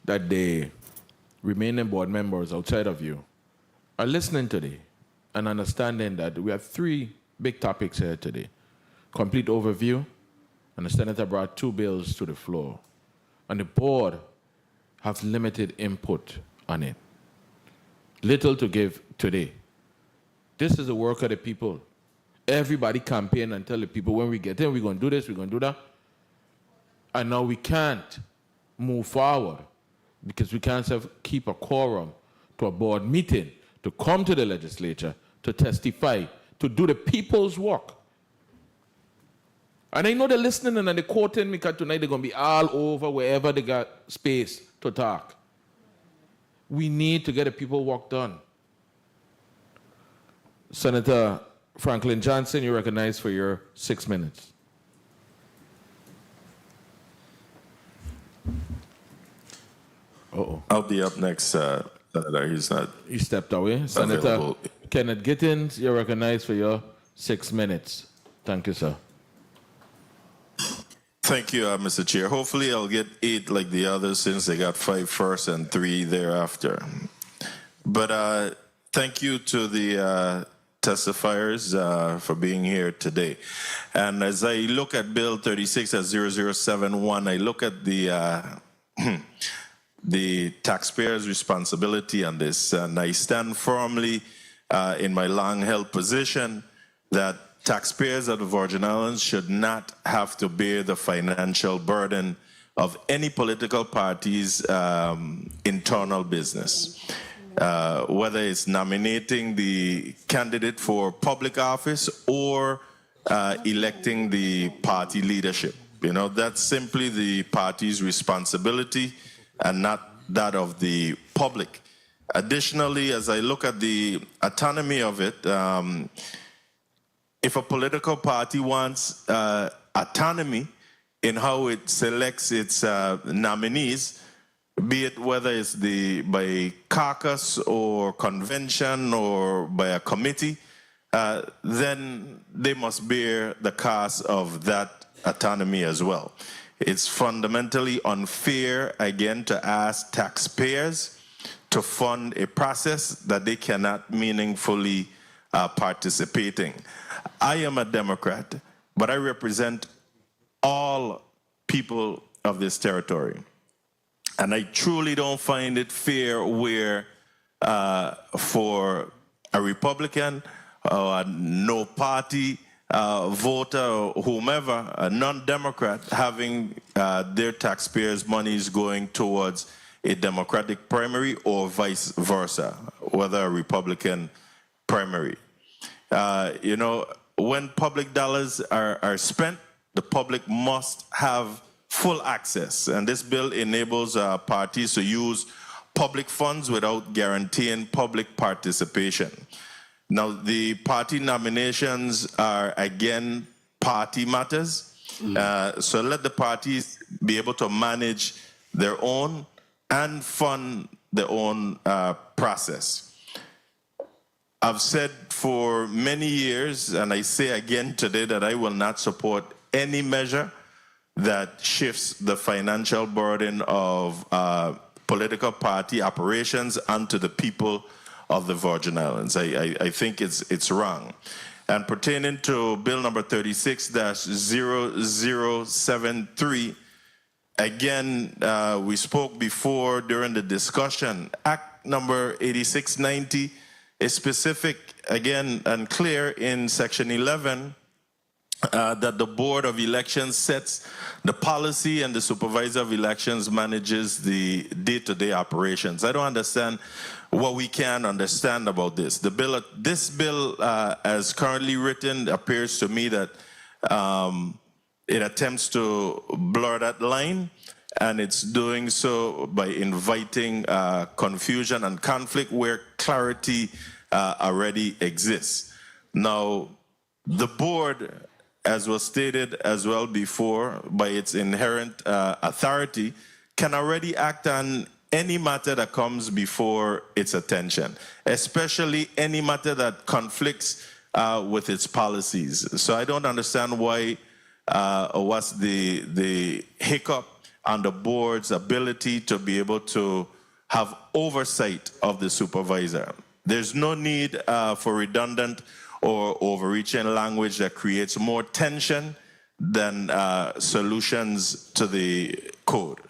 that the remaining board members outside of you are listening today and understanding that we have three big topics here today. Complete overview, and the senator brought two bills to the floor, and the board has limited input on it. Little to give today. This is the work of the people. Everybody campaign and tell the people when we get in, we're going to do this, we're going to do that. And now we can't move forward because we can't keep a quorum to a board meeting to come to the legislature to testify, to do the people's work. And I know they're listening and they're quoting me because tonight they're going to be all over wherever they got space to talk. We need to get the people work done. Senator Franklin Johnson, you're recognized for your 6 minutes. Uh-oh. I'll be up next, Senator. He's not. He stepped away. Senator available. Kenneth Gittins, you're recognized for your 6 minutes. Thank you, sir. Thank you, Mr. Chair. Hopefully I'll get 8 like the others since they got 5 first and 3 thereafter. But thank you to the testifiers for being here today. And as I look at Bill 36 as 0071, I look at the the taxpayers' responsibility on this, and I stand firmly in my long-held position that taxpayers of the Virgin Islands should not have to bear the financial burden of any political party's internal business, whether it's nominating the candidate for public office or electing the party leadership. You know, that's simply the party's responsibility and not that of the public. Additionally, as I look at the autonomy of it, if a political party wants autonomy in how it selects its nominees, be it whether it's by caucus or convention or by a committee, then they must bear the cost of that autonomy as well. It's fundamentally unfair, again, to ask taxpayers to fund a process that they cannot meaningfully participate in. I am a Democrat, but I represent all people of this territory. And I truly don't find it fair where for a Republican or a no party voter or whomever, a non-Democrat, having their taxpayers' monies going towards a Democratic primary or vice versa, whether a Republican primary. You know, when public dollars are spent, the public must have full access. And this bill enables parties to use public funds without guaranteeing public participation. Now, the party nominations are, again, party matters. So let the parties be able to manage their own and fund their own process. I've said for many years, and I say again today, that I will not support any measure that shifts the financial burden of political party operations onto the people of the Virgin Islands. I think it's wrong. And pertaining to Bill number 36-0073, again, we spoke before during the discussion. Act number 8690 is specific, again, and clear in section 11 that the Board of Elections sets the policy and the Supervisor of Elections manages the day-to-day operations. I don't understand what we can understand about this. This bill, as currently written, appears to me that it attempts to blur that line, and it's doing so by inviting confusion and conflict where clarity already exists. Now, the board, as was stated as well before, by its inherent authority, can already act on any matter that comes before its attention, especially any matter that conflicts with its policies. So I don't understand why what's the hiccup on the board's ability to be able to have oversight of the supervisor. There's no need for redundant or overreaching language that creates more tension than solutions to the code.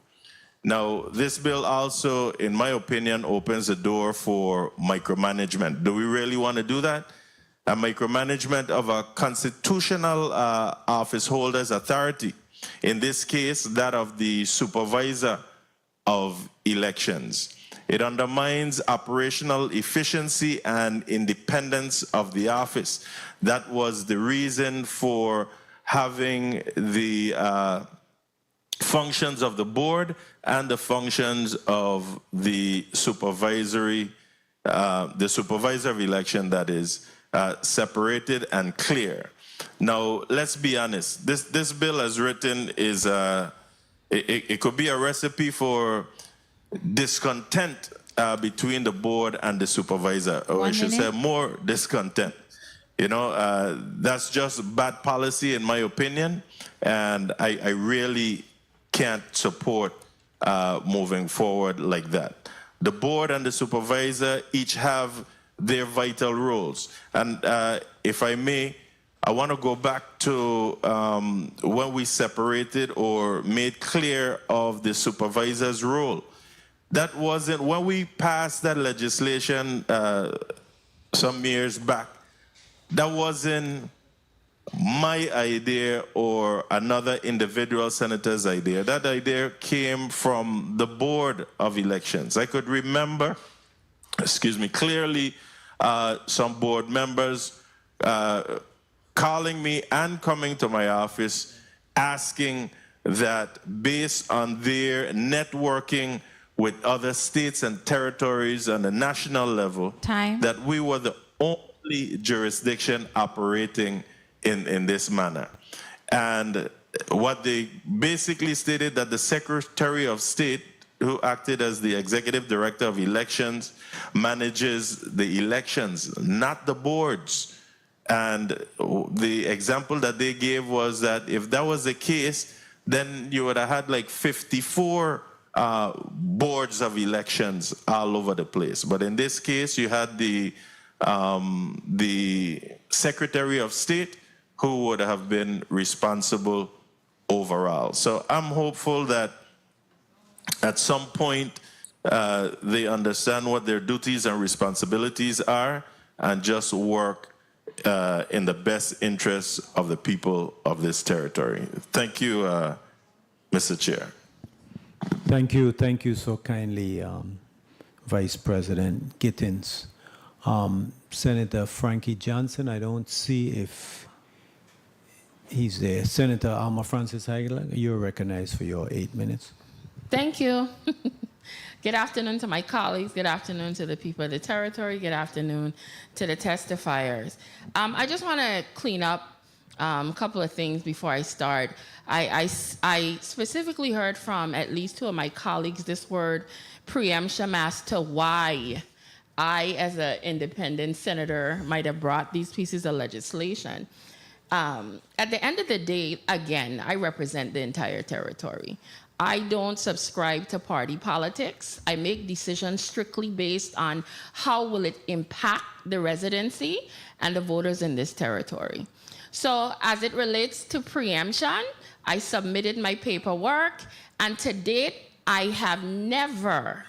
Now, this bill also, in my opinion, opens the door for micromanagement. Do we really want to do that? A micromanagement of a constitutional office holder's authority. In this case, that of the Supervisor of Elections. It undermines operational efficiency and independence of the office. That was the reason for having the functions of the board and the functions of the supervisor of election, that is, separated and clear. Now, let's be honest. This bill as written is, it could be a recipe for discontent between the board and the supervisor, or I should say more discontent. You know, that's just bad policy in my opinion, and I really can't support moving forward like that. The board and the supervisor each have their vital roles. And if I may, I want to go back to when we separated or made clear of the supervisor's role. That wasn't, when we passed that legislation some years back, that wasn't my idea or another individual senator's idea. That idea came from the Board of Elections. I could remember, clearly some board members calling me and coming to my office asking that based on their networking with other states and territories on the national level, that we were the only jurisdiction operating in this manner. And what they basically stated, that the Secretary of State, who acted as the Executive Director of Elections, manages the elections, not the boards. And the example that they gave was that if that was the case, then you would have had like 54 boards of elections all over the place. But in this case, you had the Secretary of State, who would have been responsible overall. So I'm hopeful that at some point they understand what their duties and responsibilities are and just work in the best interests of the people of this territory. Thank you, Mr. Chair. Thank you so kindly, Vice President Gittins. Senator Frankie Johnson, I don't see if he's there. Senator Alma Francis Aguilar, you're recognized for your 8 minutes. Thank you. Good afternoon to my colleagues. Good afternoon to the people of the territory. Good afternoon to the testifiers. I just want to clean up a couple of things before I start. I specifically heard from at least two of my colleagues this word preemption as to why I, as an independent senator, might have brought these pieces of legislation. At the end of the day, again, I represent the entire territory. I don't subscribe to party politics. I make decisions strictly based on how will it impact the residency and the voters in this territory. So as it relates to preemption, I submitted my paperwork, and to date, I have never,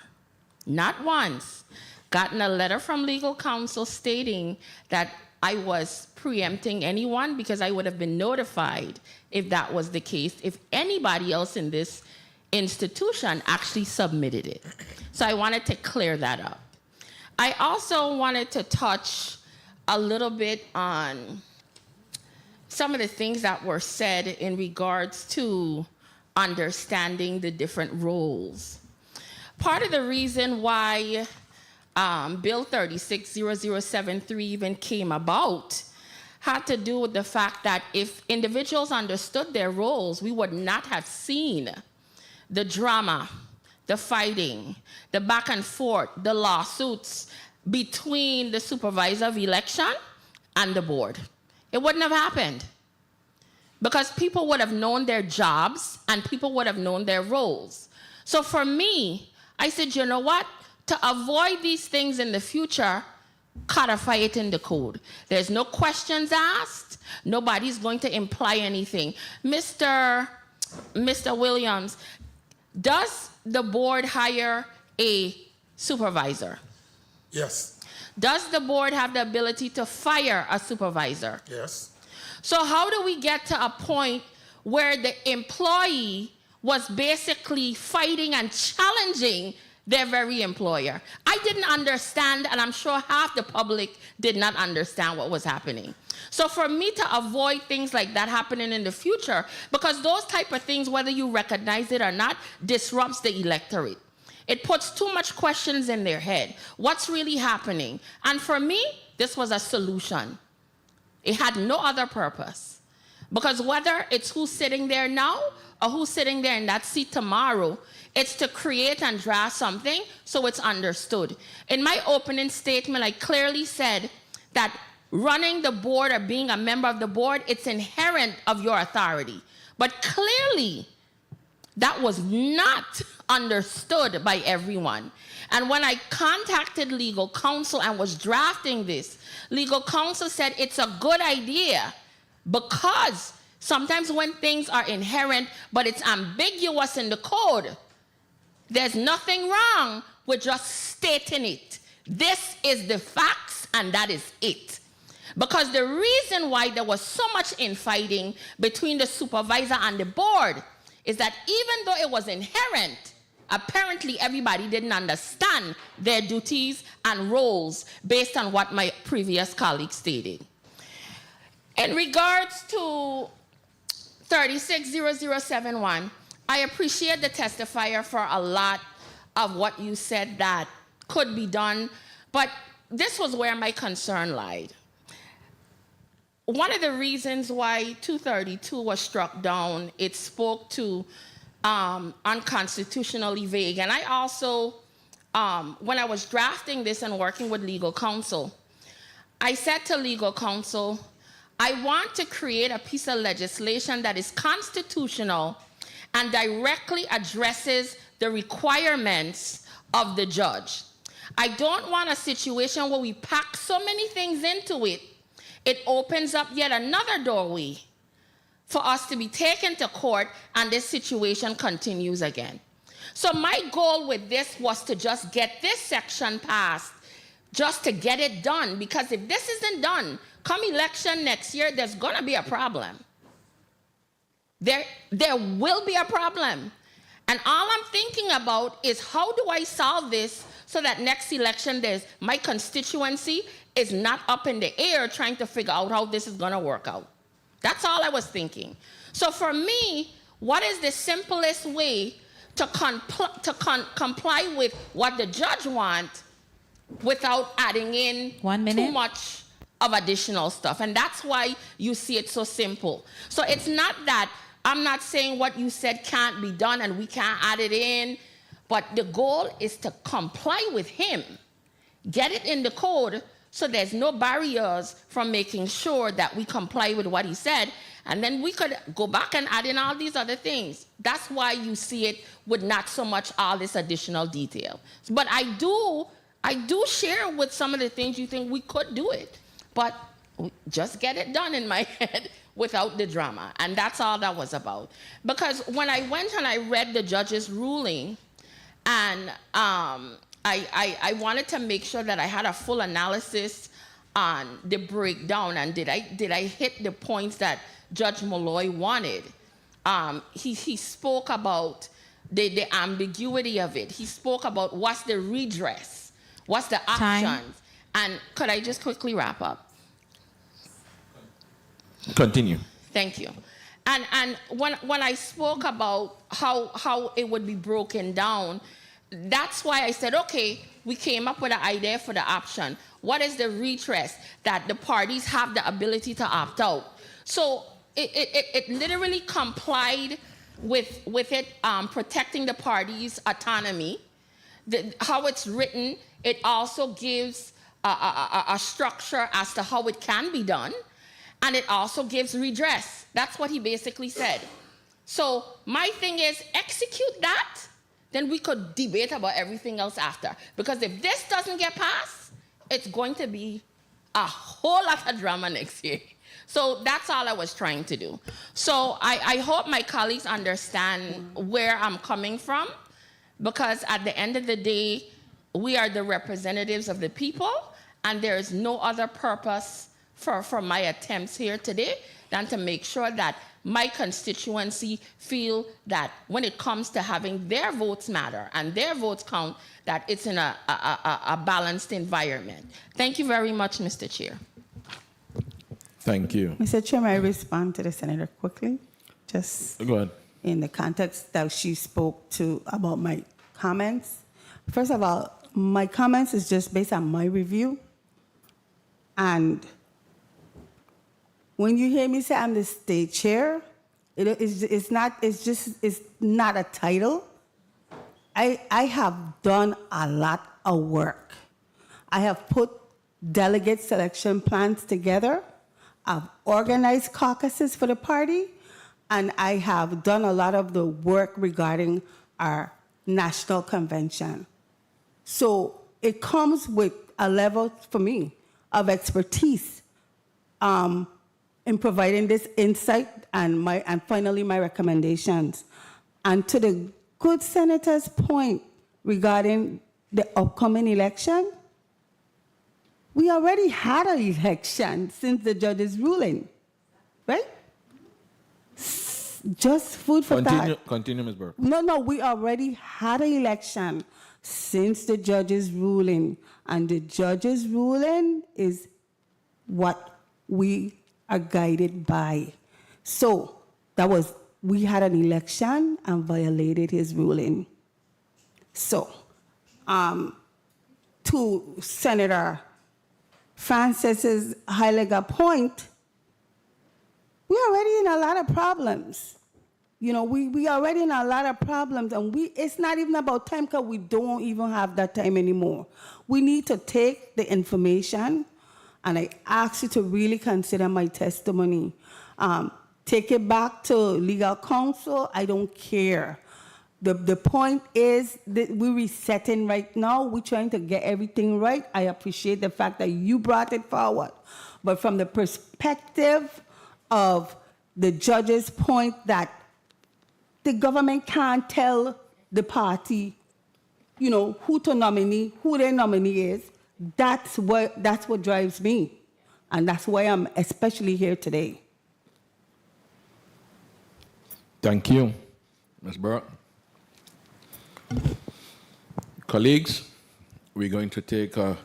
not once, gotten a letter from legal counsel stating that I was preempting anyone, because I would have been notified if that was the case, if anybody else in this institution actually submitted it. So I wanted to clear that up. I also wanted to touch a little bit on some of the things that were said in regards to understanding the different roles. Part of the reason why Bill 360073 even came about had to do with the fact that if individuals understood their roles, we would not have seen the drama the fighting, the back and forth, the lawsuits between the Supervisor of Election and the board. It wouldn't have happened because people would have known their jobs and people would have known their roles. So for me, I said, you know what? To avoid these things in the future, codify it in the code. There's no questions asked. Nobody's going to imply anything. Mr. Williams, does the board hire a supervisor? Yes. Does the board have the ability to fire a supervisor? Yes. So how do we get to a point where the employee was basically fighting and challenging their very employer? I didn't understand, and I'm sure half the public did not understand what was happening. So for me to avoid things like that happening in the future, because those type of things, whether you recognize it or not, disrupts the electorate. It puts too much questions in their head. What's really happening? And for me, this was a solution. It had no other purpose. Because whether it's who's sitting there now or who's sitting there in that seat tomorrow, it's to create and draft something so it's understood. In my opening statement, I clearly said that running the board or being a member of the board, it's inherent of your authority. But clearly, that was not understood by everyone. And when I contacted legal counsel and was drafting this, legal counsel said it's a good idea because sometimes when things are inherent but it's ambiguous in the code, there's nothing wrong with just stating it. This is the facts and that is it. Because the reason why there was so much infighting between the supervisor and the board is that even though it was inherent, apparently everybody didn't understand their duties and roles based on what my previous colleague stated. In regards to 360071, I appreciate the testifier for a lot of what you said that could be done, but this was where my concern lied. One of the reasons why 232 was struck down, it spoke to unconstitutionally vague. And I also, when I was drafting this and working with legal counsel, I said to legal counsel, I want to create a piece of legislation that is constitutional and directly addresses the requirements of the judge. I don't want a situation where we pack so many things into it, it opens up yet another doorway for us to be taken to court and this situation continues again. So my goal with this was to just get this section passed, just to get it done, because if this isn't done, come election next year, there's gonna be a problem. There will be a problem. And all I'm thinking about is how do I solve this so that next election my constituency is not up in the air trying to figure out how this is gonna work out. That's all I was thinking. So for me, what is the simplest way to comply with what the judge wants without adding in too much of additional stuff? And that's why you see it so simple. So it's not that I'm not saying what you said can't be done and we can't add it in, but the goal is to comply with him, get it in the code so there's no barriers from making sure that we comply with what he said, and then we could go back and add in all these other things. That's why you see it with not so much all this additional detail. But I do share with some of the things you think we could do it, but just get it done in my head without the drama. And that's all that was about. Because when I went and I read the judge's ruling, and I wanted to make sure that I had a full analysis on the breakdown and did I hit the points that Judge Malloy wanted. He spoke about the ambiguity of it. He spoke about what's the redress, what's the options. And could I just quickly wrap up? Continue. Thank you. And when I spoke about how it would be broken down, that's why I said, okay, we came up with an idea for the option. What is the redress? That the parties have the ability to opt out. So it literally complied with it protecting the party's autonomy. How it's written, it also gives a structure as to how it can be done, and it also gives redress. That's what he basically said. So my thing is, execute that, then we could debate about everything else after. Because if this doesn't get passed, it's going to be a whole lot of drama next year. So that's all I was trying to do. So I hope my colleagues understand where I'm coming from, because at the end of the day, we are the representatives of the people, and there is no other purpose for my attempts here today than to make sure that my constituency feel that when it comes to having their votes matter and their votes count, that it's in a balanced environment. Thank you very much, Mr. Chair. Thank you. Mr. Chair, may I respond to the senator quickly? Just Go ahead. in the context that she spoke to about my comments. First of all, my comments is just based on my review. And when you hear me say I'm the state chair, it's not a title. I have done a lot of work. I have put delegate selection plans together. I've organized caucuses for the party, and I have done a lot of the work regarding our national convention. So it comes with a level, for me, of expertise in providing this insight and finally my recommendations. And to the good senator's point regarding the upcoming election, we already had an election since the judge's ruling, right? Just food for thought. Continue, Ms. Burke. No, we already had an election since the judge's ruling. And the judge's ruling is what we are guided by. So we had an election and violated his ruling. So, to Senator Francis's high-legged point, we're already in a lot of problems. You know, we already in a lot of problems, and it's not even about time, because we don't even have that time anymore. We need to take the information, and I ask you to really consider my testimony. Take it back to legal counsel. I don't care. The point is that we're resetting right now. We're trying to get everything right. I appreciate the fact that you brought it forward. But from the perspective of the judge's point that the government can't tell the party, you know, who to nominate, who their nominee is, that's what drives me. And that's why I'm especially here today. Thank you, Ms. Burke. Colleagues, we're going to take a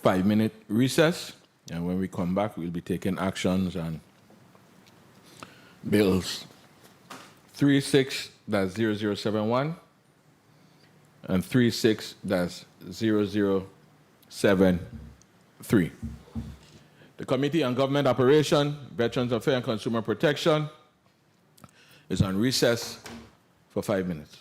5-minute recess, and when we come back, we'll be taking actions on bills 36-0071 and 36-0073. The Committee on Government Operation, Veterans Affairs and Consumer Protection is on recess for 5 minutes.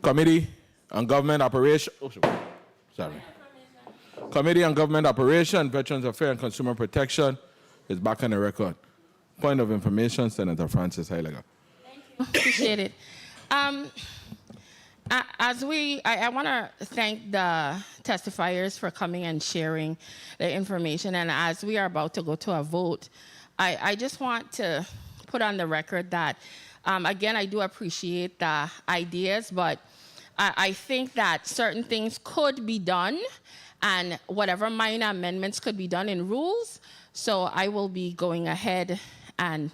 Committee on Government Operation. Committee on Government Operation, Veterans Affairs and Consumer Protection is back on the record. Point of information, Senator Francis Heilega. Appreciate it. I want to thank the testifiers for coming and sharing the information. And as we are about to go to a vote, I just want to put on the record that, again, I do appreciate the ideas, but I think that certain things could be done and whatever minor amendments could be done in rules. So I will be going ahead and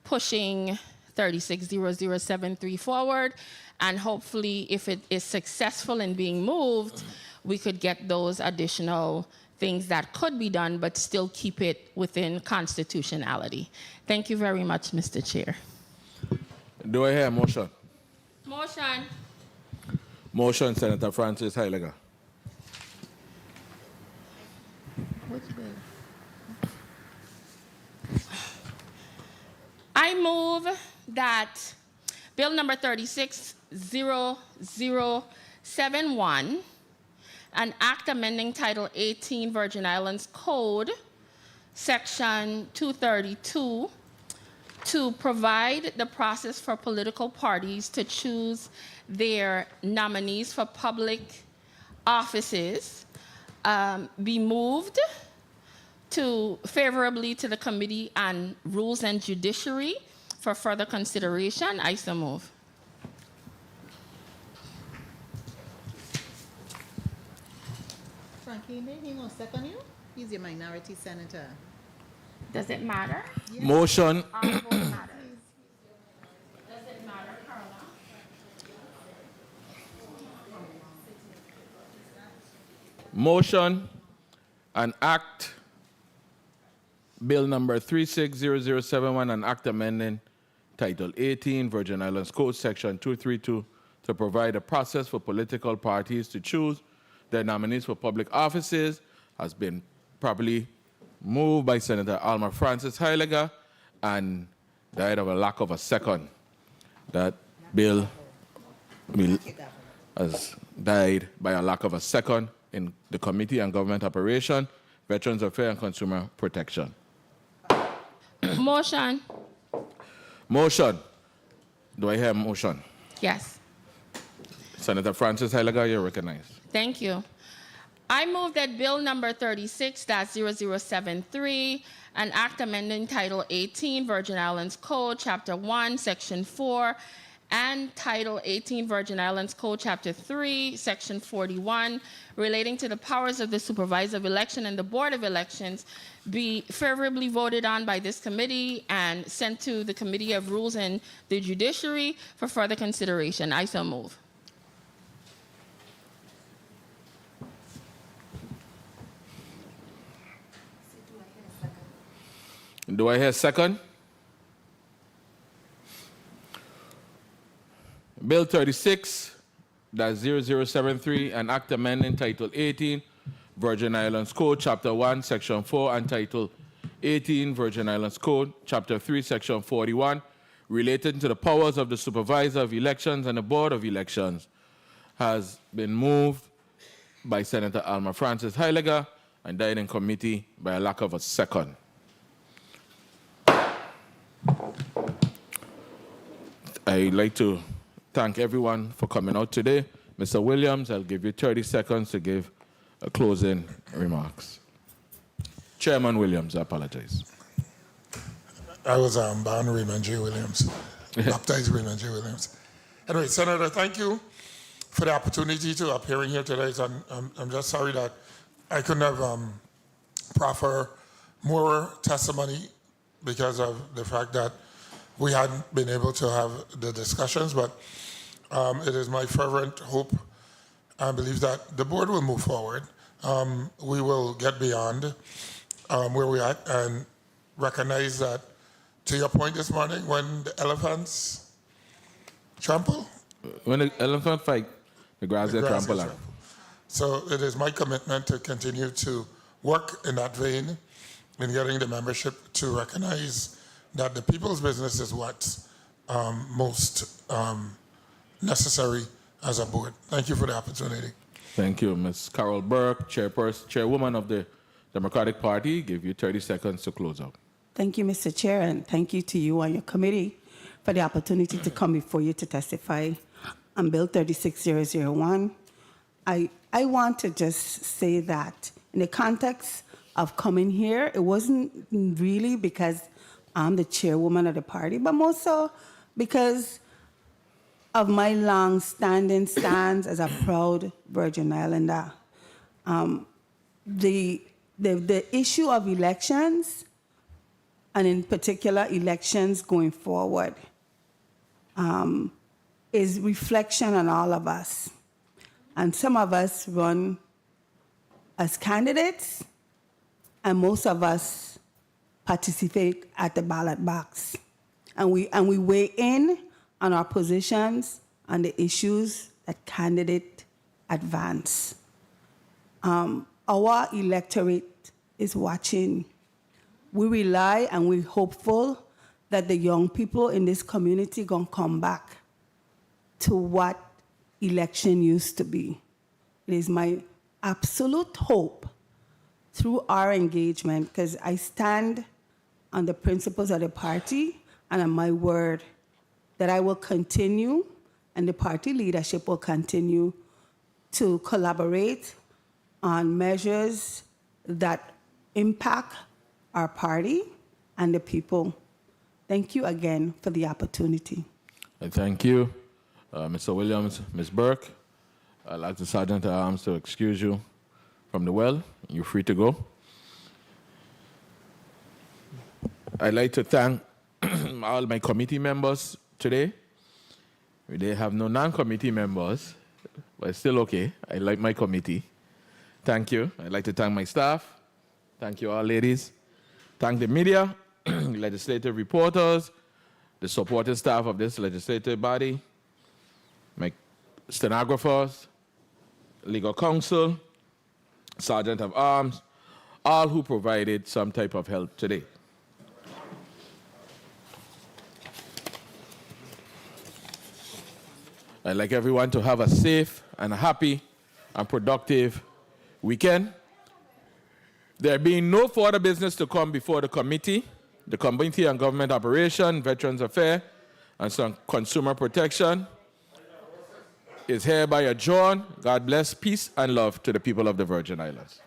pushing 360073 forward. And hopefully, if it is successful in being moved, we could get those additional things that could be done, but still keep it within constitutionality. Thank you very much, Mr. Chair. Do I hear a motion? Motion. Motion, Senator Francis Heilega. I move that Bill number 360071, an act amending Title 18 Virgin Islands Code, Section 232, to provide the process for political parties to choose their nominees for public offices, be moved favorably to the Committee on Rules and Judiciary for further consideration. I so move. Frankie, may he not second you? He's your minority senator. Does it matter? Yes. Motion. Our vote matters. Does it matter, Carla? Motion and act Bill number 360071, an act amending Title 18 Virgin Islands Code, Section 232, to provide a process for political parties to choose their nominees for public offices, has been properly moved by Senator Alma Francis Heilega and died of a lack of a second. That bill has died by a lack of a second in the Committee on Government Operation, Veterans Affairs and Consumer Protection. Motion. Motion. Do I hear a motion? Yes. Senator Francis Heilega, you're recognized. Thank you. I move that Bill number 36-0073, an act amending Title 18 Virgin Islands Code, Chapter 1, Section 4, and Title 18 Virgin Islands Code, Chapter 3, Section 41, relating to the powers of the Supervisor of Elections and the Board of Elections, be favorably voted on by this committee and sent to the Committee of Rules and the Judiciary for further consideration. I so move. Do I hear a second? Bill 36-0073, an act amending Title 18 Virgin Islands Code, Chapter 1, Section 4, and Title 18 Virgin Islands Code, Chapter 3, Section 41, relating to the powers of the Supervisor of Elections and the Board of Elections, has been moved by Senator Alma Francis Heilega and died in committee by a lack of a second. I'd like to thank everyone for coming out today. Mr. Williams, I'll give you 30 seconds to give a closing remarks. Chairman Williams, I apologize. I was born Raymond J. Williams, baptized Raymond J. Williams. Anyway, Senator, thank you for the opportunity to appearing here today. So I'm just sorry that I couldn't have proffer more testimony because of the fact that we hadn't been able to have the discussions, but it is my fervent hope and belief that the board will move forward. We will get beyond where we're at and recognize that, to your point this morning, when the elephants trample. When the elephant fight, the grass they trample on. So it is my commitment to continue to work in that vein in getting the membership to recognize that the people's business is what's most necessary as a board. Thank you for the opportunity. Thank you, Ms. Carol Burke, Chairwoman of the Democratic Party. Give you 30 seconds to close out. Thank you, Mr. Chair, and thank you to you and your committee for the opportunity to come before you to testify on Bill 36001. I want to just say that in the context of coming here, it wasn't really because I'm the chairwoman of the party, but more so because of my long-standing stance as a proud Virgin Islander. The issue of elections, and in particular elections going forward, is reflection on all of us. And some of us run as candidates, and most of us participate at the ballot box. And we weigh in on our positions on the issues that candidate advance. Our electorate is watching. We rely and we're hopeful that the young people in this community gonna come back to what election used to be. It is my absolute hope through our engagement, because I stand on the principles of the party and on my word that I will continue, and the party leadership will continue to collaborate on measures that impact our party and the people. Thank you again for the opportunity. Thank you, Mr. Williams, Ms. Burke. I'd like the Sergeant at Arms to excuse you from the well. You're free to go. I'd like to thank all my committee members today. They have no non-committee members, but it's still okay. I like my committee. Thank you. I'd like to thank my staff. Thank you all, ladies. Thank the media, legislative reporters, the supporting staff of this legislative body, my stenographers, legal counsel, Sergeant of Arms, all who provided some type of help today. I'd like everyone to have a safe and happy and productive weekend. There being no further business to come before the Committee on Government Operation, Veterans Affairs, and Consumer Protection is hereby adjourned. God bless, peace, and love to the people of the Virgin Islands.